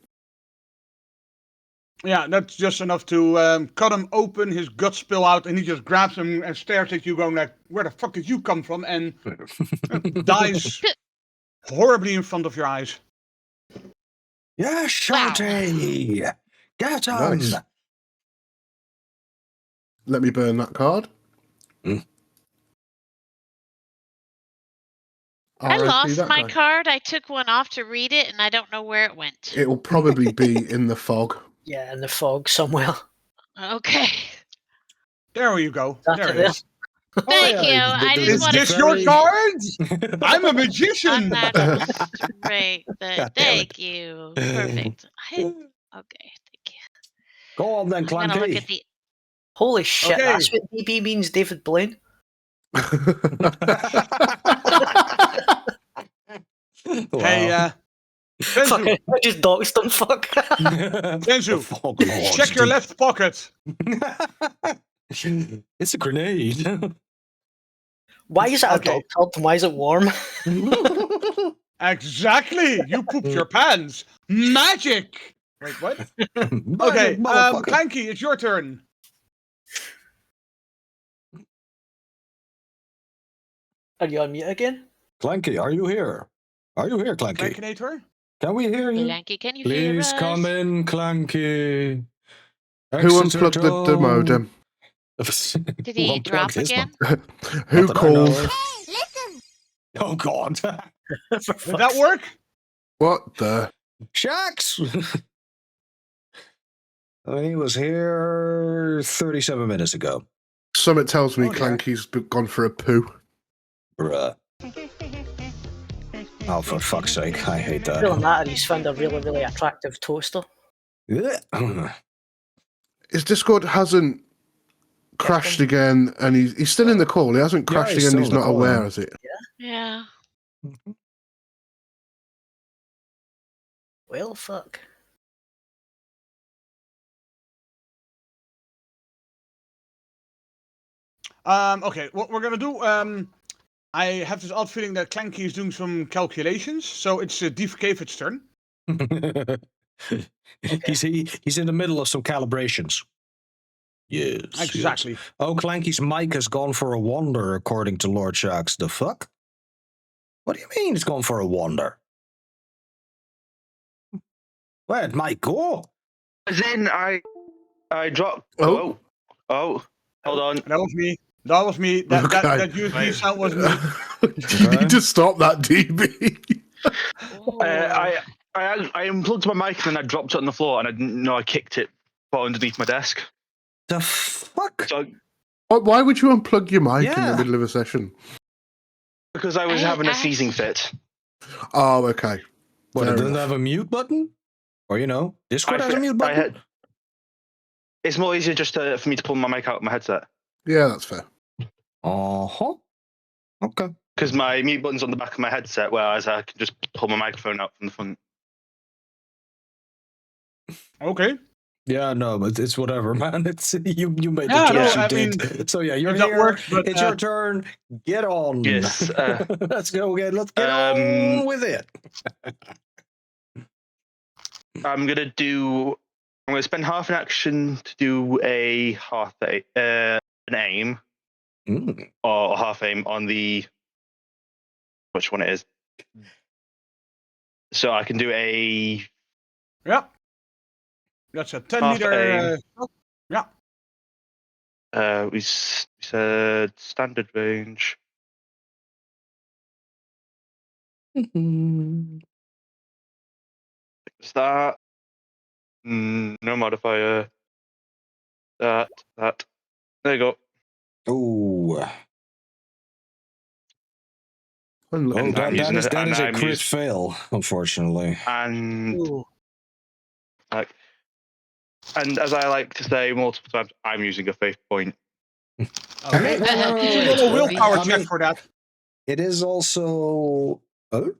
[SPEAKER 4] Yeah, that's just enough to cut him open, his guts spill out, and he just grabs him and stares at you, going like, "Where the fuck did you come from?" And dies horribly in front of your eyes.
[SPEAKER 1] Yeah, Shorty! Get on!
[SPEAKER 5] Nice. Let me burn that card.
[SPEAKER 6] I
[SPEAKER 5] RIP
[SPEAKER 6] lost
[SPEAKER 5] that
[SPEAKER 6] my
[SPEAKER 5] guy.
[SPEAKER 6] card. I took one off to read it, and I don't know where it went.
[SPEAKER 5] It will probably be in the fog.
[SPEAKER 3] Yeah, in the fog somewhere.
[SPEAKER 6] Okay.
[SPEAKER 4] There you go.
[SPEAKER 3] That
[SPEAKER 4] There
[SPEAKER 3] it
[SPEAKER 4] it
[SPEAKER 3] is.
[SPEAKER 4] is.
[SPEAKER 6] Thank you. I just
[SPEAKER 4] Is
[SPEAKER 6] wanted
[SPEAKER 4] this
[SPEAKER 6] to
[SPEAKER 4] your
[SPEAKER 6] read
[SPEAKER 4] card? I'm a magician.
[SPEAKER 6] Great.
[SPEAKER 1] damn
[SPEAKER 6] Thank you. Perfect. Okay. Thank you.
[SPEAKER 1] Go on then,
[SPEAKER 6] I'm gonna look
[SPEAKER 1] Clanky.
[SPEAKER 6] at the
[SPEAKER 3] Holy shit,
[SPEAKER 4] Okay.
[SPEAKER 3] that's what DB means, David Blaine.
[SPEAKER 4] Hey,
[SPEAKER 3] Fuck
[SPEAKER 4] Senzu,
[SPEAKER 3] it, I just doxed him, fuck.
[SPEAKER 4] Senzu,
[SPEAKER 1] Fog Lords,
[SPEAKER 4] check your
[SPEAKER 1] dude.
[SPEAKER 4] left pocket.
[SPEAKER 1] It's a grenade.
[SPEAKER 3] Why is it a
[SPEAKER 4] Okay.
[SPEAKER 3] dog tub and why is it warm?
[SPEAKER 4] Exactly. You pooped your pants. Magic. Wait, what?
[SPEAKER 1] Magic,
[SPEAKER 4] Okay,
[SPEAKER 1] motherfucker.
[SPEAKER 4] Clanky, it's your turn.
[SPEAKER 3] Are you on mute again?
[SPEAKER 1] Clanky, are you here? Are you here, Clanky?
[SPEAKER 4] Clankinator?
[SPEAKER 1] Can we hear you?
[SPEAKER 6] Clanky, can you hear
[SPEAKER 1] Please
[SPEAKER 6] us?
[SPEAKER 1] come in, Clanky.
[SPEAKER 5] Who unplugged the modem?
[SPEAKER 6] Did he drop again?
[SPEAKER 5] Who called?
[SPEAKER 1] Oh God!
[SPEAKER 4] Did that work?
[SPEAKER 5] What the?
[SPEAKER 1] Shax. He was here 37 minutes ago.
[SPEAKER 5] Summit tells me
[SPEAKER 4] Oh, dear.
[SPEAKER 5] Clanky's gone for a poo.
[SPEAKER 1] Bruh. Oh, for fuck's sake! I hate
[SPEAKER 3] It doesn't
[SPEAKER 1] that.
[SPEAKER 3] matter, he's found a really, really attractive toaster.
[SPEAKER 5] His Discord hasn't crashed again, and he's still in the call. He hasn't
[SPEAKER 1] Yeah,
[SPEAKER 5] crashed
[SPEAKER 1] he's
[SPEAKER 5] again.
[SPEAKER 1] still
[SPEAKER 5] He's
[SPEAKER 1] in the
[SPEAKER 5] not
[SPEAKER 1] call,
[SPEAKER 5] aware,
[SPEAKER 1] yeah.
[SPEAKER 5] is it?
[SPEAKER 6] Yeah.
[SPEAKER 3] Well, fuck.
[SPEAKER 4] Okay, what we're gonna do, I have this odd feeling that Clanky is doing some calculations, so it's Defcavid's turn.
[SPEAKER 1] He's in the middle of some calibrations. Yes.
[SPEAKER 4] Exactly.
[SPEAKER 1] Yes. Oh, Clanky's mic has gone for a wander, according to Lord Shax. The fuck? What do you mean it's gone for a wander? Where'd Mike go?
[SPEAKER 7] Then I dropped.
[SPEAKER 5] Oh.
[SPEAKER 7] Oh, hold on.
[SPEAKER 4] That was me. That was me. That
[SPEAKER 5] Okay.
[SPEAKER 4] that USB sound was me.
[SPEAKER 5] You need to stop that, DB.
[SPEAKER 7] I unplugged my mic and then I dropped it on the floor and I didn't know I kicked it underneath my desk.
[SPEAKER 1] The fuck?
[SPEAKER 7] So
[SPEAKER 5] Why would you unplug your mic in
[SPEAKER 1] Yeah.
[SPEAKER 5] the middle of a session?
[SPEAKER 7] because I was having a seizing fit.
[SPEAKER 5] Oh, okay.
[SPEAKER 1] What, it
[SPEAKER 5] Fair
[SPEAKER 1] doesn't
[SPEAKER 5] enough.
[SPEAKER 1] have a mute button? Or, Discord has a mute button?
[SPEAKER 7] It's more easier just for me to pull my mic out of my headset.
[SPEAKER 5] Yeah, that's fair.
[SPEAKER 1] Uh-huh. Okay.
[SPEAKER 7] Because my mute button's on the back of my headset, whereas I can just pull my microphone out from the front.
[SPEAKER 4] Okay.
[SPEAKER 1] Yeah, no, but it's whatever, man. It's you made
[SPEAKER 4] Yeah,
[SPEAKER 1] the
[SPEAKER 4] no,
[SPEAKER 1] choice
[SPEAKER 4] I
[SPEAKER 1] you did. So yeah, you're
[SPEAKER 4] if that
[SPEAKER 1] here.
[SPEAKER 4] works, but,
[SPEAKER 1] It's your turn. Get on.
[SPEAKER 7] Yes,
[SPEAKER 1] Let's go again. Let's get
[SPEAKER 7] um,
[SPEAKER 1] on with it.
[SPEAKER 7] I'm gonna spend half an action to do an aim or half aim on which one it is. So I can do a
[SPEAKER 4] Yep. That's a 10
[SPEAKER 7] half
[SPEAKER 4] meter.
[SPEAKER 7] aim.
[SPEAKER 4] Yeah.
[SPEAKER 7] We said standard range. Is that no modifier? That. There you go.
[SPEAKER 1] Oh,
[SPEAKER 5] Unlucky.
[SPEAKER 1] that is a crit fail, unfortunately.
[SPEAKER 7] And
[SPEAKER 3] Ooh.
[SPEAKER 7] and as I like to say multiple times, I'm using a faith point.
[SPEAKER 4] Okay.
[SPEAKER 1] Wait.
[SPEAKER 4] Roll a willpower
[SPEAKER 1] I
[SPEAKER 4] check
[SPEAKER 1] mean-
[SPEAKER 4] for that.
[SPEAKER 1] It is also. Oh,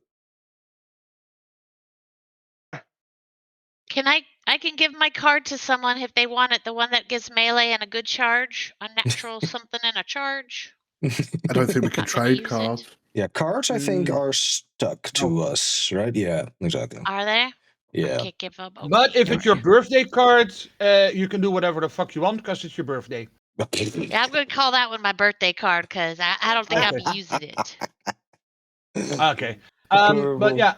[SPEAKER 6] Can I can give my card to someone if they want it, the one that gives melee and a good charge, a natural something and a charge.
[SPEAKER 5] I don't think we can
[SPEAKER 6] Not gonna
[SPEAKER 5] trade
[SPEAKER 6] use it.
[SPEAKER 5] cards.
[SPEAKER 1] yeah. Cards, I think, are stuck to us, right? Yeah, exactly.
[SPEAKER 6] Are they?
[SPEAKER 1] Yeah.
[SPEAKER 6] Okay, give up. Okay,
[SPEAKER 4] But if it's your
[SPEAKER 6] sorry.
[SPEAKER 4] birthday card, you can do whatever the fuck you want because it's your birthday.
[SPEAKER 6] Yeah, I'm gonna call that one my birthday card because I don't think
[SPEAKER 4] Okay.
[SPEAKER 6] I'm using it.
[SPEAKER 4] Okay.
[SPEAKER 1] Adorable.
[SPEAKER 4] But yeah,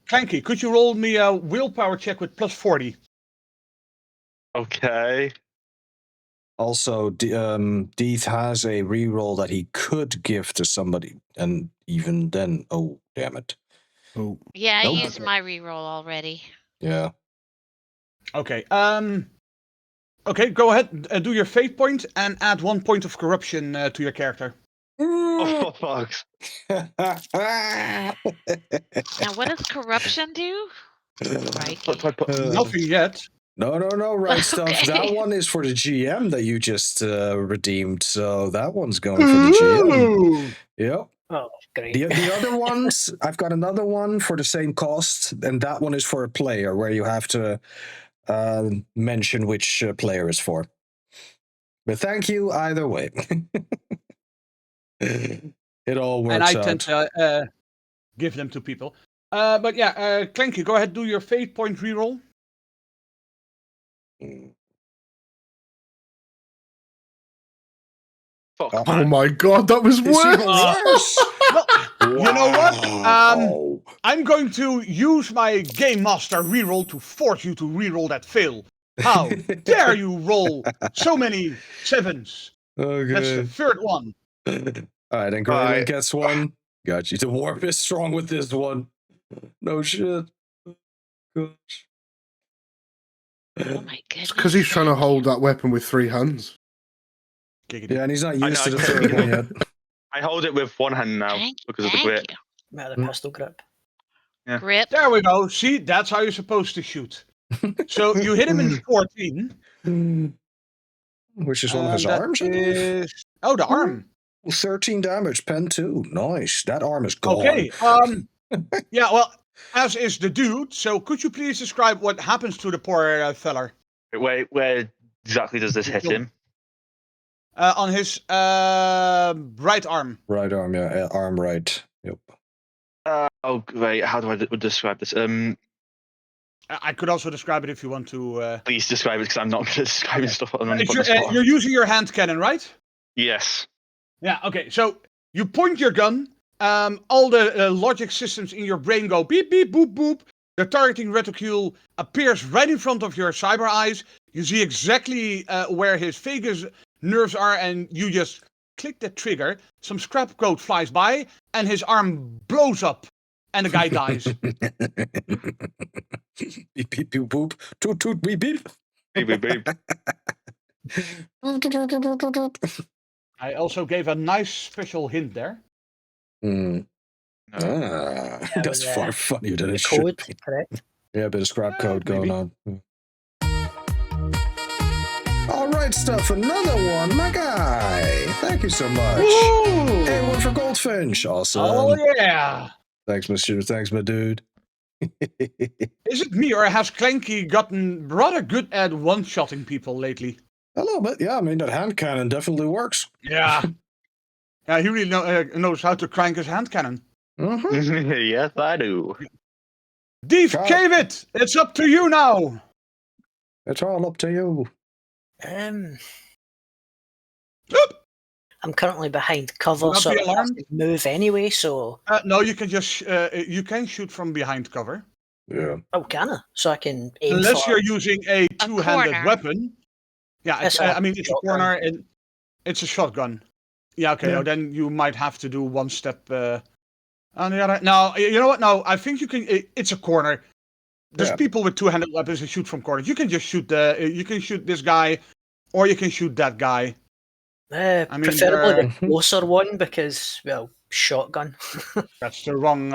[SPEAKER 4] Clanky, could you roll me a willpower check with plus 40?
[SPEAKER 7] Okay.
[SPEAKER 1] Also, Deeth has a reroll that he could give to somebody, and even then, oh damn it!
[SPEAKER 5] Oh,
[SPEAKER 6] Yeah, I
[SPEAKER 1] Nope.
[SPEAKER 6] used my reroll already.
[SPEAKER 1] Yeah.
[SPEAKER 4] Okay. Okay, go ahead. Do your fate point and add 1 point of corruption to your character.
[SPEAKER 7] Oh, fuck.
[SPEAKER 6] Now, what does corruption do? Right.
[SPEAKER 4] Nothing yet.
[SPEAKER 1] No, right stuff.
[SPEAKER 6] Okay.
[SPEAKER 1] That one is for the GM that you just redeemed. So that one's going for the GM.
[SPEAKER 4] Ooh.
[SPEAKER 1] Yep.
[SPEAKER 3] Oh, great.
[SPEAKER 1] The other ones, I've got another one for the same cost, and that one is for a player where you have to mention which player is for. But thank you either way. It all works
[SPEAKER 4] And I
[SPEAKER 1] out.
[SPEAKER 4] tend to give them to people. But yeah, Clanky, go ahead, do your fate point reroll.
[SPEAKER 7] Fuck,
[SPEAKER 1] Oh.
[SPEAKER 5] Oh
[SPEAKER 7] man.
[SPEAKER 5] my god, that was
[SPEAKER 1] It's
[SPEAKER 5] worse.
[SPEAKER 1] even worse.
[SPEAKER 4] Well, you know what?
[SPEAKER 1] Wow.
[SPEAKER 4] I'm going to use my Game Master reroll to force you to reroll that fail. How dare you roll so many sevens?
[SPEAKER 1] Okay.
[SPEAKER 4] That's the third one.
[SPEAKER 1] All right, and Graylin gets one. Got you. The warp is strong with this one. No shit. Gosh.
[SPEAKER 6] Oh my goodness.
[SPEAKER 5] Because he's trying to hold that weapon with 3 hands.
[SPEAKER 4] Giggity.
[SPEAKER 1] Yeah, and he's not
[SPEAKER 7] I
[SPEAKER 1] used to
[SPEAKER 7] know,
[SPEAKER 1] the
[SPEAKER 7] I
[SPEAKER 1] third
[SPEAKER 7] can't-
[SPEAKER 1] one yet.
[SPEAKER 7] I hold it with one hand now because of the grip.
[SPEAKER 6] you.
[SPEAKER 3] Out of the pistol grip.
[SPEAKER 7] Yeah.
[SPEAKER 6] Grip.
[SPEAKER 4] There we go. See, that's how you're supposed to shoot. So you hit him in 14.
[SPEAKER 1] Which is one of his
[SPEAKER 4] that
[SPEAKER 1] arms, I believe.
[SPEAKER 4] is... Oh, the arm.
[SPEAKER 1] 13 damage, pen 2. Nice. That arm is gone.
[SPEAKER 4] Okay. Yeah, well, as is the dude. So could you please describe what happens to the poor feller?
[SPEAKER 7] Where exactly does this hit him?
[SPEAKER 4] On his right arm.
[SPEAKER 1] Right arm, yeah. Arm right. Yep.
[SPEAKER 7] Oh, great. How do I describe this?
[SPEAKER 4] I could also describe it if you want to.
[SPEAKER 7] Please describe it because I'm not good at describing stuff on the spot.
[SPEAKER 4] You're using your hand cannon, right?
[SPEAKER 7] Yes.
[SPEAKER 4] Yeah. Okay. So you point your gun. All the logic systems in your brain go beep beep boop boop. The targeting reticule appears right in front of your cyber eyes. You see exactly where his vagus nerves are, and you just click the trigger. Some scrap code flies by, and his arm blows up, and the guy dies.
[SPEAKER 1] Beep, beep, boop, boop. Toot, toot, beep, beep.
[SPEAKER 7] Beep, beep, beep.
[SPEAKER 4] I also gave a nice special hint there.
[SPEAKER 1] Mm.
[SPEAKER 7] No.
[SPEAKER 1] That's
[SPEAKER 3] with,
[SPEAKER 1] far funnier than
[SPEAKER 3] The
[SPEAKER 1] it should
[SPEAKER 3] code,
[SPEAKER 1] be.
[SPEAKER 3] correct?
[SPEAKER 1] Yeah, a bit of scrap code
[SPEAKER 4] maybe.
[SPEAKER 1] going on. All right, stuff. Another one, my guy. Thank you so much.
[SPEAKER 4] Woo!
[SPEAKER 1] Hey, one for Goldfinch. Awesome.
[SPEAKER 4] Oh yeah!
[SPEAKER 1] Thanks, monsieur. Thanks, my dude.
[SPEAKER 4] Is it me, or has Clanky gotten rather good at one-shotting people lately?
[SPEAKER 1] A little bit, yeah. I mean, that hand cannon definitely works.
[SPEAKER 4] Yeah. Yeah, he really knows how to crank his hand cannon.
[SPEAKER 1] Mm-hmm.
[SPEAKER 7] Yes, I do.
[SPEAKER 4] Deep,
[SPEAKER 1] Ciao.
[SPEAKER 4] cave it! It's up to you now!
[SPEAKER 1] It's all up to you.
[SPEAKER 4] Oop!
[SPEAKER 3] I'm currently behind cover,
[SPEAKER 4] Not
[SPEAKER 3] so
[SPEAKER 4] the
[SPEAKER 3] I have
[SPEAKER 4] alarm?
[SPEAKER 3] to move anyway. So,
[SPEAKER 4] No, you can just you can shoot from behind cover.
[SPEAKER 1] Yeah.
[SPEAKER 3] oh, can I? So I can aim
[SPEAKER 4] Unless
[SPEAKER 3] for.
[SPEAKER 4] you're using a two-handed
[SPEAKER 6] corner.
[SPEAKER 4] weapon. Yeah,
[SPEAKER 3] Yes,
[SPEAKER 4] I mean, it's a
[SPEAKER 3] shotgun.
[SPEAKER 4] corner and it's a shotgun. Yeah, okay,
[SPEAKER 1] Yeah.
[SPEAKER 4] oh, then you might have to do one step on the other. No, you know what? No, I think you can. It's a corner. There's
[SPEAKER 1] Yeah.
[SPEAKER 4] people with two-handed weapons who shoot from corners. You can just shoot you can shoot this guy, or you can shoot that guy. I mean,
[SPEAKER 3] Preferably the
[SPEAKER 1] Mhm.
[SPEAKER 3] closer one because, well, shotgun.
[SPEAKER 4] That's the wrong.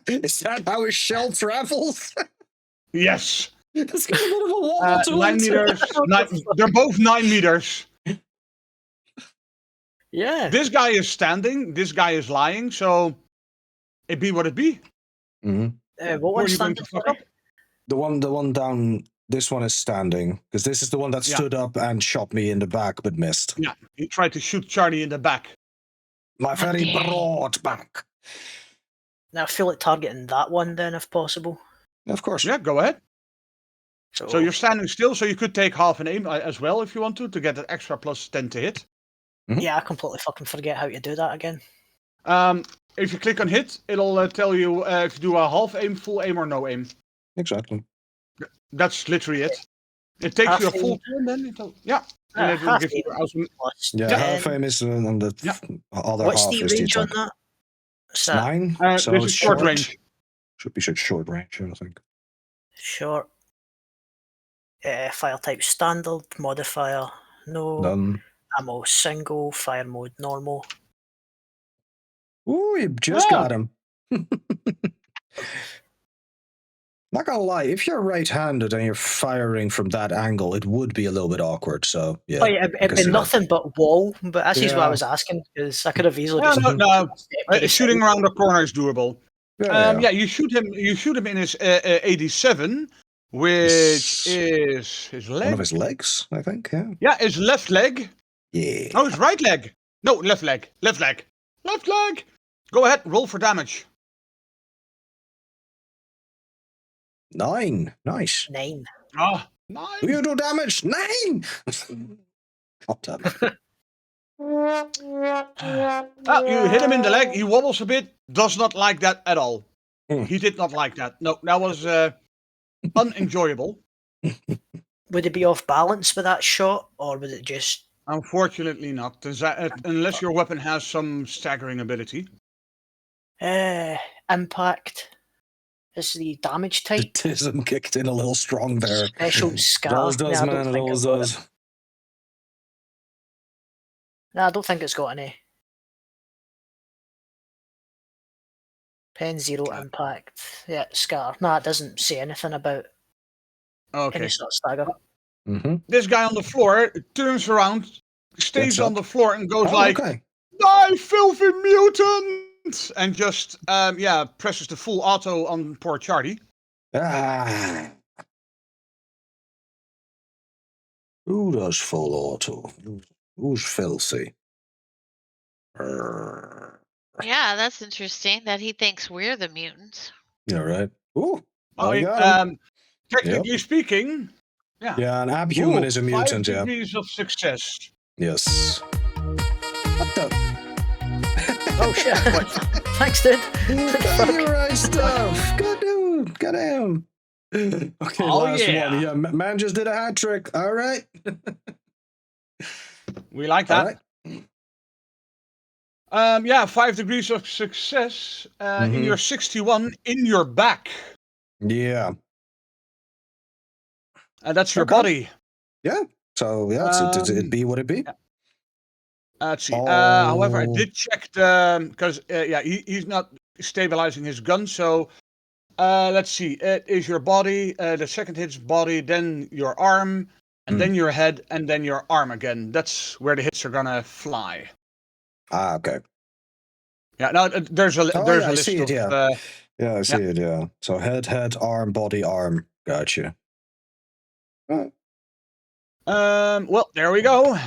[SPEAKER 1] Is that how his shell travels?
[SPEAKER 4] Yes,
[SPEAKER 1] It's got a bit of a wall to
[SPEAKER 4] 9
[SPEAKER 1] it.
[SPEAKER 4] meters. They're both 9 meters.
[SPEAKER 3] Yeah.
[SPEAKER 4] This guy is standing. This guy is lying. So it be what it be.
[SPEAKER 1] Mhm.
[SPEAKER 3] What
[SPEAKER 4] Who are
[SPEAKER 3] one's
[SPEAKER 4] you going
[SPEAKER 3] standing
[SPEAKER 4] to fuck
[SPEAKER 3] for?
[SPEAKER 4] up?
[SPEAKER 1] The one down. This one is standing because this is the one that
[SPEAKER 4] Yeah.
[SPEAKER 1] stood up and shot me in the back but missed.
[SPEAKER 4] Yeah, he tried to shoot Charlie in the back.
[SPEAKER 1] My very
[SPEAKER 6] dang.
[SPEAKER 1] broad back.
[SPEAKER 3] Now I feel like targeting that one then, if possible.
[SPEAKER 1] Of course.
[SPEAKER 4] Yeah, go ahead.
[SPEAKER 3] So,
[SPEAKER 4] So you're standing still, so you could take half an aim as well if you want to get that extra plus 10 to hit.
[SPEAKER 3] yeah, I completely fucking forget how to do that again.
[SPEAKER 4] If you click on hit, it'll tell you if you do a half aim, full aim, or no aim.
[SPEAKER 1] Exactly.
[SPEAKER 4] That's literally it. It takes you a
[SPEAKER 3] Half
[SPEAKER 4] full
[SPEAKER 3] aim.
[SPEAKER 4] turn, then and it will
[SPEAKER 3] half
[SPEAKER 4] give you.
[SPEAKER 3] aim plus
[SPEAKER 1] Yeah,
[SPEAKER 3] 10.
[SPEAKER 1] half aim is on the
[SPEAKER 4] Yeah.
[SPEAKER 1] other
[SPEAKER 3] What's
[SPEAKER 1] half
[SPEAKER 3] the
[SPEAKER 1] is the
[SPEAKER 3] range on
[SPEAKER 1] attack.
[SPEAKER 3] that?
[SPEAKER 1] It's
[SPEAKER 3] So
[SPEAKER 1] 9. So
[SPEAKER 4] this
[SPEAKER 1] it's
[SPEAKER 4] is short range.
[SPEAKER 1] Should be short range, I think.
[SPEAKER 3] short. Fire type standard, modifier, no.
[SPEAKER 1] None.
[SPEAKER 3] Ammo single, fire mode normal.
[SPEAKER 1] Ooh, you just
[SPEAKER 4] Ah.
[SPEAKER 1] got him. Not gonna lie, if you're right-handed and you're firing from that angle, it would be a little bit awkward. So yeah,
[SPEAKER 3] Oh, yeah,
[SPEAKER 1] I can
[SPEAKER 3] it'd
[SPEAKER 1] see
[SPEAKER 3] be
[SPEAKER 1] that.
[SPEAKER 3] nothing but wall. But that's just what I
[SPEAKER 1] Yeah.
[SPEAKER 3] was asking, because I could have easily
[SPEAKER 4] Yeah,
[SPEAKER 3] just
[SPEAKER 4] no, no.
[SPEAKER 3] stepped to the
[SPEAKER 4] Shooting
[SPEAKER 3] side.
[SPEAKER 4] around the corner is doable.
[SPEAKER 1] Yeah,
[SPEAKER 4] Yeah, you shoot him. You shoot him in his 87, which is his leg.
[SPEAKER 1] one of his legs, I think. Yeah.
[SPEAKER 4] Yeah, his left leg.
[SPEAKER 1] Yeah.
[SPEAKER 4] Oh, his right leg. No, left leg. Left leg. Left leg. Go ahead. Roll for damage.
[SPEAKER 1] 9. Nice.
[SPEAKER 3] 9.
[SPEAKER 4] Ah, 9.
[SPEAKER 1] You do damage. 9. God damn it.
[SPEAKER 4] You hit him in the leg. He wobbles a bit. Does not like that at all.
[SPEAKER 1] Hmm.
[SPEAKER 4] He did not like that. No, that was unenjoyable.
[SPEAKER 3] Would it be off balance with that shot, or would it just...
[SPEAKER 4] Unfortunately not. Unless your weapon has some staggering ability.
[SPEAKER 3] Impact is the damage type.
[SPEAKER 1] The tism kicked in a little strong there.
[SPEAKER 3] Special
[SPEAKER 1] It
[SPEAKER 3] scar.
[SPEAKER 1] always does,
[SPEAKER 3] Nah, I don't
[SPEAKER 1] man. It
[SPEAKER 3] think
[SPEAKER 1] always
[SPEAKER 3] I've got
[SPEAKER 1] does.
[SPEAKER 3] it. Nah, I don't think it's got any. Pen 0 impact. Yeah, scar. Nah, it doesn't say anything about
[SPEAKER 4] Okay.
[SPEAKER 3] any sort of stagger.
[SPEAKER 1] Mm-hmm.
[SPEAKER 4] This guy on the floor turns around, stays
[SPEAKER 1] Gets
[SPEAKER 4] on
[SPEAKER 1] up.
[SPEAKER 4] the floor, and goes
[SPEAKER 1] Oh,
[SPEAKER 4] like,
[SPEAKER 1] okay.
[SPEAKER 4] "Die, filthy mutant!" and just presses the full auto on poor Charlie.
[SPEAKER 1] Ah. Who does full auto? Who's filthy?
[SPEAKER 6] Yeah, that's interesting that he thinks we're the mutants.
[SPEAKER 1] Yeah, right. Ooh.
[SPEAKER 4] I mean,
[SPEAKER 1] got him.
[SPEAKER 4] technically speaking, yeah.
[SPEAKER 1] Yeah, an abhuman
[SPEAKER 4] Ooh,
[SPEAKER 1] is a
[SPEAKER 4] 5
[SPEAKER 1] mutant, yeah.
[SPEAKER 4] degrees of success.
[SPEAKER 1] Yes. What the?
[SPEAKER 3] Oh shit. Thanks, dude.
[SPEAKER 1] Got your right stuff. Good dude. Got him. Okay,
[SPEAKER 4] Oh,
[SPEAKER 1] last
[SPEAKER 4] yeah.
[SPEAKER 1] one. Yeah, man just did a hat trick. All right.
[SPEAKER 4] We like
[SPEAKER 1] All
[SPEAKER 4] that.
[SPEAKER 1] right.
[SPEAKER 4] 5 degrees of success in
[SPEAKER 1] Mhm.
[SPEAKER 4] your 61 in your back.
[SPEAKER 1] Yeah.
[SPEAKER 4] And that's your
[SPEAKER 1] Okay.
[SPEAKER 4] body.
[SPEAKER 1] Yeah. So, yeah, it'd be what it be.
[SPEAKER 4] Let's see. However, I
[SPEAKER 1] Oh.
[SPEAKER 4] did check because he's not stabilizing his gun. So let's see. It is your body. The second hits body, then your arm, and then your head, and then your arm again. That's where the hits are gonna fly.
[SPEAKER 1] Ah, okay.
[SPEAKER 4] Yeah. Now there's a
[SPEAKER 1] Oh,
[SPEAKER 4] there's
[SPEAKER 1] yeah,
[SPEAKER 4] a
[SPEAKER 1] I
[SPEAKER 4] list
[SPEAKER 1] see
[SPEAKER 4] of
[SPEAKER 1] it, yeah. Yeah, I see it, yeah. So head, arm, body, arm. Gotcha. Right.
[SPEAKER 4] Well, there we go.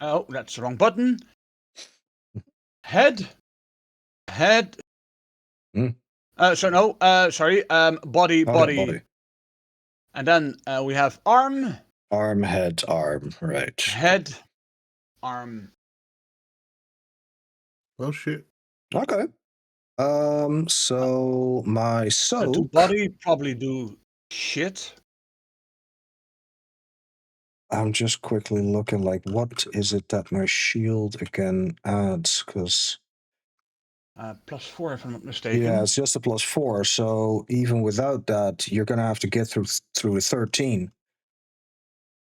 [SPEAKER 4] Oh, that's the wrong button. Head.
[SPEAKER 1] Hmm.
[SPEAKER 4] Sorry. Body.
[SPEAKER 1] Body.
[SPEAKER 4] And then we have arm.
[SPEAKER 1] Arm, head, arm. Right.
[SPEAKER 4] Head. Arm.
[SPEAKER 5] Well, shit.
[SPEAKER 1] Okay. So my
[SPEAKER 4] To
[SPEAKER 1] soak.
[SPEAKER 4] body probably do shit.
[SPEAKER 1] I'm just quickly looking like what is it that my shield again adds? Because
[SPEAKER 4] +4 if I'm not mistaken.
[SPEAKER 1] yeah, it's just a +4. So even without that, you're gonna have to get through a 13.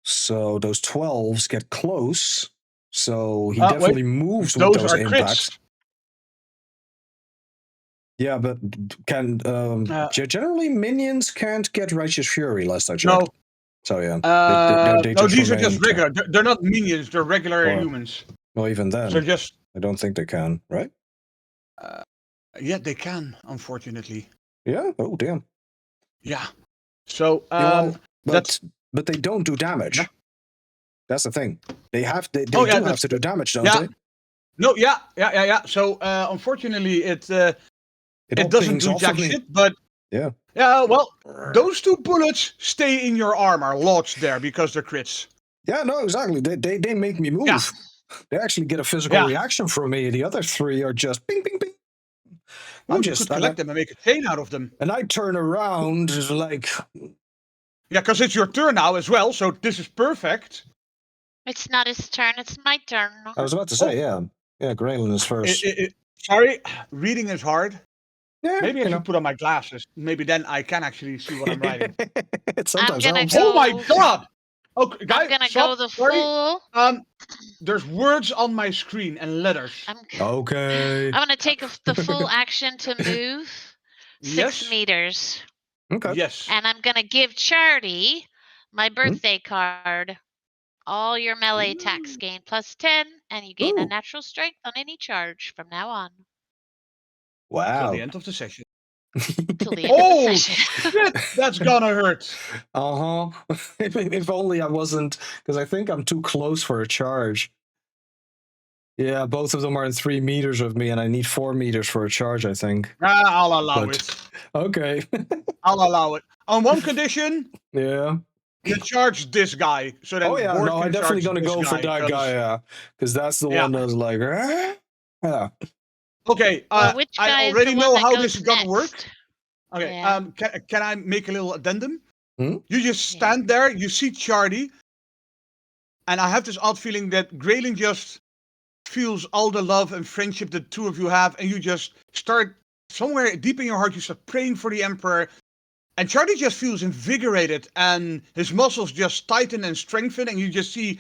[SPEAKER 1] So those 12s get close. So he definitely moves with those
[SPEAKER 4] are
[SPEAKER 1] impacts.
[SPEAKER 4] crits.
[SPEAKER 1] Yeah, but can generally minions can't get Righteous Fury last I checked.
[SPEAKER 4] No.
[SPEAKER 1] So yeah, they
[SPEAKER 4] No,
[SPEAKER 1] just
[SPEAKER 4] these are just
[SPEAKER 1] remain
[SPEAKER 4] regular. They're not minions. They're regular
[SPEAKER 1] Or-
[SPEAKER 4] humans.
[SPEAKER 1] Well, even then,
[SPEAKER 4] So just
[SPEAKER 1] I don't think they can, right?
[SPEAKER 4] yeah, they can. Unfortunately.
[SPEAKER 1] Yeah. Oh damn.
[SPEAKER 4] Yeah. So
[SPEAKER 1] Yeah,
[SPEAKER 4] that's
[SPEAKER 1] but they don't do damage.
[SPEAKER 4] Yeah.
[SPEAKER 1] That's the thing. They do
[SPEAKER 4] that's-
[SPEAKER 1] have to do damage, don't
[SPEAKER 4] yeah.
[SPEAKER 1] they?
[SPEAKER 4] no. Yeah. So unfortunately, it
[SPEAKER 1] all
[SPEAKER 4] doesn't
[SPEAKER 1] pings
[SPEAKER 4] do
[SPEAKER 1] off
[SPEAKER 4] jack
[SPEAKER 1] of me.
[SPEAKER 4] shit. But
[SPEAKER 1] Yeah.
[SPEAKER 4] yeah. Well, those 2 bullets stay in your armor, lodged there because they're crits.
[SPEAKER 1] Yeah. No, exactly. They make me move.
[SPEAKER 4] Yeah.
[SPEAKER 1] They actually get a physical
[SPEAKER 4] Yeah.
[SPEAKER 1] reaction from me. The other 3 are just ping, ping, ping.
[SPEAKER 4] You could collect them and make a chain out of them.
[SPEAKER 1] And I turn around like,
[SPEAKER 4] Yeah, because it's your turn now as well. So this is perfect.
[SPEAKER 6] It's not his turn, it's my turn.
[SPEAKER 1] I was about to say, yeah, Graylin is first.
[SPEAKER 4] Sorry, reading is hard.
[SPEAKER 1] Yeah,
[SPEAKER 4] Maybe I should put on my glasses. Maybe then I can actually see what I'm writing.
[SPEAKER 1] It sometimes
[SPEAKER 6] gonna
[SPEAKER 1] helps.
[SPEAKER 6] go-
[SPEAKER 4] Oh my god! Okay, guys,
[SPEAKER 6] I'm gonna
[SPEAKER 4] stop.
[SPEAKER 6] go the
[SPEAKER 4] Sorry.
[SPEAKER 6] full.
[SPEAKER 4] There's words on my screen and letters.
[SPEAKER 1] Okay.
[SPEAKER 6] I'm gonna take the full action to move 6
[SPEAKER 4] Yes.
[SPEAKER 6] meters.
[SPEAKER 1] Okay.
[SPEAKER 4] Yes.
[SPEAKER 6] And I'm gonna give Charity my birthday card. All your melee attacks gain +10, and you gain a
[SPEAKER 1] Ooh.
[SPEAKER 6] natural strength on any charge from now on.
[SPEAKER 4] Till
[SPEAKER 1] Wow.
[SPEAKER 4] the end of the session.
[SPEAKER 6] Till the end of the
[SPEAKER 4] Oh
[SPEAKER 6] session.
[SPEAKER 4] shit! That's gonna hurt.
[SPEAKER 1] If only I wasn't, because I think I'm too close for a charge. Yeah, both of them are in 3 meters of me, and I need 4 meters for a charge, I think.
[SPEAKER 4] I'll allow
[SPEAKER 1] But-
[SPEAKER 4] it.
[SPEAKER 1] Okay.
[SPEAKER 4] I'll allow it. On one condition,
[SPEAKER 1] Yeah.
[SPEAKER 4] you charge this guy. So then
[SPEAKER 1] Oh yeah,
[SPEAKER 4] Board
[SPEAKER 1] no, I'm
[SPEAKER 4] can
[SPEAKER 1] definitely
[SPEAKER 4] charge
[SPEAKER 1] gonna
[SPEAKER 4] this
[SPEAKER 1] go for that
[SPEAKER 4] 'cause-
[SPEAKER 1] guy, yeah. Because that's the
[SPEAKER 4] Yeah.
[SPEAKER 1] one that's like, yeah.
[SPEAKER 4] Okay,
[SPEAKER 6] Well, which guy
[SPEAKER 4] I
[SPEAKER 6] is
[SPEAKER 4] already
[SPEAKER 6] the
[SPEAKER 4] know
[SPEAKER 6] one that
[SPEAKER 4] how
[SPEAKER 6] goes
[SPEAKER 4] this is gonna work.
[SPEAKER 6] next?
[SPEAKER 4] Okay,
[SPEAKER 6] Yeah.
[SPEAKER 4] can I make a little addendum?
[SPEAKER 1] Hmm?
[SPEAKER 4] You just stand there, you see Charlie, and I have this odd feeling that Graylin just feels all the love and friendship the two of you have, and you just start somewhere deep in your heart, you start praying for the Emperor, and Charlie just feels invigorated, and his muscles just tighten and strengthen, and you just see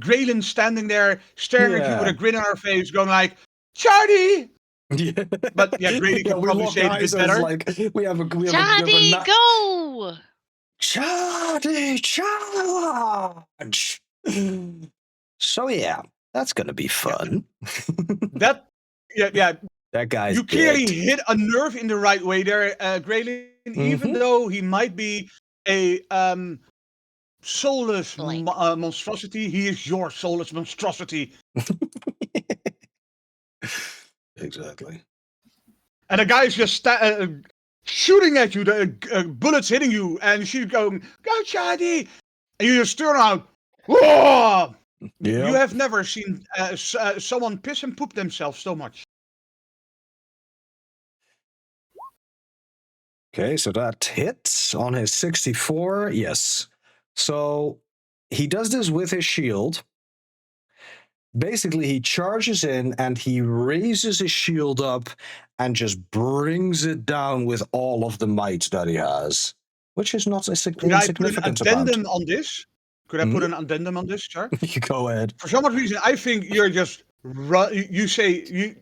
[SPEAKER 4] Graylin standing there, staring at you with a grin on her face, going like, Charlie!
[SPEAKER 1] Yeah.
[SPEAKER 4] But yeah, Grady can
[SPEAKER 1] we
[SPEAKER 4] probably
[SPEAKER 1] lock
[SPEAKER 4] say it a
[SPEAKER 1] eyes
[SPEAKER 4] bit
[SPEAKER 1] as
[SPEAKER 4] better.
[SPEAKER 1] like we have a
[SPEAKER 6] Charlie, go!
[SPEAKER 1] Charlie, charge! So yeah, that's gonna be fun.
[SPEAKER 4] That, yeah,
[SPEAKER 1] That guy's
[SPEAKER 4] you clearly
[SPEAKER 1] dead.
[SPEAKER 4] hit a nerve in the right way there, Graylin. Even though he might be a soulless monstrosity, he is your soulless monstrosity.
[SPEAKER 1] Exactly.
[SPEAKER 4] And the guy's just shooting at you, the bullets hitting you, and she's going, "Go, Charlie!" And you just turn around. Whoa!
[SPEAKER 1] Yeah.
[SPEAKER 4] You have never seen someone piss and poop themselves so much.
[SPEAKER 1] Okay, so that hits on his 64. Yes. So he does this with his shield. Basically, he charges in and he raises his shield up and just brings it down with all of the might that he has, which is not a
[SPEAKER 4] Could I put an
[SPEAKER 1] insignificant
[SPEAKER 4] addendum
[SPEAKER 1] amount.
[SPEAKER 4] on this? Could I put an addendum on this, Char?
[SPEAKER 1] You go ahead.
[SPEAKER 4] For some odd reason, I think you're just you say you.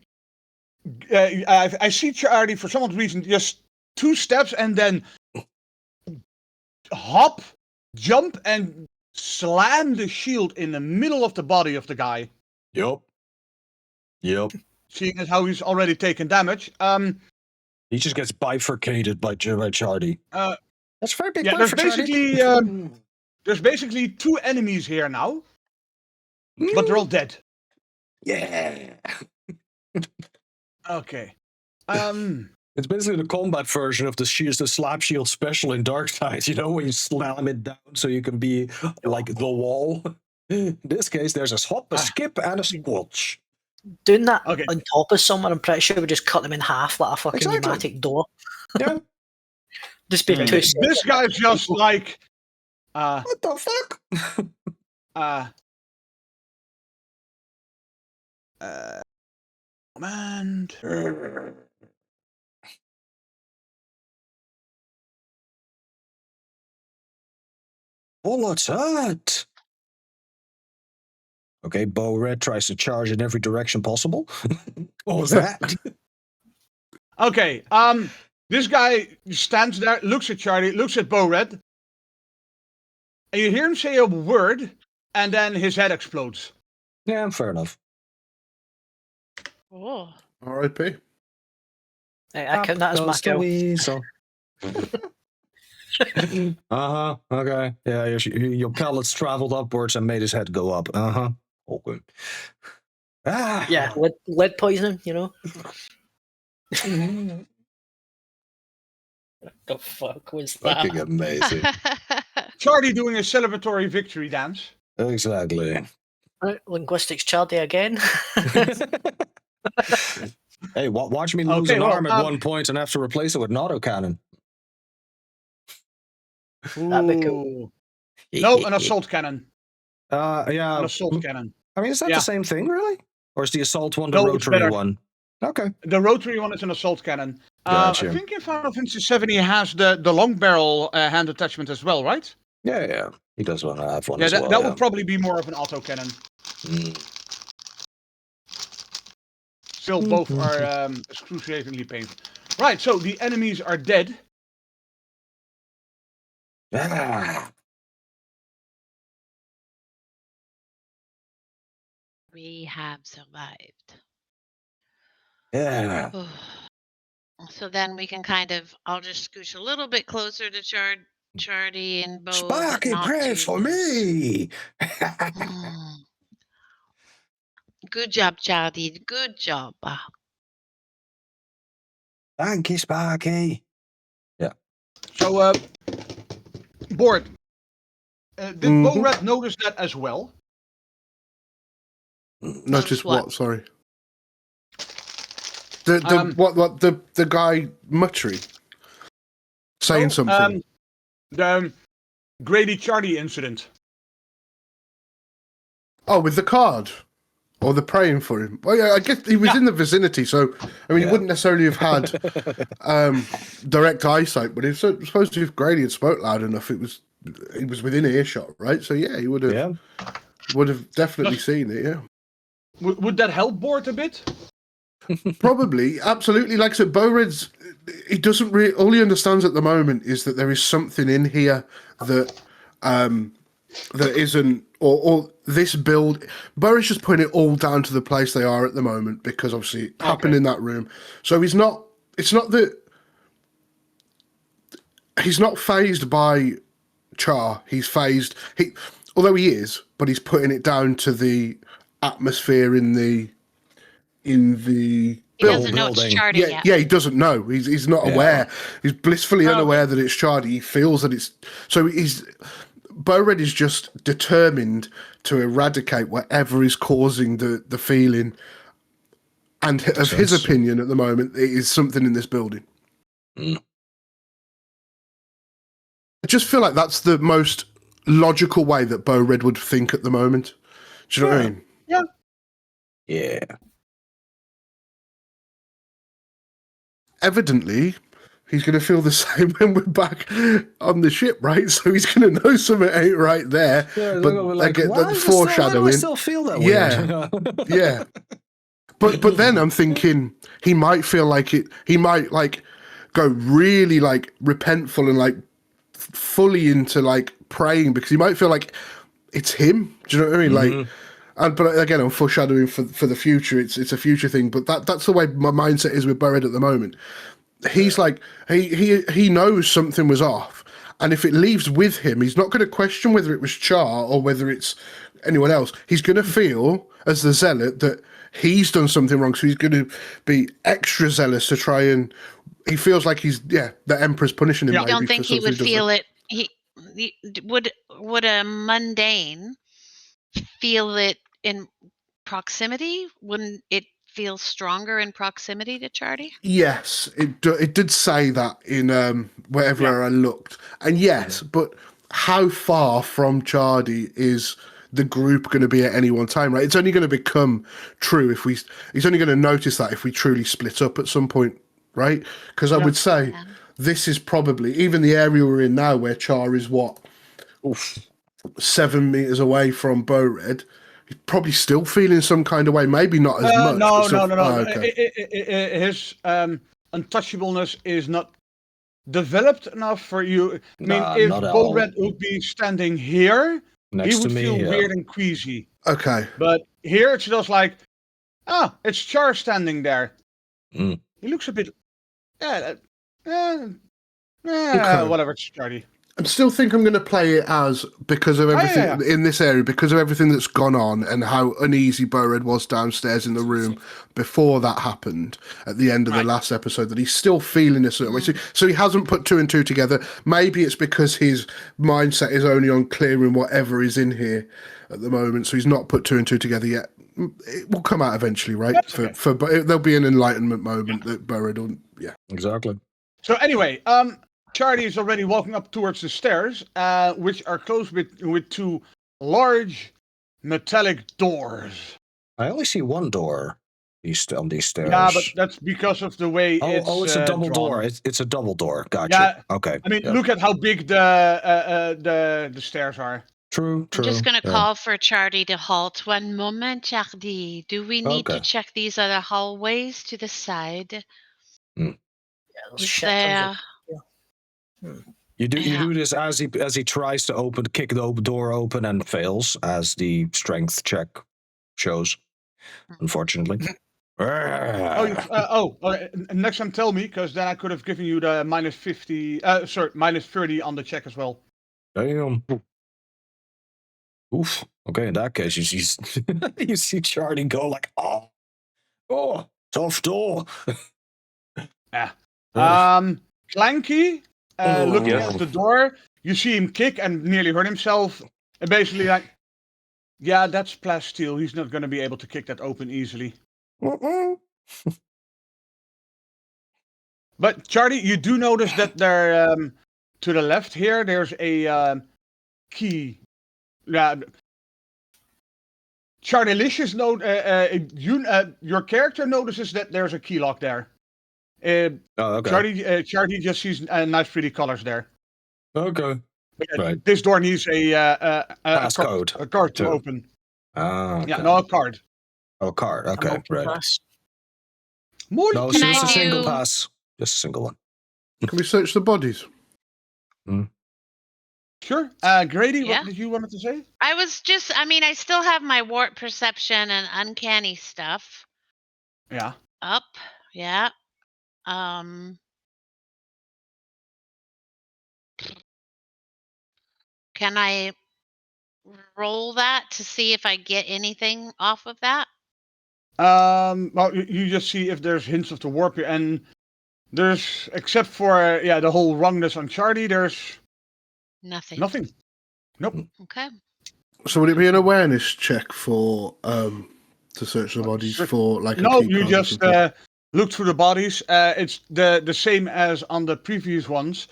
[SPEAKER 4] I see Charlie for some odd reason just 2 steps and then hop, jump, and slam the shield in the middle of the body of the guy.
[SPEAKER 1] Yep.
[SPEAKER 4] Seeing as how he's already taken damage.
[SPEAKER 1] He just gets bifurcated by Charlie. That's a very big
[SPEAKER 4] Yeah,
[SPEAKER 1] word for Charlie.
[SPEAKER 4] there's basically 2 enemies here now, but they're all dead.
[SPEAKER 1] Yeah.
[SPEAKER 4] Okay.
[SPEAKER 1] It's basically the combat version of the slap shield special in Darkseid, you know, when you slam it down so you can be like the wall. In this case, there's a hop, a skip, and a squelch.
[SPEAKER 3] Doing that
[SPEAKER 4] Okay.
[SPEAKER 3] on top of someone, I'm pretty sure we just cut them in half like a fucking
[SPEAKER 1] Exactly.
[SPEAKER 3] pneumatic door.
[SPEAKER 1] Yeah.
[SPEAKER 3] Just be 2
[SPEAKER 4] this
[SPEAKER 3] seconds.
[SPEAKER 4] guy's just like,
[SPEAKER 1] What the fuck?
[SPEAKER 4] command.
[SPEAKER 1] Oh, what's that? Okay, Bo Red tries to charge in every direction possible. What was that?
[SPEAKER 4] Okay, this guy stands there, looks at Charlie, looks at Bo Red, and you hear him say a word, and then his head explodes.
[SPEAKER 1] Yeah, fair enough.
[SPEAKER 6] Oh.
[SPEAKER 5] R.I.P.
[SPEAKER 3] I count that as my kill.
[SPEAKER 1] Okay. Yeah, your pellets traveled upwards and made his head go up. Okay.
[SPEAKER 3] Yeah, lead poisoning, you know? The fuck was that?
[SPEAKER 1] Fucking amazing.
[SPEAKER 4] Charlie doing a celebratory victory dance.
[SPEAKER 1] Exactly.
[SPEAKER 3] Right, linguistics Charlie again.
[SPEAKER 1] Hey, watch me lose an arm at one point and have to replace it with an autocannon.
[SPEAKER 3] That'd be cool.
[SPEAKER 4] No, an assault cannon.
[SPEAKER 1] Yeah.
[SPEAKER 4] An assault cannon.
[SPEAKER 1] I mean, is that the same thing, really? Or is the assault one the
[SPEAKER 4] No, it's
[SPEAKER 1] rotary
[SPEAKER 4] better.
[SPEAKER 1] one? Okay.
[SPEAKER 4] The rotary one is an assault cannon.
[SPEAKER 1] Gotcha.
[SPEAKER 4] I think in Final Fantasy 7 he has the long barrel hand attachment as well, right?
[SPEAKER 1] Yeah. He does want to have one
[SPEAKER 4] Yeah,
[SPEAKER 1] as well.
[SPEAKER 4] that would probably be more of an auto cannon. Still, both are excruciatingly painful. Right, so the enemies are dead.
[SPEAKER 1] Ah,
[SPEAKER 6] We have survived.
[SPEAKER 1] yeah.
[SPEAKER 6] So then we can kind of, I'll just scooch a little bit closer to Chardy and Bo, but
[SPEAKER 1] Sparky,
[SPEAKER 6] not
[SPEAKER 1] pray
[SPEAKER 6] too
[SPEAKER 1] for
[SPEAKER 6] close.
[SPEAKER 1] me.
[SPEAKER 6] Good job, Chardy. Good job.
[SPEAKER 1] Thank you, Sparky.
[SPEAKER 4] So, Board. Did Bo
[SPEAKER 5] Mhm.
[SPEAKER 4] Red notice that as well?
[SPEAKER 5] Notice
[SPEAKER 6] what?
[SPEAKER 5] what? Sorry. The guy muttering, saying something.
[SPEAKER 4] The Grady Charlie incident.
[SPEAKER 5] Oh, with the card. Or the praying for him. Well, yeah, I guess he was
[SPEAKER 4] Yeah.
[SPEAKER 5] in the vicinity, so I mean, he
[SPEAKER 1] Yeah.
[SPEAKER 5] wouldn't necessarily have had direct eyesight, but it's supposed to if Grady had spoke loud enough, he was within earshot, right? So yeah, he would have definitely seen it. Yeah,
[SPEAKER 4] Would that help Board a bit?
[SPEAKER 5] probably, absolutely. Like I said, Bo Red's he doesn't really. All he understands at the moment is that there is something in here that that isn't, or this build. Bo's just putting it all down to the place they are at the moment because obviously it happened in that room. So he's not. It's not that he's not phased by Char. He's phased. Although he is, but he's putting it down to the atmosphere in the.
[SPEAKER 6] He doesn't know it's
[SPEAKER 1] building.
[SPEAKER 6] Chardy
[SPEAKER 5] Yeah,
[SPEAKER 6] yet.
[SPEAKER 5] yeah, he doesn't know. He's not aware. He's blissfully unaware that it's Chardy. He feels that it's so Bo Red is just determined to eradicate whatever is causing the feeling. And of his opinion at the moment, it is something in this building. I just feel like that's the most logical way that Bo Red would think at the moment. Do you know what I mean?
[SPEAKER 4] Yeah.
[SPEAKER 1] Yeah.
[SPEAKER 5] Evidently, he's going to feel the same when we're back on the ship, right? So he's going to know something ain't right there.
[SPEAKER 1] Yeah,
[SPEAKER 5] but
[SPEAKER 1] like,
[SPEAKER 5] again,
[SPEAKER 1] why
[SPEAKER 5] that
[SPEAKER 1] is this why do I
[SPEAKER 5] foreshadowing.
[SPEAKER 1] still feel that
[SPEAKER 5] Yeah.
[SPEAKER 1] weird?
[SPEAKER 5] Yeah. But then I'm thinking he might feel like it. He might like go really like repentful and like fully into like praying because he might feel like it's him. Do you know what I mean? Like, but again, I'm foreshadowing for the future. It's a future thing. But that's the way my mindset is with Burrid at the moment. He's like he knows something was off, and if it leaves with him, he's not going to question whether it was Char or whether it's anyone else. He's going to feel as the zealot that he's done something wrong, so he's going to be extra zealous to try and. He feels like the Emperor's punishing him.
[SPEAKER 4] Yeah.
[SPEAKER 6] I don't think he would feel it. He would a mundane feel it in proximity? Wouldn't it feel stronger in proximity to Chardy?
[SPEAKER 5] Yes, it did say that in wherever I looked, and yes, but how far from Chardy is the group going to be at any one time? Right, it's only going to become true if he's only going to notice that if we truly split up at some point, right? Because I would say this is probably even the area we're in now, where Char is 7 meters away from Bo Red. He's probably still feeling some kind of way. Maybe not as much.
[SPEAKER 4] No.
[SPEAKER 5] Oh, okay.
[SPEAKER 4] His untouchableness is not developed enough for you. I mean,
[SPEAKER 1] Nah,
[SPEAKER 4] if
[SPEAKER 1] not at
[SPEAKER 4] Bo
[SPEAKER 1] all.
[SPEAKER 4] Red would be standing here,
[SPEAKER 1] Next
[SPEAKER 4] he would
[SPEAKER 1] to me,
[SPEAKER 4] feel
[SPEAKER 1] yeah.
[SPEAKER 4] weird and queasy.
[SPEAKER 5] Okay.
[SPEAKER 4] But here it's just like, it's Char standing there.
[SPEAKER 1] Mm.
[SPEAKER 4] He looks a bit,
[SPEAKER 5] Okay.
[SPEAKER 4] whatever. It's Chardy.
[SPEAKER 5] I still think I'm going to play it as because of everything in this area, because of everything that's gone on and how uneasy Bo Red was downstairs in the room before that happened at the end of the last episode, that he's still feeling a certain way. So he hasn't put two and two together. Maybe it's because his mindset is only on clearing whatever is in here at the moment. So he's not put two and two together yet. It will come out eventually, right? But there'll be an enlightenment moment that Bo Red will,
[SPEAKER 1] Exactly.
[SPEAKER 4] So anyway, Chardy is already walking up towards the stairs, which are closed with two large metallic doors.
[SPEAKER 1] I only see one door on these stairs.
[SPEAKER 4] Yeah, but that's because of the way
[SPEAKER 1] it's a double
[SPEAKER 4] drawn.
[SPEAKER 1] door. It's a double door. Gotcha.
[SPEAKER 4] Yeah.
[SPEAKER 1] Okay.
[SPEAKER 4] I mean, look at how big the stairs are.
[SPEAKER 1] True.
[SPEAKER 6] I'm just going to call for Chardy to halt. One moment, Chardy. Do we need to check these other hallways to the side?
[SPEAKER 3] Yeah, there's
[SPEAKER 6] Is
[SPEAKER 3] shit tons
[SPEAKER 6] there...
[SPEAKER 3] of-
[SPEAKER 1] You
[SPEAKER 6] Yeah.
[SPEAKER 1] do this as he tries to kick the door open and fails, as the strength check shows. Unfortunately.
[SPEAKER 4] Next time tell me, because then I could have given you the minus 50. Minus 30 on the check as well.
[SPEAKER 1] Damn. Oof. Okay, in that case, you see you see Charlie go like, oh, tough door.
[SPEAKER 4] Yeah. Clanky, looking at the door, you see him kick and nearly hurt himself. And basically, like, yeah, that's plasteel. He's not going to be able to kick that open easily. But Charlie, you do notice that there, to the left here, there's a key. Charlie-licious your character notices that there's a key lock there.
[SPEAKER 1] Okay.
[SPEAKER 4] Charlie just sees nice, pretty colors there.
[SPEAKER 1] Okay. Right.
[SPEAKER 4] This door needs a card to open.
[SPEAKER 1] Okay.
[SPEAKER 4] Yeah, no, a card.
[SPEAKER 1] Oh, card. Okay, right.
[SPEAKER 3] Pass.
[SPEAKER 1] No, it's
[SPEAKER 6] Can
[SPEAKER 1] just
[SPEAKER 6] I
[SPEAKER 1] a single
[SPEAKER 6] do-
[SPEAKER 1] pass. Just a single one.
[SPEAKER 5] Can we search the bodies?
[SPEAKER 4] Sure. Grady,
[SPEAKER 6] Yeah.
[SPEAKER 4] what did you want to say?
[SPEAKER 6] I still have my warp perception and uncanny stuff
[SPEAKER 4] Yeah.
[SPEAKER 6] up. Yeah. Can I roll that to see if I get anything off of that?
[SPEAKER 4] Well, you just see if there's hints of the warp here, and there's, except for the whole wrongness on Charlie, there's
[SPEAKER 6] Nothing.
[SPEAKER 4] nothing. Nope.
[SPEAKER 6] Okay.
[SPEAKER 5] So would it be an awareness check for to search the bodies for like?
[SPEAKER 4] No,
[SPEAKER 5] a key
[SPEAKER 4] you
[SPEAKER 5] card or
[SPEAKER 4] just
[SPEAKER 5] something?
[SPEAKER 4] look through the bodies. It's the same as on the previous ones.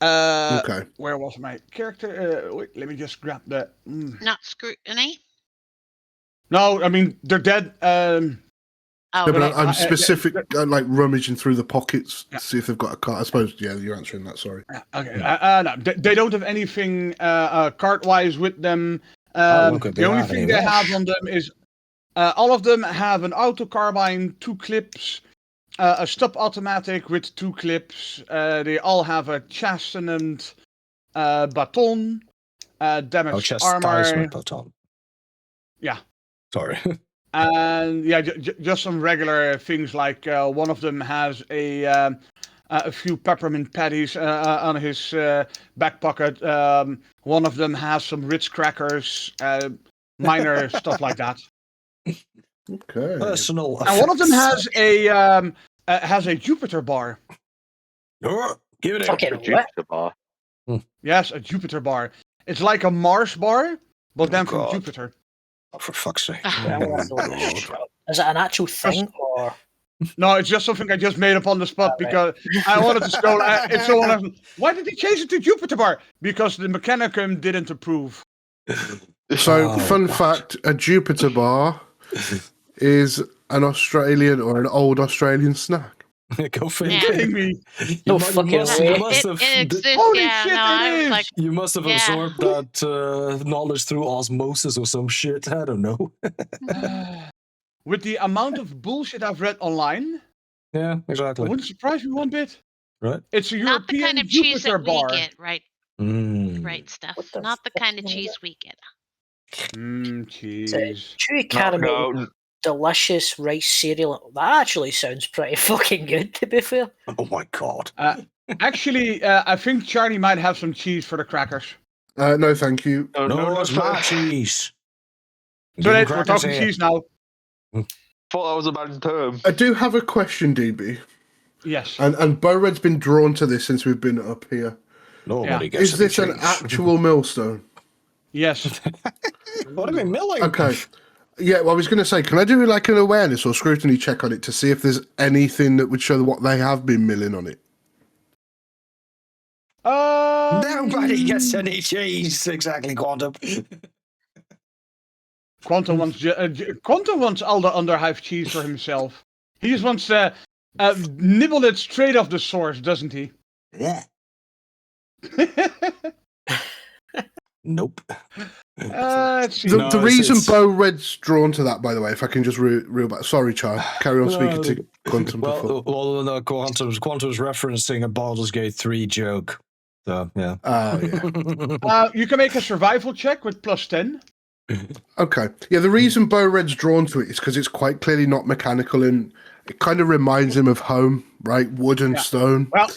[SPEAKER 5] Okay.
[SPEAKER 4] Where was my character? Wait, let me just grab the.
[SPEAKER 6] Not scrutiny.
[SPEAKER 4] No, I mean they're dead.
[SPEAKER 6] Oh,
[SPEAKER 5] No, but
[SPEAKER 6] okay.
[SPEAKER 5] I'm specific, like rummaging through the pockets to see if they've got a card. I suppose, yeah, you're answering that. Sorry.
[SPEAKER 4] Okay. No, they don't have anything card-wise with them.
[SPEAKER 1] look at
[SPEAKER 4] The
[SPEAKER 1] the
[SPEAKER 4] only
[SPEAKER 1] irony.
[SPEAKER 4] thing they have on them is all of them have an auto carbine, 2 clips, a stop automatic with 2 clips. They all have a chastenant baton, damaged armor.
[SPEAKER 1] Chastisement baton.
[SPEAKER 4] Yeah.
[SPEAKER 1] Sorry.
[SPEAKER 4] And just some regular things like one of them has a few peppermint patties on his back pocket. One of them has some Ritz crackers, minor stuff like that.
[SPEAKER 5] Okay.
[SPEAKER 1] Personal.
[SPEAKER 4] And one of them has a Jupiter bar.
[SPEAKER 1] Give it
[SPEAKER 3] Fucking
[SPEAKER 7] A
[SPEAKER 3] what?
[SPEAKER 7] Jupiter bar.
[SPEAKER 4] Yes, a Jupiter bar. It's like a Mars bar, but then from
[SPEAKER 1] God.
[SPEAKER 4] Jupiter.
[SPEAKER 1] Oh, for fuck's sake.
[SPEAKER 3] Is it an actual thing or?
[SPEAKER 4] No, it's just something I just made up on the spot because I wanted to scroll. It's so why did they change it to Jupiter bar? Because the Mechanicum didn't approve.
[SPEAKER 5] So,
[SPEAKER 1] Oh,
[SPEAKER 5] fun
[SPEAKER 1] God.
[SPEAKER 5] fact: a Jupiter bar is an Australian or an old Australian snack.
[SPEAKER 1] Go figure.
[SPEAKER 6] Yeah.
[SPEAKER 4] Kidding me?
[SPEAKER 3] No fucking way.
[SPEAKER 6] It exists.
[SPEAKER 4] Holy
[SPEAKER 6] Yeah.
[SPEAKER 4] shit,
[SPEAKER 6] No,
[SPEAKER 4] it
[SPEAKER 6] I was
[SPEAKER 4] is!
[SPEAKER 6] like,
[SPEAKER 1] You must have
[SPEAKER 6] Yeah.
[SPEAKER 1] absorbed that knowledge through osmosis or some shit. I don't know.
[SPEAKER 4] With the amount of bullshit I've read online,
[SPEAKER 1] Yeah,
[SPEAKER 4] it
[SPEAKER 1] exactly.
[SPEAKER 4] wouldn't surprise me one bit.
[SPEAKER 1] Right.
[SPEAKER 4] It's a
[SPEAKER 6] not the
[SPEAKER 4] European
[SPEAKER 6] kind of cheese
[SPEAKER 4] Jupiter
[SPEAKER 6] that
[SPEAKER 4] bar.
[SPEAKER 6] we get, right?
[SPEAKER 1] Mm.
[SPEAKER 6] Right stuff.
[SPEAKER 3] What the
[SPEAKER 6] Not the
[SPEAKER 3] fuck
[SPEAKER 6] kind of
[SPEAKER 3] is
[SPEAKER 6] cheese
[SPEAKER 3] it?
[SPEAKER 6] we get.
[SPEAKER 3] It's a
[SPEAKER 4] Cheese.
[SPEAKER 3] chewy caramel,
[SPEAKER 7] No,
[SPEAKER 3] delicious rice cereal. That actually sounds pretty fucking good, to be fair.
[SPEAKER 1] Oh my God.
[SPEAKER 4] Actually, I think Charlie might have some cheese for the crackers.
[SPEAKER 5] No, thank you.
[SPEAKER 1] No, it's my cheese.
[SPEAKER 4] So
[SPEAKER 1] Give
[SPEAKER 4] we're
[SPEAKER 1] crackers
[SPEAKER 4] talking
[SPEAKER 1] here.
[SPEAKER 4] cheese now.
[SPEAKER 7] thought that was a bad term.
[SPEAKER 5] I do have a question, DB,
[SPEAKER 4] Yes.
[SPEAKER 5] and Bo-Red's been drawn to this since we've been up here.
[SPEAKER 1] Nobody
[SPEAKER 4] Yeah.
[SPEAKER 1] gets
[SPEAKER 5] Is this
[SPEAKER 1] any
[SPEAKER 5] an
[SPEAKER 1] cheese.
[SPEAKER 5] actual millstone?
[SPEAKER 4] Yes.
[SPEAKER 1] What are they milling?
[SPEAKER 5] Okay. Yeah, well, I was going to say, can I do like an awareness or scrutiny check on it to see if there's anything that would show what they have been milling on it?
[SPEAKER 1] Nobody gets any cheese. Exactly, Quantum.
[SPEAKER 4] Quantum wants all the Underhive cheese for himself. He just wants to nibble it straight off the source, doesn't he?
[SPEAKER 1] Yeah. Nope.
[SPEAKER 4] Let's see.
[SPEAKER 5] The
[SPEAKER 1] No,
[SPEAKER 5] reason
[SPEAKER 1] it's-
[SPEAKER 5] Bo-Red's drawn to that, by the way, if I can just reel back. Sorry, Char. Carry on speaking to Quantum before.
[SPEAKER 1] Well, no, Quantum's referencing a Baldur's Gate 3 joke. So yeah.
[SPEAKER 5] Oh, yeah.
[SPEAKER 4] You can make a survival check with +10.
[SPEAKER 5] Okay. Yeah, the reason Bo Red's drawn to it is because it's quite clearly not mechanical, and it kind of reminds him of home, right? Wood and stone.
[SPEAKER 4] Well,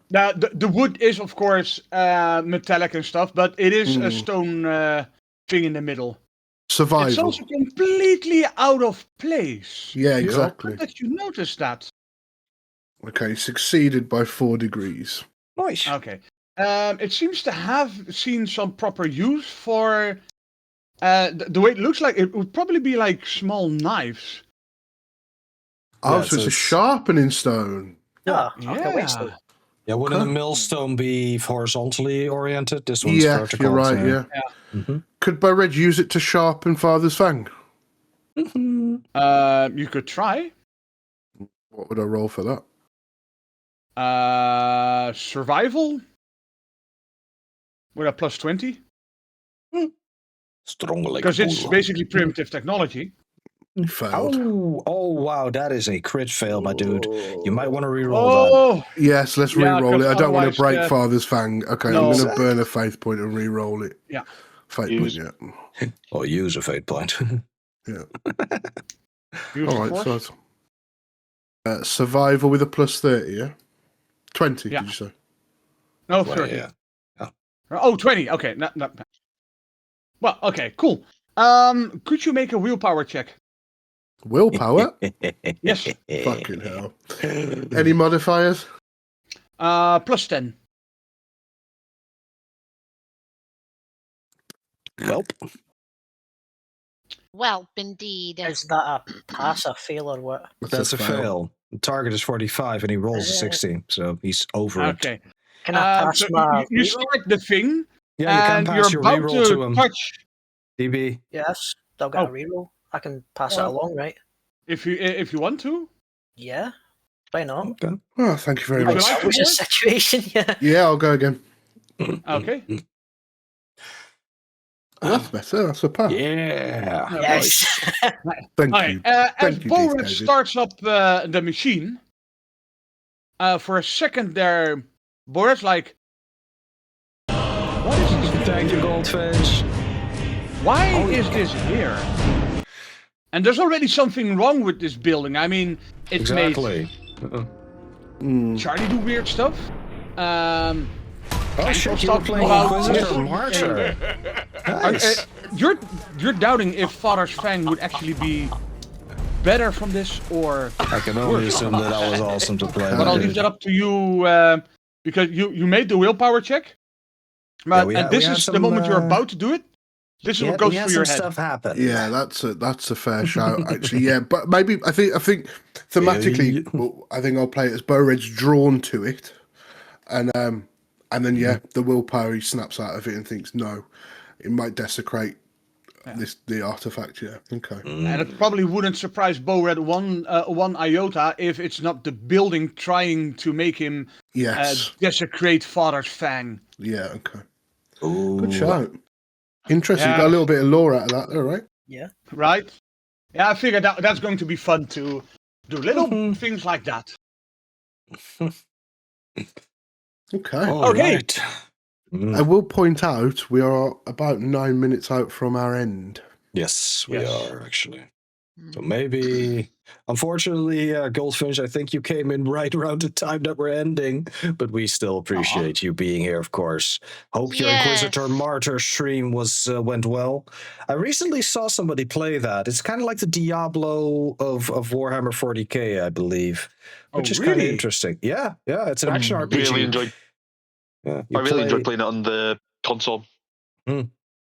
[SPEAKER 4] the wood is, of course, metallic and stuff, but it is a stone thing in the middle.
[SPEAKER 5] Survival.
[SPEAKER 4] It's also completely out of place.
[SPEAKER 5] Yeah, exactly.
[SPEAKER 4] How did you notice that?
[SPEAKER 5] Okay, succeeded by 4 degrees.
[SPEAKER 1] Nice.
[SPEAKER 4] Okay. It seems to have seen some proper use for... the way it looks like, it would probably be like small knives.
[SPEAKER 5] Oh,
[SPEAKER 1] Yeah,
[SPEAKER 5] so it's
[SPEAKER 1] so
[SPEAKER 5] a sharpening stone.
[SPEAKER 3] Oh, okay, wait, so
[SPEAKER 1] Yeah, wouldn't
[SPEAKER 5] Okay.
[SPEAKER 1] the millstone be horizontally oriented? This one's
[SPEAKER 5] Yeah,
[SPEAKER 1] vertical.
[SPEAKER 5] you're right,
[SPEAKER 1] so-
[SPEAKER 5] yeah.
[SPEAKER 1] Mhm.
[SPEAKER 5] Could Bo Red use it to sharpen Father's Fang?
[SPEAKER 4] You could try.
[SPEAKER 5] What would I roll for that?
[SPEAKER 4] Survival? With a +20?
[SPEAKER 1] Strong like
[SPEAKER 4] Because it's
[SPEAKER 1] bull.
[SPEAKER 4] basically primitive technology.
[SPEAKER 5] You failed.
[SPEAKER 1] Oh, wow, that is a crit fail, my dude. You might want to reroll
[SPEAKER 4] Oh!
[SPEAKER 5] Yes, let's
[SPEAKER 4] Yeah,
[SPEAKER 5] re-roll it. I
[SPEAKER 4] 'cause
[SPEAKER 5] don't want to
[SPEAKER 4] otherwise,
[SPEAKER 5] break Father's Fang. Okay,
[SPEAKER 4] no.
[SPEAKER 5] I'm going to burn a faith point and re-roll it.
[SPEAKER 4] Yeah.
[SPEAKER 5] Faith
[SPEAKER 7] Use-
[SPEAKER 5] point, yeah.
[SPEAKER 1] that. Or use a fate point.
[SPEAKER 4] Use
[SPEAKER 5] All right,
[SPEAKER 4] force.
[SPEAKER 5] so it's, survival with a +30, yeah? 20,
[SPEAKER 4] Yeah.
[SPEAKER 5] did you say?
[SPEAKER 4] No,
[SPEAKER 1] Well,
[SPEAKER 4] 30.
[SPEAKER 1] yeah.
[SPEAKER 4] Oh, 20. Okay. No. Well, okay, cool. Could you make a willpower check?
[SPEAKER 5] Willpower?
[SPEAKER 4] Yes.
[SPEAKER 5] Fucking hell. Any modifiers?
[SPEAKER 4] +10.
[SPEAKER 1] Welp.
[SPEAKER 6] Welp, indeed.
[SPEAKER 3] is that a pass, a fail, or what?
[SPEAKER 1] That's a fail. The target is 45 and he rolls a 60, so he's over it.
[SPEAKER 4] Okay.
[SPEAKER 3] Can I pass
[SPEAKER 4] So
[SPEAKER 3] my
[SPEAKER 4] you
[SPEAKER 3] reroll?
[SPEAKER 4] start the thing,
[SPEAKER 1] Yeah, you can
[SPEAKER 4] and
[SPEAKER 1] pass
[SPEAKER 4] you're
[SPEAKER 1] your
[SPEAKER 4] about
[SPEAKER 1] reroll to him.
[SPEAKER 4] touch.
[SPEAKER 1] DB.
[SPEAKER 3] Yes, still got
[SPEAKER 4] Oh.
[SPEAKER 3] a reroll. I can pass it along, right?
[SPEAKER 4] If you want to.
[SPEAKER 3] Yeah, why not?
[SPEAKER 1] Okay.
[SPEAKER 5] Oh, thank you very
[SPEAKER 4] Would you
[SPEAKER 5] much.
[SPEAKER 4] like
[SPEAKER 3] Which
[SPEAKER 4] to
[SPEAKER 3] is
[SPEAKER 4] do
[SPEAKER 3] situation, yeah.
[SPEAKER 5] Yeah, I'll go again.
[SPEAKER 4] Okay.
[SPEAKER 5] Well, that's better. That's a pass.
[SPEAKER 1] Yeah.
[SPEAKER 3] Yes.
[SPEAKER 5] Thank
[SPEAKER 4] Okay.
[SPEAKER 5] you.
[SPEAKER 4] As
[SPEAKER 5] Thank you,
[SPEAKER 4] Bored
[SPEAKER 5] David.
[SPEAKER 4] starts up the machine, for a second there, Bored's like, "What is this?
[SPEAKER 1] Thank you, Goldfish.
[SPEAKER 4] Why is this here?" And there's already something wrong with this building. I mean, it's
[SPEAKER 1] Exactly.
[SPEAKER 4] made Charlie do weird stuff.
[SPEAKER 1] Oh shit, you were
[SPEAKER 4] stuff
[SPEAKER 1] playing
[SPEAKER 4] about-
[SPEAKER 1] Inquisitor Martyr. Nice.
[SPEAKER 4] You're doubting if Father's Fang would actually be better from this, or
[SPEAKER 1] I can only assume that that was awesome to play.
[SPEAKER 4] but I'll
[SPEAKER 1] dude.
[SPEAKER 4] leave that up to you, because you made the willpower check. But,
[SPEAKER 1] we
[SPEAKER 4] and
[SPEAKER 1] had-
[SPEAKER 4] this
[SPEAKER 1] we had
[SPEAKER 4] is the
[SPEAKER 1] some,
[SPEAKER 4] moment you're about to do it. This is
[SPEAKER 1] Yeah,
[SPEAKER 4] what goes
[SPEAKER 1] we had
[SPEAKER 4] through your
[SPEAKER 1] some
[SPEAKER 4] head.
[SPEAKER 1] stuff happen.
[SPEAKER 5] Yeah, that's a fair shout, actually. Yeah, but maybe I think thematically,
[SPEAKER 1] Yeah.
[SPEAKER 5] well, I think I'll play it as Bo Red's drawn to it, and then the willpower he snaps out of it and thinks no, it might desecrate the artifact. Yeah, okay.
[SPEAKER 4] And it probably wouldn't surprise Bored one iota if it's not the building trying to make him
[SPEAKER 5] Yes.
[SPEAKER 4] desecrate Father's Fang.
[SPEAKER 5] Yeah. Okay.
[SPEAKER 1] Ooh.
[SPEAKER 5] Good shout. Interesting.
[SPEAKER 4] Yeah.
[SPEAKER 5] Got a little bit of lore out of that, all right?
[SPEAKER 3] Yeah.
[SPEAKER 4] Right? Yeah, I figured that's going to be fun to do little things like that.
[SPEAKER 5] Okay.
[SPEAKER 1] All
[SPEAKER 4] Okay.
[SPEAKER 1] right.
[SPEAKER 5] I will point out we are about 9 minutes out from our end.
[SPEAKER 1] Yes, we
[SPEAKER 4] Yes.
[SPEAKER 1] are actually. So maybe, unfortunately, Goldfinch, I think you came in right around the time that we're ending, but we still appreciate you being here, of course. Hope your Inquisitor
[SPEAKER 6] Yes.
[SPEAKER 1] Martyr stream went well. I recently saw somebody play that. It's kind of like the Diablo of Warhammer 40k, I believe, which
[SPEAKER 4] Oh,
[SPEAKER 1] is kind of
[SPEAKER 4] really?
[SPEAKER 1] interesting. Yeah, it's an action RPG.
[SPEAKER 7] Really enjoyed.
[SPEAKER 1] Yeah,
[SPEAKER 7] I really enjoyed playing it on the console.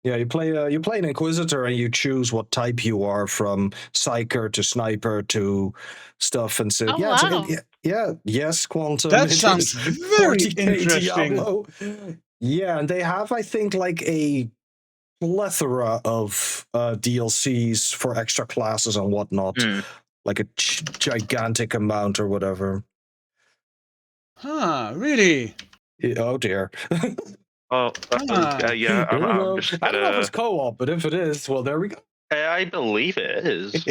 [SPEAKER 1] Yeah, you play an Inquisitor and you choose what type you are, from Psyker to Sniper to stuff, and so
[SPEAKER 6] Oh,
[SPEAKER 1] yeah,
[SPEAKER 6] wow.
[SPEAKER 1] yes, Quantum.
[SPEAKER 4] That
[SPEAKER 1] it
[SPEAKER 4] sounds
[SPEAKER 1] is
[SPEAKER 4] very
[SPEAKER 1] 40K
[SPEAKER 4] interesting.
[SPEAKER 1] Diablo. Yeah, and they have, I think, like a plethora of DLCs for extra classes and whatnot, like a gigantic amount or whatever.
[SPEAKER 4] Huh, really?
[SPEAKER 1] Oh dear.
[SPEAKER 7] Oh,
[SPEAKER 4] Ah.
[SPEAKER 7] yeah.
[SPEAKER 1] Here we go.
[SPEAKER 7] I'm just
[SPEAKER 1] I don't know if
[SPEAKER 7] gonna.
[SPEAKER 1] it's co-op, but if it is, well, there we go.
[SPEAKER 7] I believe it is.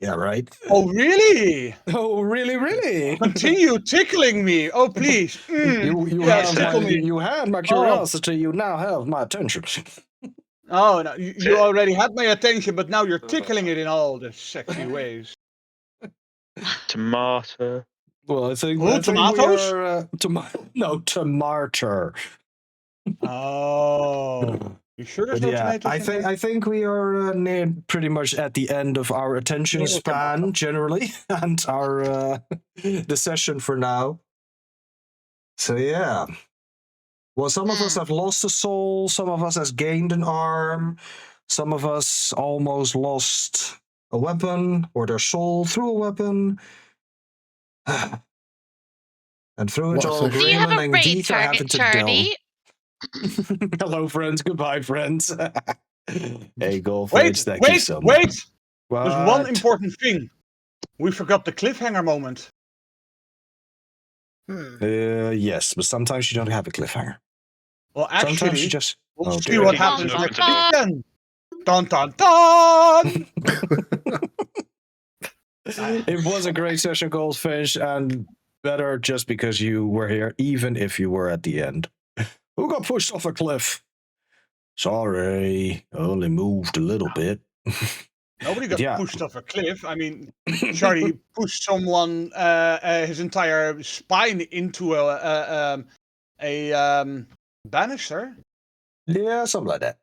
[SPEAKER 1] Yeah, right.
[SPEAKER 4] Oh, really?
[SPEAKER 1] Oh, really, really?
[SPEAKER 4] Continue tickling me. Oh, please.
[SPEAKER 1] You
[SPEAKER 4] Yeah,
[SPEAKER 1] have
[SPEAKER 4] tickle me.
[SPEAKER 1] you had my
[SPEAKER 4] Oh.
[SPEAKER 1] curiosity. You now have my attention.
[SPEAKER 4] Oh, no, you already had my attention, but now you're tickling it in all the sexy ways.
[SPEAKER 7] Tomato.
[SPEAKER 1] Well, I think
[SPEAKER 4] Ooh,
[SPEAKER 1] we
[SPEAKER 4] tomatoes?
[SPEAKER 1] are tomato.
[SPEAKER 4] Oh. You sure there's
[SPEAKER 1] But
[SPEAKER 4] no
[SPEAKER 1] yeah,
[SPEAKER 4] tomatoes in there?
[SPEAKER 1] I think we are near pretty much at the end of our attention
[SPEAKER 3] Nearly
[SPEAKER 1] span
[SPEAKER 3] tomato.
[SPEAKER 1] generally, and our the session for now. So yeah. Well, some of us have lost a soul, some of us has gained an arm, some of us almost lost a weapon or their soul through a weapon. And through it
[SPEAKER 5] What a
[SPEAKER 1] all,
[SPEAKER 5] session.
[SPEAKER 6] Do you have
[SPEAKER 1] Grayman
[SPEAKER 6] a
[SPEAKER 1] and
[SPEAKER 6] raid
[SPEAKER 1] Geetha having
[SPEAKER 6] target,
[SPEAKER 1] to delve.
[SPEAKER 6] Chardy?
[SPEAKER 1] Hello, friends. Goodbye, friends. Hey, Goldfinch,
[SPEAKER 4] Wait,
[SPEAKER 1] thank you
[SPEAKER 4] wait,
[SPEAKER 1] so much.
[SPEAKER 4] wait!
[SPEAKER 1] What?
[SPEAKER 4] There's one important thing. We forgot the cliffhanger moment.
[SPEAKER 1] Yes, but sometimes you don't have a cliffhanger.
[SPEAKER 4] Well,
[SPEAKER 1] Sometimes you
[SPEAKER 4] actually,
[SPEAKER 1] just.
[SPEAKER 4] we'll
[SPEAKER 1] Oh,
[SPEAKER 4] see
[SPEAKER 1] dear.
[SPEAKER 4] what
[SPEAKER 7] Keep us
[SPEAKER 4] happens
[SPEAKER 7] open
[SPEAKER 4] next
[SPEAKER 7] to be-
[SPEAKER 4] weekend. Dun dun dun!
[SPEAKER 1] It was a great session, Goldfinch, and better just because you were here, even if you were at the end. Who got pushed off a cliff? Sorry, only moved a little bit.
[SPEAKER 4] Nobody got
[SPEAKER 1] Yeah.
[SPEAKER 4] pushed off a cliff. I mean, Charlie pushed someone, his entire spine into a banister.
[SPEAKER 1] Yeah, something like that.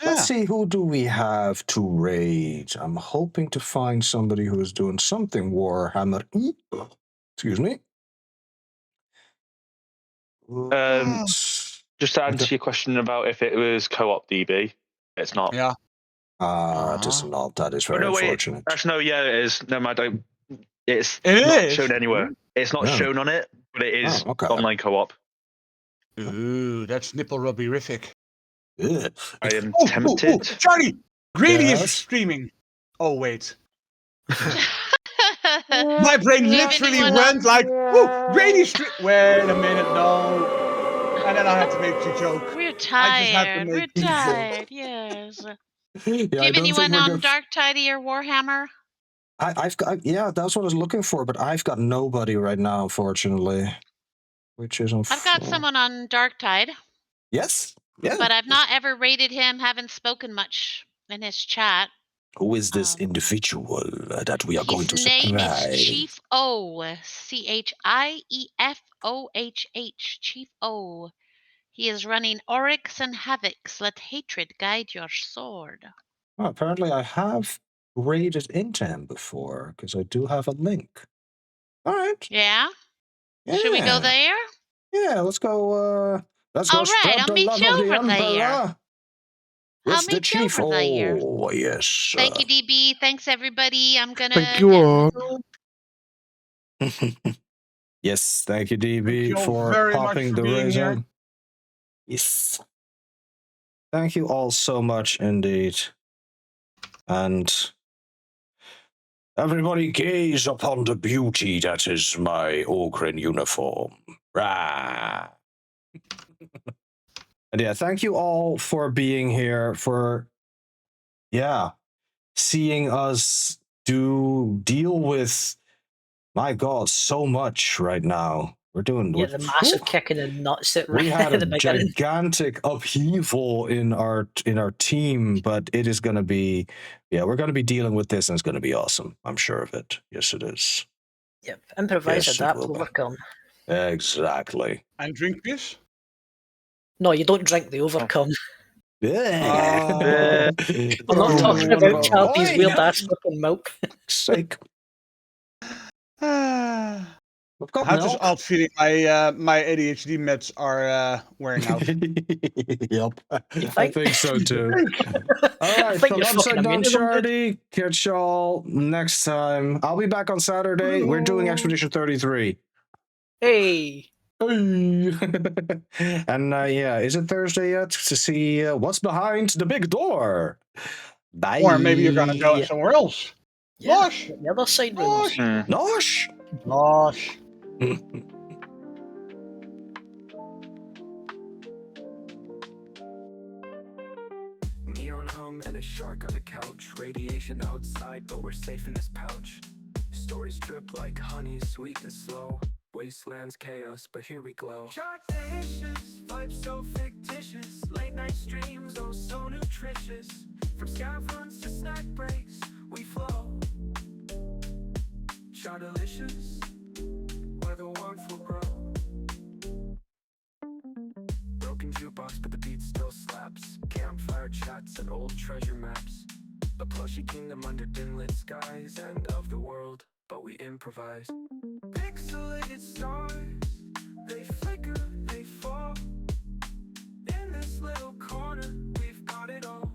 [SPEAKER 1] Let's
[SPEAKER 4] Yeah.
[SPEAKER 1] see, who do we have to raid? I'm hoping to find somebody who is doing something Warhammer. Excuse me.
[SPEAKER 7] Just to answer your question about if it was co-op DB, it's not.
[SPEAKER 4] Yeah.
[SPEAKER 1] It is not. That is very
[SPEAKER 7] no, wait.
[SPEAKER 1] unfortunate.
[SPEAKER 7] Actually, no, yeah, it is. No, I don't. It's
[SPEAKER 4] It
[SPEAKER 7] not
[SPEAKER 4] is?
[SPEAKER 7] shown anywhere. It's not
[SPEAKER 1] No.
[SPEAKER 7] shown on it, but it is
[SPEAKER 1] Oh, okay.
[SPEAKER 7] online co-op.
[SPEAKER 4] Ooh, that's nipple rubby-rific.
[SPEAKER 1] Ugh.
[SPEAKER 7] I am
[SPEAKER 4] Oh,
[SPEAKER 7] tempted.
[SPEAKER 4] Charlie! Grady is
[SPEAKER 1] Yes?
[SPEAKER 4] streaming. Oh, wait. My brain
[SPEAKER 6] Do you have
[SPEAKER 4] literally
[SPEAKER 6] anyone
[SPEAKER 4] went like, "Woo, Grady Wait a minute, no." And then I had to make the joke.
[SPEAKER 6] We're
[SPEAKER 4] I just had to
[SPEAKER 6] tired.
[SPEAKER 4] make
[SPEAKER 6] We're
[SPEAKER 4] the joke.
[SPEAKER 6] tired. Yes.
[SPEAKER 1] Yeah,
[SPEAKER 6] Do you have anyone on Dark Tidy or Warhammer?
[SPEAKER 1] I've got, yeah, that's what I was looking for, but I've got nobody right now, unfortunately. Which is
[SPEAKER 6] I've got someone on Dark Tide,
[SPEAKER 1] Yes? Yeah.
[SPEAKER 6] but I've not ever rated him, haven't spoken much in his chat.
[SPEAKER 1] Who is this individual that we are going to
[SPEAKER 6] His name
[SPEAKER 1] surprise?
[SPEAKER 6] is Chief O, Chiefoohh, Chief O. He is running Oryx and Havocs. Let hatred guide your sword.
[SPEAKER 1] Oh, apparently I have raided into him before, because I do have a link. All right.
[SPEAKER 6] Yeah?
[SPEAKER 1] Yeah.
[SPEAKER 6] Should we go there?
[SPEAKER 1] Yeah, let's go. Let's go
[SPEAKER 6] All right,
[SPEAKER 1] spread
[SPEAKER 6] I'll
[SPEAKER 1] the
[SPEAKER 6] meet
[SPEAKER 1] love
[SPEAKER 6] you
[SPEAKER 1] of the
[SPEAKER 6] over there.
[SPEAKER 1] Emperor.
[SPEAKER 6] I'll
[SPEAKER 1] With the
[SPEAKER 6] meet you
[SPEAKER 1] chief.
[SPEAKER 6] over there.
[SPEAKER 1] Oh, yes.
[SPEAKER 6] Thank you, DB. Thanks, everybody. I'm gonna.
[SPEAKER 5] Thank you all.
[SPEAKER 1] Yes, thank you, DB,
[SPEAKER 4] Thank you all
[SPEAKER 1] for
[SPEAKER 4] very much
[SPEAKER 1] popping
[SPEAKER 4] for
[SPEAKER 1] the
[SPEAKER 4] being
[SPEAKER 1] raise
[SPEAKER 4] here.
[SPEAKER 1] on. Yes. Thank you all so much indeed. And everybody gaze upon the beauty that is my Ogrin uniform. Rah. And yeah, thank you all for being here, for seeing us deal with, my God, so much right now. We're doing
[SPEAKER 3] Yeah, the massive kick in the nuts at,
[SPEAKER 1] we had
[SPEAKER 3] at
[SPEAKER 1] a
[SPEAKER 3] the beginning.
[SPEAKER 1] gigantic upheaval in our team, but it is going to be, we're going to be dealing with this, and it's going to be awesome. I'm sure of it. Yes, it is.
[SPEAKER 3] Yep, improvise,
[SPEAKER 1] Yes, it
[SPEAKER 3] adapt,
[SPEAKER 1] will be.
[SPEAKER 3] overcome.
[SPEAKER 1] Exactly.
[SPEAKER 4] And drink piss?
[SPEAKER 3] No, you don't drink the overcome.
[SPEAKER 1] Yeah.
[SPEAKER 3] I'm not talking about Charlie's
[SPEAKER 1] Oi,
[SPEAKER 3] weird ass fucking milk.
[SPEAKER 1] sake. We've got
[SPEAKER 4] How does
[SPEAKER 1] milk.
[SPEAKER 4] alt feeling my ADHD meds are wearing out?
[SPEAKER 1] Yep,
[SPEAKER 3] You
[SPEAKER 1] I
[SPEAKER 3] think?
[SPEAKER 1] think so too. All
[SPEAKER 3] I
[SPEAKER 1] right,
[SPEAKER 3] think
[SPEAKER 1] from
[SPEAKER 3] you're fucking
[SPEAKER 1] Upside Down
[SPEAKER 3] immune to them, dude.
[SPEAKER 1] Charity, catch y'all next time. I'll be back on Saturday. We're doing Expedition 33.
[SPEAKER 3] Hey.
[SPEAKER 1] Hey. And is it Thursday yet to see what's behind the big door? Bye.
[SPEAKER 4] Or maybe you're gonna go somewhere else.
[SPEAKER 3] Yeah,
[SPEAKER 4] Losh!
[SPEAKER 3] the other side rooms.
[SPEAKER 1] Nosh.
[SPEAKER 4] Losh!
[SPEAKER 2] Neon hum and a shark on the couch, radiation outside, but we're safe in this pouch. Stories drip like honey, sweet and slow. Wastelands chaos, but here we glow. Chartatious, vibes so fictitious. Late night streams, oh so nutritious. From scav runs to snack breaks, we flow. Chartalicious, where the warmth will grow. Broken jukebox, but the beat still slaps. Campfire chats and old treasure maps. A plushy kingdom under dim-lit skies. End of the world, but we improvise. Pixelated stars, they flicker, they fall. In this little corner, we've got it all.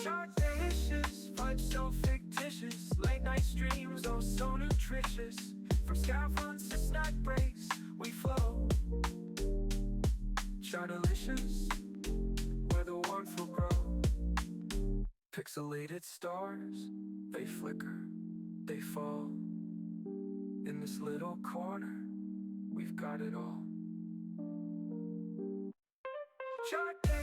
[SPEAKER 2] Chartatious, vibes so fictitious. Late night streams, oh so nutritious. From scav runs to snack breaks, we flow. Chartalicious, where the warmth will grow. Pixelated stars, they flicker, they fall. In this little corner, we've got it all. Chartatious.